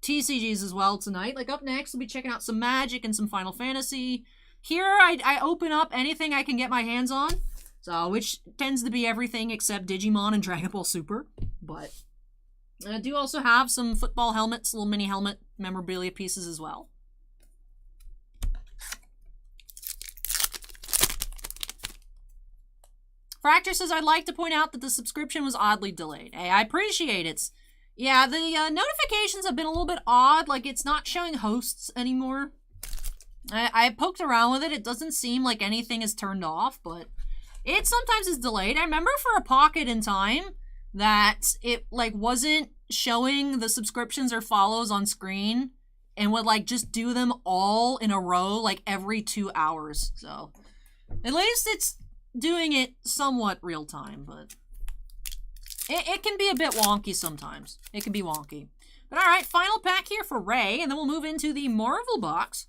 TCGs as well tonight. Like up next, we'll be checking out some Magic and some Final Fantasy. Here, I open up anything I can get my hands on. So, which tends to be everything except Digimon and Dragon Ball Super. But I do also have some football helmets, little mini helmet memorabilia pieces as well. Fracture says, I'd like to point out that the subscription was oddly delayed. Hey, I appreciate it. Yeah, the notifications have been a little bit odd. Like, it's not showing hosts anymore. I poked around with it. It doesn't seem like anything is turned off, but it sometimes is delayed. I remember for a pocket in time that it like wasn't showing the subscriptions or follows on screen and would like just do them all in a row like every 2 hours. So at least it's doing it somewhat real time, but it can be a bit wonky sometimes. It can be wonky. But all right, final pack here for Ray, and then we'll move into the Marvel box.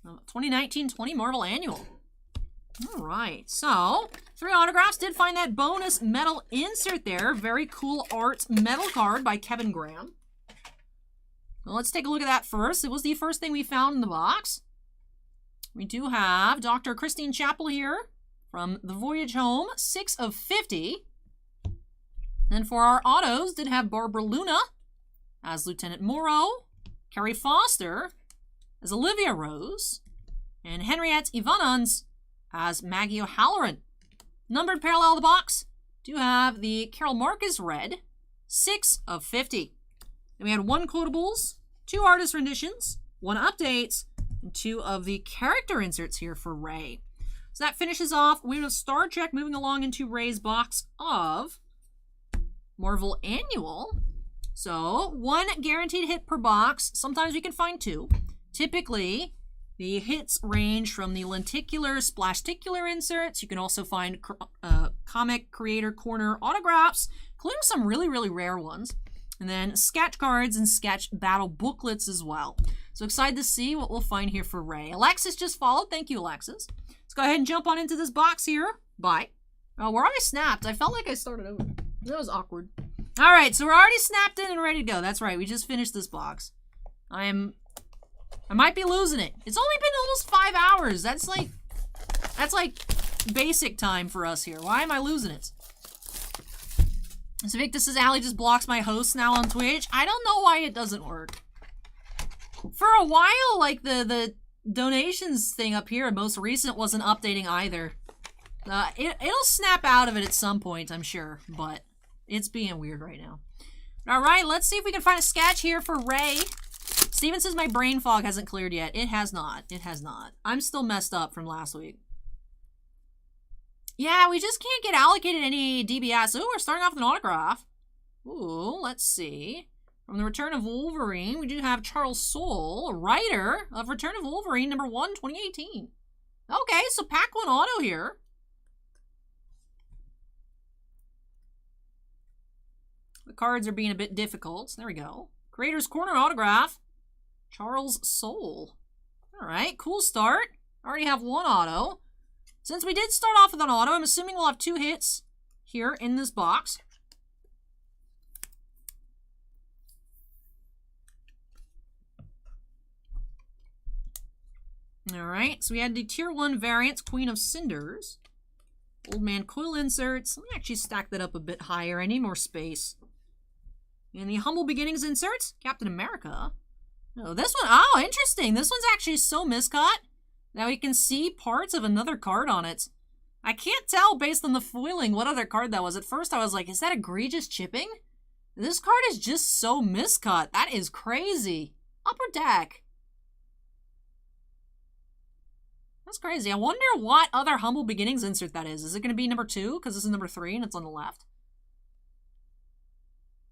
2019-20 Marvel Annual. All right, so 3 autographs. Did find that bonus metal insert there. Very cool art metal card by Kevin Graham. Well, let's take a look at that first. It was the first thing we found in the box. We do have Dr. Christine Chappell here from The Voyage Home, 6 of 50. And for our autos, did have Barbara Luna as Lieutenant Morrow, Carrie Foster as Olivia Rose, and Henriette Ivanons as Maggie O'Halloran. Numbered parallel of the box, do have the Carol Marcus red, 6 of 50. Then we had 1 quotables, 2 artist renditions, 1 updates, and 2 of the character inserts here for Ray. So that finishes off. We have Star Trek moving along into Ray's box of Marvel Annual. So 1 guaranteed hit per box. Sometimes we can find 2. Typically, the hits range from the lenticular, splashticular inserts. You can also find comic creator corner autographs, including some really, really rare ones. And then sketch cards and sketch battle booklets as well. So excited to see what we'll find here for Ray. Alexis just followed. Thank you, Alexis. Let's go ahead and jump on into this box here. Bye. Oh, we're already snapped. I felt like I started over. That was awkward. All right, so we're already snapped in and ready to go. That's right. We just finished this box. I might be losing it. It's only been almost 5 hours. That's like basic time for us here. Why am I losing it? So Victor says Allie just blocks my host now on Twitch. I don't know why it doesn't work. For a while, like the donations thing up here, most recent wasn't updating either. It'll snap out of it at some point, I'm sure, but it's being weird right now. All right, let's see if we can find a sketch here for Ray. Steven says my brain fog hasn't cleared yet. It has not. It has not. I'm still messed up from last week. Yeah, we just can't get allocated any DBS. Ooh, we're starting off with an autograph. Ooh, let's see. From the Return of Wolverine, we do have Charles Soule, writer of Return of Wolverine, number 1, 2018. Okay, so pack 1 auto here. The cards are being a bit difficult. There we go. Creator's Corner autograph. Charles Soule. All right, cool start. Already have 1 auto. Since we did start off with an auto, I'm assuming we'll have 2 hits here in this box. All right, so we had the Tier 1 variants, Queen of Cinders. Old Man Coil inserts. Let me actually stack that up a bit higher. I need more space. And the Humble Beginnings inserts, Captain America. Oh, this one, oh, interesting. This one's actually so miscut. Now we can see parts of another card on it. I can't tell based on the foiling what other card that was. At first I was like, is that egregious chipping? This card is just so miscut. That is crazy. Upper Deck. That's crazy. I wonder what other Humble Beginnings insert that is. Is it going to be number 2? Because this is number 3 and it's on the left.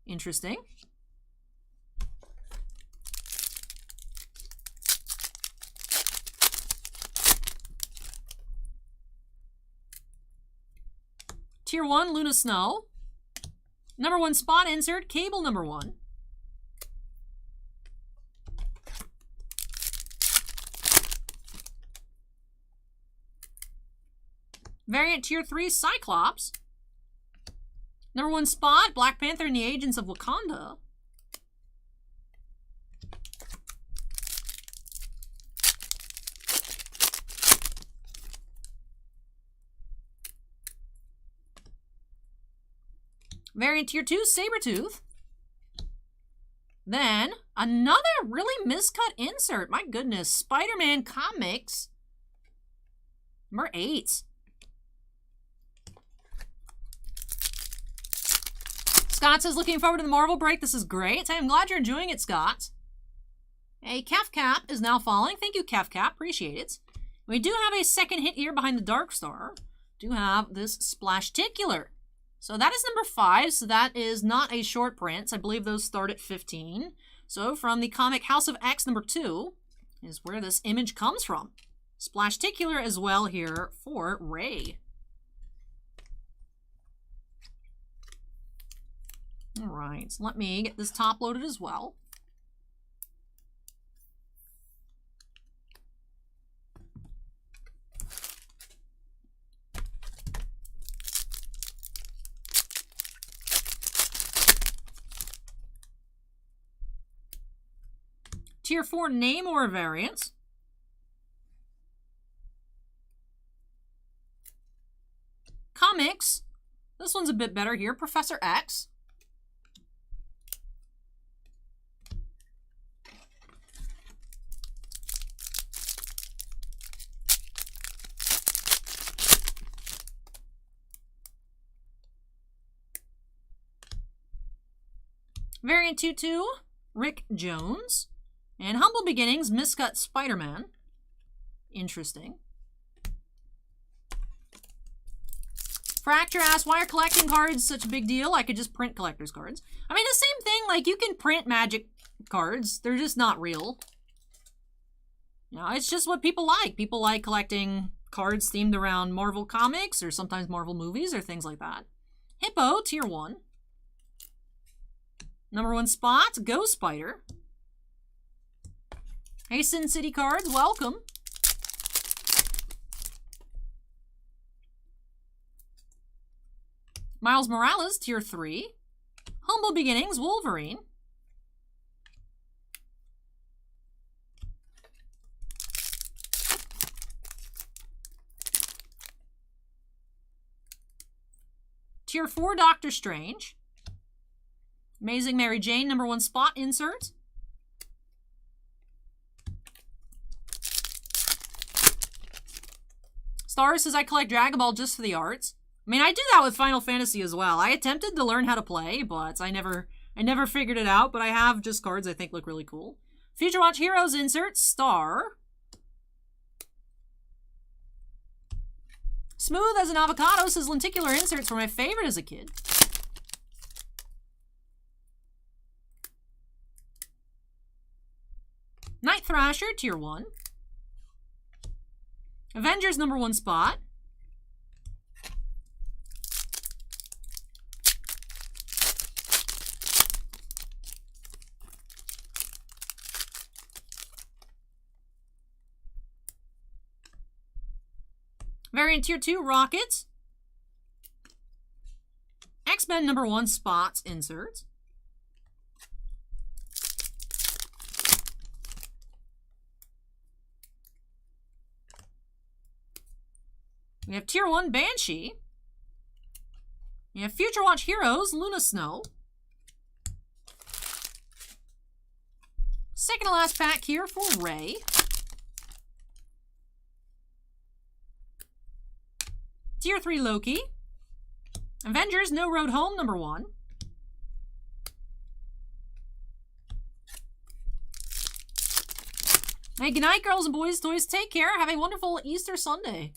Interesting. Tier 1, Luna Snow. Number 1 spot insert, Cable number 1. Variant Tier 3, Cyclops. Number 1 spot, Black Panther and the Agents of Wakanda. Variant Tier 2, Sabretooth. Then, another really miscut insert. My goodness, Spider-Man Comics. Number 8. Scott says, looking forward to the Marvel break. This is great. I'm glad you're enjoying it, Scott. Hey, Cap is now following. Thank you, Cap. Appreciate it. We do have a second hit here behind the Dark Star. Do have this Splashticular. So that is number 5. So that is not a short print. I believe those start at 15. So from the comic House of X number 2 is where this image comes from. Splashticular as well here for Ray. All right, so let me get this top loaded as well. Tier 4 Namor variants. Comics. This one's a bit better here. Professor X. Variant 2-2, Rick Jones. And Humble Beginnings, Miscut Spider-Man. Interesting. Fracture asks, why are collecting cards such a big deal? I could just print collector's cards. I mean, the same thing, like, you can print Magic cards. They're just not real. You know, it's just what people like. People like collecting cards themed around Marvel comics or sometimes Marvel movies or things like that. Hippo, Tier 1. Number 1 spot, Go Spider. Hey, Sin City cards, welcome. Miles Morales, Tier 3. Humble Beginnings, Wolverine. Tier 4, Doctor Strange. Amazing Mary Jane, number 1 spot insert. Star says, I collect Dragon Ball just for the arts. I mean, I do that with Final Fantasy as well. I attempted to learn how to play, but I never figured it out, but I have just cards I think look really cool. Future Watch Heroes insert, Star. Smooth as an avocado says lenticular inserts were my favorite as a kid. Night Thrasher, Tier 1. Avengers #1 spot. Variant Tier 2, Rockets. X-Men #1 spots inserts. We have Tier 1 Banshee. We have Future Watch Heroes, Luna Snow. Second to last pack here for Ray. Tier 3 Loki. Avengers No Road Home #1. Hey, good night, girls and boys, toys. Take care. Have a wonderful Easter Sunday.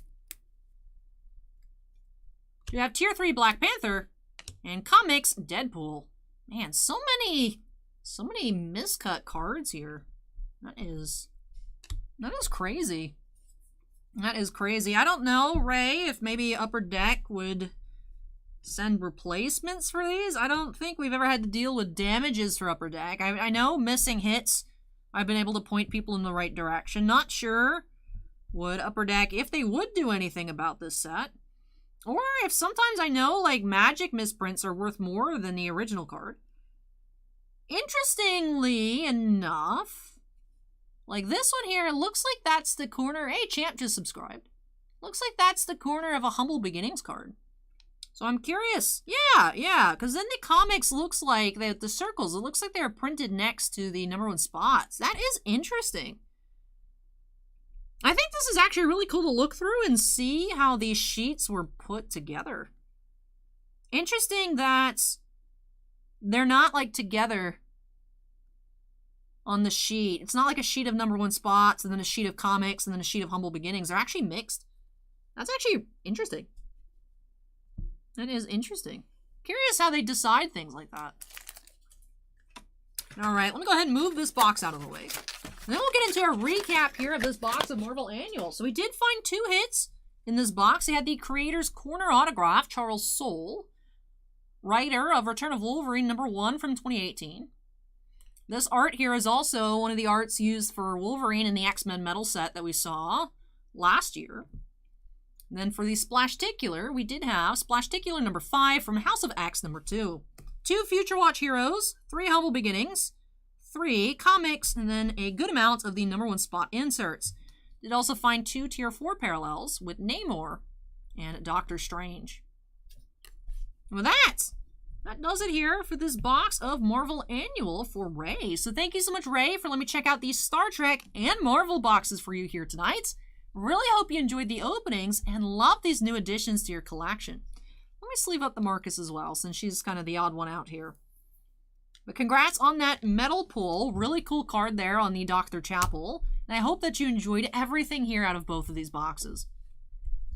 We have Tier 3 Black Panther and Comics Deadpool. Man, so many miscut cards here. That is crazy. That is crazy. I don't know, Ray, if maybe Upper Deck would send replacements for these. I don't think we've ever had to deal with damages for Upper Deck. I know missing hits, I've been able to point people in the right direction. Not sure would Upper Deck, if they would do anything about this set. Or if sometimes I know, like, Magic misprints are worth more than the original card. Interestingly enough, like this one here, it looks like that's the corner. Hey, Champ just subscribed. Looks like that's the corner of a Humble Beginnings card. So I'm curious. Yeah, because in the comics looks like the circles, it looks like they're printed next to the #1 spots. That is interesting. I think this is actually really cool to look through and see how these sheets were put together. Interesting that they're not like together on the sheet. It's not like a sheet of #1 spots and then a sheet of comics and then a sheet of Humble Beginnings. They're actually mixed. That's actually interesting. That is interesting. Curious how they decide things like that. All right, let me go ahead and move this box out of the way. And then we'll get into a recap here of this box of Marvel Annual. So we did find 2 hits in this box. They had the Creator's Corner autograph, Charles Soule, writer of Return of Wolverine #1 from 2018. This art here is also one of the arts used for Wolverine in the X-Men metal set that we saw last year. And then for the Splashticular, we did have Splashticular #5 from House of X #2. 2 Future Watch Heroes, 3 Humble Beginnings, 3 comics, and then a good amount of the #1 spot inserts. Did also find 2 Tier 4 parallels with Namor and Doctor Strange. And with that does it here for this box of Marvel Annual for Ray. So thank you so much, Ray, for letting me check out these Star Trek and Marvel boxes for you here tonight. Really hope you enjoyed the openings and love these new additions to your collection. Let me sleeve up the Marcus as well, since she's kind of the odd one out here. But congrats on that metal pull. Really cool card there on the Dr. Chapel. And I hope that you enjoyed everything here out of both of these boxes.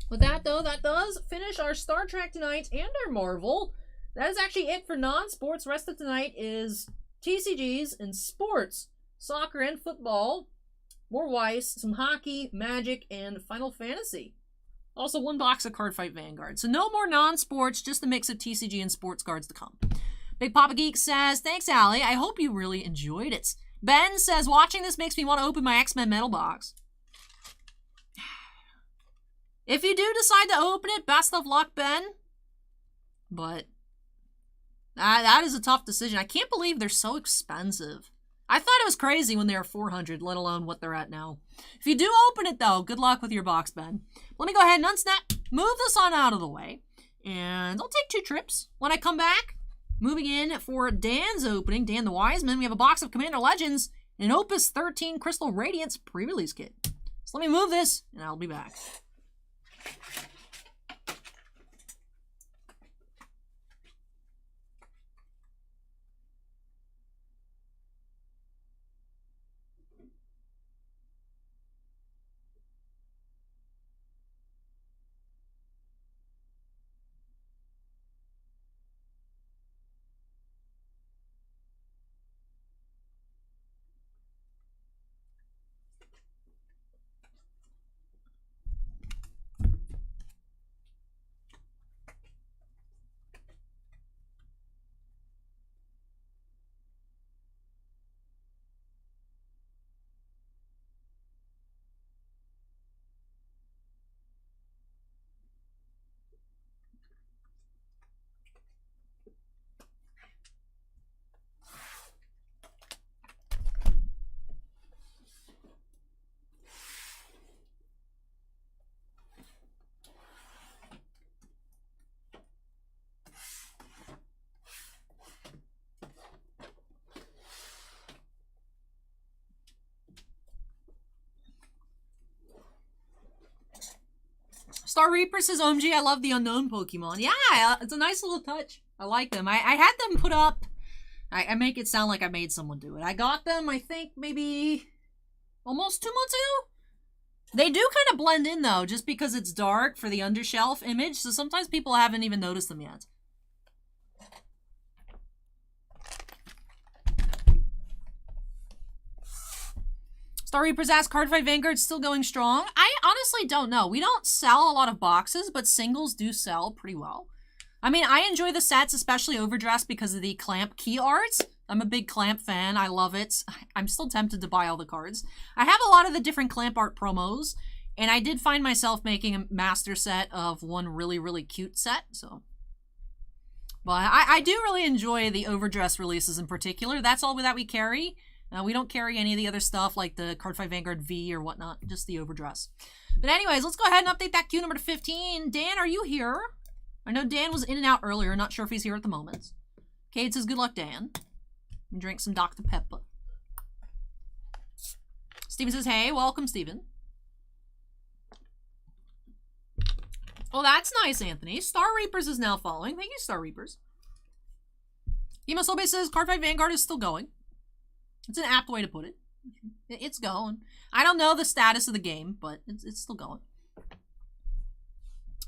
With that, though, that does finish our Star Trek tonight and our Marvel. That is actually it for non-sports. Rest of tonight is TCGs and sports. Soccer and football. More Weiss, some hockey, Magic, and Final Fantasy. Also, 1 box of Cardfight Vanguard. So no more non-sports, just a mix of TCG and sports cards to come. Big Papa Geek says, thanks, Allie. I hope you really enjoyed it. Ben says, watching this makes me want to open my X-Men metal box. If you do decide to open it, best of luck, Ben. But that is a tough decision. I can't believe they're so expensive. I thought it was crazy when they were $400, let alone what they're at now. If you do open it, though, good luck with your box, Ben. Let me go ahead and unsnap, move this on out of the way, and I'll take 2 trips. When I come back, moving in for Dan's opening, Dan the Wiseman, we have a box of Commander Legends and an Opus 13 Crystal Radiance pre-release kit. So let me move this, and I'll be back. Star Reaper says, OMG, I love the unknown Pokemon. Yeah, it's a nice little touch. I like them. I had them put up. I make it sound like I made someone do it. I got them, I think, maybe almost 2 months ago? They do kind of blend in, though, just because it's dark for the undershelf image, so sometimes people haven't even noticed them yet. Star Reapers ask, Cardfight Vanguard's still going strong? I honestly don't know. We don't sell a lot of boxes, but singles do sell pretty well. I mean, I enjoy the sets, especially Overdressed, because of the Clamp key arts. I'm a big Clamp fan. I love it. I'm still tempted to buy all the cards. I have a lot of the different Clamp art promos, and I did find myself making a master set of one really, really cute set, so... But I do really enjoy the Overdressed releases in particular. That's all that we carry. We don't carry any of the other stuff like the Cardfight Vanguard V or whatnot, just the Overdress. But anyways, let's go ahead and update that queue number to 15. Dan, are you here? I know Dan was in and out earlier, not sure if he's here at the moment. Cade says, good luck, Dan. Drink some Dr. Pepper. Steven says, hey, welcome, Steven. Oh, that's nice, Anthony. Star Reapers is now following. Thank you, Star Reapers. Imasobe says, Cardfight Vanguard is still going. It's an apt way to put it. It's going. I don't know the status of the game, but it's still going.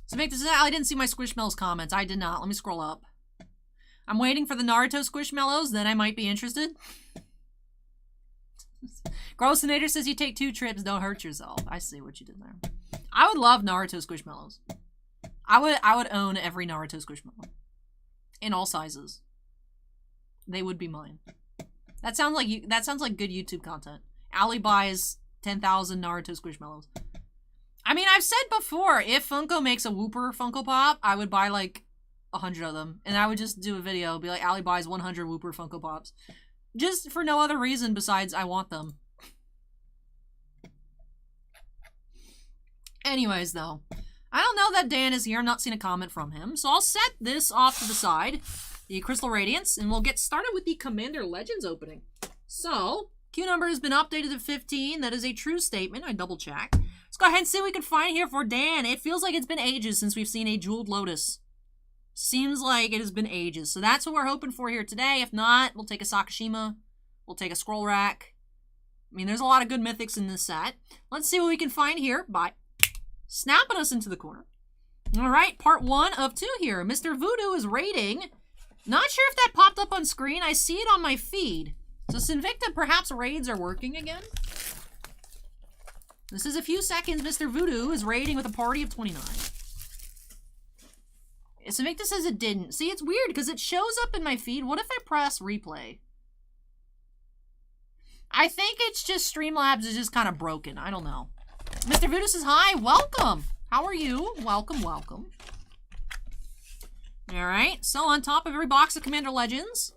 So make this. I didn't see my Squishmallows comments. I did not. Let me scroll up. I'm waiting for the Naruto Squishmallows. Then I might be interested. Grossinator says you take 2 trips. Don't hurt yourself. I see what you did there. I would love Naruto Squishmallows. I would own every Naruto Squishmallow. In all sizes. They would be mine. That sounds like good YouTube content. Ali buys 10,000 Naruto Squishmallows. I mean, I've said before, if Funko makes a Whooper Funko Pop, I would buy like 100 of them. And I would just do a video, be like, Ali buys 100 Whooper Funko Pops. Just for no other reason besides I want them. Anyways, though. I don't know that Dan is here. I'm not seeing a comment from him. So I'll set this off to the side. The Crystal Radiance, and we'll get started with the Commander Legends opening. So, queue number has been updated to 15. That is a true statement. I double checked. Let's go ahead and see what we can find here for Dan. It feels like it's been ages since we've seen a Jeweled Lotus. Seems like it has been ages. So that's what we're hoping for here today. If not, we'll take a Sakashima. We'll take a Scroll Rack. I mean, there's a lot of good mythics in this set. Let's see what we can find here by snapping us into the corner. All right, part 1 of 2 here. Mr. Voodoo is raiding. Not sure if that popped up on screen. I see it on my feed. So Sinvicta, perhaps raids are working again. This is a few seconds. Mr. Voodoo is raiding with a party of 29. Sinvicta says it didn't. See, it's weird because it shows up in my feed. What if I press replay? I think it's just Streamlabs is just kind of broken. I don't know. Mr. Voodoo says, hi, welcome. How are you? Welcome, welcome. All right, so on top of every box of Commander Legends,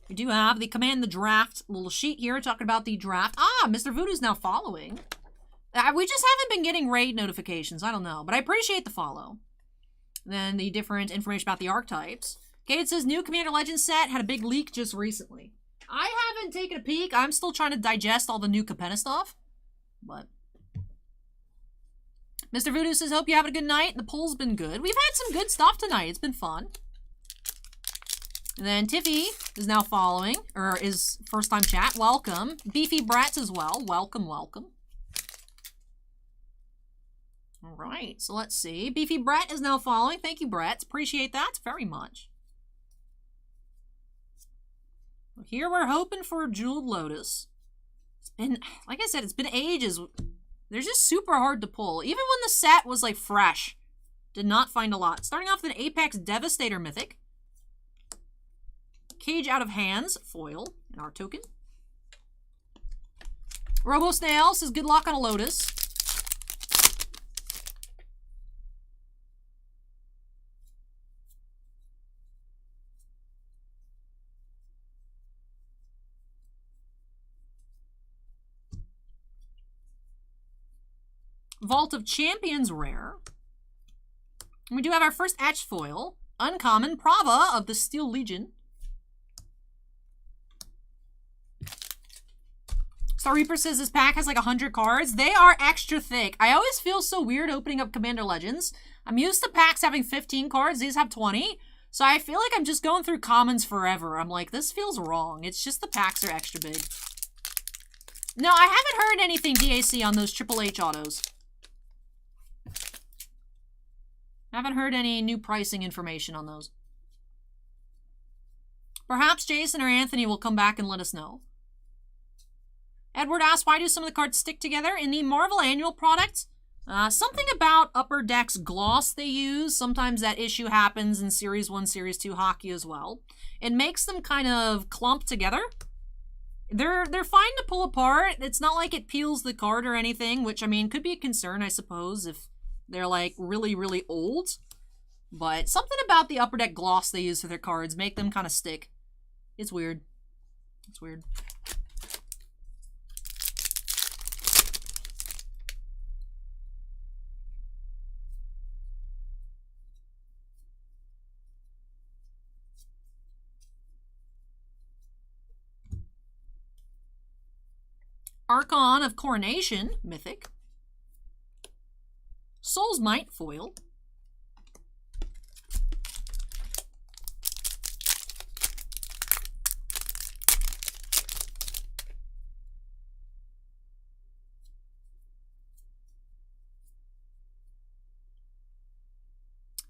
we do have the Command the Draft little sheet here talking about the draft. Ah, Mr. Voodoo's now following. We just haven't been getting raid notifications. I don't know, but I appreciate the follow. Then the different information about the archetypes. Okay, it says new Commander Legends set had a big leak just recently. I haven't taken a peek. I'm still trying to digest all the new Capenna stuff, but Mr. Voodoo says, hope you're having a good night. The poll's been good. We've had some good stuff tonight. It's been fun. And then Tiffy is now following, or is first time chat. Welcome. Beefy Bratz as well. Welcome, welcome. All right, so let's see. Beefy Brett is now following. Thank you, Brett. Appreciate that very much. Here we're hoping for Jeweled Lotus. It's been, like I said, it's been ages. They're just super hard to pull. Even when the set was like fresh. Did not find a lot. Starting off with an Apex Devastator Mythic. Cage Out of Hands, foil, and our token. Robo Snail says good luck on a Lotus. Vault of Champions rare. And we do have our first etched foil. Uncommon Prava of the Steel Legion. Star Reaper says this pack has like 100 cards. They are extra thick. I always feel so weird opening up Commander Legends. I'm used to packs having 15 cards. These have 20. So I feel like I'm just going through commons forever. I'm like, this feels wrong. It's just the packs are extra big. No, I haven't heard anything DAC on those Triple H autos. I haven't heard any new pricing information on those. Perhaps Jason or Anthony will come back and let us know. Edward asks, why do some of the cards stick together? In the Marvel Annual product, something about Upper Deck's gloss they use. Sometimes that issue happens in Series 1, Series 2 hockey as well. It makes them kind of clump together. They're fine to pull apart. It's not like it peels the card or anything, which, I mean, could be a concern, I suppose, if they're, like, really, really old. But something about the Upper Deck gloss they use for their cards make them kind of stick. It's weird. It's weird. Archon of Coronation, Mythic. Soul's Might, foil.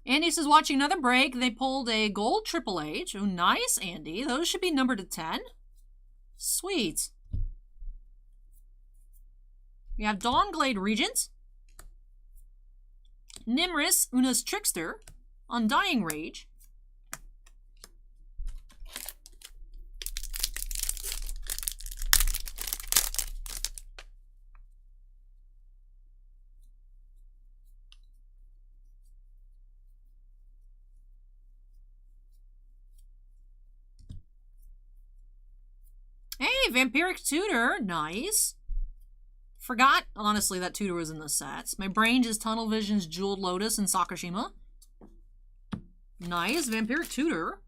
Andy says, watching another break, they pulled a gold Triple H. Oh, nice, Andy. Those should be numbered to 10. Sweet. We have Dawnglade Regent, Nimris, Una's Trickster, Undying Rage, hey, Vampiric Tutor, nice. Forgot, honestly, that Tutor was in the sets. My brain just Tunnel Vision's Jeweled Lotus and Sakashima. Nice. Vampiric Tutor.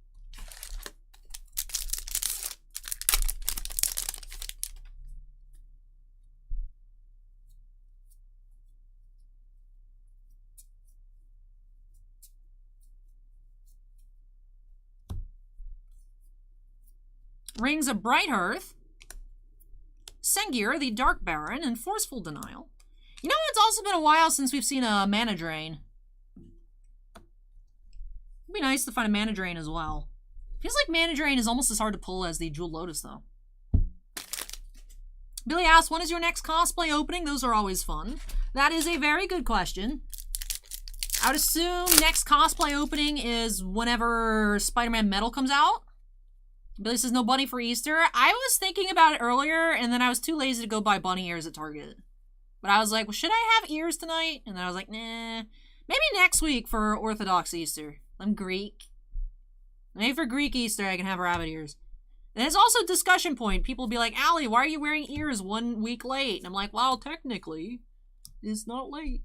Rings of Brighthearth. Sengir, the Dark Baron, and Forceful Denial. You know, it's also been a while since we've seen a Mana Drain. It'd be nice to find a Mana Drain as well. Feels like Mana Drain is almost as hard to pull as the Jeweled Lotus, though. Billy asks, when is your next cosplay opening? Those are always fun. That is a very good question. I would assume next cosplay opening is whenever Spider-Man Metal comes out. Billy says, no bunny for Easter. I was thinking about it earlier, and then I was too lazy to go buy bunny ears at Target. But I was like, well, should I have ears tonight? And then I was like, nah. Maybe next week for Orthodox Easter. I'm Greek. Maybe for Greek Easter, I can have rabbit ears. And it's also a discussion point. People will be like, Allie, why are you wearing ears 1 week late? And I'm like, well, technically, it's not late.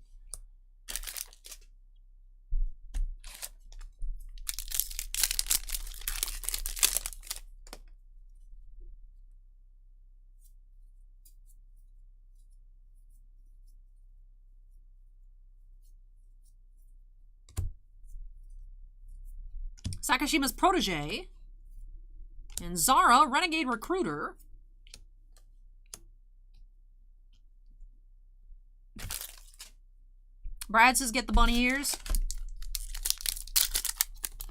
Sakashima's Protege. And Sara, Renegade Recruiter. Brad says get the bunny ears.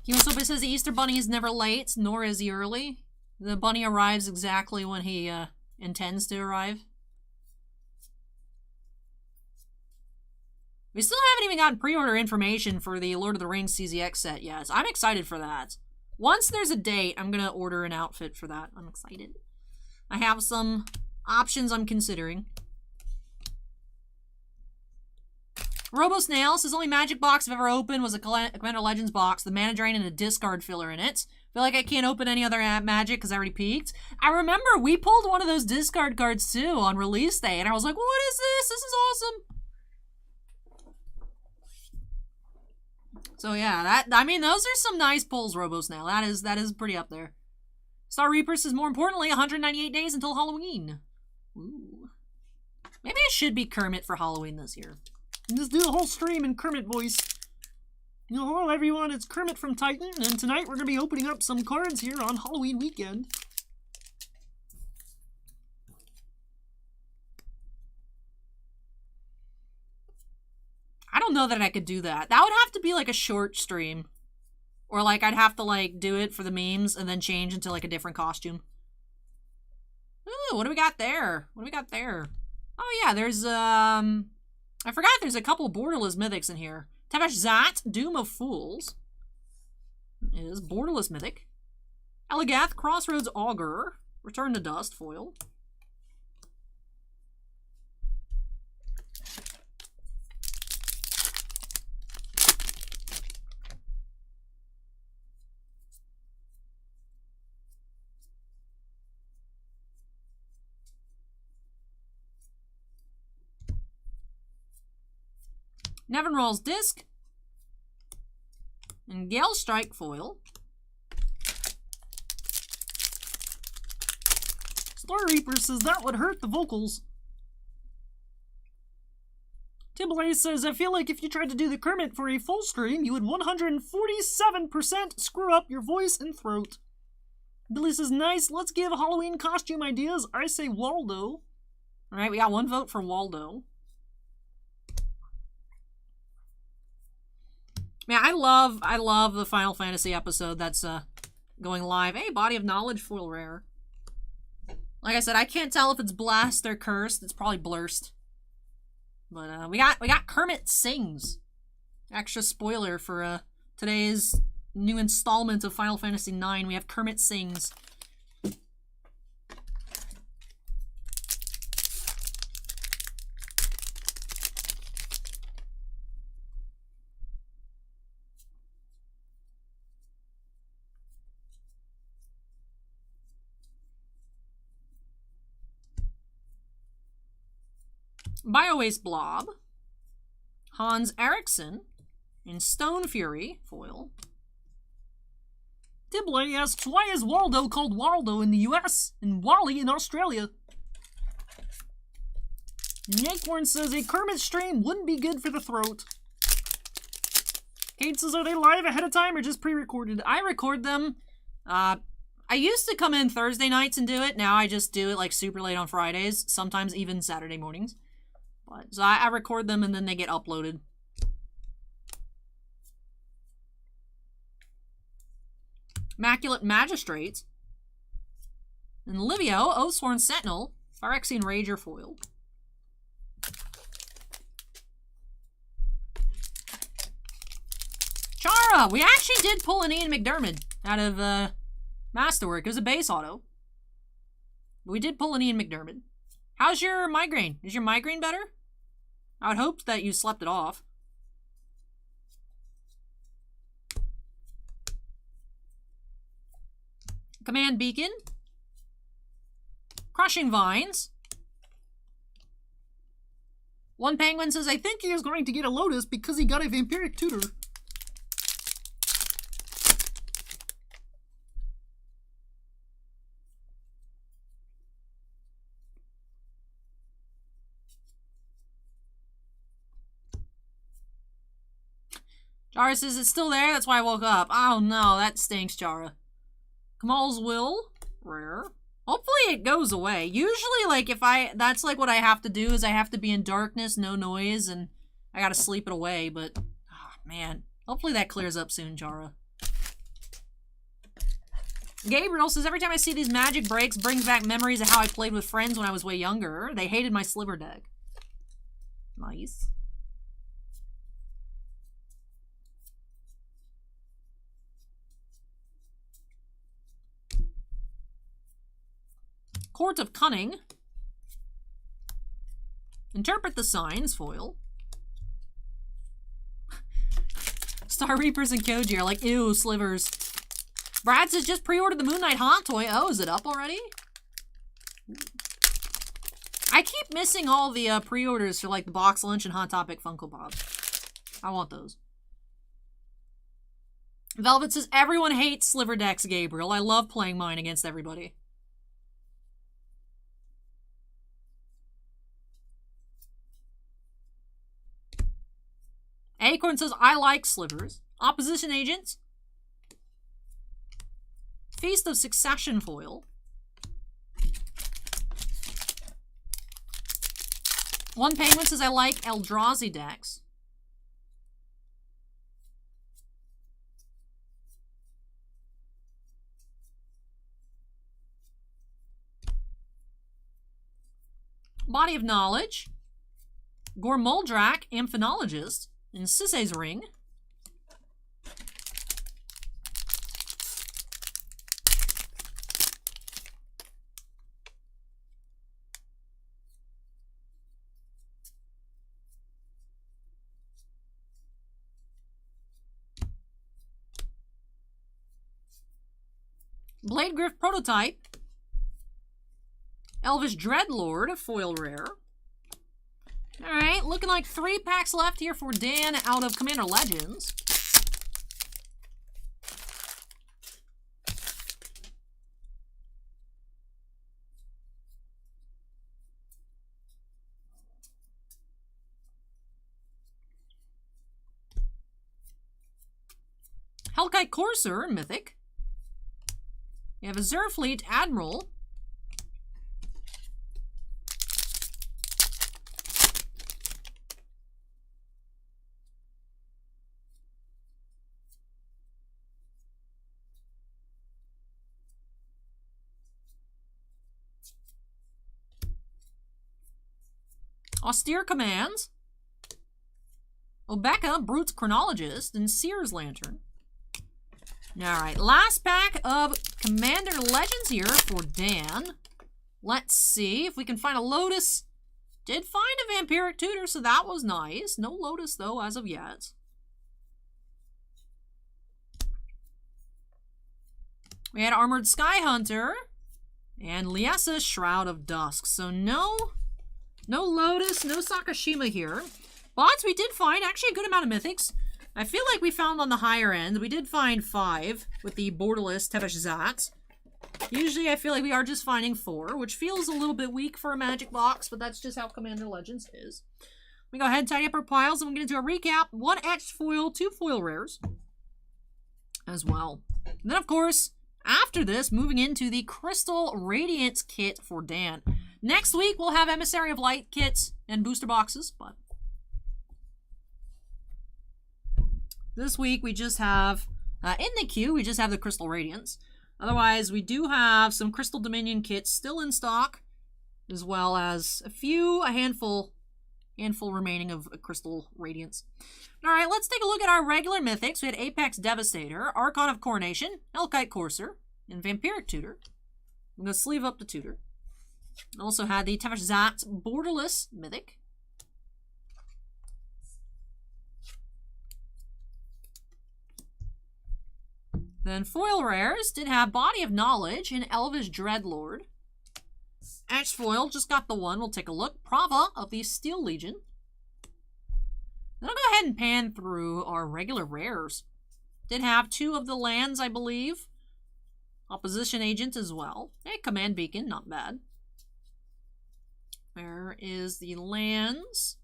Kimosoba says the Easter Bunny is never late, nor is he early. The bunny arrives exactly when he intends to arrive. We still haven't even gotten pre-order information for the Lord of the Rings CZX set yet. So I'm excited for that. Once there's a date, I'm going to order an outfit for that. I'm excited. I have some options I'm considering. RoboSnail says, only Magic box I've ever opened was a Commander Legends box, the Mana Drain and a discard filler in it. Feel like I can't open any other Magic because I already peeked. I remember we pulled one of those discard cards too on release day, and I was like, what is this? This is awesome. So yeah, I mean, those are some nice pulls, RoboSnail. That is pretty up there. Star Reaper says, more importantly, 198 days until Halloween. Ooh. Maybe I should be Kermit for Halloween this year. And just do a whole stream in Kermit voice. You know, hello everyone, it's Kermit from Titan, and tonight we're going to be opening up some cards here on Halloween weekend. I don't know that I could do that. That would have to be like a short stream. Or like I'd have to like do it for the memes and then change into like a different costume. Ooh, what do we got there? What do we got there? Oh yeah, there's I forgot there's a couple borderless mythics in here. Tevesh Zat, Doom of Fools, is borderless mythic. Elagath, Crossroads Augur, Return to Dust, foil. Nevin Rolls Disc. And Gale Strike foil. Star Reaper says that would hurt the vocals. Tibble says, I feel like if you tried to do the Kermit for a full stream, you would 147% screw up your voice and throat. Billy says, nice, let's give Halloween costume ideas. I say Waldo. Alright, we got one vote for Waldo. Man, I love the Final Fantasy episode that's going live. Hey, Body of Knowledge foil rare. Like I said, I can't tell if it's blessed or cursed. It's probably blurst. But we got Kermit Sings. Extra spoiler for today's new installment of Final Fantasy IX. We have Kermit Sings. Biowaste Blob, Hans Eriksson, and Stone Fury, foil. Dibley asks, why is Waldo called Waldo in the US and Wally in Australia? Yankhorn says, a Kermit stream wouldn't be good for the throat. Kate says, are they live ahead of time or just pre-recorded? I record them. I used to come in Thursday nights and do it. Now I just do it like super late on Fridays, sometimes even Saturday mornings. But, so I record them and then they get uploaded. Immaculate Magistrate. And Livio, Oathsworn Sentinel, Phyrexian Rager foil. Chara! We actually did pull an Ian McDermott out of Masterwork. It was a base auto. But we did pull an Ian McDermott. How's your migraine? Is your migraine better? I would hope that you slept it off. Command Beacon. Crushing Vines. One Penguin says, I think he is going to get a Lotus because he got a Vampiric Tutor. Jara says it's still there, that's why I woke up. Oh no, that stinks, Jara. Kamal's Will, rare. Hopefully it goes away. Usually, like, that's like what I have to do, is I have to be in darkness, no noise, and I gotta sleep it away, but, oh man. Hopefully that clears up soon, Jara. Gabriel says, every time I see these magic breaks, brings back memories of how I played with friends when I was way younger. They hated my sliver deck. Nice. Court of Cunning. Interpret the Signs, foil. Star Reapers and Koji are like, ew, slivers. Brad says, just pre-ordered the Moon Knight Hot Toy. Oh, is it up already? I keep missing all the pre-orders for, like, the Box Lunch and Hot Topic Funko Pops. I want those. Velvet says, everyone hates sliver decks, Gabriel. I love playing mine against everybody. Acorn says, I like slivers. Opposition Agents. Feast of Succession foil. One Penguin says, I like Eldrazi decks. Body of Knowledge. Gormuldrak, Amphenologist. And Sisei's Ring. Bladegriff Prototype. Elvish Dreadlord, foil rare. Alright, looking like 3 packs left here for Dan out of Commander Legends. Hellkite Courser, Mythic. You have a Zerfleet Admiral. Austere Commands. Obeka, Brute's Chronologist, and Seer's Lantern. Alright, last pack of Commander Legends here for Dan. Let's see if we can find a Lotus. Did find a Vampiric Tutor, so that was nice. No Lotus, though, as of yet. We had Armored Sky Hunter and Liesa, Shroud of Dusk. So no Lotus, no Sakashima here. But we did find actually a good amount of Mythics. I feel like we found on the higher end. We did find 5 with the Borderless Tevesh Zat. Usually I feel like we are just finding 4, which feels a little bit weak for a Magic box, but that's just how Commander Legends is. We go ahead and tidy up our piles, and we'll get into a recap. 1 etched foil, 2 foil rares as well. And then, of course, after this, moving into the Crystal Radiance kit for Dan. Next week, we'll have Emissary of Light kits and booster boxes, but this week we just have, in the queue, we just have the Crystal Radiance. Otherwise, we do have some Crystal Dominion kits still in stock, as well as a handful remaining of Crystal Radiance. Alright, let's take a look at our regular Mythics. We had Apex Devastator, Archon of Coronation, Hellkite Courser, and Vampiric Tutor. I'm going to sleeve up the Tutor. Also had the Tevesh Zat Borderless Mythic. Then foil rares did have Body of Knowledge and Elvish Dreadlord. Etched foil, just got the one. We'll take a look. Prava of the Steel Legion. Then I'll go ahead and pan through our regular rares. Did have 2 of the lands, I believe. Opposition Agent as well. Hey, Command Beacon, not bad. There is the lands.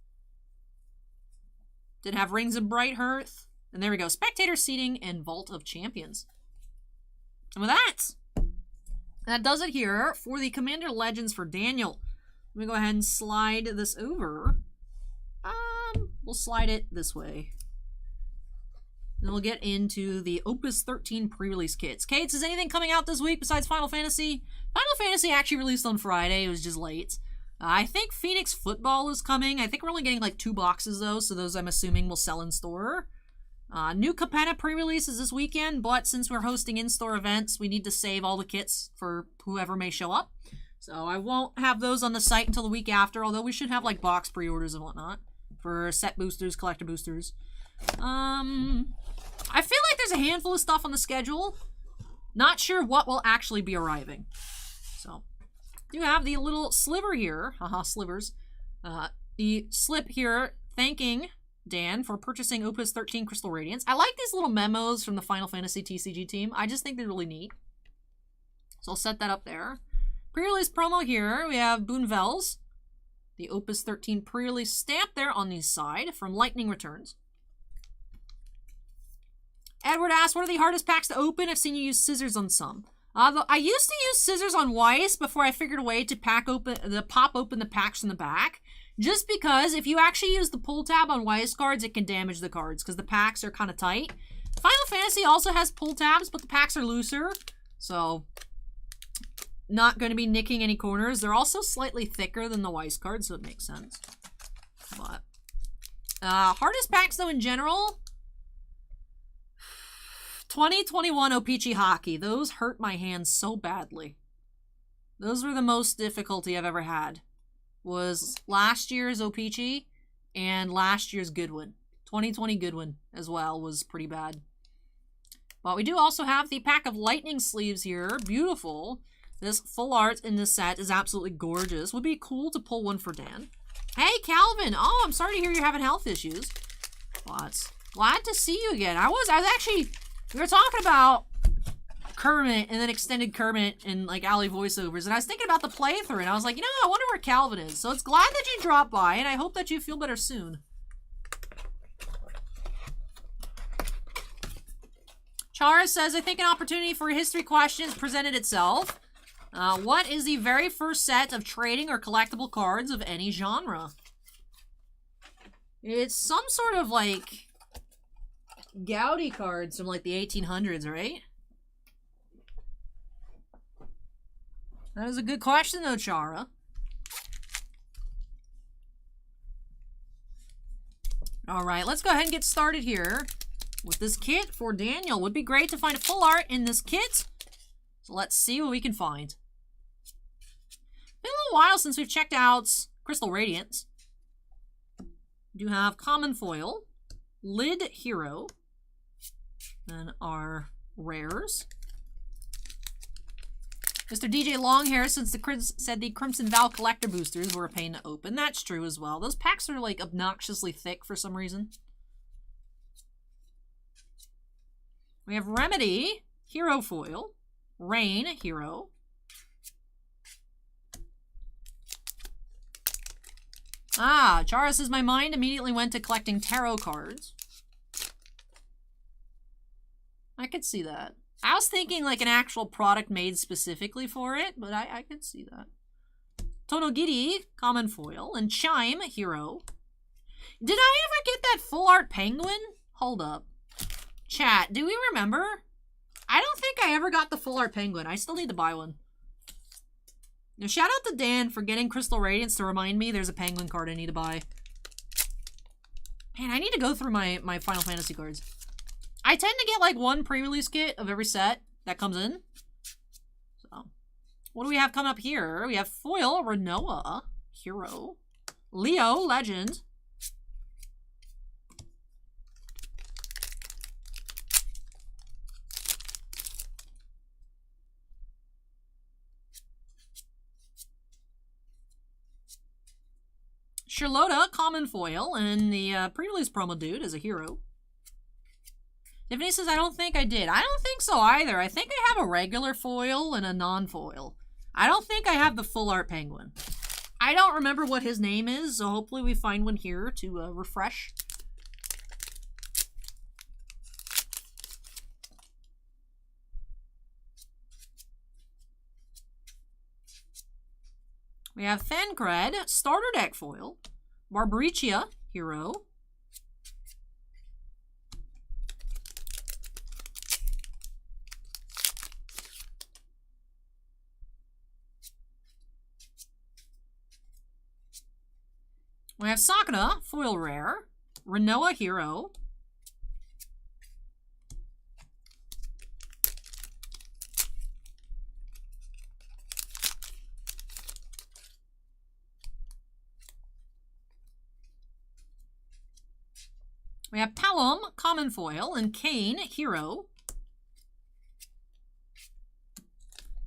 Did have Rings of Bright Hearth. And there we go. Spectator seating and Vault of Champions. And with that does it here for the Commander Legends for Daniel. Let me go ahead and slide this over. We'll slide it this way. Then we'll get into the Opus 13 pre-release kits. Kates, is anything coming out this week besides Final Fantasy? Final Fantasy actually released on Friday. It was just late. I think Phoenix Football is coming. I think we're only getting like 2 boxes though, so those I'm assuming will sell in store. New Capenna pre-release is this weekend, but since we're hosting in-store events, we need to save all the kits for whoever may show up. So I won't have those on the site until the week after, although we should have like box pre-orders and whatnot for set boosters, collector boosters. I feel like there's a handful of stuff on the schedule. Not sure what will actually be arriving. So, you have the little sliver here. Haha, slivers. The slip here thanking Dan for purchasing Opus 13 Crystal Radiance. I like these little memos from the Final Fantasy TCG team. I just think they're really neat. So I'll set that up there. Pre-release promo here. We have Boonvells. The Opus 13 pre-release stamp there on the side from Lightning Returns. Edward asks, what are the hardest packs to open? I've seen you use scissors on some. I used to use scissors on Weiss before I figured a way to pop open the packs from the back. Just because if you actually use the pull tab on Weiss cards, it can damage the cards because the packs are kind of tight. Final Fantasy also has pull tabs, but the packs are looser. So, not going to be nicking any corners. They're also slightly thicker than the Weiss cards, so it makes sense. But, hardest packs though in general... 2021 O-Pee-Chee Hockey. Those hurt my hands so badly. Those were the most difficulty I've ever had. Was last year's O-Pee-Chee and last year's Goodwin. 2020 Goodwin as well was pretty bad. But we do also have the pack of lightning sleeves here. Beautiful. This full art in this set is absolutely gorgeous. Would be cool to pull one for Dan. Hey, Calvin. Oh, I'm sorry to hear you're having health issues. But glad to see you again. I was actually... We were talking about Kermit and then extended Kermit and like Alley voiceovers, and I was thinking about the playthrough, and I was like, you know, I wonder where Calvin is. So it's glad that you dropped by, and I hope that you feel better soon. Chara says, I think an opportunity for history questions presented itself. What is the very first set of trading or collectible cards of any genre? It's some sort of like... Gaudy cards from like the 1800s, right? That is a good question though, Chara. Alright, let's go ahead and get started here with this kit for Daniel. Would be great to find a full art in this kit. So let's see what we can find. Been a little while since we've checked out Crystal Radiance. We do have Common Foil, Lid Hero, then our rares. Mr. DJ Longhair said the Crimson Vow collector boosters were a pain to open. That's true as well. Those packs are like obnoxiously thick for some reason. We have Remedy, Hero Foil, Rain, Hero. Ah, Chara says my mind immediately went to collecting tarot cards. I could see that. I was thinking like an actual product made specifically for it, but I could see that. Tonogiri, Common Foil, and Chime, Hero. Did I ever get that full art penguin? Hold up. Chat, do we remember? I don't think I ever got the full art penguin. I still need to buy one. Now, shout out to Dan for getting Crystal Radiance to remind me there's a penguin card I need to buy. Man, I need to go through my Final Fantasy cards. I tend to get like one pre-release kit of every set that comes in. So, what do we have coming up here? We have Foil, Renoa, Hero, Leo, Legend, Charlotta, Common Foil, and the pre-release promo dude is a Hero. Tiffany says, I don't think I did. I don't think so either. I think I have a regular foil and a non-foil. I don't think I have the full art penguin. I don't remember what his name is, so hopefully we find one here to refresh. We have Thancred, starter deck foil. Barbricia, hero. We have Sakura, foil rare. Renoa, hero. We have Talum, common foil, and Kane, hero.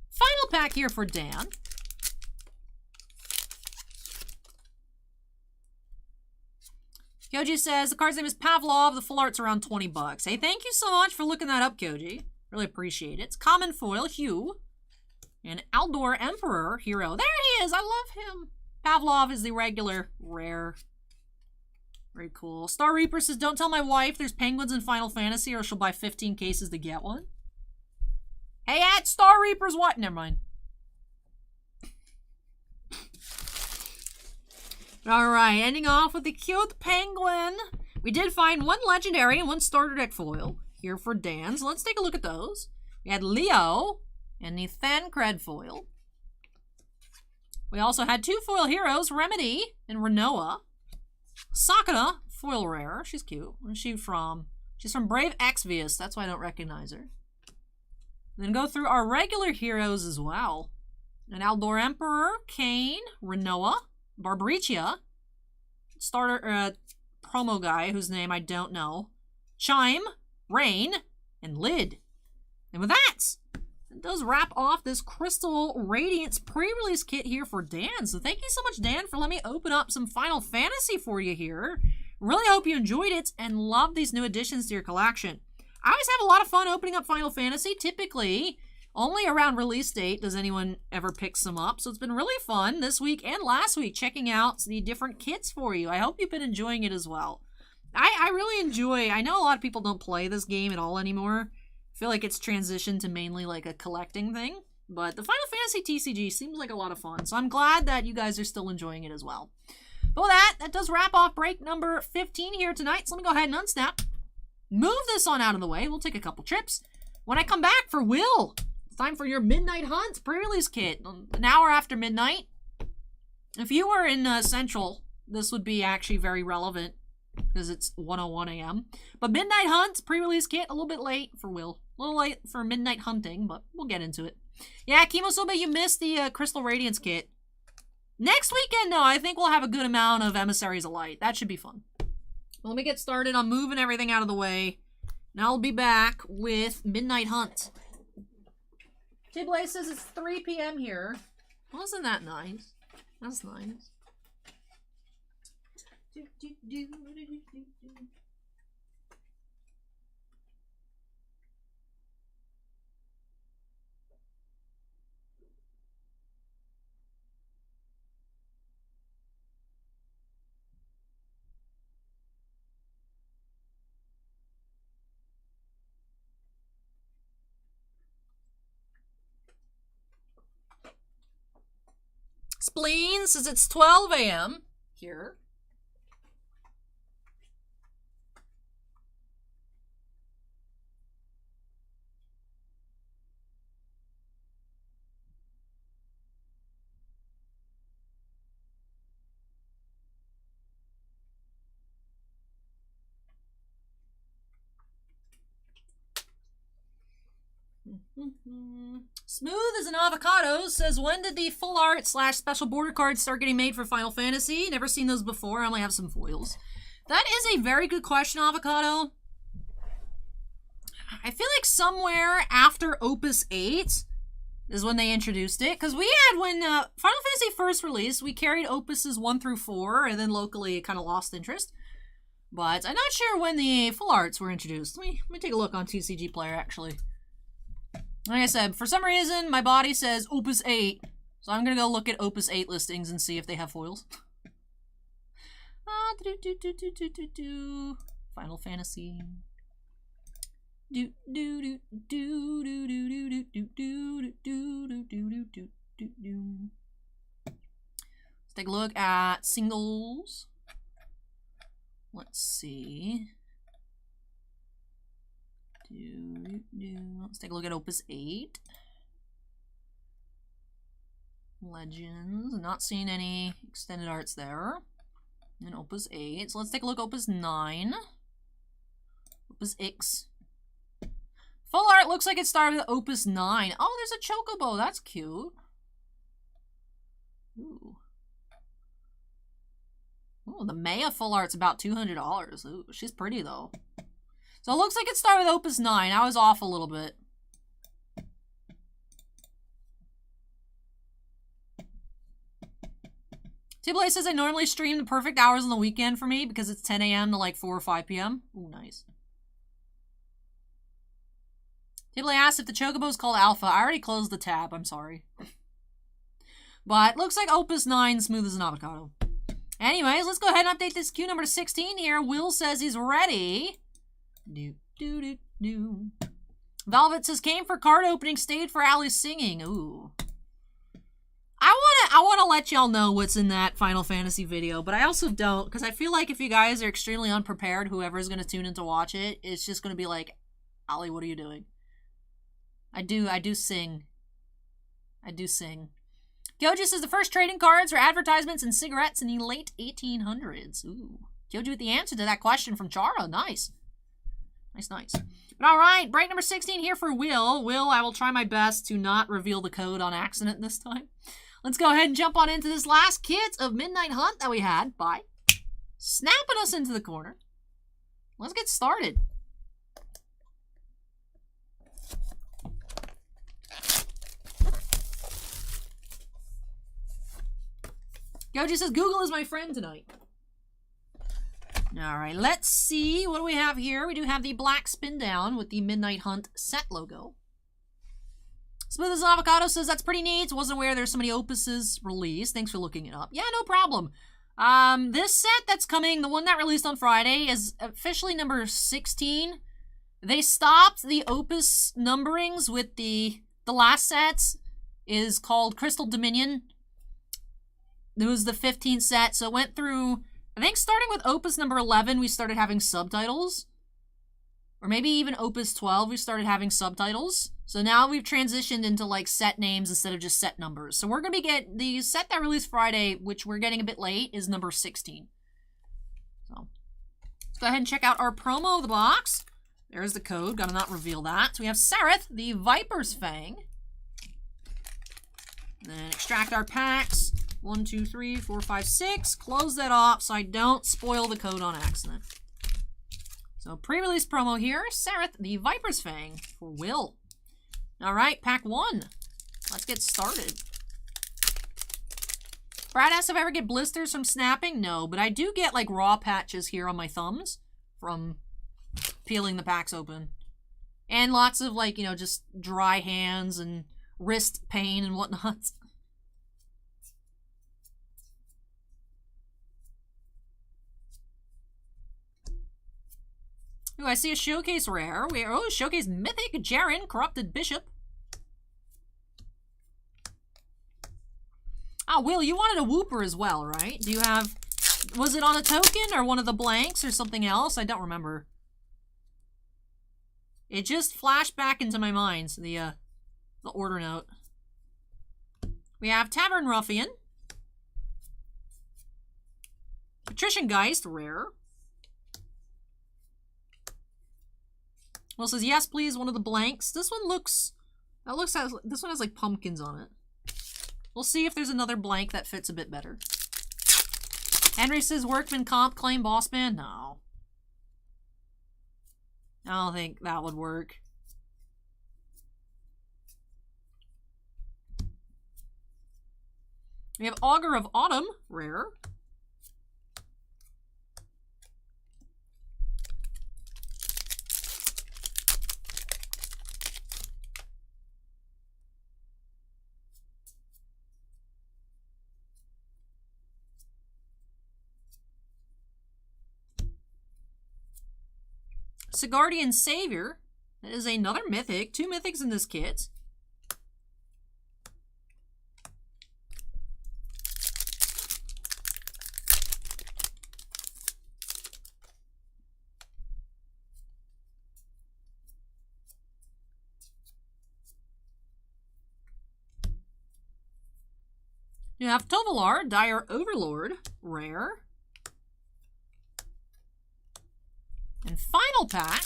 Final pack here for Dan. Koji says, the card's name is Pavlov, the full art's around 20 bucks. Hey, thank you so much for looking that up, Koji. Really appreciate it. It's common foil, Hugh. And Aldor Emperor, hero. There he is, I love him. Pavlov is the regular rare. Very cool. Star Reaper says, don't tell my wife there's penguins in Final Fantasy or she'll buy 15 cases to get one. Hey, at Star Reaper's what? Never mind. Alright, ending off with the cute penguin. We did find one legendary and one starter deck foil here for Dan, so let's take a look at those. We had Leo and the Thancred foil. We also had two foil heroes, Remedy and Renoa. Sakura, foil rare. She's cute. Where's she from? She's from Brave Exvius. That's why I don't recognize her. Then go through our regular heroes as well. An Aldor Emperor, Kane, Renoa, Barbricia, starter promo guy whose name I don't know, Chime, Rain, and Lid. And with that, it does wrap off this Crystal Radiance pre-release kit here for Dan. So thank you so much, Dan, for letting me open up some Final Fantasy for you here. Really hope you enjoyed it and love these new additions to your collection. I always have a lot of fun opening up Final Fantasy. Typically, only around release date does anyone ever pick some up. So it's been really fun this week and last week checking out the different kits for you. I hope you've been enjoying it as well. I really enjoy, I know a lot of people don't play this game at all anymore. I feel like it's transitioned to mainly like a collecting thing. But the Final Fantasy TCG seems like a lot of fun. So I'm glad that you guys are still enjoying it as well. But with that does wrap off break number 15 here tonight. So let me go ahead and unsnap. Move this on out of the way. We'll take a couple trips. When I come back for Will, it's time for your Midnight Hunt pre-release kit. An hour after midnight. If you were in Central, this would be actually very relevant because it's 1:01 a.m. But Midnight Hunt pre-release kit, a little bit late for Will. A little late for Midnight Hunting, but we'll get into it. Yeah, Kimosobe, you missed the Crystal Radiance kit. Next weekend, no, I think we'll have a good amount of Emissaries of Light. That should be fun. Well, let me get started on moving everything out of the way. And I'll be back with Midnight Hunt. Jobless says it's 3 p.m. here. Wasn't that nice? That's nice. Spleen says it's 12 a.m. here. Smooth as an avocado says, when did the full art / special border cards start getting made for Final Fantasy? Never seen those before. I only have some foils. That is a very good question, Avocado. I feel like somewhere after Opus 8 is when they introduced it. Because we had, when Final Fantasy first released, we carried Opuses 1 through 4, and then locally it kind of lost interest. But I'm not sure when the full arts were introduced. Let me take a look on TCG Player, actually. Like I said, for some reason, my body says Opus 8. So I'm going to go look at Opus 8 listings and see if they have foils. Final Fantasy. take a look at singles. Let's see. Let's take a look at Opus 8. Legends. Not seeing any extended arts there. And Opus 8. So let's take a look at Opus 9. Opus X. Full art looks like it started with Opus 9. Oh, there's a chocobo. That's cute. Ooh. Ooh, the Maya full art's about $200. Ooh, she's pretty though. So it looks like it started with Opus 9. I was off a little bit. T-Blay says I normally stream the perfect hours on the weekend for me because it's 10 a.m. to like 4 or 5 p.m. Ooh, nice. T-Blay asked if the chocobo is called Alpha. I already closed the tab. I'm sorry. But looks like Opus 9, smooth as an avocado. Anyways, let's go ahead and update this queue number 16 here. Will says he's ready. Velvet says came for card opening, stayed for Allie's singing. Ooh. I wanna let y'all know what's in that Final Fantasy video, but I also don't, because I feel like if you guys are extremely unprepared, whoever's gonna tune in to watch it, it's just gonna be like, Allie, what are you doing? I do sing. I do sing. Kyoji says the first trading cards are advertisements and cigarettes in the late 1800s. Ooh. Kyoji with the answer to that question from Chara. Nice. Nice. But alright, break number 16 here for Will. Will, I will try my best to not reveal the code on accident this time. Let's go ahead and jump on into this last kit of Midnight Hunt that we had by snapping us into the corner. Let's get started. Goji says Google is my friend tonight. Alright, let's see. What do we have here? We do have the black spin down with the Midnight Hunt set logo. Smooth as an Avocado says that's pretty neat. Wasn't aware there's so many Opuses released. Thanks for looking it up. Yeah, no problem. This set that's coming, the one that released on Friday, is officially number 16. They stopped the Opus numberings with the last sets is called Crystal Dominion. It was the 15th set, so it went through, I think starting with Opus number 11, we started having subtitles. Or maybe even Opus 12, we started having subtitles. So now we've transitioned into like set names instead of just set numbers. So we're going to be getting, the set that released Friday, which we're getting a bit late, is number 16. So let's go ahead and check out our promo of the box. There's the code, gotta not reveal that. So we have Sareth, the Viper's Fang. Then extract our packs. 1, 2, 3, 4, 5, 6. Close that off so I don't spoil the code on accident. So pre-release promo here. Sareth, the Viper's Fang for Will. Alright, pack 1. Let's get started. Brad asks if I ever get blisters from snapping. No, but I do get like raw patches here on my thumbs from peeling the packs open. And lots of like, you know, just dry hands and wrist pain and whatnot. Ooh, I see a showcase rare. Oh, showcase Mythic Jaren, Corrupted Bishop. Oh, Will, you wanted a Whooper as well, right? Do you have... Was it on a token or one of the blanks or something else? I don't remember. It just flashed back into my mind, so the order note. We have Tavern Ruffian. Patrician Geist, rare. Will says, yes, please, one of the blanks. This one looks... this one has, like, pumpkins on it. We'll see if there's another blank that fits a bit better. Henry says, Workman Comp claim boss man? No. I don't think that would work. We have Augur of Autumn, rare. Sigardian Savior. That is another mythic. 2 mythics in this kit. You have Tovolar, Dire Overlord, rare. And final pack.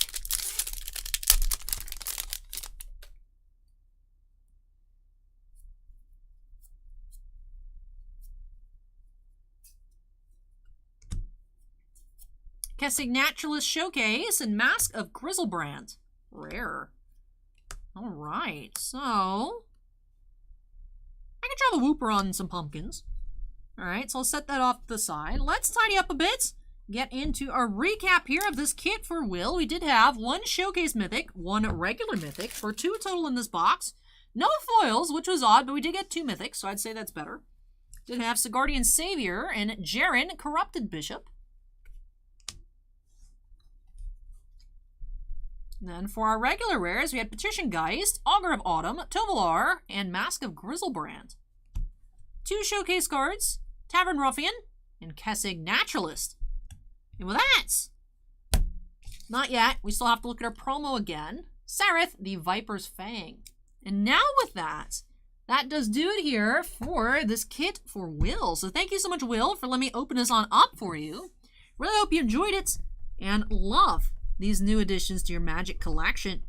Kessig Naturalist Showcase and Mask of Grizzlebrand. Rare. Alright, so I can draw the Whooper on some pumpkins. Alright, so I'll set that off to the side. Let's tidy up a bit. Get into our recap here of this kit for Will. We did have 1 Showcase Mythic, 1 regular Mythic, for 2 total in this box. No foils, which was odd, but we did get 2 Mythics, so I'd say that's better. Did have Sigardian Savior and Jaren, Corrupted Bishop. Then for our regular rares, we had Patrician Geist, Augur of Autumn, Tovolar, and Mask of Grizzlebrand. 2 Showcase cards, Tavern Ruffian, and Kessig Naturalist. And with that, not yet, we still have to look at our promo again. Sarith, the Viper's Fang. And now with that, that does do it here for this kit for Will. So thank you so much, Will, for letting me open this on up for you. Really hope you enjoyed it and love these new additions to your Magic collection.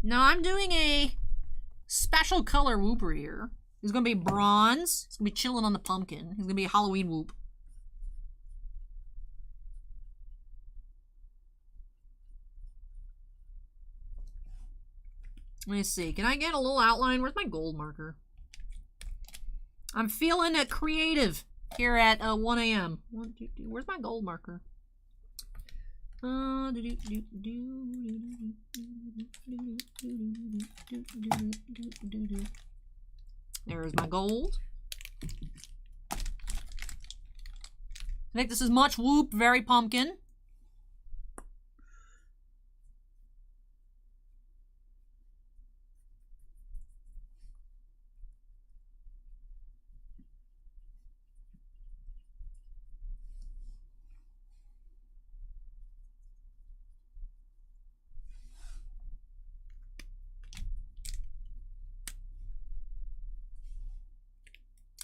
Now I'm doing a special color Whooper here. He's going to be bronze. He's going to be chilling on the pumpkin. He's going to be a Halloween Whoop. Let me see. Can I get a little outline? Where's my gold marker? I'm feeling creative here at 1 a.m. Where's my gold marker? There's my gold. I think this is much Whoop, very pumpkin.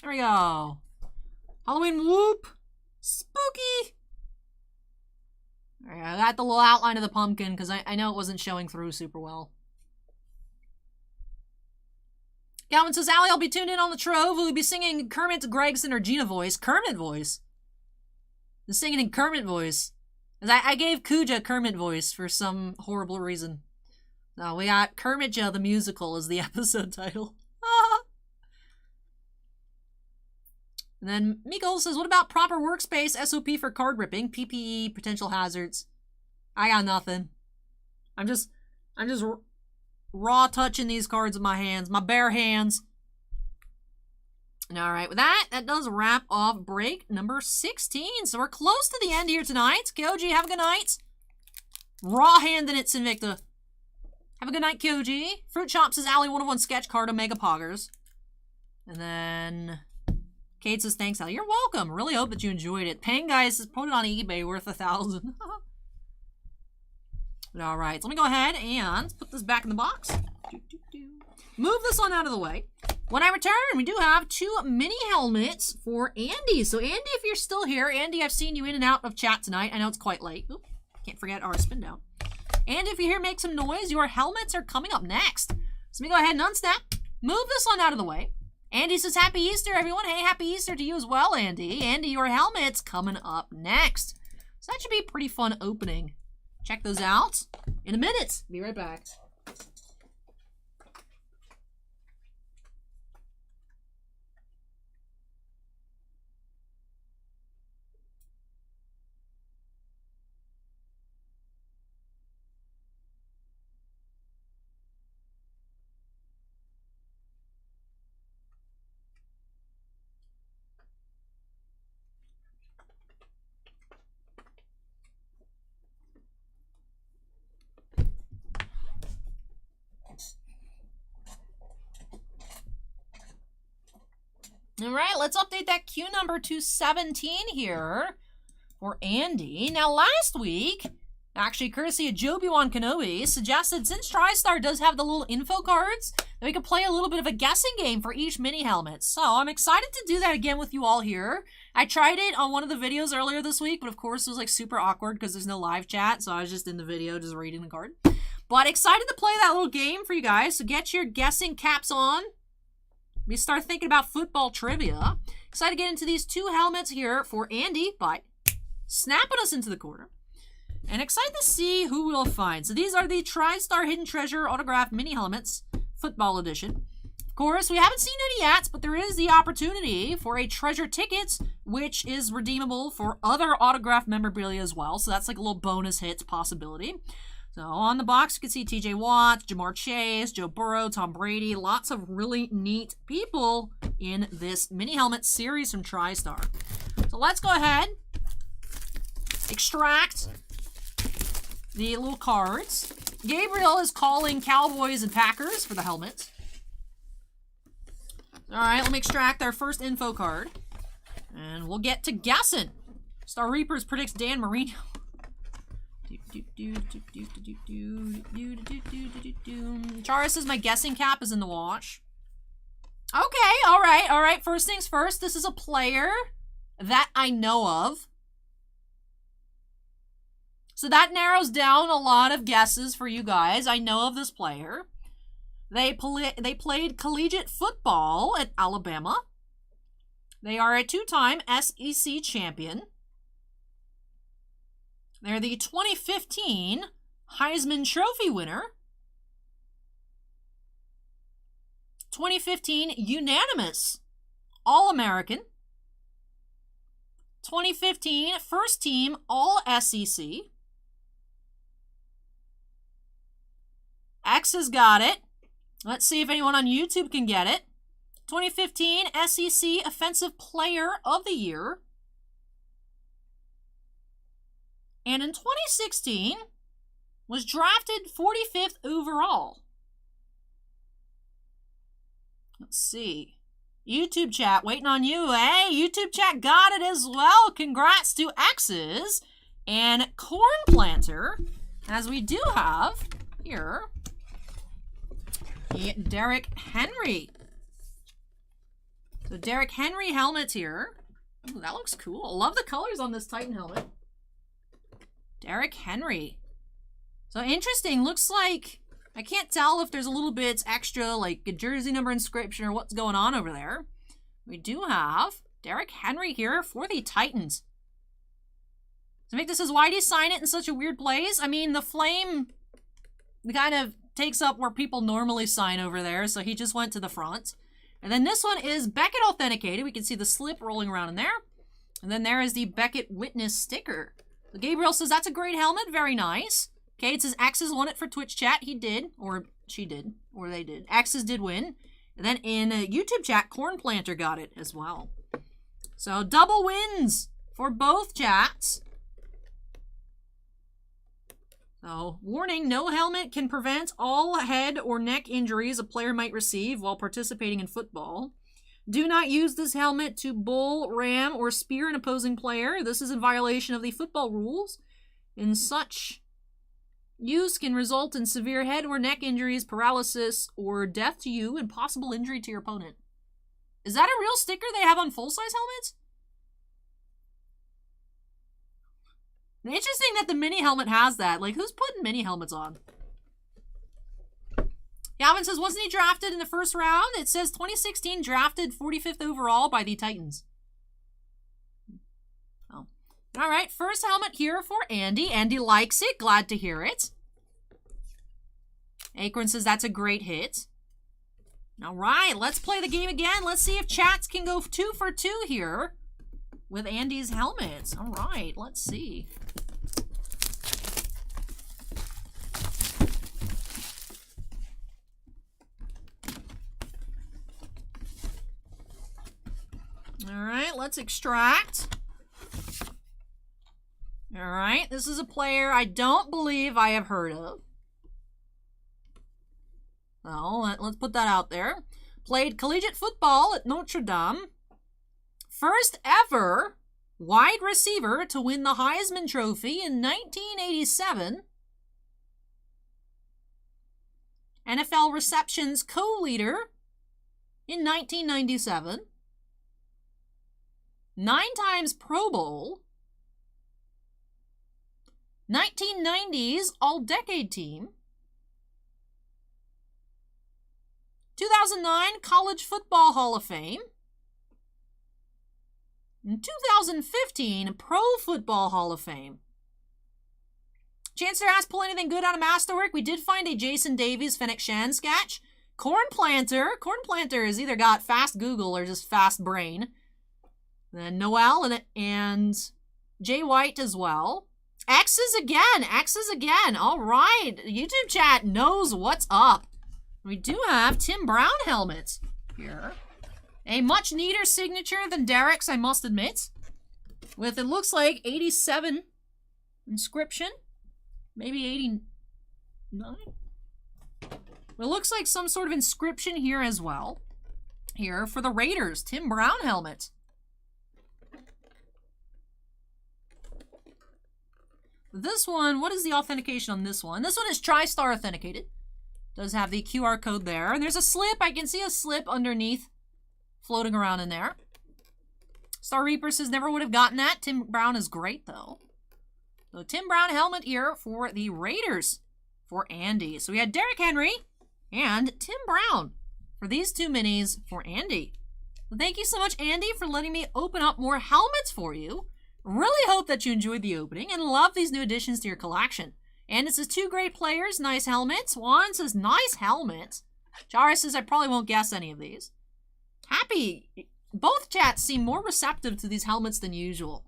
There we go. Halloween Whoop. Spooky. All right, I got the little outline of the pumpkin because I know it wasn't showing through super well. Galvin says, Allie, I'll be tuned in on the Trove. We'll be singing Kermit, Gregson, or Gina voice. Kermit voice. The singing in Kermit voice. I gave Kuja Kermit voice for some horrible reason. No, we got Kermitja the Musical as the episode title. And then Miko says, what about proper workspace, SOP for card ripping, PPE, potential hazards? I got nothing. I'm just raw touching these cards with my hands, my bare hands. And all right, with that, that does wrap off break number 16. So we're close to the end here tonight. Kyoji, have a good night. Raw handing it, Sinvicta. Have a good night, Kyoji. Fruit Chop says, Allie, 1-of-1 sketch card, Omega Poggers. And then Kate says, thanks, Allie. You're welcome. Really hope that you enjoyed it. Paying guys, put it on eBay, worth 1,000. All right, so let me go ahead and put this back in the box. Move this one out of the way. When I return, we do have 2 mini helmets for Andy. So Andy, if you're still here, Andy, I've seen you in and out of chat tonight. I know it's quite late. Oop, can't forget our spin down. And if you're here, make some noise. Your helmets are coming up next. So let me go ahead and unsnap. Move this one out of the way. Andy says, happy Easter, everyone. Hey, happy Easter to you as well, Andy. Andy, your helmet's coming up next. So that should be a pretty fun opening. Check those out in a minute. Be right back. All right, let's update that queue number to 17 here for Andy. Now, last week, Actually, courtesy of Jobi-Wan Kenobi, suggested since TriStar does have the little info cards, that we could play a little bit of a guessing game for each mini helmet. So I'm excited to do that again with you all here. I tried it on one of the videos earlier this week, but of course it was like super awkward because there's no live chat, so I was just in the video just reading the card. But excited to play that little game for you guys, so get your guessing caps on. We start thinking about football trivia. Excited to get into these two helmets here for Andy by snapping us into the corner. And excited to see who we'll find. So these are the TriStar Hidden Treasure autographed mini helmets, football edition. Of course, we haven't seen any yet, but there is the opportunity for a treasure ticket, which is redeemable for other autographed memorabilia as well. So that's like a little bonus hits possibility. So on the box, you can see TJ Watt, Jamar Chase, Joe Burrow, Tom Brady. Lots of really neat people in this mini helmet series from TriStar. So let's go ahead, extract the little cards. Gabriel is calling Cowboys and Packers for the helmet. All right, let me extract our first info card. And we'll get to guessing. Star Reapers predicts Dan Marino. Chara says my guessing cap is in the wash. Okay, all right. First things first, this is a player that I know of. So that narrows down a lot of guesses for you guys. I know of this player. They played collegiate football at Alabama. They are a two-time SEC champion. They're the 2015 Heisman Trophy winner. 2015 unanimous All-American. 2015 first team All-SEC. X has got it. Let's see if anyone on YouTube can get it. 2015 SEC Offensive Player of the Year. And in 2016, was drafted 45th overall. Let's see. YouTube chat, waiting on you. Hey, YouTube chat got it as well. Congrats to X's and Corn Planter, as we do have here Derrick Henry. So Derrick Henry helmet here. Ooh, that looks cool. Love the colors on this Titan helmet. Derrick Henry. So interesting. Looks like, I can't tell if there's a little bit extra, like a jersey number inscription or what's going on over there. We do have Derrick Henry here for the Titans. To make this as why do you sign it in such a weird place? I mean, the flame kind of takes up where people normally sign over there, so he just went to the front. And then this one is Beckett authenticated. We can see the slip rolling around in there. And then there is the Beckett Witness sticker. So Gabriel says, that's a great helmet. Very nice. Okay, it says X's won it for Twitch chat. He did, or she did, or they did. X's did win. And then in YouTube chat, Corn Planter got it as well. So double wins for both chats. So, warning, no helmet can prevent all head or neck injuries a player might receive while participating in football. Do not use this helmet to bull, ram, or spear an opposing player. This is in violation of the football rules. In such use can result in severe head or neck injuries, paralysis, or death to you and possible injury to your opponent. Is that a real sticker they have on full-size helmets? Interesting that the mini helmet has that. Like, who's putting mini helmets on? Gavin says, wasn't he drafted in the first round? It says 2016 drafted 45th overall by the Titans. Oh. All right, first helmet here for Andy. Andy likes it. Glad to hear it. Acorn says that's a great hit. All right, let's play the game again. Let's see if chats can go 2 for 2 here with Andy's helmets. All right, let's see. All right, let's extract. All right, this is a player I don't believe I have heard of. So let's put that out there. Played collegiate football at Notre Dame. First ever wide receiver to win the Heisman Trophy in 1987. NFL receptions co-leader in 1997. 9 times Pro Bowl. 1990s All-Decade Team. 2009 College Football Hall of Fame. In 2015 Pro Football Hall of Fame. Chancellor asked, pull anything good out of Masterwork? We did find a Jason Davies Fennec Shan sketch. Corn Planter. Corn Planter has either got fast Google or just fast brain. Then Noel and Jay White as well. X's again. X's again. All right. YouTube chat knows what's up. We do have Tim Brown helmets here. A much neater signature than Derek's, I must admit. With, it looks like 87 inscription. Maybe 89. It looks like some sort of inscription here as well. Here for the Raiders, Tim Brown helmet. This one, what is the authentication on this one? This one is Tristar authenticated. Does have the QR code there. And there's a slip. I can see a slip underneath floating around in there. Star Reaper says never would have gotten that. Tim Brown is great though. So Tim Brown helmet here for the Raiders for Andy. So we had Derrick Henry and Tim Brown for these 2 minis for Andy. Well, thank you so much, Andy, for letting me open up more helmets for you. Really hope that you enjoyed the opening and love these new additions to your collection. And it says 2 great players, nice helmets. Juan says nice helmets. Jara says I probably won't guess any of these. Happy. Both chats seem more receptive to these helmets than usual.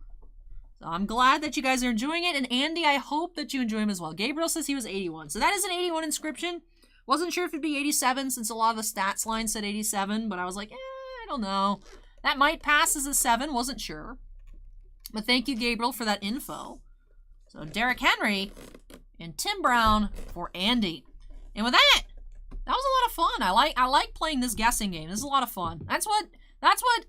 So I'm glad that you guys are enjoying it. And Andy, I hope that you enjoy him as well. Gabriel says he was 81. So that is an 81 inscription. Wasn't sure if it'd be 87 since a lot of the stats line said 87. But I was like, I don't know. That might pass as a 7. Wasn't sure. But thank you, Gabriel, for that info. So Derrick Henry and Tim Brown for Andy. And with that, that was a lot of fun. I like playing this guessing game. This is a lot of fun. That's what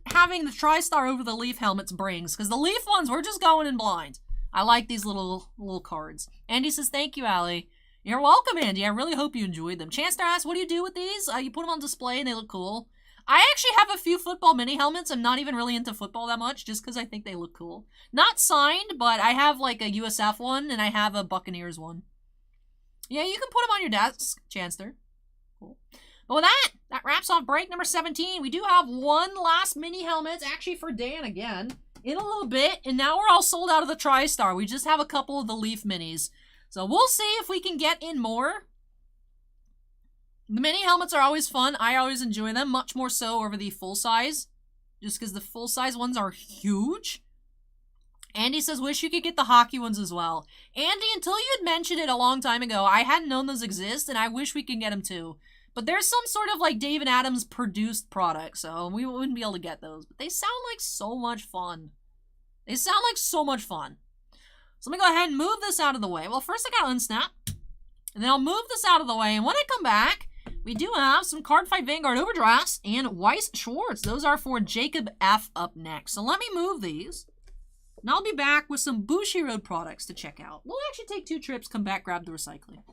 having the TriStar over the Leaf helmets brings. Because the Leaf ones, we're just going in blind. I like these little cards. Andy says, thank you, Allie. You're welcome, Andy. I really hope you enjoyed them. Chancellor asks, what do you do with these? You put them on display and they look cool. I actually have a few football mini helmets. I'm not even really into football that much, just because I think they look cool. Not signed, but I have like a USF one, and I have a Buccaneers one. Yeah, you can put them on your desk, Chancellor. Cool. But with that, that wraps off break number 17. We do have one last mini helmet, actually for Dan again, in a little bit, and now we're all sold out of the TriStar. We just have a couple of the Leaf minis. So we'll see if we can get in more. The mini helmets are always fun. I always enjoy them, much more so over the full size, just because the full size ones are huge. Andy says, wish you could get the hockey ones as well. Andy, until you had mentioned it a long time ago, I hadn't known those exist, and I wish we could get them too. But there's some sort of like David Adams produced product, so we wouldn't be able to get those. But they sound like so much fun. They sound like so much fun. So let me go ahead and move this out of the way. Well, first I gotta unsnap, and then I'll move this out of the way, and when I come back, we do have some Cardfight Vanguard Overdrafts and Weiss Schwartz. Those are for Jacob F. up next. So let me move these. And I'll be back with some Bushiroad products to check out. We'll actually take 2 trips, come back, grab the recycling.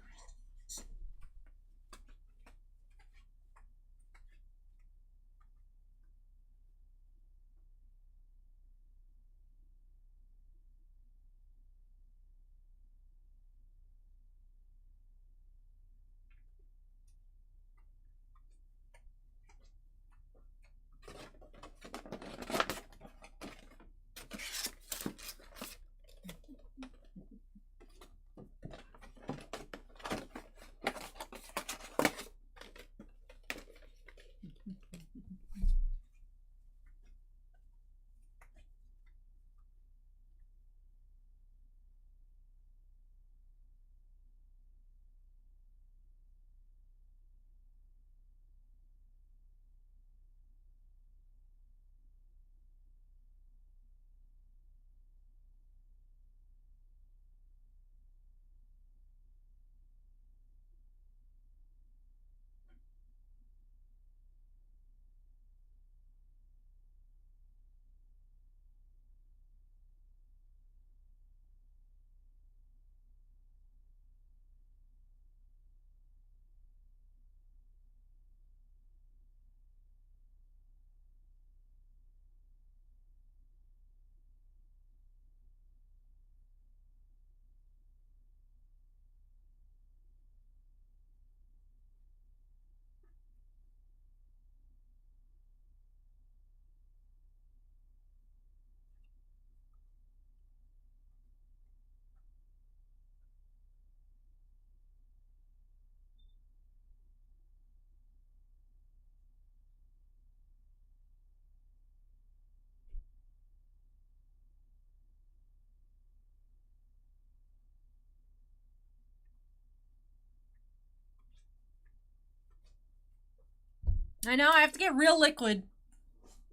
I know, I have to get real liquid.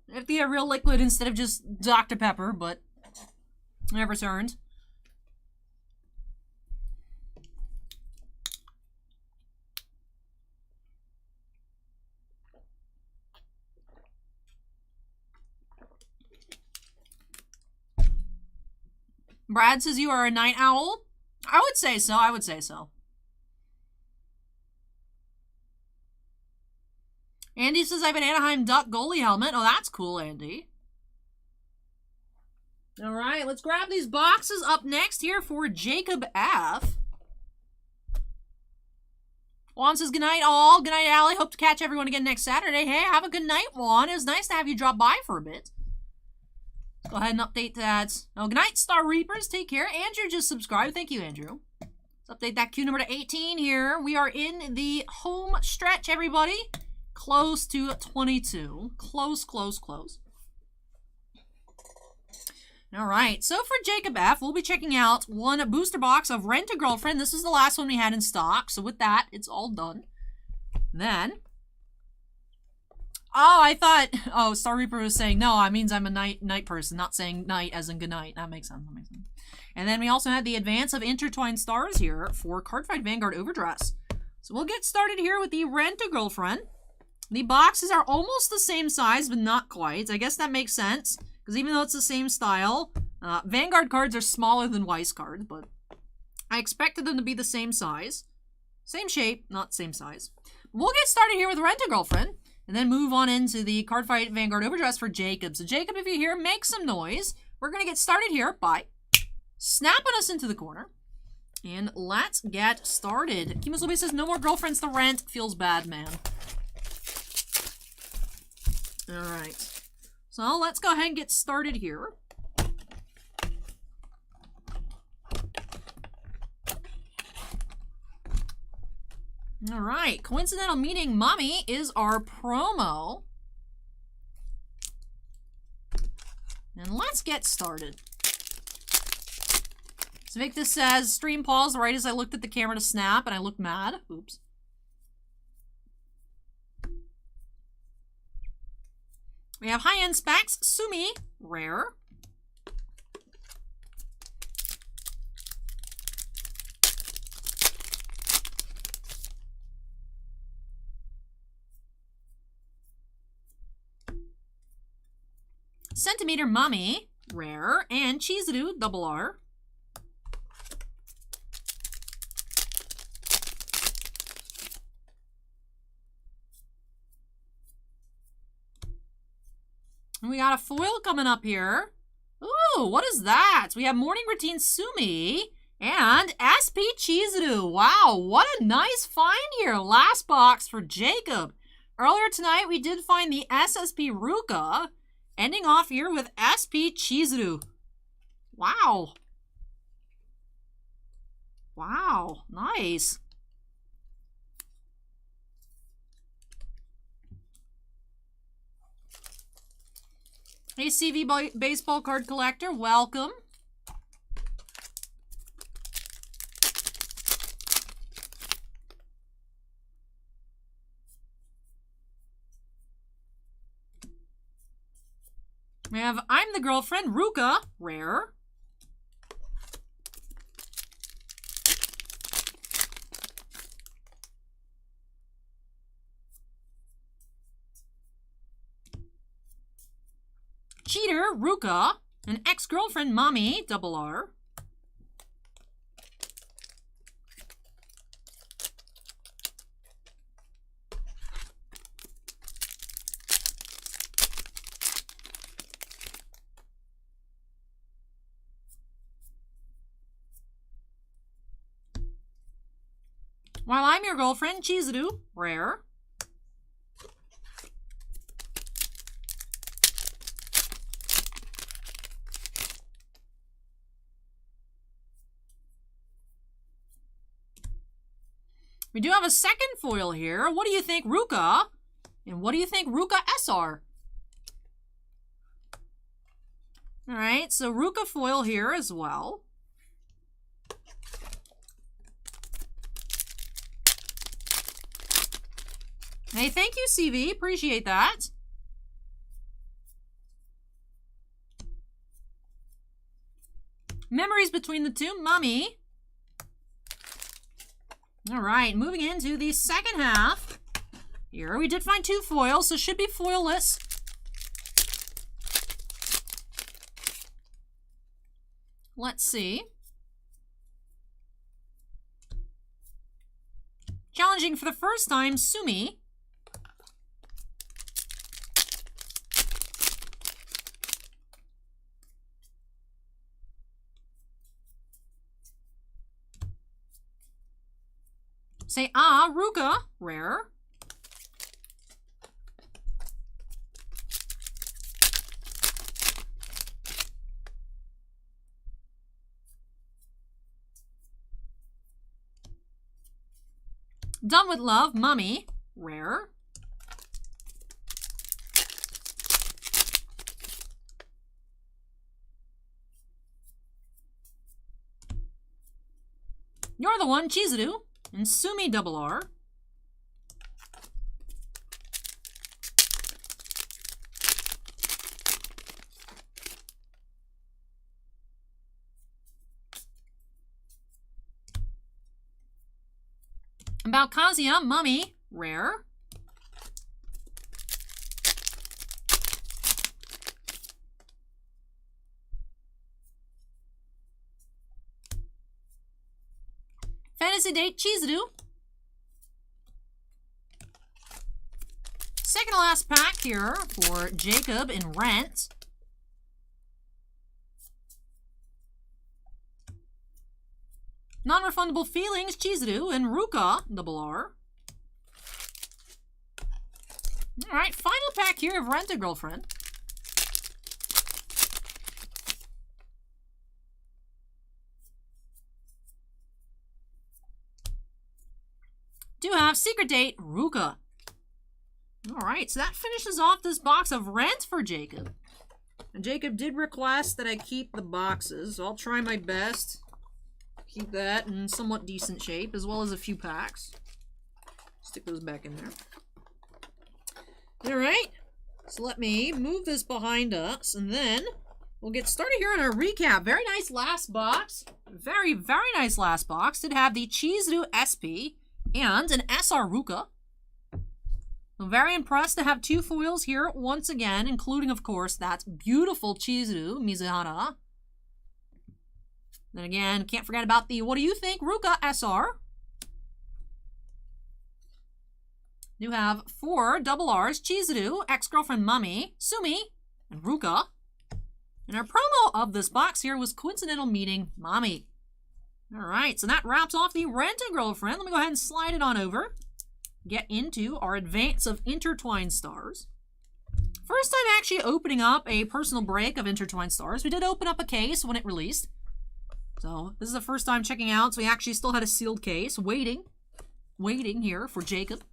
I have to get real liquid instead of just Dr. Pepper, but never turned. Brad says you are a night owl. I would say so. I would say so. Andy says I have an Anaheim Duck goalie helmet. Oh, that's cool, Andy. All right, let's grab these boxes up next here for Jacob F. Juan says, good night, all. Good night, Allie. Hope to catch everyone again next Saturday. Hey, have a good night, Juan. It was nice to have you drop by for a bit. Let's go ahead and update that. Oh, good night, Star Reapers. Take care. Andrew just subscribed. Thank you, Andrew. Let's update that queue number to 18 here. We are in the home stretch, everybody. Close to 22. Close, close, close. All right, so for Jacob F, we'll be checking out one booster box of Rent-A-Girlfriend. This is the last one we had in stock, so with that, it's all done. Then, oh, I thought, oh, Star Reaper was saying, no, it means I'm a night person, not saying night as in good night. That makes sense, that makes sense. And then we also had the advance of Intertwined Stars here for Cardfight Vanguard Overdress. So we'll get started here with the Rent-A-Girlfriend. The boxes are almost the same size, but not quite. I guess that makes sense. Because even though it's the same style, Vanguard cards are smaller than Weiss cards, but I expected them to be the same size. Same shape, not same size. We'll get started here with Rent-A-Girlfriend, and then move on into the Cardfight Vanguard Overdress for Jacob. So Jacob, if you're here, make some noise. We're going to get started here by snapping us into the corner. And let's get started. Kimasobe says, no more girlfriends to rent. Feels bad, man. Alright. So let's go ahead and get started here. All right, Coincidental Meeting Mommy is our promo. And let's get started. So Victus says, stream paused right as I looked at the camera to snap and I looked mad. Oops. We have high-end specs, Sumi, rare. Centimeter Mummy, rare. And Chizuru, double R. And we got a foil coming up here. Ooh, what is that? We have Morning Routine Sumi and SP Chizuru. Wow, what a nice find here. Last box for Jacob. Earlier tonight, we did find the SSP Ruka, ending off here with SP Chizuru. Wow. Wow, nice. Hey, CV Baseball Card Collector, welcome. We have I'm the Girlfriend, Ruka, rare. Cheater, Ruka, and Ex-Girlfriend, Mommy, double R. While I'm Your Girlfriend, Chizuru, rare. We do have a second foil here. What do you think, Ruka? And what do you think, Ruka SR? All right, so Ruka foil here as well. Hey, thank you, CV. Appreciate that. Memories between the two. Mummy. All right, moving into the second half. Here we did find 2 foils, so should be foilless. Let's see. Challenging for the first time, Sumi. Say, Ruka, rare. Done with Love, Mummy, rare. You're the One, Chizuru. And Sumi double R. About Kazuya, Mummy, rare. Fantasy Date, Chizuru. Second to last pack here for Jacob in Rent. Non-refundable Feelings, Chizuru and Ruka, double R. Alright, final pack here of Rent a Girlfriend. Do have Secret Date, Ruka. Alright, so that finishes off this box of Rent for Jacob. And Jacob did request that I keep the boxes, so I'll try my best. Keep that in somewhat decent shape, as well as a few packs. Stick those back in there. Alright, so let me move this behind us, and then we'll get started here on our recap. Very nice last box. Very, very nice last box. Did have the Chizuru SP and an SR Ruka. I'm very impressed to have 2 foils here once again, including, of course, that beautiful Chizuru Mizuhara. Then again, can't forget about the What Do You Think Ruka SR. You have 4 double R's, Chizuru, Ex-Girlfriend Mummy, Sumi, and Ruka. And our promo of this box here was Coincidental Meeting Mommy. Alright, so that wraps off the Rent a Girlfriend. Let me go ahead and slide it on over. Get into our advance of Intertwined Stars. First time actually opening up a personal break of Intertwined Stars. We did open up a case when it released. So this is the first time checking out. So we actually still had a sealed case. Waiting here for Jacob.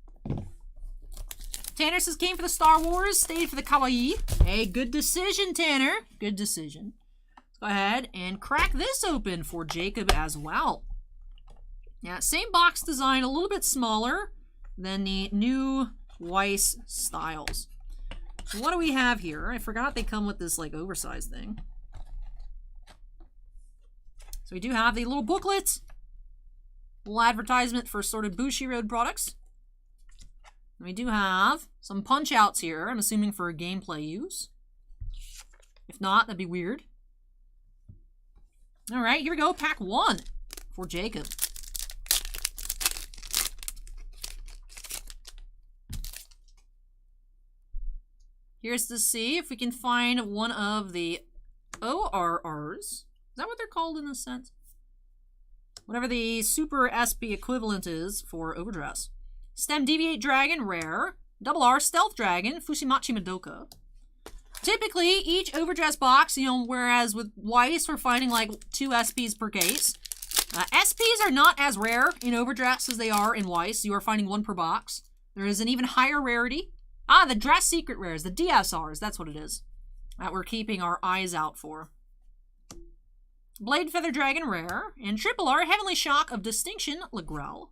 Tanner says came for the Star Wars, stayed for the Kawaii. Hey, good decision, Tanner. Good decision. Let's go ahead and crack this open for Jacob as well. Yeah, same box design, a little bit smaller than the new Weiss styles. So what do we have here? I forgot they come with this like oversized thing. So we do have the little booklet, little advertisement for assorted Bushiroad products. And we do have some punch outs here, I'm assuming for gameplay use. If not, that'd be weird. All right, here we go, pack 1 for Jacob. Here's to see if we can find one of the ORRs. Is that what they're called in this sense? Whatever the Super SP equivalent is for Overdress. Stem Deviate Dragon, rare. Double R Stealth Dragon, Fushimachi Madoka. Typically, each Overdress box, you know, whereas with Weiss, we're finding like 2 SPs per case. SPs are not as rare in Overdress as they are in Weiss. You are finding 1 per box. There is an even higher rarity. The Dress Secret Rares, the DSRs, that's what it is. That we're keeping our eyes out for. Blade Feather Dragon, rare. And Triple R, Heavenly Shock of Distinction, Lagrel.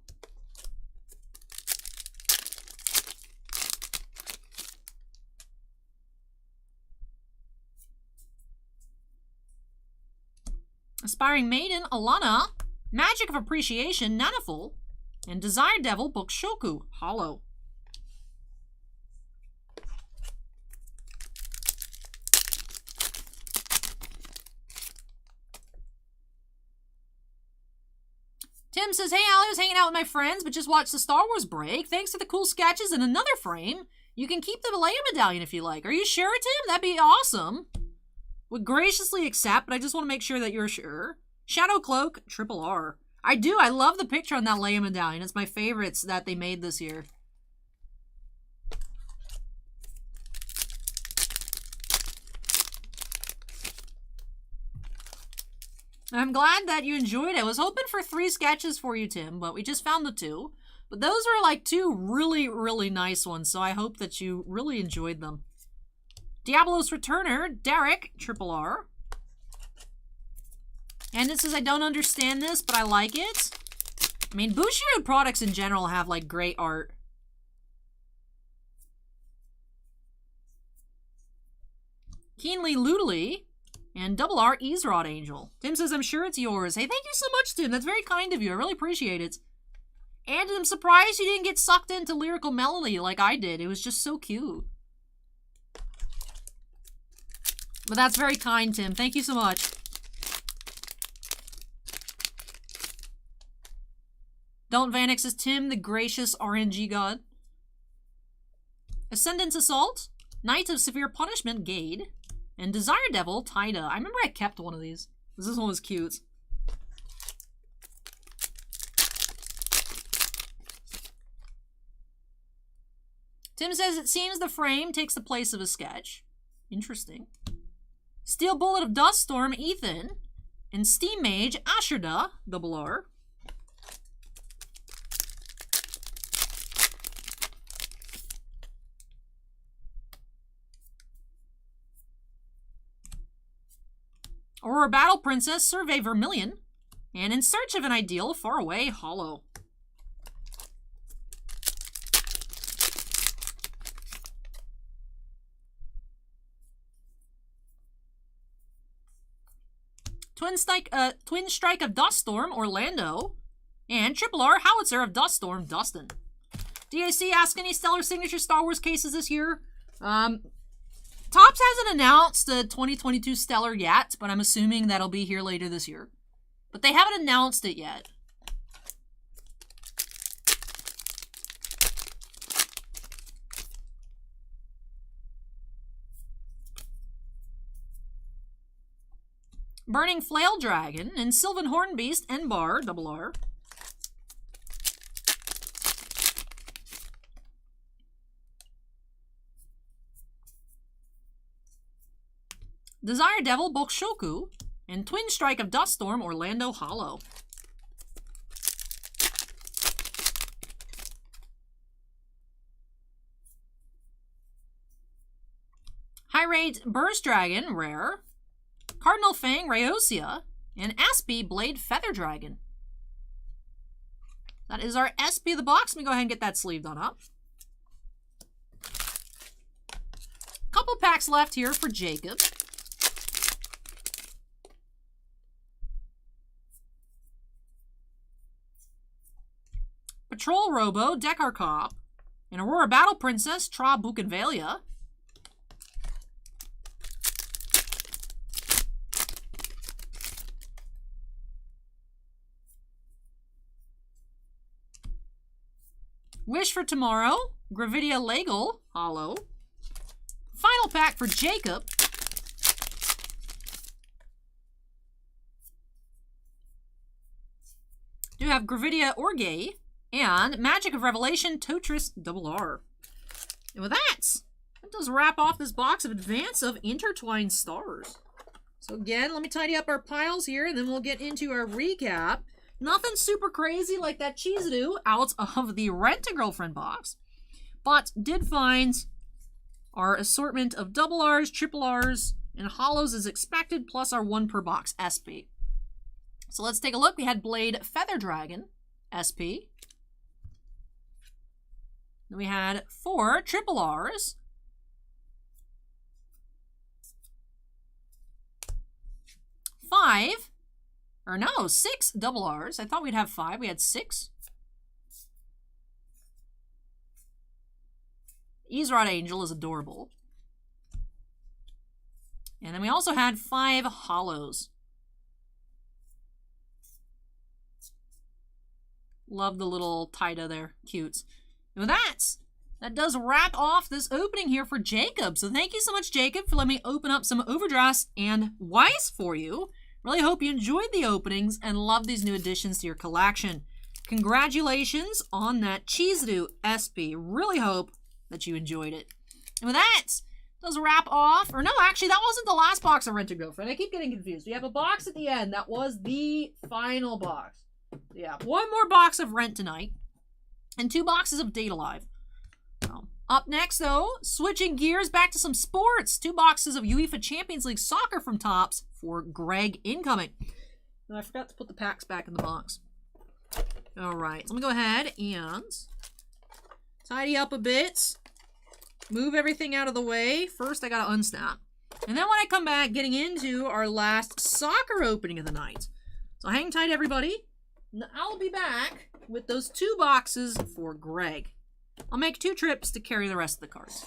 Aspiring Maiden, Alana. Magic of Appreciation, Nanaful. And Desire Devil, Mushoku, Hollow. Tim says, hey, Ali, I was hanging out with my friends, but just watched the Star Wars break. Thanks to the cool sketches and another frame. You can keep the Leia medallion if you like. Are you sure, Tim? That'd be awesome. Would graciously accept, but I just want to make sure that you're sure. Shadow Cloak, Triple R. I do. I love the picture on that Leia medallion. It's my favorites that they made this year. I'm glad that you enjoyed it. I was hoping for 3 sketches for you, Tim, but we just found the 2. But those were like 2 really, really nice ones, so I hope that you really enjoyed them. Diablos Returner, Derek, Triple R. And it says, I don't understand this, but I like it. I mean, Bushiroad products in general have, like, great art. Keenly Loodly. And Double R, Easerod Angel. Tim says, I'm sure it's yours. Hey, thank you so much, Tim. That's very kind of you. I really appreciate it. And I'm surprised you didn't get sucked into Lyrical Melody like I did. It was just so cute. But that's very kind, Tim. Thank you so much. Don't Vanek says, Tim, the gracious RNG god. Ascendance Assault. Knight of Severe Punishment, Gade. And Desire Devil, Tida. I remember I kept one of these. This one was cute. Tim says, it seems the frame takes the place of a sketch. Interesting. Steel Bullet of Duststorm, Ethan. And Steam Mage, Asherda, Double R. Aurora Battle Princess, Survey Vermilion. And In Search of an Ideal, Far Away, Hollow. Twin Strike of Duststorm, Orlando. And Triple R, Howitzer of Duststorm, Dustin. DAC, ask any Stellar Signature Star Wars cases this year. Topps hasn't announced the 2022 Stellar yet, but I'm assuming that'll be here later this year. But they haven't announced it yet. Burning Flail Dragon and Sylvan Hornbeast, N-Bar, Double R. Desire Devil, Mushoku, and Twin Strike of Duststorm, Orlando Hollow. High Rate Burst Dragon, Rare. Cardinal Fang, Rayosea, and Aspie Blade Feather Dragon. That is our SP of the box. Let me go ahead and get that sleeved on up. Couple packs left here for Jacob. Patrol Robo, Dekar Cop, and Aurora Battle Princess, Tra Buchenvalia. Wish for Tomorrow, Gravidia Legal, Hollow. Final pack for Jacob. Do have Gravidia Orgay and Magic of Revelation, Totris, Double R. And with that does wrap off this box of Advance of Intertwined Stars. So again, let me tidy up our piles here, and then we'll get into our recap. Nothing super crazy like that Cheezadoo out of the Rent-A-Girlfriend box, but did find our assortment of Double Rs, Triple Rs, and Hollows as expected, plus our 1 per box SP. So let's take a look. We had Blade Feather Dragon, SP. Then we had 4 Triple Rs. 5 Or no, 6 double Rs. I thought we'd have 5. We had 6. Easerod Angel is adorable. And then we also had 5 hollows. Love the little Tida there. Cutes. And with that does wrap off this opening here for Jacob. So thank you so much, Jacob, for letting me open up some Overdress and Weiss for you. Really hope you enjoyed the openings and love these new additions to your collection. Congratulations on that Chizuru SP. Really hope that you enjoyed it. And with that, does wrap off. Or no, actually, that wasn't the last box of Rent a Girlfriend. I keep getting confused. We have a box at the end. That was the final box. Yeah, one more box of Rent tonight. And 2 boxes of Date Alive. So, up next, though, switching gears back to some sports. 2 boxes of UEFA Champions League Soccer from Topps for Greg incoming. And I forgot to put the packs back in the box. All right, so let me go ahead and tidy up a bit. Move everything out of the way. First, I got to unsnap. And then when I come back, getting into our last soccer opening of the night. So hang tight, everybody. I'll be back with those 2 boxes for Greg. I'll make 2 trips to carry the rest of the cards.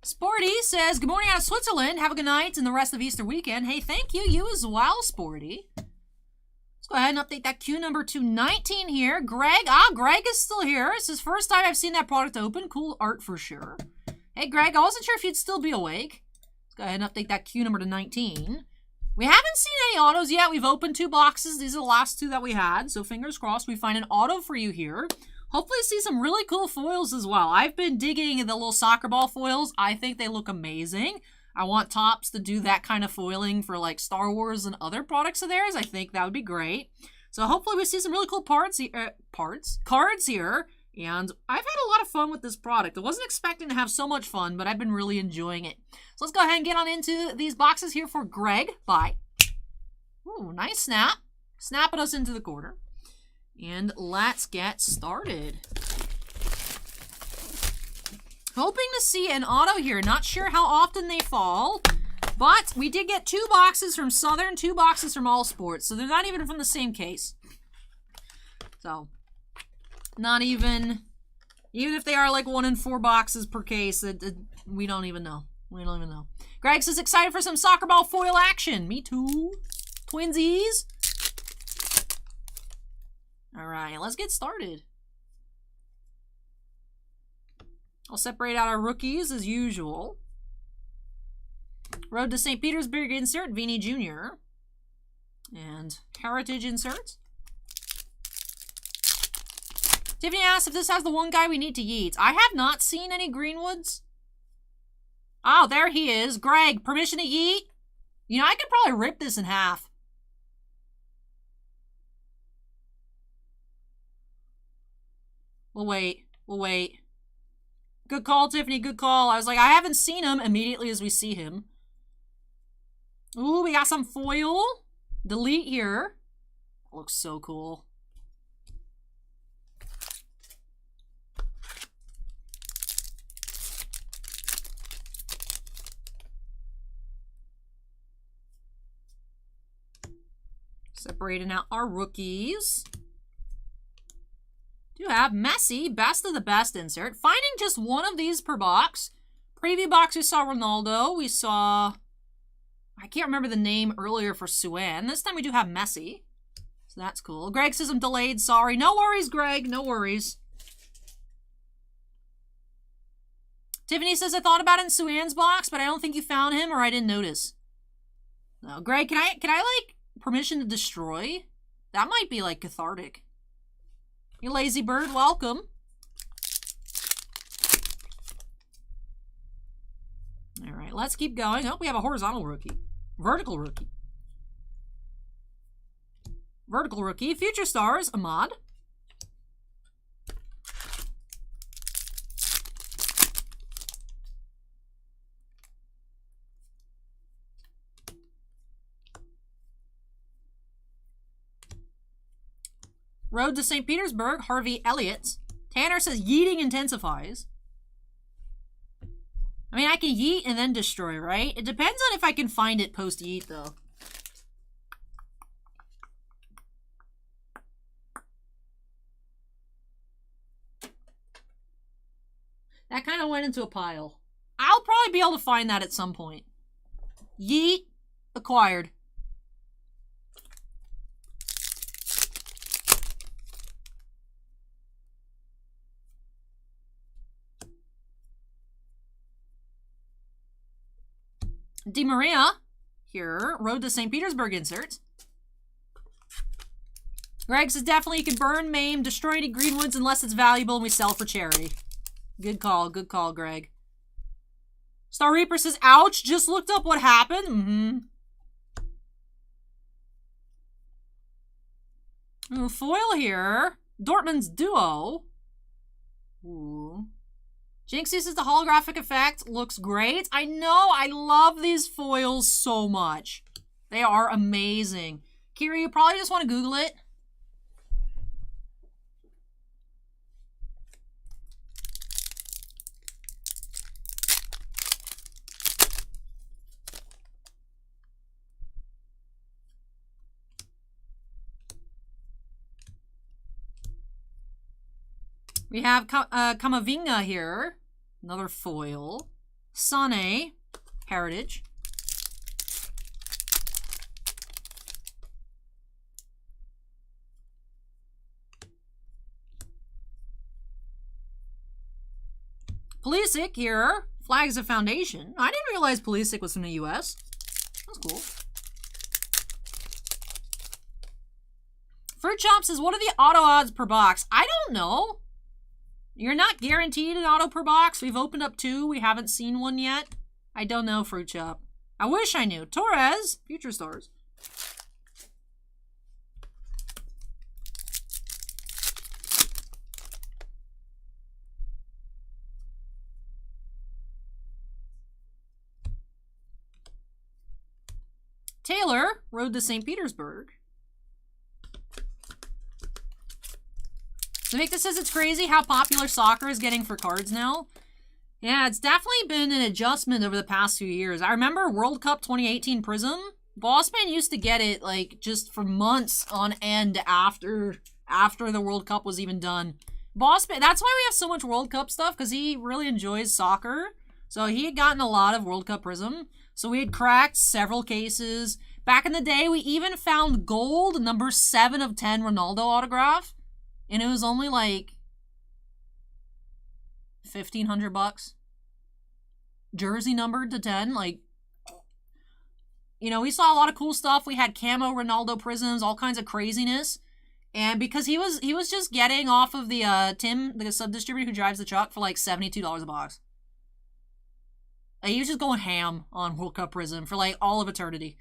Sporty says, good morning out of Switzerland. Have a good night and the rest of Easter weekend. Hey, thank you. You as well, Sporty. Let's go ahead and update that queue number to 19 here. Greg. Greg is still here. It's his first time I've seen that product open. Cool art for sure. Hey, Greg, I wasn't sure if you'd still be awake. Let's go ahead and update that queue number to 19. We haven't seen any autos yet. We've opened 2 boxes. These are the last 2 that we had. So fingers crossed we find an auto for you here. Hopefully see some really cool foils as well. I've been digging the little soccer ball foils. I think they look amazing. I want Topps to do that kind of foiling for like Star Wars and other products of theirs. I think that would be great. So hopefully we see some really cool cards here. And I've had a lot of fun with this product. I wasn't expecting to have so much fun, but I've been really enjoying it. So let's go ahead and get on into these boxes here for Greg. Bye. Ooh, nice snap. Snapping us into the corner. And let's get started. Hoping to see an auto here. Not sure how often they fall. But we did get 2 boxes from Southern, 2 boxes from All Sports. So they're not even from the same case. So, not even if they are like 1 in 4 boxes per case, we don't even know. We don't even know. Greg says, excited for some soccer ball foil action. Me too. Twinsies. All right, let's get started. I'll separate out our rookies as usual. Road to St. Petersburg insert, Vini Jr. And Heritage insert. Tiffany asks if this has the one guy we need to yeet. I have not seen any Greenwoods. Oh, there he is. Greg, permission to yeet? You know, I could probably rip this in half. We'll wait. We'll wait. Good call, Tiffany. Good call. I was like, I haven't seen him immediately as we see him. Ooh, we got some foil. Delete here. Looks so cool. Separating out our rookies. Do have Messi, best of the best insert. Finding just one of these per box. Preview box, we saw Ronaldo. We saw, I can't remember the name earlier for Suan. This time we do have Messi. So that's cool. Greg says I'm delayed. Sorry. No worries, Greg. No worries. Tiffany says, I thought about it in Suan's box, but I don't think you found him or I didn't notice. No, Greg, can I like, permission to destroy? That might be, like, cathartic. You lazy bird, welcome. All right, let's keep going. Oh, we have a horizontal rookie. Vertical rookie. Vertical rookie. Future Stars, Ahmad. Road to St. Petersburg, Harvey Elliott. Tanner says yeeting intensifies. I mean, I can yeet and then destroy, right? It depends on if I can find it post-yeet, though. That kind of went into a pile. I'll probably be able to find that at some point. Yeet. Acquired. Di Maria, here, Road to St. Petersburg insert. Greg says definitely you can burn, maim, destroy any greenwoods unless it's valuable and we sell for charity. Good call, Greg. Star Reaper says, ouch, just looked up what happened. Ooh, foil here. Dortmund's duo. Ooh. Jinxie says the holographic effect looks great. I know, I love these foils so much. They are amazing. Kira, you probably just want to Google it. We have Kamavinga here. Another foil. Sane. Heritage. Pulisic here. Flags of Foundation. I didn't realize Pulisic was from the US. That's cool. Fruit Chop says, what are the auto odds per box? I don't know. You're not guaranteed an auto per box. We've opened up 2. We haven't seen one yet. I don't know, Fruit Chop. I wish I knew. Torres, Future Stars. Taylor, Road to St. Petersburg. So Victor says it's crazy how popular soccer is getting for cards now. Yeah, it's definitely been an adjustment over the past few years. I remember World Cup 2018 Prism. Bossman used to get it like just for months on end after the World Cup was even done. Bossman, that's why we have so much World Cup stuff, because he really enjoys soccer. So he had gotten a lot of World Cup Prism. So we had cracked several cases. Back in the day, we even found gold number 7 of 10 Ronaldo autograph. And it was only like $1,500. Jersey numbered to 10. Like, you know, we saw a lot of cool stuff. We had camo Ronaldo prisms, all kinds of craziness. And because he was just getting off of the Tim, the sub-distributor who drives the truck, for like $72 a box. He was just going ham on World Cup Prism for like all of eternity.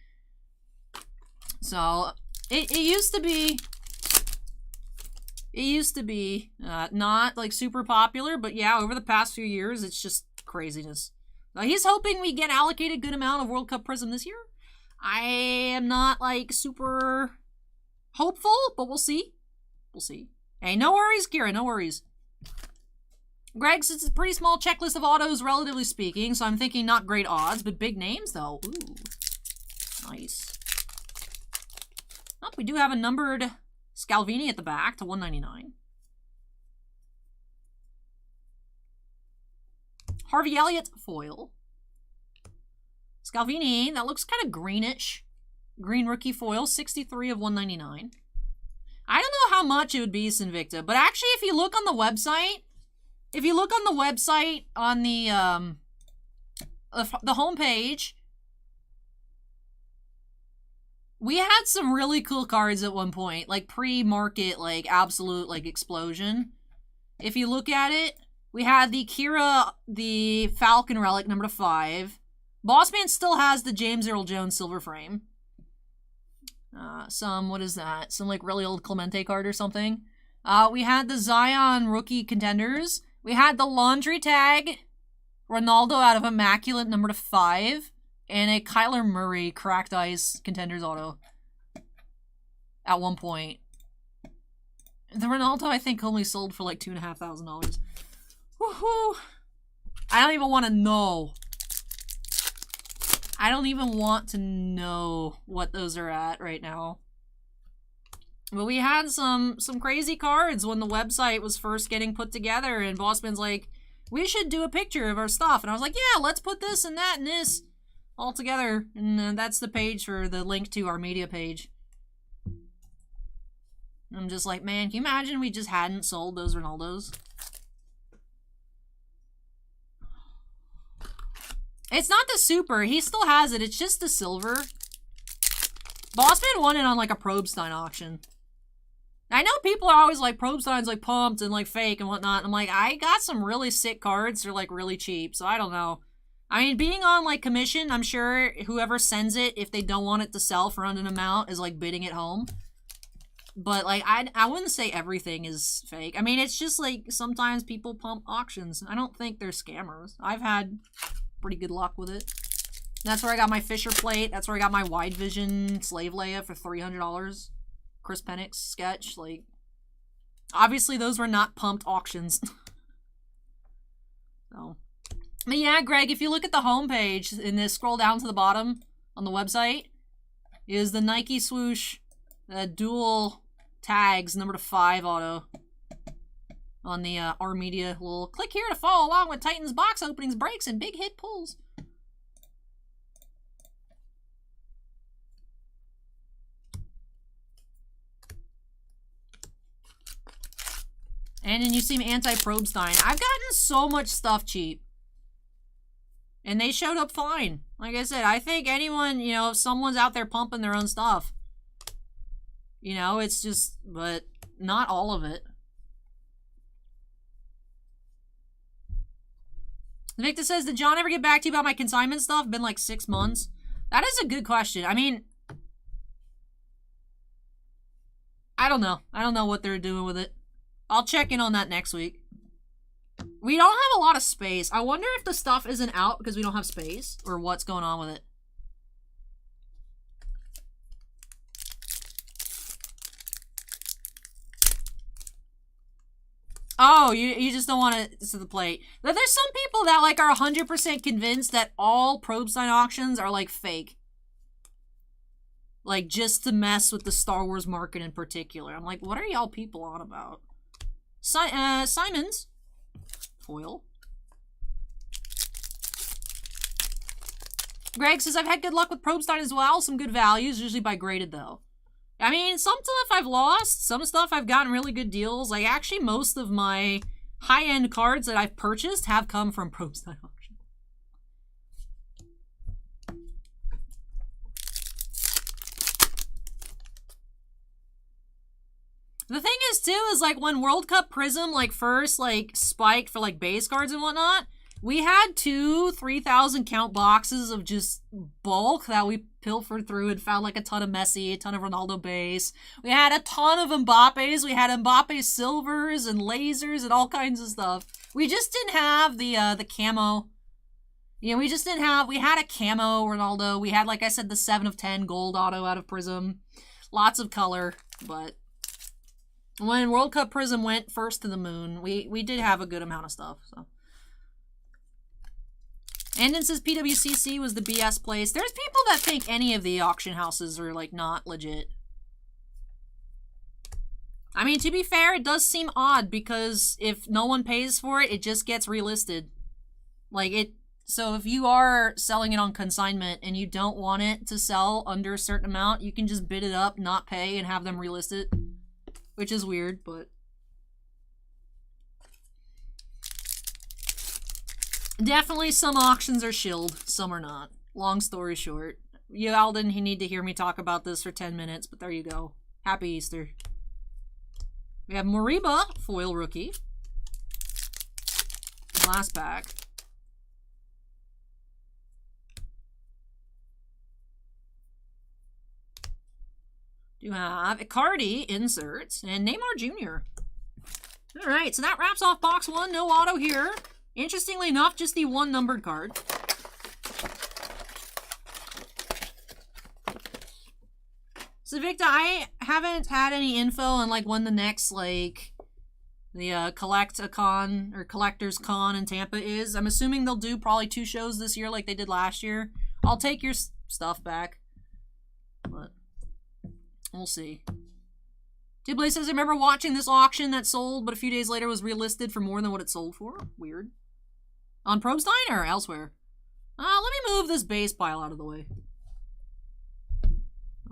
So it used to be. It used to be not like super popular, but yeah, over the past few years, it's just craziness. He's hoping we get allocated a good amount of World Cup Prism this year. I am not like super hopeful, but we'll see. We'll see. Hey, no worries, Kira, no worries. Greg says it's a pretty small checklist of autos, relatively speaking, so I'm thinking not great odds, but big names, though. Ooh, nice. Oh, we do have a numbered Scalvini at the back to 199. Harvey Elliott foil. Scalvini, that looks kind of greenish. Green rookie foil, 63 of 199. I don't know how much it would be, Sinvicta, but actually if you look on the website, if you look on the website, on the homepage, we had some really cool cards at one point, like pre-market, like absolute like explosion. If you look at it, we had the Kira, the Falcon Relic, number 5. Bossman still has the James Earl Jones silver frame. What is that? Some like really old Clemente card or something. We had the Zion rookie contenders. We had the laundry tag, Ronaldo out of Immaculate, number 5. And a Kyler Murray cracked ice contenders auto. At one point. The Ronaldo, I think, only sold for like $2,500. Woohoo! I don't even want to know. I don't even want to know what those are at right now. But we had some crazy cards when the website was first getting put together, and Bossman's like, we should do a picture of our stuff. And I was like, yeah, let's put this and that and this all together. And that's the page for the link to our media page. I'm just like, man, can you imagine we just hadn't sold those Ronaldos? It's not the super. He still has it. It's just the silver. Bossman won it on like a Probstein auction. I know people are always like, Probstein's like pumped and like fake and whatnot. And I'm like, I got some really sick cards. They're like really cheap. So I don't know. I mean, being on like commission, I'm sure whoever sends it, if they don't want it to sell for an amount, is like bidding it home. But like, I wouldn't say everything is fake. I mean, it's just like sometimes people pump auctions. I don't think they're scammers. I've had pretty good luck with it. That's where I got my Fisher plate. That's where I got my Wide Vision Slave Leia for $300. Chris Penix sketch. Like, obviously those were not pumped auctions. So, but yeah, Greg, if you look at the homepage and then scroll down to the bottom on the website, is the Nike swoosh dual tags number 5 auto on the R Media little click here to follow along with Titans box openings, breaks, and big hit pulls. And then you see anti-Probstein. I've gotten so much stuff cheap. And they showed up fine. Like I said, I think anyone, you know, if someone's out there pumping their own stuff, you know, it's just, but not all of it. Victor says, did John ever get back to you about my consignment stuff? Been like 6 months. That is a good question. I mean, I don't know. I don't know what they're doing with it. I'll check in on that next week. We don't have a lot of space. I wonder if the stuff isn't out because we don't have space, or what's going on with it. Oh, you just don't want it to the plate. But there's some people that like are 100% convinced that all Probstein auctions are like fake. Like just to mess with the Star Wars market in particular. I'm like, what are y'all people on about? Simons. Foil. Greg says, I've had good luck with Probstein as well. Some good values, usually by graded though. I mean, some stuff I've lost. Some stuff I've gotten really good deals. Like, actually, most of my high-end cards that I've purchased have come from Probstein auction. The thing is, too, is, like, when World Cup Prism, like, first, like, spiked for, like, base cards and whatnot, we had 3,000 count boxes of just bulk that we pilfered through and found like a ton of Messi, a ton of Ronaldo base. We had a ton of Mbappe's. We had Mbappe silvers and lasers and all kinds of stuff. We just didn't have the camo. You know, we just didn't have, we had a camo Ronaldo. We had, like I said, the 7 of 10 gold auto out of Prism. Lots of color, but when World Cup Prism went first to the moon, we did have a good amount of stuff, so. And then says PWCC was the BS place. There's people that think any of the auction houses are, like, not legit. I mean, to be fair, it does seem odd because if no one pays for it, it just gets relisted. Like, so if you are selling it on consignment and you don't want it to sell under a certain amount, you can just bid it up, not pay, and have them relist it. Which is weird, but... Definitely some auctions are shilled, some are not. Long story short. You all didn't need to hear me talk about this for 10 minutes, but there you go. Happy Easter. We have Moriba, foil rookie. Last pack. You have Icardi inserts and Neymar Jr. All right, so that wraps off box 1. No auto here. Interestingly enough, just the 1 numbered card. So Victor, I haven't had any info on like when the next like the Collect-A-Con or Collector's Con in Tampa is. I'm assuming they'll do probably 2 shows this year like they did last year. I'll take your stuff back, but we'll see. Jobless says, I remember watching this auction that sold, but a few days later was relisted for more than what it sold for. Weird. On Probstein or elsewhere? Let me move this base pile out of the way.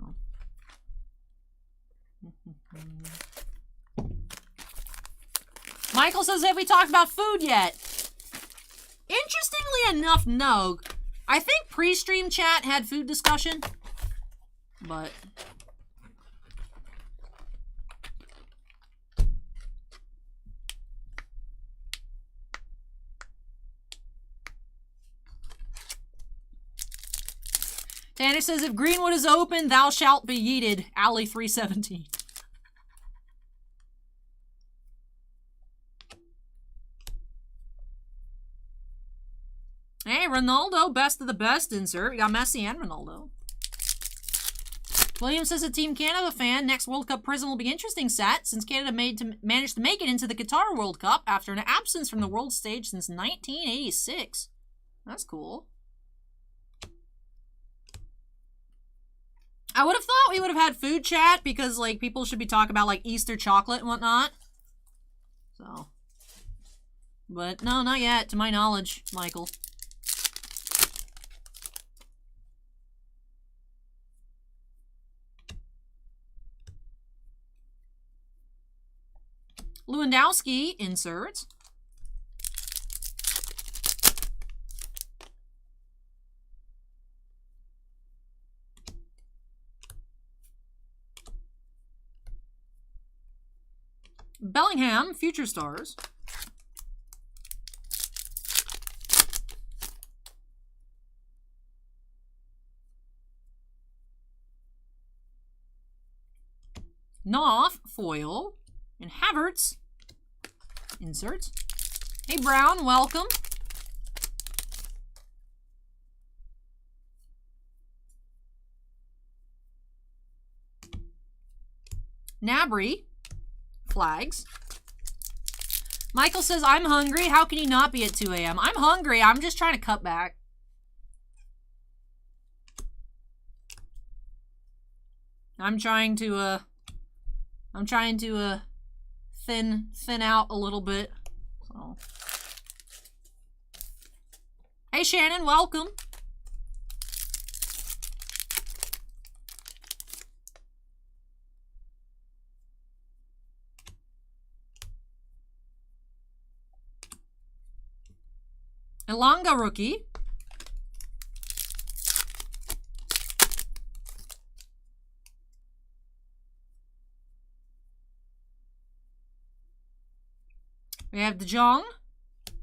Oh. Michael says, have we talked about food yet? Interestingly enough, no. I think pre-stream chat had food discussion, but... Tanner says, if Greenwood is open, thou shalt be yeeted. Alley 317. Hey, Ronaldo, best of the best insert. We got Messi and Ronaldo. William says, a Team Canada fan, next World Cup Prism will be interesting set since Canada managed to make it into the Qatar World Cup after an absence from the world stage since 1986. That's cool. I would have thought we would have had food chat because, like, people should be talking about, like, Easter chocolate and whatnot. So. But, no, not yet, to my knowledge, Michael. Lewandowski inserts. Bellingham, Future Stars. Knopf, foil. And Havertz, inserts. Hey, Brown, welcome. Nabry, flags. Michael says, I'm hungry. How can you not be at 2 a.m.? I'm hungry. I'm just trying to cut back. I'm trying to thin out a little bit. So. Hey, Shannon, welcome. Elanga rookie. We have De Jong,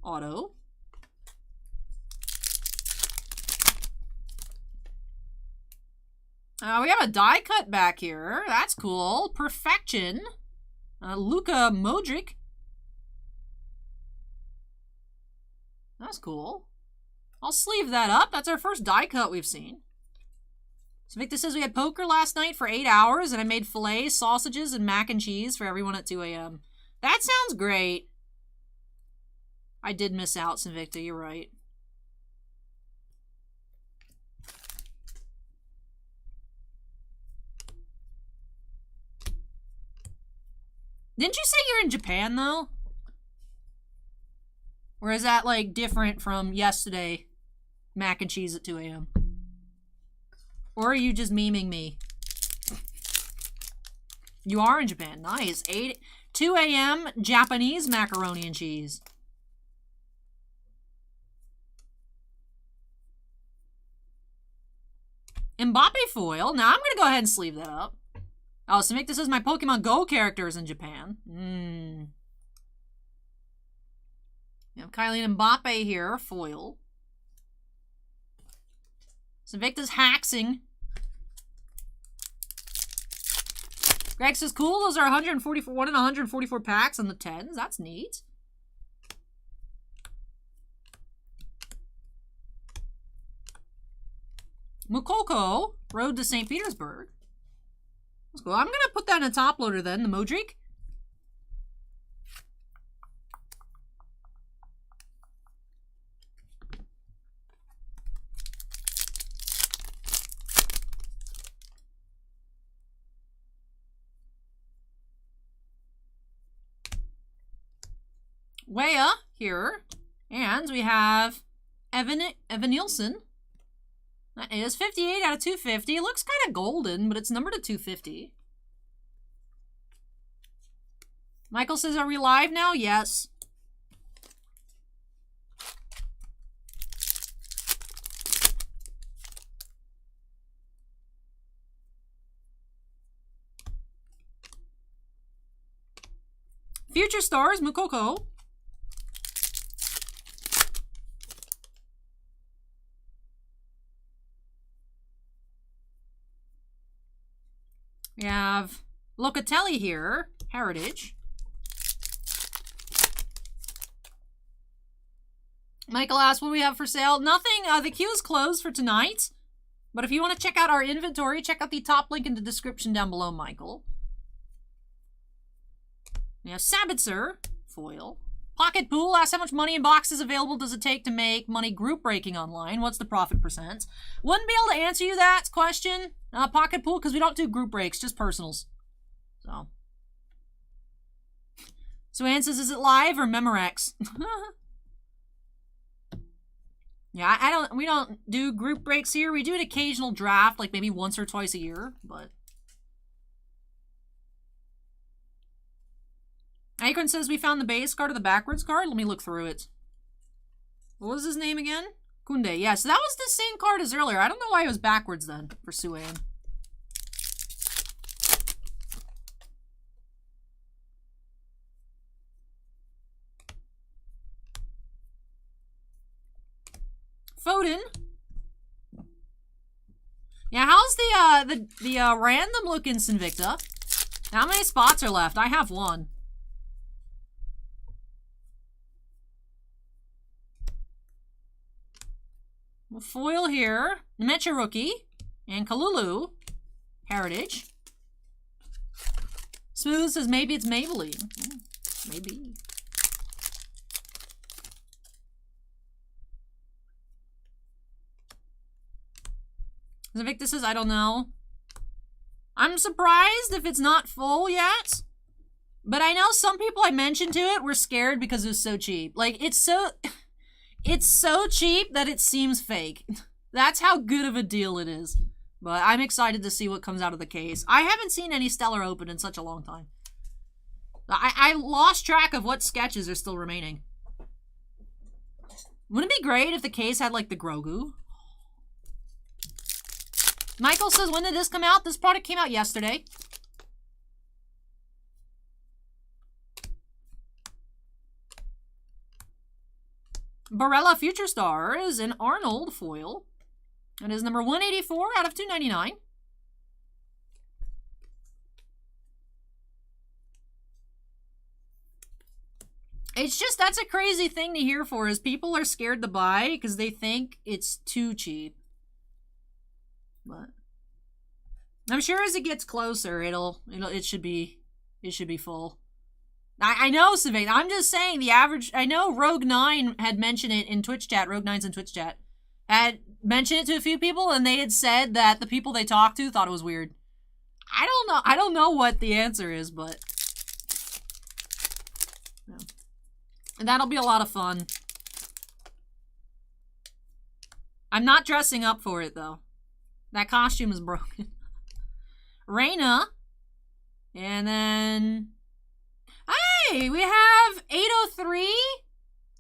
auto. We have a die cut back here. That's cool. Perfection. Luka Modric. That's cool. I'll sleeve that up. That's our first die cut we've seen. So Victor says we had poker last night for 8 hours and I made fillets, sausages, and mac and cheese for everyone at 2 a.m. That sounds great. I did miss out, Sinvicta, you're right. Didn't you say you're in Japan, though? Or is that, like, different from yesterday, mac and cheese at 2 a.m.? Or are you just memeing me? You are in Japan. Nice. 2 a.m. Japanese macaroni and cheese. Mbappe foil. Now I'm going to go ahead and sleeve that up. Oh, so make this as my Pokemon Go characters in Japan. You have Kylie and Mbappe here, foil. So Victor's haxing. Greg says, cool, those are 144, 1 in 144 packs on the 10s. That's neat. Mushoku, Road to St. Petersburg. Let's go. I'm going to put that in a top loader then, the Modric. Wea here. And we have Evan Nielsen. That is 58 out of 250. It looks kind of golden, but it's numbered to 250. Michael says, are we live now? Yes. Future Stars, Mushoku. We have Locatelli here, Heritage. Michael asks, what do we have for sale? Nothing. The queue is closed for tonight. But if you want to check out our inventory, check out the top link in the description down below, Michael. We have Sabitzer, foil. Pocket Pool asks, how much money in boxes available does it take to make money group breaking online? What's the profit percent? Wouldn't be able to answer you that question, Pocket Pool, because we don't do group breaks, just personals. So Ann says, is it live or Memorex? Yeah, we don't do group breaks here. We do an occasional draft, like maybe once or twice a year, but. Akron says we found the base card of the backwards card. Let me look through it. What was his name again? Kunde. Yeah, so that was the same card as earlier. I don't know why it was backwards then for Suan. Foden. Yeah, how's the random look in Invicta? How many spots are left? I have one. Foil here, Mecha Rookie, and Kalulu, Heritage. Smooth says maybe it's Maybelline. Maybe. Victor says, I don't know. I'm surprised if it's not full yet. But I know some people I mentioned to it were scared because it was so cheap. Like, it's so cheap that it seems fake. That's how good of a deal it is. But I'm excited to see what comes out of the case. I haven't seen any Stellar open in such a long time. I lost track of what sketches are still remaining. Wouldn't it be great if the case had, like, the Grogu? Michael says, when did this come out? This product came out yesterday. Barella Future Stars and Arnold foil. It is number 184 out of 299. It's just, that's a crazy thing to hear for, is people are scared to buy because they think it's too cheap. But I'm sure as it gets closer, it should be full. I know, Savane. I'm just saying the average. I know Rogue9 had mentioned it in Twitch chat. Rogue9's in Twitch chat had mentioned it to a few people, and they had said that the people they talked to thought it was weird. I don't know. I don't know what the answer is, but yeah. And that'll be a lot of fun. I'm not dressing up for it though. That costume is broken. Reina. And then... Hey, we have 803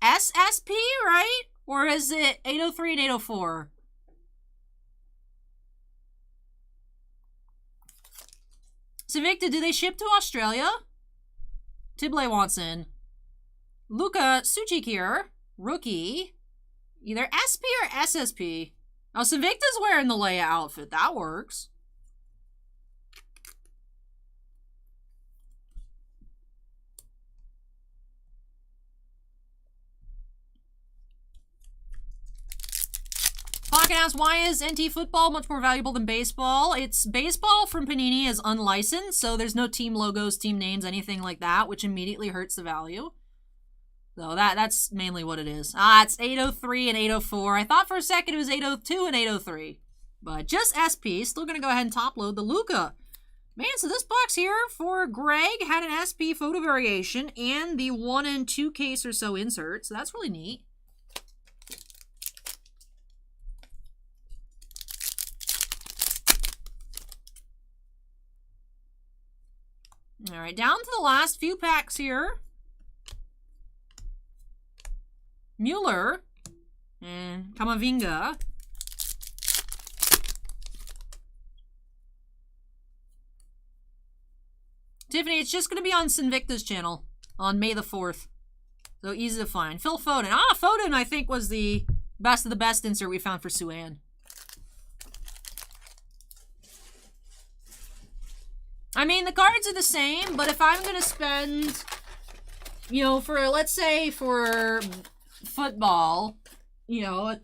SSP, right? Or is it 803 and 804? Invicta, do they ship to Australia? Tibley wants in. Luka Suchik here. Rookie. Either SP or SSP. Oh, Invicta's wearing the Leia outfit. That works. Pocket asks, why is NT football much more valuable than baseball? It's baseball from Panini is unlicensed, so there's no team logos, team names, anything like that, which immediately hurts the value. So that's mainly what it is. It's 803 and 804. I thought for a second it was 802 and 803. But just SP. Still going to go ahead and top load the Luka. Man, so this box here for Greg had an SP photo variation and the 1 and 2 case or so insert. So that's really neat. All right, down to the last few packs here. Mueller and Kamavinga. Tiffany, it's just going to be on Sinvicta's channel on May the 4th. So easy to find. Phil Foden. Foden, I think, was the best of the best insert we found for Suan. I mean, the cards are the same, but if I'm going to spend, you know, for, let's say, for football, you know,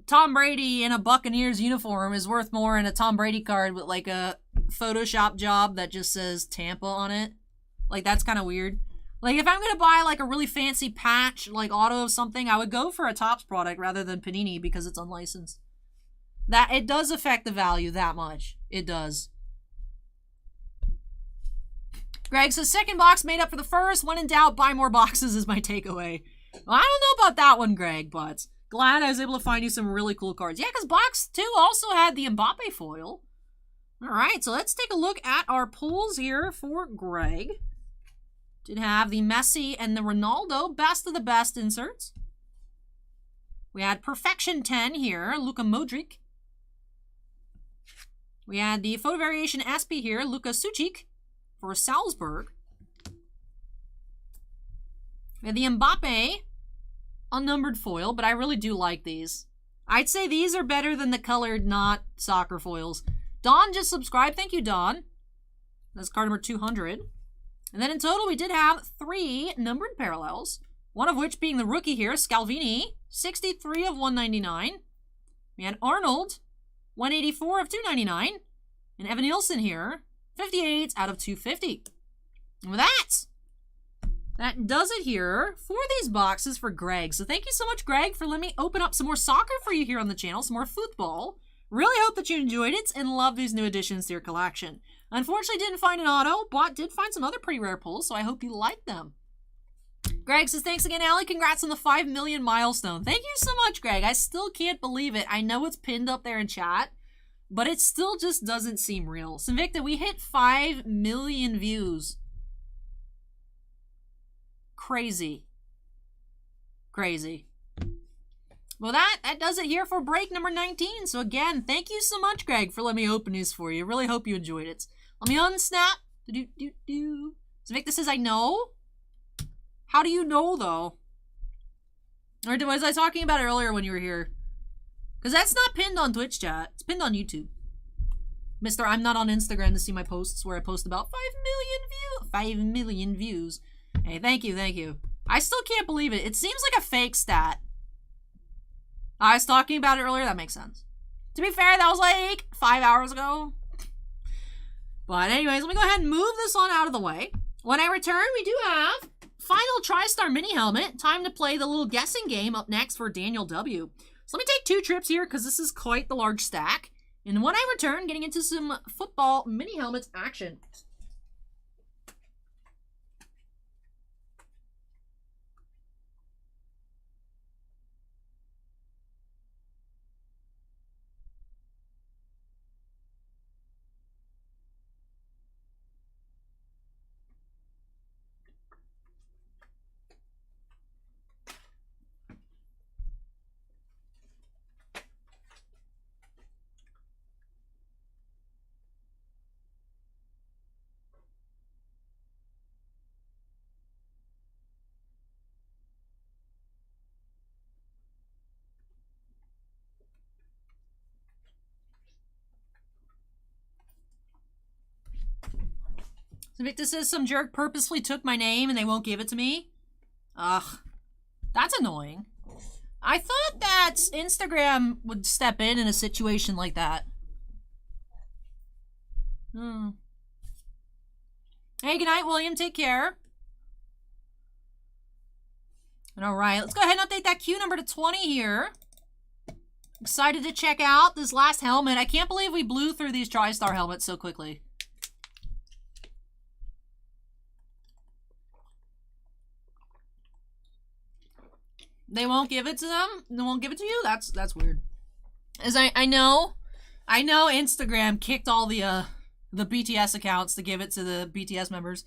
Tom Brady in a Buccaneers uniform is worth more than a Tom Brady card with, like, a Photoshop job that just says Tampa on it. Like, that's kind of weird. Like, if I'm going to buy, like, a really fancy patch, like, auto of something, I would go for a Topps product rather than Panini because it's unlicensed. That, it does affect the value that much. It does. Greg says, second box made up for the first. When in doubt, buy more boxes is my takeaway. Well, I don't know about that one, Greg, but glad I was able to find you some really cool cards. Yeah, because box 2 also had the Mbappe foil. All right, so let's take a look at our pulls here for Greg. Did have the Messi and the Ronaldo best of the best inserts. We had Perfection 10 here, Luka Modric. We had the photo variation SP here, Luka Suchik for Salzburg. We had the Mbappe unnumbered foil, but I really do like these. I'd say these are better than the colored not soccer foils. Don just subscribed. Thank you, Don. That's card number 200. And then in total, we did have 3 numbered parallels. One of which being the rookie here, Scalvini, 63 of 199. We had Arnold, 184 of 299. And Evan Nielsen here, 58 out of 250. And with that does it here for these boxes for Greg. So thank you so much, Greg, for letting me open up some more soccer for you here on the channel, some more football. Really hope that you enjoyed it and love these new additions to your collection. Unfortunately, didn't find an auto, but did find some other pretty rare pulls, so I hope you like them. Greg says, thanks again, Allie. Congrats on the 5 million milestone. Thank you so much, Greg. I still can't believe it. I know it's pinned up there in chat, but it still just doesn't seem real. Sinvicta, we hit 5 million views. Crazy. Crazy. Well, that does it here for break number 19. So again, thank you so much, Greg, for letting me open these for you. Really hope you enjoyed it. Let me unsnap. Sinvicta says, I know. How do you know, though? Or was I talking about it earlier when you were here? Because that's not pinned on Twitch chat. It's pinned on YouTube. Mister, I'm not on Instagram to see my posts where I post about 5 million views. Hey, thank you, thank you. I still can't believe it. It seems like a fake stat. I was talking about it earlier. That makes sense. To be fair, that was like 5 hours ago. But anyways, let me go ahead and move this on out of the way. When I return, we do have final TriStar mini helmet. Time to play the little guessing game up next for Daniel W. So let me take 2 trips here because this is quite the large stack. And when I return, getting into some football mini helmets action. Victor says some jerk purposefully took my name and they won't give it to me. Ugh. That's annoying. I thought that Instagram would step in a situation like that. Hey, good night, William. Take care. All right, let's go ahead and update that queue number to 20 here. Excited to check out this last helmet. I can't believe we blew through these Tristar helmets so quickly. They won't give it to them? They won't give it to you? That's weird. As I know Instagram kicked all the BTS accounts to give it to the BTS members.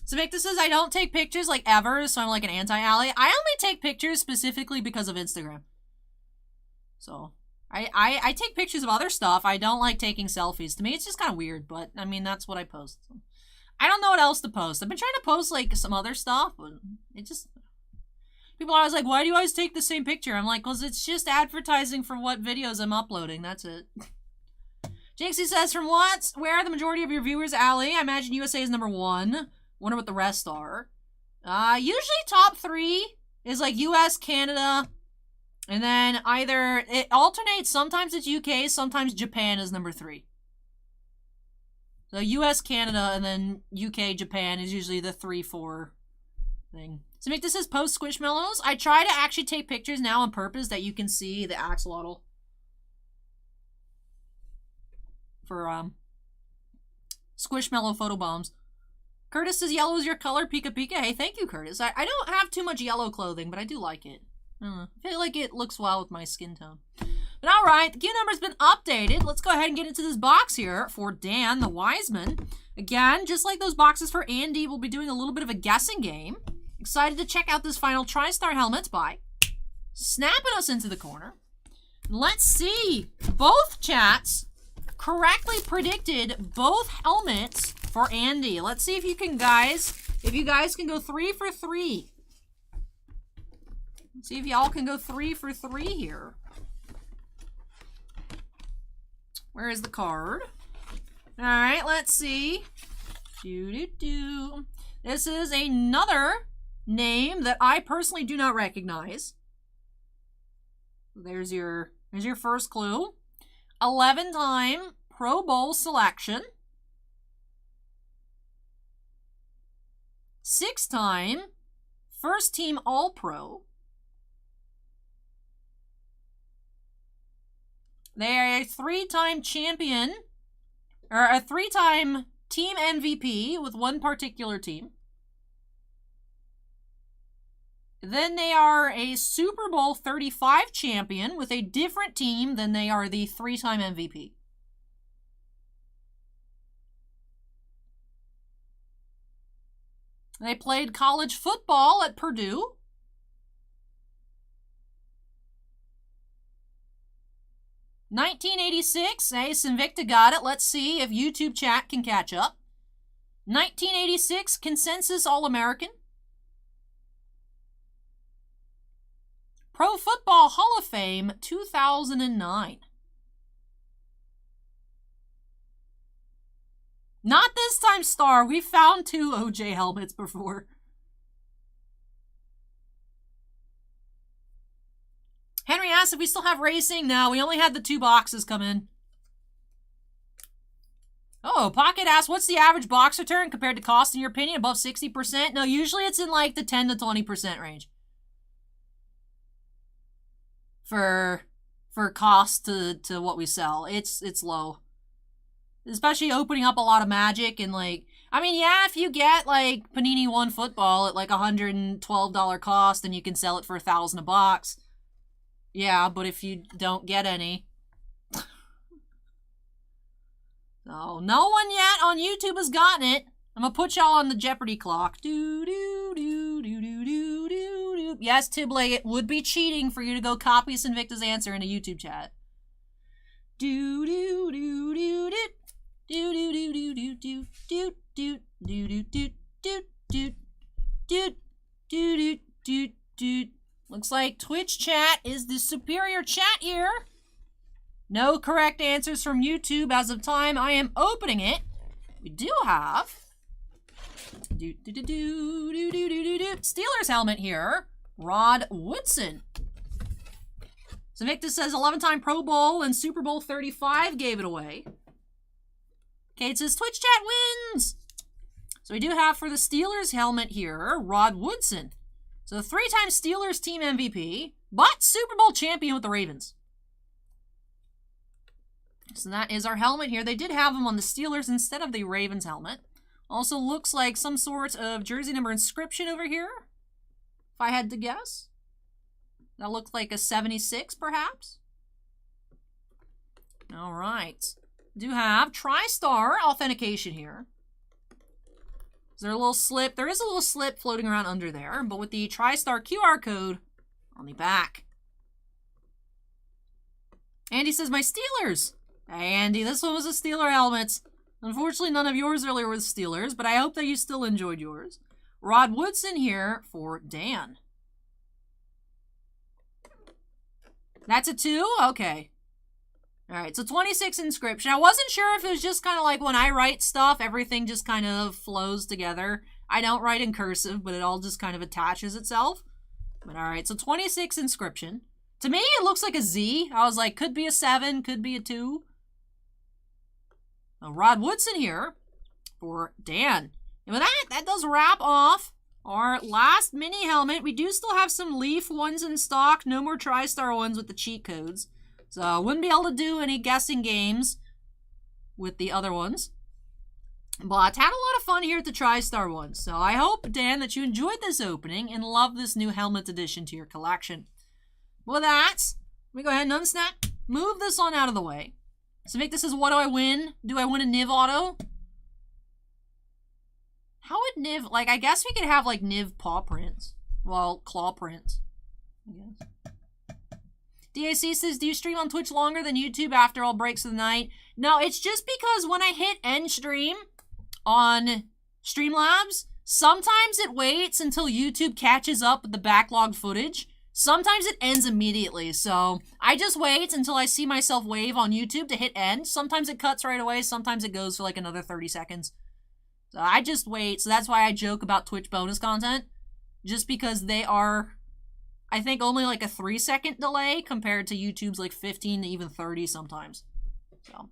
So Victor says, I don't take pictures like ever, so I'm like an anti-ally. I only take pictures specifically because of Instagram. So, I take pictures of other stuff. I don't like taking selfies. To me, it's just kind of weird, but, I mean, that's what I post. So, I don't know what else to post. I've been trying to post, like, some other stuff, but it just... People are always like, why do you always take the same picture? I'm like, because it's just advertising for what videos I'm uploading. That's it. Jinxie says, from what? Where are the majority of your viewers, Allie? I imagine USA is number 1. Wonder what the rest are. Usually top 3 is like US, Canada, and then either it alternates. Sometimes it's UK, sometimes Japan is number 3. So US, Canada, and then UK, Japan is usually the 3-4 thing. So make this as post Squishmallows. I try to actually take pictures now on purpose that you can see the axolotl. For Squishmallow photo bombs. Curtis says yellow is your color, Pika Pika. Hey, thank you, Curtis. I don't have too much yellow clothing, but I do like it. I feel like it looks well with my skin tone. But alright, the queue number's been updated. Let's go ahead and get into this box here for Dan the Wiseman. Again, just like those boxes for Andy, we'll be doing a little bit of a guessing game. Excited to check out this final TriStar helmet by snapping us into the corner. Let's see. Both chats correctly predicted both helmets for Andy. Let's see if you guys can go 3 for 3. Let's see if y'all can go 3 for 3 here. Where is the card? All right, let's see. This is another name that I personally do not recognize. There's your first clue. 11-time Pro Bowl selection. 6-time first team All-Pro. They are a 3-time champion, or a 3-time team MVP with one particular team. Then they are a Super Bowl 35 champion with a different team than they are the 3-time MVP. They played college football at Purdue. (1986), Ace Invicta got it. Let's see if YouTube chat can catch up. 1986 Consensus All-American. Pro Football Hall of Fame 2009. Not this time, Star. We found 2 OJ helmets before. Henry asked if we still have racing. No, we only had the 2 boxes come in. Oh, Pocket asked, what's the average box return compared to cost in your opinion? Above 60%? No, usually it's in like the 10 to 20% range. For cost to what we sell. It's low. Especially opening up a lot of Magic and like, I mean, yeah, if you get like Panini One Football at like $112 cost and you can sell it for $1,000 a box. Yeah, but if you don't get any. No one yet on YouTube has gotten it. I'm gonna put y'all on the Jeopardy clock. Yes, Tibley, it would be cheating for you to go copy Sinvicta's answer in a YouTube chat. Looks like Twitch chat is the superior chat here. No correct answers from YouTube as of time I am opening it. we do have Steelers helmet here. Rod Woodson. So Victus says 11-time Pro Bowl and Super Bowl 35 gave it away. Kate says Twitch chat wins. So we do have for the Steelers helmet here, Rod Woodson. So 3-time Steelers team MVP, but Super Bowl champion with the Ravens. So that is our helmet here. They did have him on the Steelers instead of the Ravens helmet. Also looks like some sort of jersey number inscription over here, if I had to guess. That looked like a 76, perhaps. All right. Do have Tristar authentication here. Is there a little slip? There is a little slip floating around under there, but with the Tristar QR code on the back. Andy says, my Steelers. Hey, Andy, this one was a Steeler helmet. Unfortunately, none of yours earlier were the Steelers, but I hope that you still enjoyed yours. Rod Woodson here for Dan. That's a 2? Okay. Alright, so 26 inscription. I wasn't sure if it was just kind of like when I write stuff, everything just kind of flows together. I don't write in cursive, but it all just kind of attaches itself. But alright, so 26 inscription. To me, it looks like a Z. I was like, could be a 7, could be a 2. Rod Woodson here for Dan. And with that does wrap off our last mini helmet. We do still have some Leaf ones in stock. No more TriStar ones with the cheat codes. So I wouldn't be able to do any guessing games with the other ones. But had a lot of fun here at the TriStar ones. So I hope, Dan, that you enjoyed this opening and love this new helmet addition to your collection. With that, let me go ahead and unsnap. Move this on out of the way. So make this as what do I win? Do I win a Niv auto? How would Niv, like, I guess we could have, like, Niv paw prints. Well, claw prints, I guess. DAC says, do you stream on Twitch longer than YouTube after all breaks of the night? No, it's just because when I hit end stream on Streamlabs, sometimes it waits until YouTube catches up with the backlogged footage. Sometimes it ends immediately, so I just wait until I see myself wave on YouTube to hit end. Sometimes it cuts right away, sometimes it goes for like another 30 seconds. So I just wait, so that's why I joke about Twitch bonus content. Just because they are, I think, only like a 3-second delay compared to YouTube's like 15 to even 30 sometimes. So,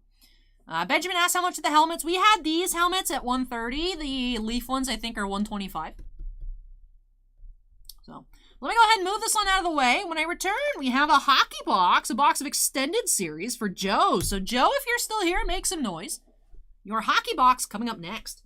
Benjamin asked how much of the helmets. We had these helmets at 130. The Leaf ones, I think, are 125. So, let me go ahead and move this one out of the way. When I return, we have a hockey box, a box of extended series for Joe. So, Joe, if you're still here, make some noise. Your hockey box coming up next.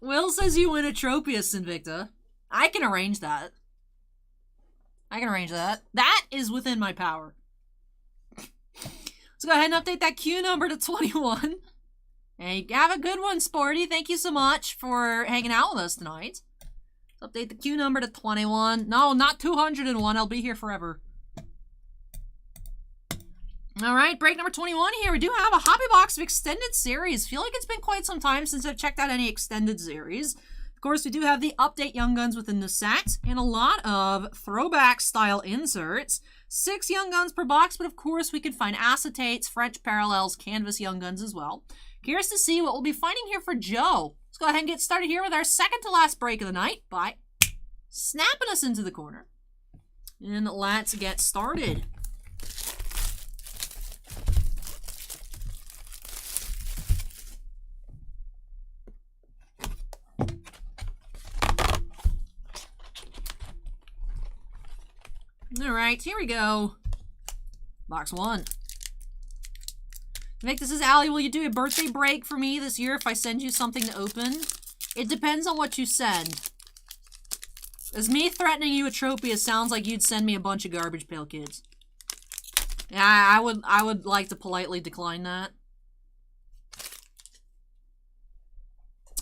Will says you win a Tropius, Invicta. I can arrange that. I can arrange that. That is within my power. Let's go ahead and update that queue number to 21. Hey, have a good one, Sporty. Thank you so much for hanging out with us tonight. Let's update the queue number to 21. No, not 201. I'll be here forever. All right, break number 21 here. We do have a hobby box of extended series. Feel like it's been quite some time since I've checked out any extended series. Of course, we do have the update Young Guns within the set and a lot of throwback style inserts. 6 Young Guns per box, but of course we could find acetates, French parallels, canvas Young Guns as well. Curious to see what we'll be finding here for Joe. Let's go ahead and get started here with our second to last break of the night by snapping us into the corner. And let's get started. All right, here we go. Box 1. Vic, this is Allie. Will you do a birthday break for me this year if I send you something to open? It depends on what you send. As me threatening you with Tropia sounds like you'd send me a bunch of Garbage Pail Kids. Yeah, I would like to politely decline that.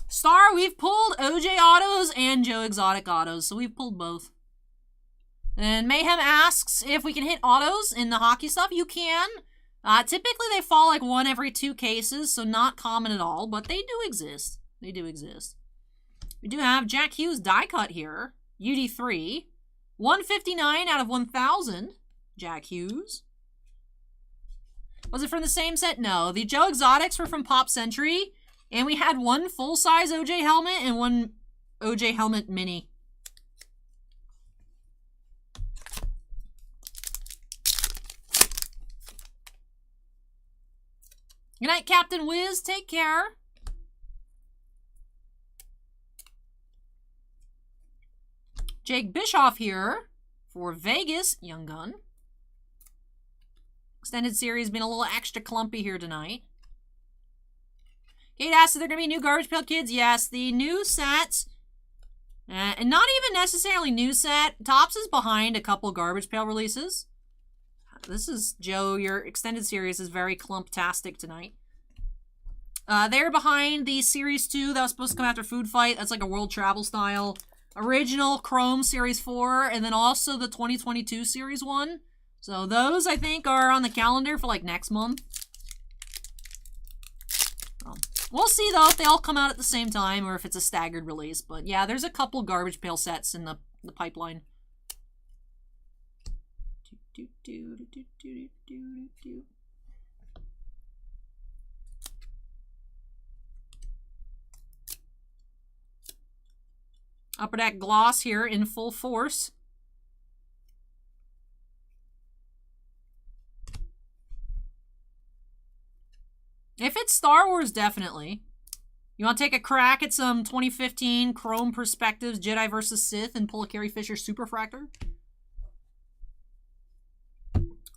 Star, we've pulled OJ autos and Joe Exotic autos, so we've pulled both. And Mayhem asks if we can hit autos in the hockey stuff. You can. Typically they fall like 1 every 2 cases, so not common at all, but they do exist. They do exist. We do have Jack Hughes die cut here. UD3. 159 out of 1,000. Jack Hughes. Was it from the same set? No. The Joe Exotics were from Pop Century, and we had 1 full-size OJ helmet and 1 OJ helmet mini. Good night, Captain Wiz. Take care. Jake Bischoff here for Vegas, Young Gun. Extended series being a little extra clumpy here tonight. Kate asked if there are going to be new Garbage Pail Kids. Yes, the new set, and not even necessarily new set. Topps is behind a couple Garbage Pail releases. This is, Joe, your extended series is very clumptastic tonight. They're behind the Series 2 that was supposed to come after Food Fight. That's like a World Travel style. Original Chrome Series 4, and then also the 2022 Series 1. So those, I think, are on the calendar for like next month. We'll see, though, if they all come out at the same time or if it's a staggered release. But yeah, there's a couple Garbage Pail sets in the pipeline. Upper Deck Gloss here in full force. If it's Star Wars, definitely. You want to take a crack at some 2015 Chrome Perspectives Jedi vs. Sith and pull a Carrie Fisher Superfractor?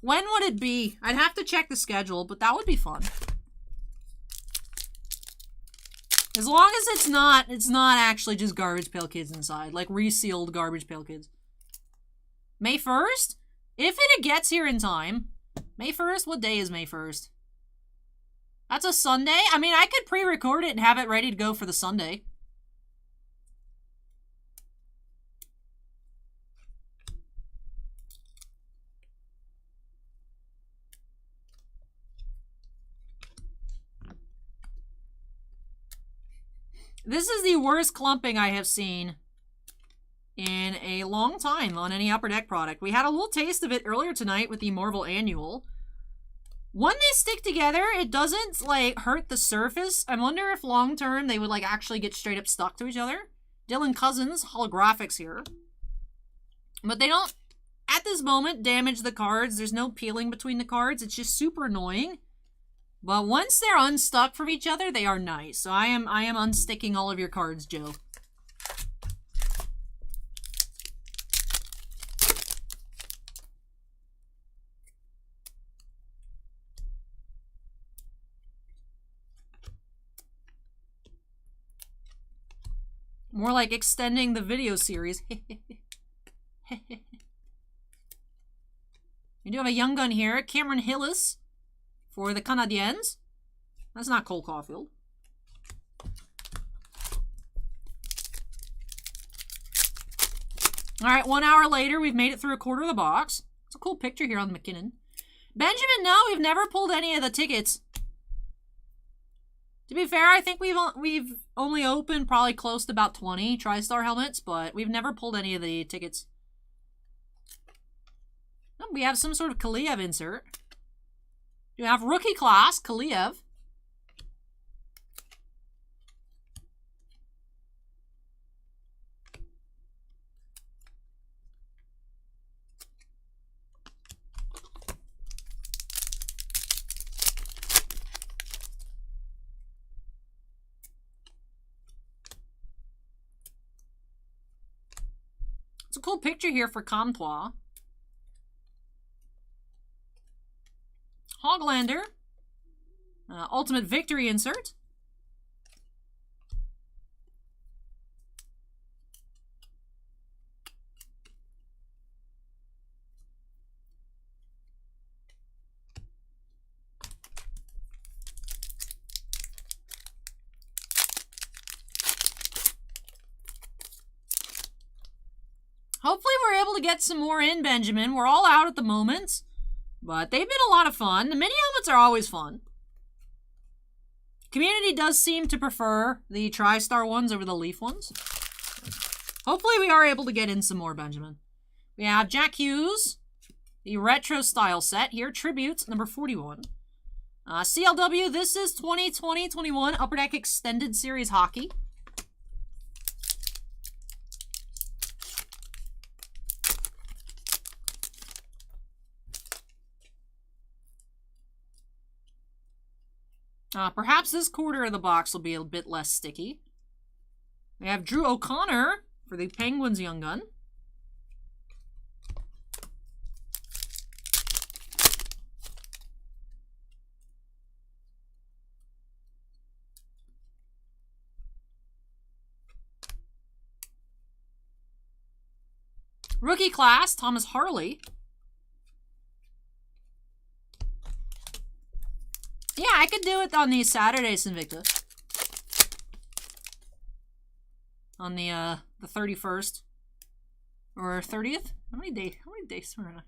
When would it be? I'd have to check the schedule, but that would be fun. As long as it's not actually just Garbage Pail Kids inside, like resealed Garbage Pail Kids. May 1st? If it gets here in time. May 1st? What day is May 1st? That's a Sunday? I mean, I could pre-record it and have it ready to go for the Sunday. This is the worst clumping I have seen in a long time on any Upper Deck product. We had a little taste of it earlier tonight with the Marvel Annual. When they stick together, it doesn't, like, hurt the surface. I wonder if long-term they would, like, actually get straight up stuck to each other. Dylan Cousins, holographics here. But they don't, at this moment, damage the cards. There's no peeling between the cards. It's just super annoying. But once they're unstuck from each other, they are nice. So I am unsticking all of your cards, Joe. More like extending the video series. We do have a young gun here. Cameron Hillis for the Canadiens. That's not Cole Caulfield. Alright, 1 hour later, we've made it through a quarter of the box. It's a cool picture here on the McKinnon. Benjamin, no, we've never pulled any of the tickets. To be fair, I think we've only opened probably close to about 20 TriStar helmets, but we've never pulled any of the tickets. Oh, we have some sort of Kaliev insert. You have rookie class, Kaliev. It's a cool picture here for Comtois. Hoglander. Ultimate Victory insert. Hopefully we're able to get some more in, Benjamin. We're all out at the moment, but they've been a lot of fun. The mini helmets are always fun. Community does seem to prefer the Tristar ones over the Leaf ones. Hopefully we are able to get in some more, Benjamin. We have Jack Hughes, the retro style set here, Tribute, number 41. CLW, this is 2020-21 Upper Deck Extended Series Hockey. Perhaps this quarter of the box will be a bit less sticky. We have Drew O'Connor for the Penguins Young Gun. Rookie class, Thomas Harley. Yeah, I could do it on the Saturdays, Invicta. On the 31st. Or 30th? How many days are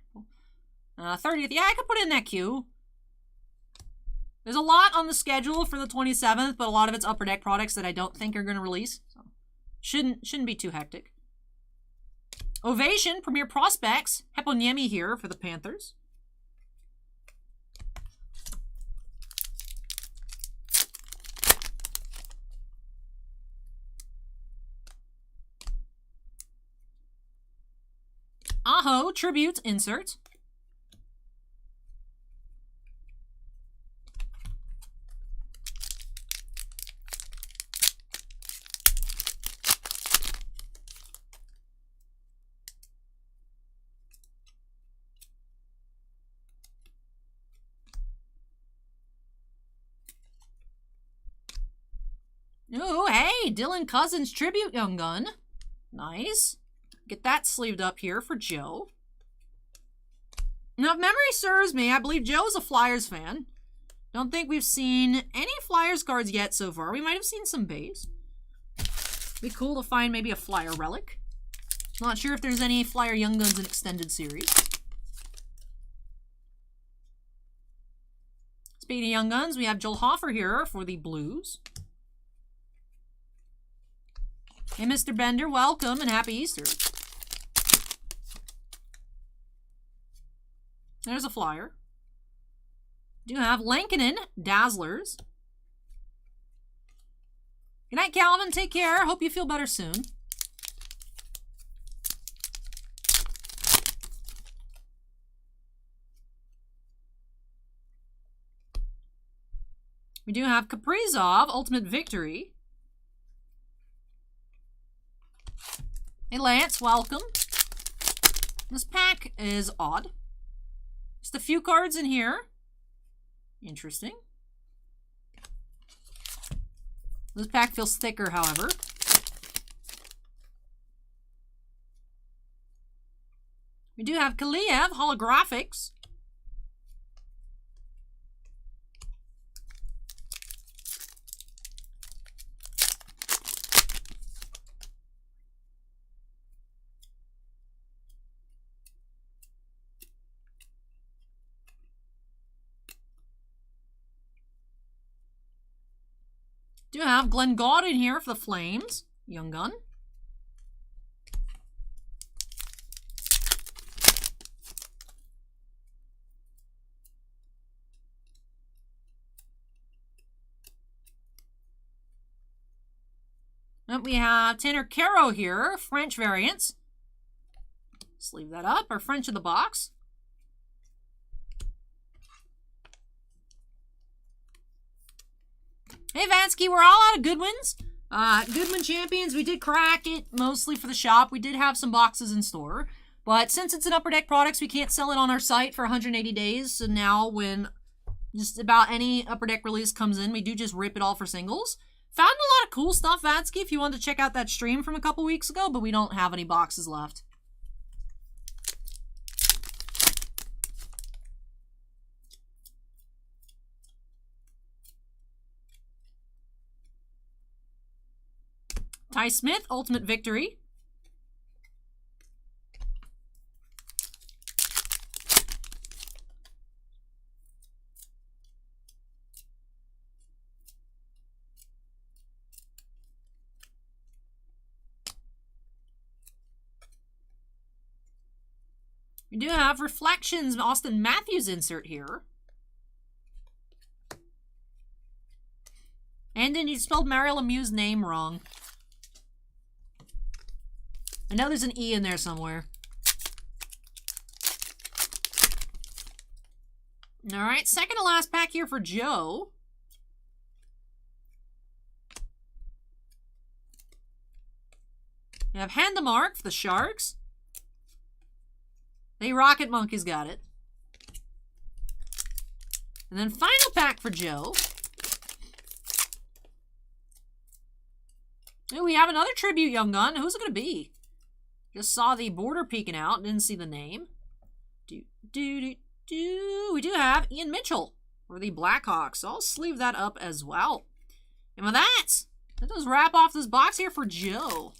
I? 30th. Yeah, I could put in that queue. There's a lot on the schedule for the 27th, but a lot of it's Upper Deck products that I don't think are going to release. So shouldn't be too hectic. Ovation, Premier Prospects. Heponiemi here for the Panthers. Aho, Tribute, insert. Oh, hey, Dylan Cousins Tribute Young Gun. Nice. Get that sleeved up here for Joe. Now, if memory serves me, I believe Joe is a Flyers fan. Don't think we've seen any Flyers cards yet so far. We might have seen some base. Be cool to find maybe a Flyer relic. Not sure if there's any Flyer Young Guns in Extended Series. Speaking of Young Guns, we have Joel Hofer here for the Blues. Hey, Mr. Bender, welcome and happy Easter. There's a Flyer. Do have Lankinen, Dazzlers. Good night, Calvin. Take care. Hope you feel better soon. We do have Kaprizov, Ultimate Victory. Hey, Lance, welcome. This pack is odd. Just a few cards in here. Interesting. This pack feels thicker, however. We do have Kaliev, Holographics. Do have Glenn Gaudin here for the Flames. Young Gun. And we have Tanner Caro here, French variants. Sleeve that up, our French in the box. Hey, Vansky, we're all out of Goodwins. Goodwin Champions, we did crack it mostly for the shop. We did have some boxes in store. But since it's an Upper Deck products, we can't sell it on our site for 180 days. So now when just about any Upper Deck release comes in, we do just rip it all for singles. Found a lot of cool stuff, Vansky, if you wanted to check out that stream from a couple weeks ago, but we don't have any boxes left. Ty Smith, Ultimate Victory. We do have Reflections, Austin Matthews insert here. And then you spelled Mario Lemieux's name wrong. I know there's an E in there somewhere. Alright, second to last pack here for Joe. We have Handemark for the Sharks. The Rocket Monkey's got it. And then final pack for Joe. Ooh, we have another Tribute Young Gun. Who's it going to be? Just saw the border peeking out. Didn't see the name. We do have Ian Mitchell for the Blackhawks. So I'll sleeve that up as well. And with that does wrap off this box here for Joe.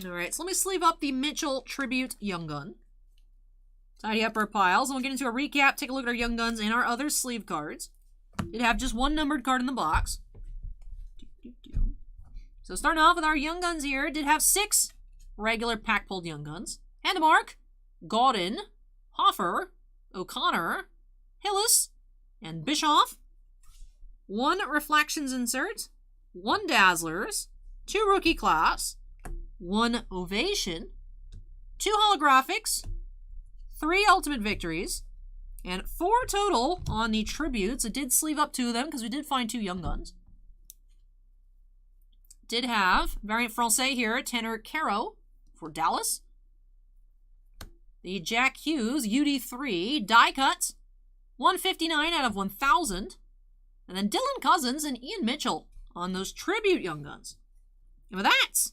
Alright, so let me sleeve up the Mitchell Tribute Young Gun. Tidy up our piles, and we'll get into a recap, take a look at our Young Guns and our other sleeve cards. Did have just one numbered card in the box. So starting off with our Young Guns here, did have 6 regular pack-pulled Young Guns. Handemark, Gaudin, Hoffer, O'Connor, Hillis, and Bischoff. 1 Reflections insert, 1 Dazzlers, 2 Rookie Class, 1 Ovation, 2 Holographics, 3 Ultimate Victories, and 4 total on the Tributes. It did sleeve up 2 of them because we did find 2 Young Guns. Did have Variant Francais here, Tanner Caro for Dallas. The Jack Hughes UD3 die cut, 159 out of 1,000. And then Dylan Cousins and Ian Mitchell on those Tribute Young Guns. And with that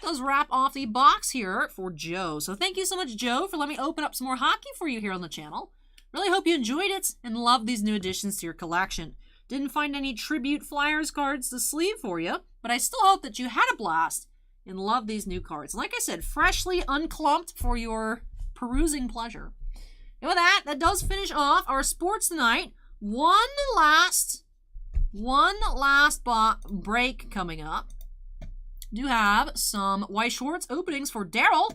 does wrap off the box here for Joe. So thank you so much, Joe, for letting me open up some more hockey for you here on the channel. Really hope you enjoyed it and love these new additions to your collection. Didn't find any Tribute Flyers cards to sleeve for you, but I still hope that you had a blast and love these new cards. Like I said, freshly unclumped for your perusing pleasure. And with that does finish off our sports tonight. One last break coming up. Do have some Weiss Schwartz openings for Daryl.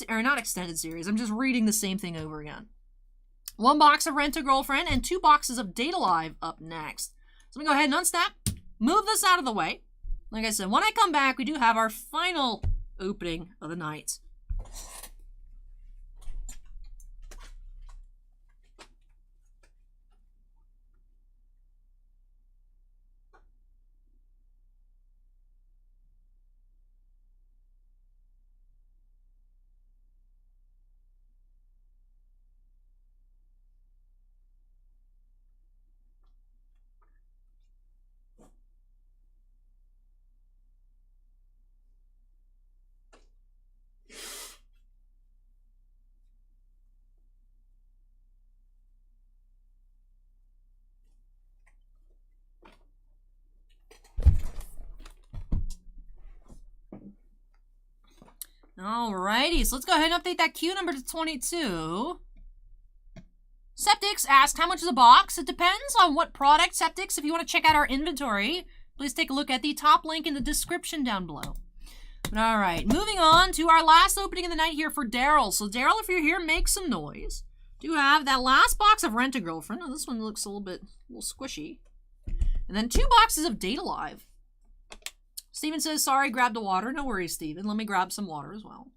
Not extended series. I'm just reading the same thing over again. 1 box of Rent-A-Girlfriend and 2 boxes of Date Alive up next. So I'm going to go ahead and unsnap, move this out of the way. Like I said, when I come back, we do have our final opening of the night. Alrighty, so let's go ahead and update that queue number to 22. Septics asked, how much is a box? It depends on what product, Septics. If you want to check out our inventory, please take a look at the top link in the description down below. Alright, moving on to our last opening of the night here for Daryl. So Daryl, if you're here, make some noise. Do have that last box of Rent-A-Girlfriend. Oh, this one looks a little squishy. And then 2 boxes of Date Alive. Steven says, sorry, grabbed the water. No worries, Steven. Let me grab some water as well.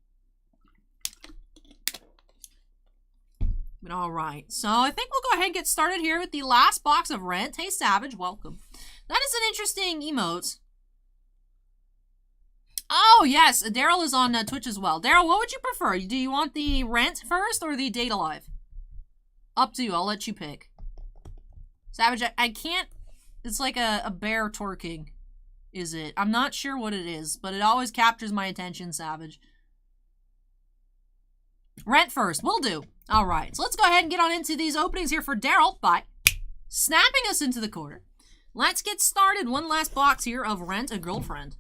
But all right, so I think we'll go ahead and get started here with the last box of Rent. Hey, Savage, welcome. That is an interesting emote. Oh, yes, Daryl is on Twitch as well. Daryl, what would you prefer? Do you want the Rent first or the Date Alive? Up to you. I'll let you pick. Savage, I can't... It's like a bear twerking. Is it? I'm not sure what it is, but it always captures my attention, Savage. Rent first. Will do. All right, so let's go ahead and get on into these openings here for Daryl by snapping us into the corner. Let's get started. One last box here of Rent-A-Girlfriend.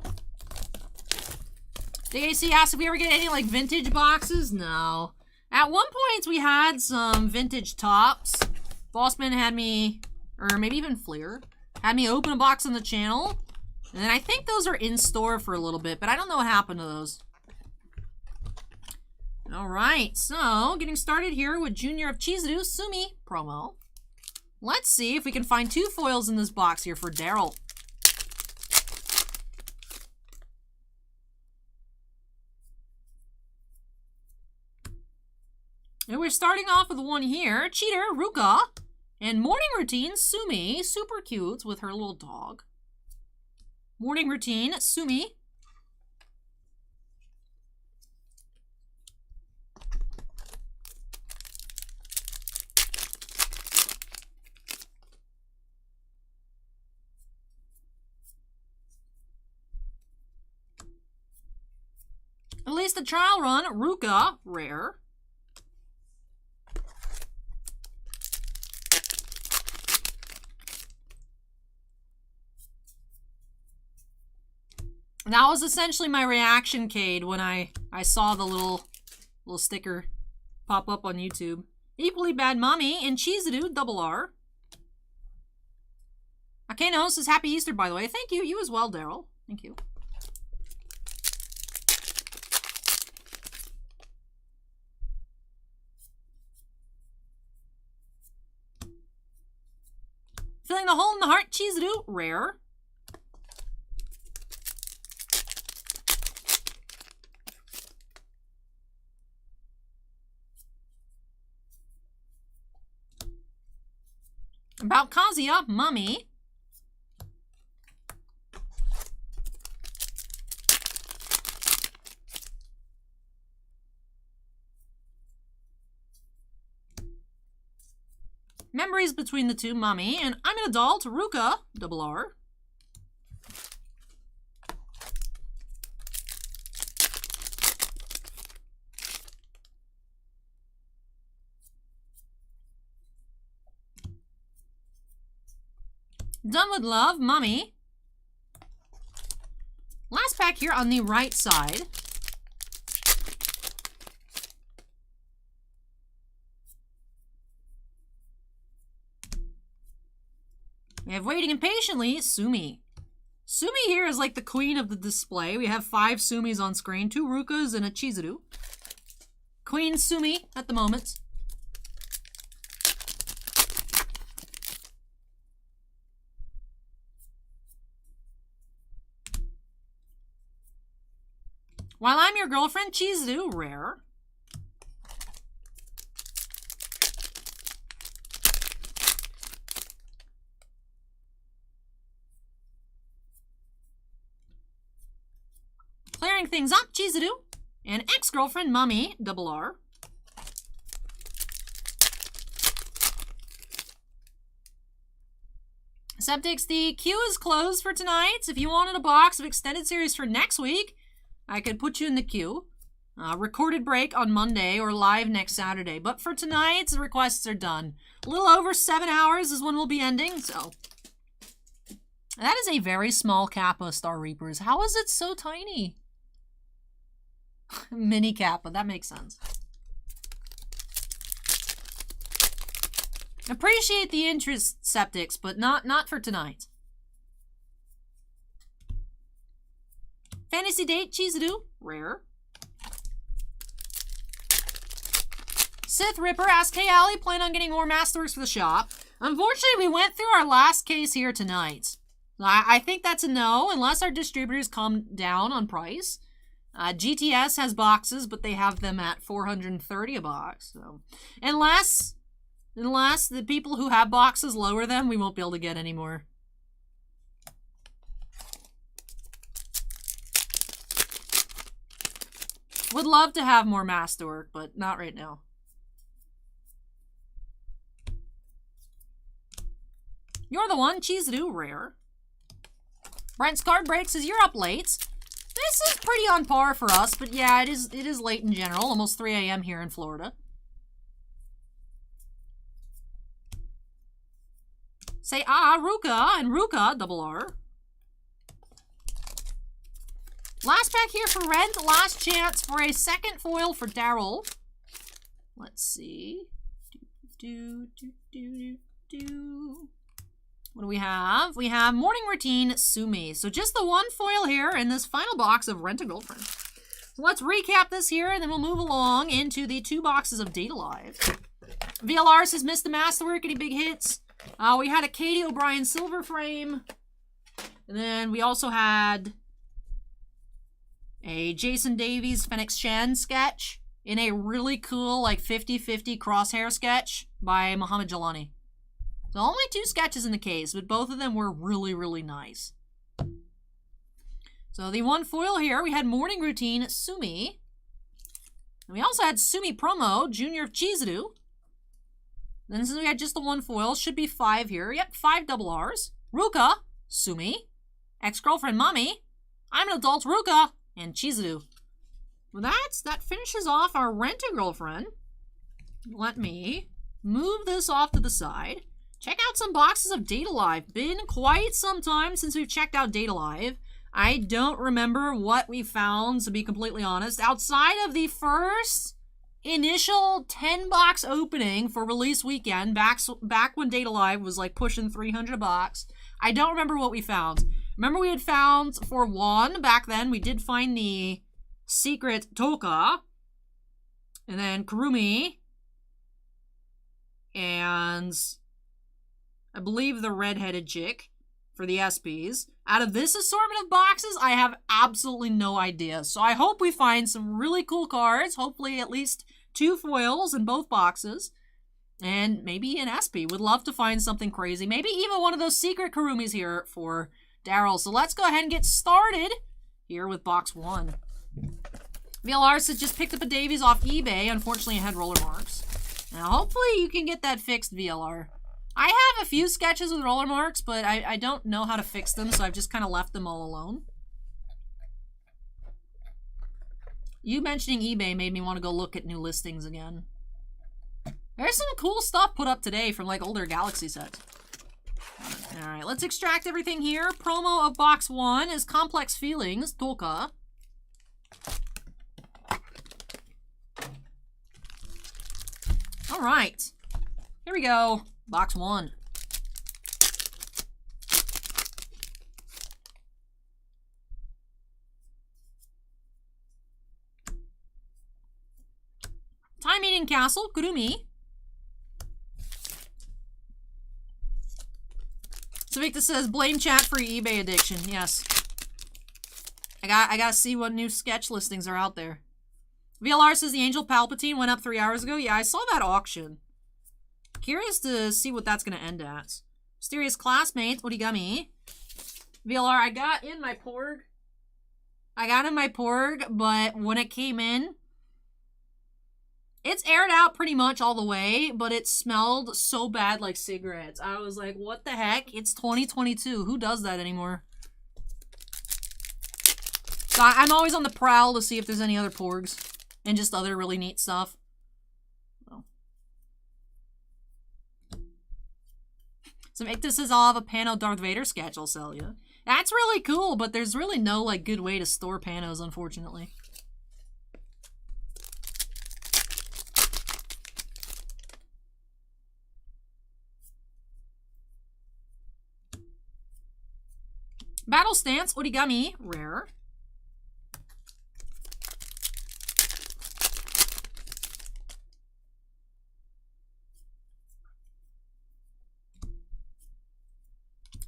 DAC asked if we ever get any, like, vintage boxes. No. At one point, we had some vintage Topps. Bossman had me, or maybe even Fleer, had me open a box on the channel. And then I think those are in store for a little bit, but I don't know what happened to those. All right, so getting started here with Junior of Chizuru Sumi promo. Let's see if we can find 2 foils in this box here for Daryl. And we're starting off with one here. Cheater, Ruka. And Morning Routine, Sumi. Super cute with her little dog. Morning Routine, Sumi. At least the trial run, Ruka, rare. That was essentially my reaction, Cade, when I saw the little sticker pop up on YouTube. Equally Bad Mommy and Chizuru, double R. Akeno says Happy Easter, by the way. Thank you. You as well, Daryl. Thank you. Filling the hole in the heart, Chizuru, rare. About Kazuya, Mummy. Memories between the two, Mummy. And I'm an adult, Ruka, double R. Done with Love, Mummy. Last pack here on the right side. We have Waiting Impatiently, Sumi. Sumi here is like the queen of the display. We have 5 Sumis on screen, 2 Rukas and a Chizuru. Queen Sumi at the moment. While I'm Your Girlfriend, Chizuru, rare. Clearing things up, Chizuru. And Ex-Girlfriend, Mummy, double R. Septics, the queue is closed for tonight. If you wanted a box of extended series for next week, I could put you in the queue. Recorded break on Monday or live next Saturday. But for tonight, the requests are done. A little over 7 hours is when we'll be ending, so. That is a very small Kappa, Star Reapers. How is it so tiny? Mini Kappa, that makes sense. Appreciate the interest, Septics, but not for tonight. Fantasy Date, Chizuru, rare. Sith Ripper asks, hey Allie, plan on getting more Masterworks for the shop? Unfortunately, we went through our last case here tonight. I think that's a no, unless our distributors come down on price. GTS has boxes, but they have them at $430 a box. So, unless the people who have boxes lower them, we won't be able to get any more. Would love to have more Masterwork, but not right now. You're the one, Chizuru, rare. Brent's card break says you're up late. This is pretty on par for us, but yeah, it is late in general, almost 3 a.m. here in Florida. Say Ruka, and Ruka, double R. Last pack here for Rent. Last chance for a second foil for Daryl. Let's see. What do we have? We have Morning Routine Sumi. So just the one foil here in this final box of Rent a Girlfriend. So let's recap this here, and then we'll move along into the 2 boxes of Data Live. VLR says, missed the Masterwork, any big hits? We had a Katie O'Brien silver frame. And then we also had a Jason Davies Phoenix Shen sketch in a really cool, like, 50-50 crosshair sketch by Muhammad Jalani. So only 2 sketches in the case, but both of them were really, really nice. So the one foil here, we had Morning Routine Sumi. And we also had Sumi Promo, Junior of Chizuru. Then since we had just the one foil, should be 5 here. Yep, 5 double R's. Ruka, Sumi, Ex-Girlfriend Mommy, I'm an Adult Ruka, and Chizuru. Well, that finishes off our Rent-A-Girlfriend. Let me move this off to the side. Check out some boxes of Data Live. Been quite some time since we've checked out Data Live. I don't remember what we found, to be completely honest. Outside of the first initial 10-box opening for release weekend, back when Data Live was like pushing 300 a box, I don't remember what we found. Remember we had found, for one, back then, we did find the secret Toka, and then Kurumi, and I believe the red-headed chick for the SPs. Out of this assortment of boxes, I have absolutely no idea. So I hope we find some really cool cards, hopefully at least 2 foils in both boxes, and maybe an SP. Would love to find something crazy. Maybe even one of those secret Kurumis here for Daryl. So let's go ahead and get started here with box 1. VLR says just picked up a Davies off eBay. Unfortunately, it had roller marks. Now, hopefully you can get that fixed, VLR. I have a few sketches with roller marks, but I don't know how to fix them, so I've just kind of left them all alone. You mentioning eBay made me want to go look at new listings again. There's some cool stuff put up today from, like, older Galaxy sets. Alright, let's extract everything here. Promo of box 1 is Complex Feelings, Toka. Alright. Here we go. Box 1. Time Eating Castle, Kurumi. Savicta says, blame chat for eBay addiction. Yes. I gotta see what new sketch listings are out there. VLR says the Angel Palpatine went up 3 hours ago. Yeah, I saw that auction. Curious to see what that's gonna end at. Mysterious Classmates, Origami. VLR, I got in my Porg, but when it came in, it's aired out pretty much all the way, but it smelled so bad like cigarettes. I was like, what the heck? It's 2022. Who does that anymore? So I'm always on the prowl to see if there's any other Porgs and just other really neat stuff. So Victor says, I'll have a Pano Darth Vader sketch I'll sell you. That's really cool, but there's really no, like, good way to store Panos, unfortunately. Battle Stance, Origami, rare.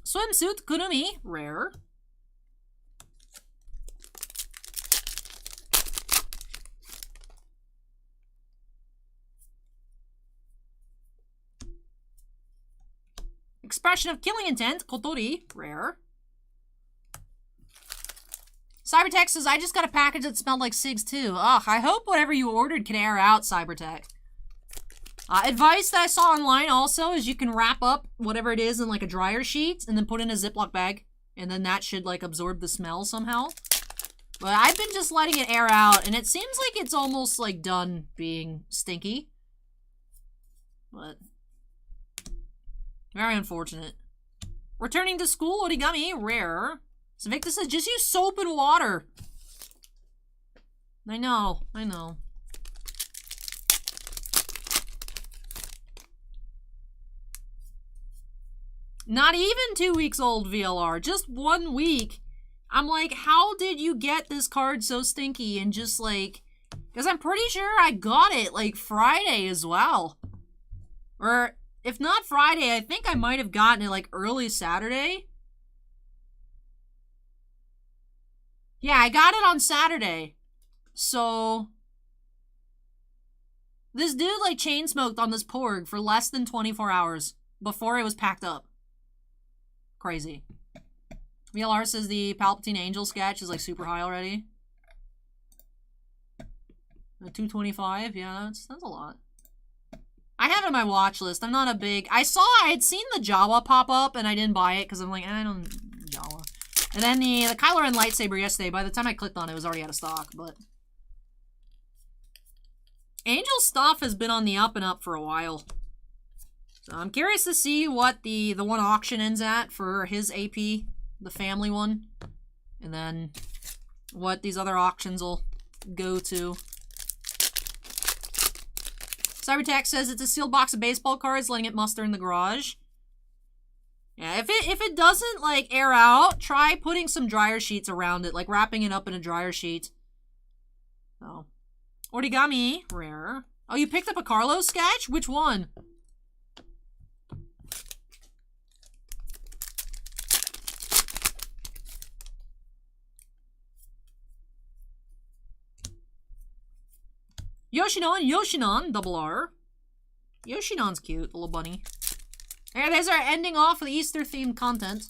Swimsuit, Kurumi, rare. Expression of Killing Intent, Kotori, rare. Cybertech says, I just got a package that smelled like cigs too. Ugh, I hope whatever you ordered can air out, Cybertech. Advice that I saw online also is you can wrap up whatever it is in like a dryer sheet and then put in a Ziploc bag. And then that should like absorb the smell somehow. But I've been just letting it air out and it seems like it's almost like done being stinky. But very unfortunate. Returning to school, Origami, rare. So Victor says, just use soap and water. I know. Not even 2 weeks old, VLR. Just 1 week. I'm like, how did you get this card so stinky? And just like, because I'm pretty sure I got it like Friday as well. Or if not Friday, I think I might have gotten it like early Saturday. Yeah, I got it on Saturday. So this dude like chain smoked on this Porg for less than 24 hours before it was packed up. Crazy. VLR says the Palpatine Angel sketch is like super high already. 225, yeah, that's a lot. I have it on my watch list. I'm not a big... I had seen the Jawa pop up and I didn't buy it because I'm like, I don't... Jawa. And then the Kylo Ren lightsaber yesterday, by the time I clicked on it, it was already out of stock, but... Angel stuff has been on the up and up for a while. So I'm curious to see what the one auction ends at for his AP, the family one. And then what these other auctions will go to. Cybertech says it's a sealed box of baseball cards, letting it muster in the garage. Yeah, if it doesn't like air out, try putting some dryer sheets around it, like wrapping it up in a dryer sheet. Oh. Origami, rare. Oh, you picked up a Carlos sketch? Which one? Yoshinon, double R. Yoshinon's cute, the little bunny. There, there's our ending off with Easter-themed content.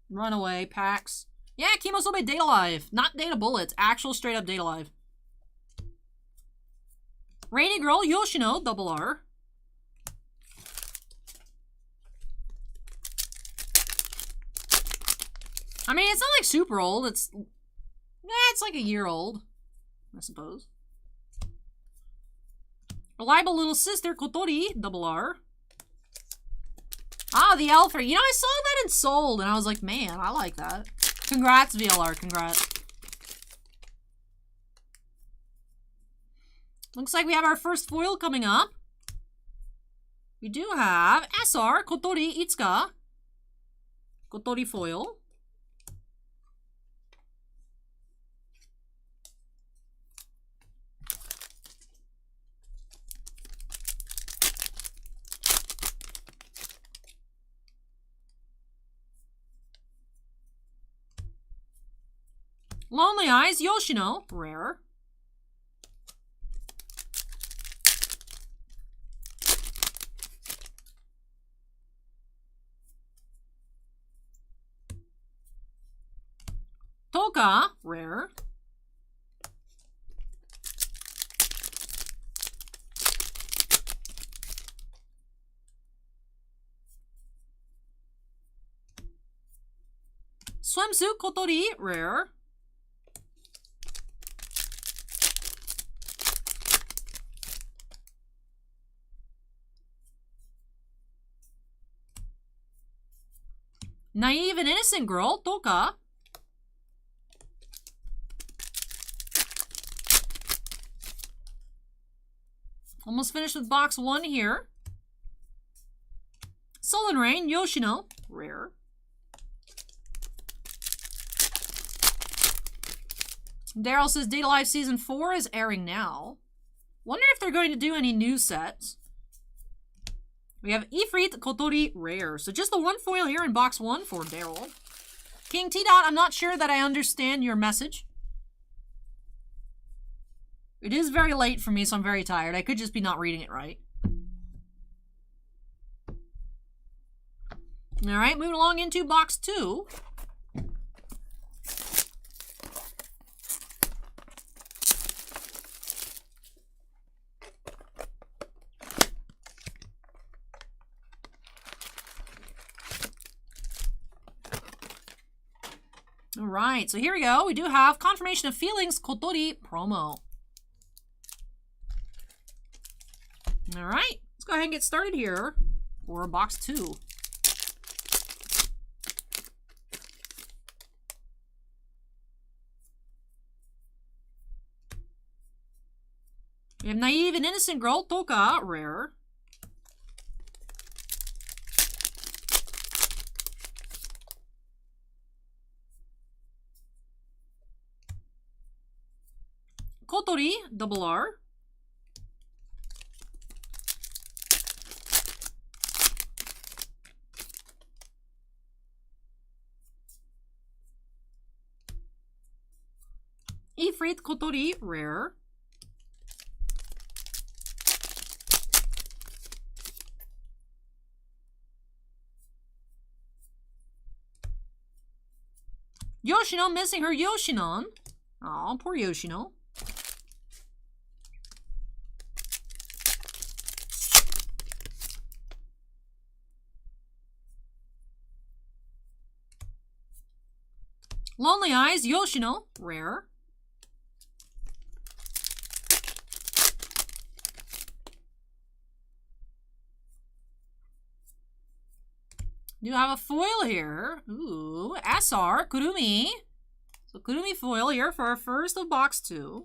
Runaway packs. Yeah, Kemosobe Data Live. Not Data Bullets, actual straight-up Data Live. Rainy Girl, Yoshino, double R. I mean, it's not like super old. It's like a year old, I suppose. Reliable Little Sister, Kotori, double R. Ah, the Elfer. You know, I saw that in Sold, and I was like, man, I like that. Congrats, VLR, congrats. Looks like we have our first foil coming up. We do have SR, Kotori, Itsuka. Kotori foil. Lonely Eyes, Yoshino, rare. Toka, rare. Swimsuit, Kotori, rare. Naive and Innocent Girl, Toka. Almost finished with box 1 here. Sullen Rain, Yoshino, rare. Daryl says Data Live Season 4 is airing now. Wonder if they're going to do any new sets. We have Ifrit, Kotori, rare. So just the one foil here in box 1 for Daryl. King T-Dot, I'm not sure that I understand your message. It is very late for me, so I'm very tired. I could just be not reading it right. Alright, moving along into box 2. Alright, so here we go. We do have Confirmation of Feelings, Kotori promo. Alright, let's go ahead and get started here for box 2. We have Naive and Innocent Girl, Toka, rare. Kotori, double R. Ifrit Kotori, rare. Yoshino missing her Yoshinon. Aw, poor Yoshino. Lonely Eyes, Yoshino, rare. You have a foil here. Ooh, SR, Kurumi. So Kurumi foil here for our first of box 2.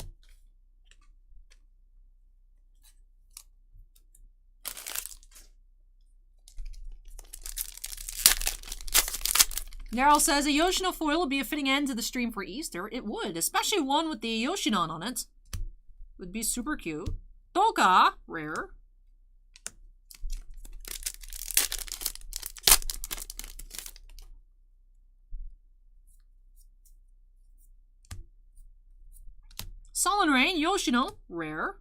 Daryl says a Yoshino foil would be a fitting end to the stream for Easter. It would, especially one with the Yoshinon on it. Would be super cute. Toka, rare. Sullen Rain, Yoshino, rare.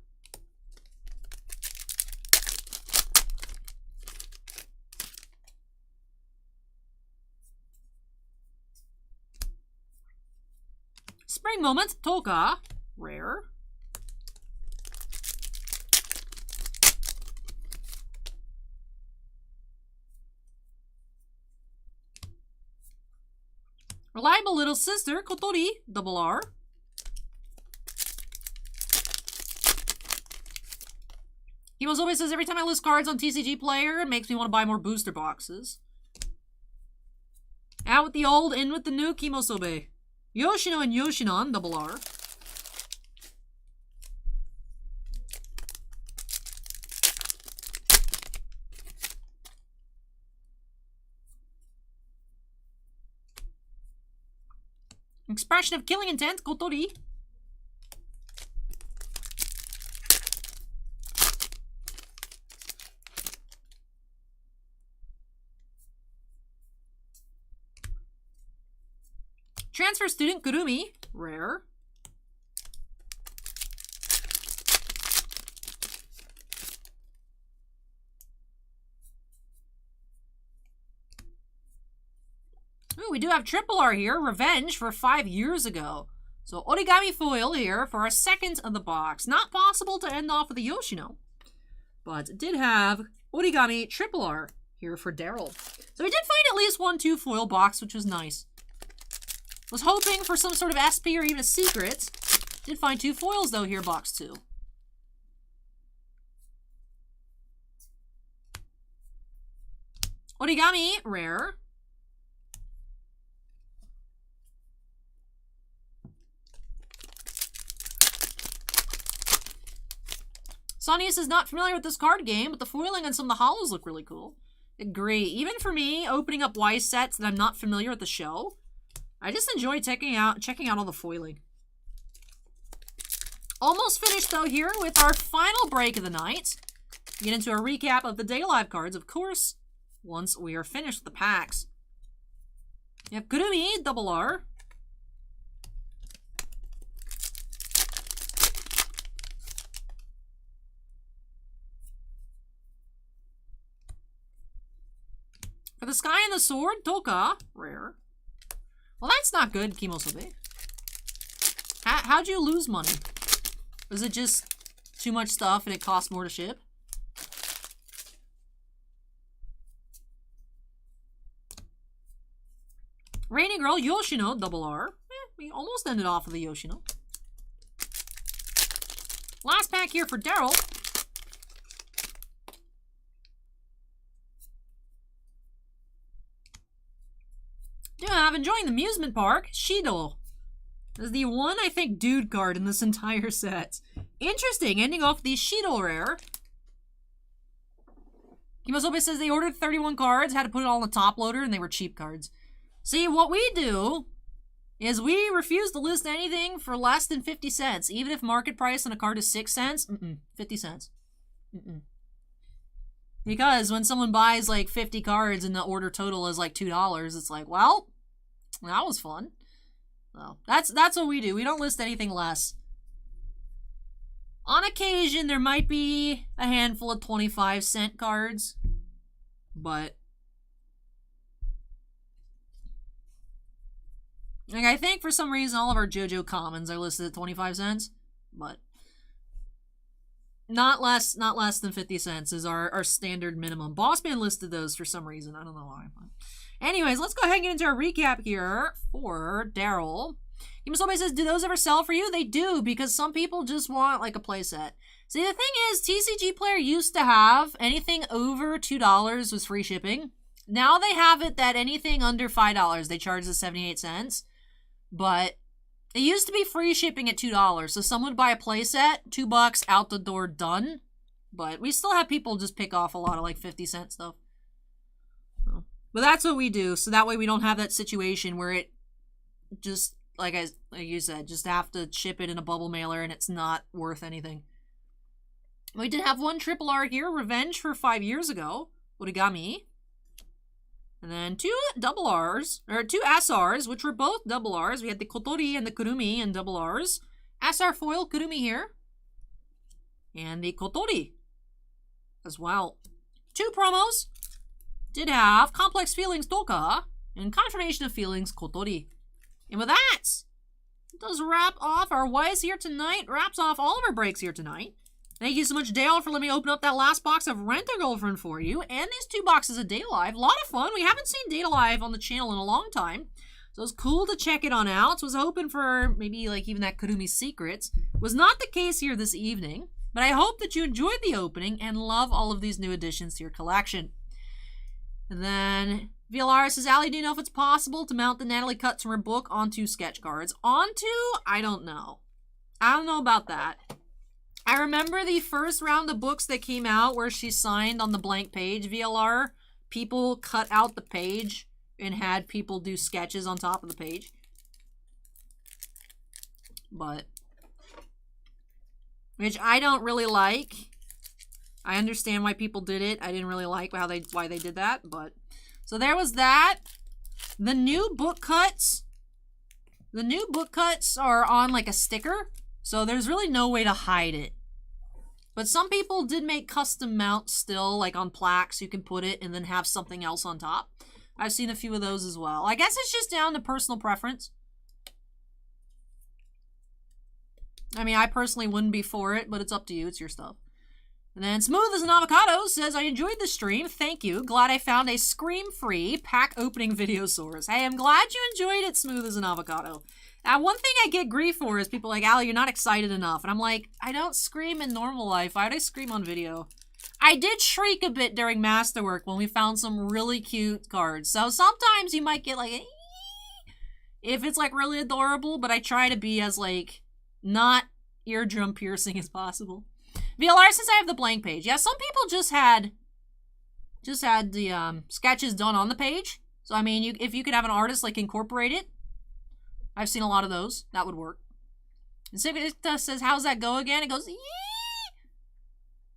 Spring Moment, Toka, rare. Reliable Little Sister, Kotori, double R. Kimo's always says, every time I list cards on TCG Player, it makes me want to buy more booster boxes. Out with the old, in with the new, Kimosobe. Yoshino and Yoshinon, double R. Expression of Killing Intent, Kotori. Transfer Student, Kurumi, rare. Ooh, we do have triple R here, Revenge for 5 years ago. So Origami foil here for our second of the box. Not possible to end off with a Yoshino, but it did have Origami triple R here for Daryl. So we did find at least 1-2 foil box, which was nice. Was hoping for some sort of SP or even a secret. Did find 2 foils though here, box 2. Origami, rare. Sonius is not familiar with this card game, but the foiling on some of the holos look really cool. Agree. Even for me, opening up Y sets that I'm not familiar with the show, I just enjoy checking out all the foiling. Almost finished though here with our final break of the night. Get into a recap of the Day Live cards, of course, once we are finished with the packs. You have Kurumi, double R. For the Sky and the Sword, Toka, rare. Well, that's not good, Kimosobe. How'd you lose money? Was it just too much stuff and it cost more to ship? Rainy Girl, Yoshino, double R. We almost ended off with a Yoshino. Last pack here for Daryl. Yeah, I'm enjoying the amusement park. Shido. This is the one, I think, dude card in this entire set. Interesting. Ending off the Shido Rare. Kimosobe says they ordered 31 cards, had to put it all in the top loader, and they were cheap cards. See, what we do is we refuse to list anything for less than 50 cents. Even if market price on a card is 6 cents, 50 cents. Because when someone buys like 50 cards and the order total is like $2, it's like, well, that was fun. So that's what we do. We don't list anything less. On occasion, there might be a handful of 25-cent cards, but like, I think for some reason all of our JoJo commons are listed at 25 cents, but not less than 50 cents is our standard minimum. Bossman listed those for some reason. I don't know why. But anyways, let's go ahead and get into our recap here for Daryl. Somebody says, do those ever sell for you? They do, because some people just want like a playset. See, the thing is, TCG Player used to have anything over $2 was free shipping. Now they have it that anything under $5, they charge the 78 cents. But it used to be free shipping at $2. So someone would buy a playset, $2 out the door, done. But we still have people just pick off a lot of like 50-cent stuff. So, but that's what we do. So that way we don't have that situation where it just, like you said, just have to ship it in a bubble mailer and it's not worth anything. We did have one triple R here, Revenge for 5 years ago, Origami. And then two double R's, or two SRs, which were both double R's. We had the Kotori and the Kurumi and double R's. SR foil Kurumi here. And the Kotori as well. Two promos. Did have Complex Feelings Toka and Confirmation of Feelings Kotori. And with that, it does wrap off our Wise here tonight. Wraps off all of our breaks here tonight. Thank you so much, Dale, for letting me open up that last box of Rent-A-Girlfriend for you. And these 2 boxes of Data Live. A lot of fun. We haven't seen Data Live on the channel in a long time. So it was cool to check it on out. So I was hoping for maybe like even that Kurumi Secrets. Was not the case here this evening. But I hope that you enjoyed the opening and love all of these new additions to your collection. And then VLR says, Allie, do you know if it's possible to mount the Natalie cuts from her book onto sketch cards? Onto? I don't know. I don't know about that. I remember the first round of books that came out where she signed on the blank page, VLR. People cut out the page and had people do sketches on top of the page. But, which I don't really like. I understand why people did it. I didn't really like why they did that, but so there was that. The new book cuts. The new book cuts are on like a sticker, so there's really no way to hide it. But some people did make custom mounts still, like on plaques. You can put it and then have something else on top. I've seen a few of those as well. I guess it's just down to personal preference. I mean, I personally wouldn't be for it, but it's up to you. It's your stuff. And then Smooth as an Avocado says, I enjoyed the stream. Thank you. Glad I found a scream-free pack opening video source. Hey, I'm glad you enjoyed it, Smooth as an Avocado. Now, one thing I get grief for is people like, Allie, you're not excited enough. And I'm like, I don't scream in normal life. Why would I scream on video? I did shriek a bit during Masterwork when we found some really cute cards. So sometimes you might get like, ee! If it's like really adorable, but I try to be as like, not eardrum piercing as possible. VLR says I have the blank page. Yeah, some people just had the sketches done on the page. So I mean, if you could have an artist like incorporate it, I've seen a lot of those. That would work. And Civic says, how's that go again? It goes, yee!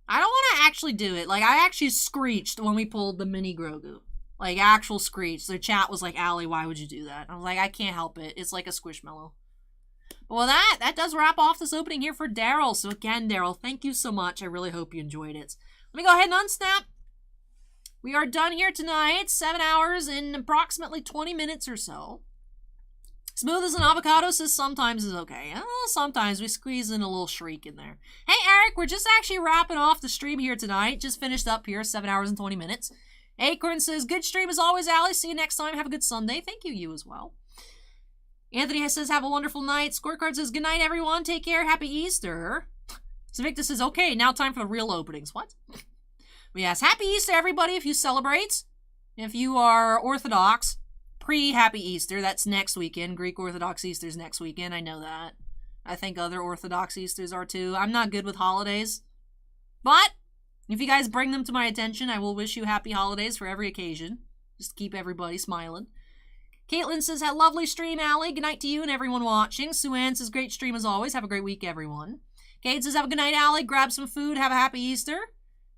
I don't want to actually do it. Like, I actually screeched when we pulled the mini Grogu. Like, actual screech. Their chat was like, Allie, why would you do that? I was like, I can't help it. It's like a Squishmallow. But with that does wrap off this opening here for Daryl. So again, Daryl, thank you so much. I really hope you enjoyed it. Let me go ahead and unsnap. We are done here tonight. 7 hours and approximately 20 minutes or so. Smooth as an Avocado says sometimes is okay. Sometimes we squeeze in a little shriek in there. Hey, Eric, we're just actually wrapping off the stream here tonight. Just finished up here, 7 hours and 20 minutes. Acorn says, good stream as always, Allie. See you next time. Have a good Sunday. Thank you, you as well. Anthony says, have a wonderful night. Scorecard says, good night, everyone. Take care. Happy Easter. Savicta says, okay, now time for the real openings. What? But yes, happy Easter, everybody, if you celebrate. If you are Orthodox, pre-Happy Easter. That's next weekend. Greek Orthodox Easter's next weekend. I know that. I think other Orthodox Easters are too. I'm not good with holidays. But if you guys bring them to my attention, I will wish you happy holidays for every occasion. Just to keep everybody smiling. Caitlin says, "Had lovely stream, Allie. Good night to you and everyone watching." Sue Ann says, "Great stream as always. Have a great week, everyone." Kate says, "Have a good night, Allie. Grab some food. Have a happy Easter."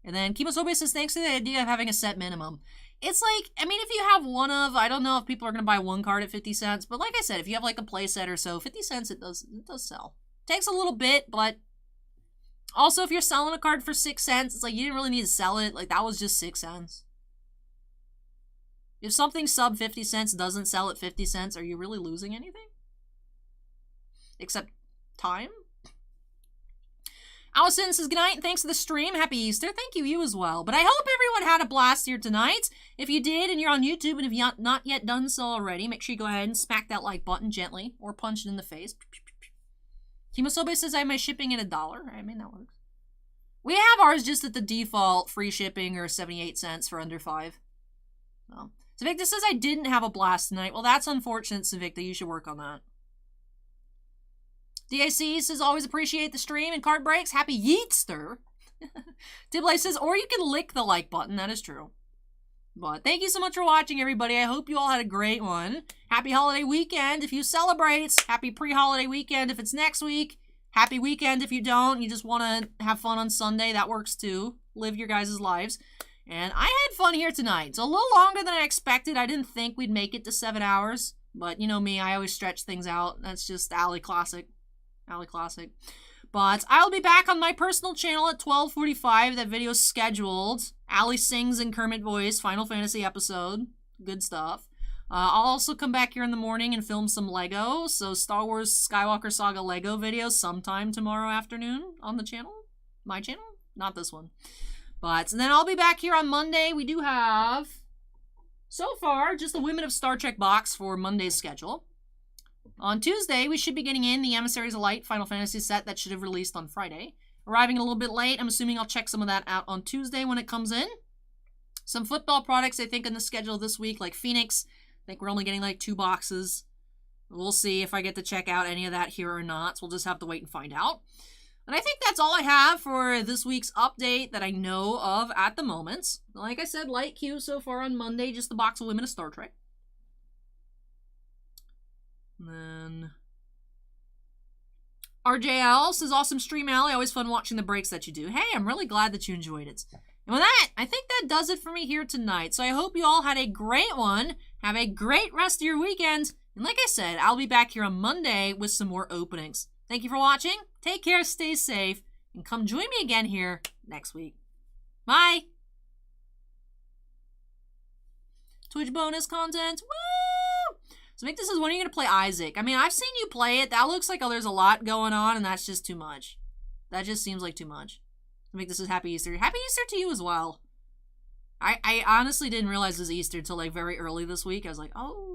And then Kimosobe says, "Thanks for the idea of having a set minimum." It's like, I mean, if you have one of, I don't know if people are going to buy one card at 50 cents, but like I said, if you have like a play set or so, 50 cents, it does sell. Takes a little bit, but also if you're selling a card for 6 cents, it's like you didn't really need to sell it. Like that was just 6 cents. If something sub 50 cents doesn't sell at 50 cents, are you really losing anything? Except time? Allison says, "Good night and thanks for the stream. Happy Easter." Thank you, you as well. But I hope everyone had a blast here tonight. If you did and you're on YouTube and if you've not yet done so already, make sure you go ahead and smack that like button gently or punch it in the face. Kimosobe says, "I have my shipping at $1. I mean, that works. We have ours just at the default free shipping or 78 cents for under 5. So, Savicta says, "I didn't have a blast tonight." Well, that's unfortunate, Savicta. You should work on that. DAC says, "Always appreciate the stream and card breaks. Happy Yeetster." Tiblay says, "Or you can lick the like button." That is true. But thank you so much for watching, everybody. I hope you all had a great one. Happy holiday weekend if you celebrate. Happy pre-holiday weekend if it's next week. Happy weekend if you don't. You just want to have fun on Sunday. That works too. Live your guys' lives. And I had fun here tonight. It's a little longer than I expected. I didn't think we'd make it to 7 hours. But you know me, I always stretch things out. That's just Allie Classic. Allie Classic. But I'll be back on my personal channel at 12:45. That video's scheduled. Allie sings in Kermit voice. Final Fantasy episode. Good stuff. I'll also come back here in the morning and film some Lego. So Star Wars Skywalker Saga Lego videos sometime tomorrow afternoon on the channel. My channel? Not this one. But and then I'll be back here on Monday. We do have, so far, just the Women of Star Trek box for Monday's schedule. On Tuesday, we should be getting in the Emissaries of Light Final Fantasy set that should have released on Friday. Arriving a little bit late. I'm assuming I'll check some of that out on Tuesday when it comes in. Some football products, I think, in the schedule this week, like Phoenix. I think we're only getting like 2 boxes. We'll see if I get to check out any of that here or not. So we'll just have to wait and find out. And I think that's all I have for this week's update that I know of at the moment. Like I said, light queue so far on Monday, just the box of Women of Star Trek. And then RJL says, "Awesome stream, Allie. Always fun watching the breaks that you do." Hey, I'm really glad that you enjoyed it. And with that, I think that does it for me here tonight. So I hope you all had a great one. Have a great rest of your weekend. And like I said, I'll be back here on Monday with some more openings. Thank you for watching. Take care, stay safe, and come join me again here next week. Bye! Twitch bonus content. Woo! So make this is when are you going to play Isaac? I mean, I've seen you play it. That looks like there's a lot going on, and that's just too much. That just seems like too much. So make this is Happy Easter. Happy Easter to you as well. I honestly didn't realize it was Easter until like very early this week. I was like, oh.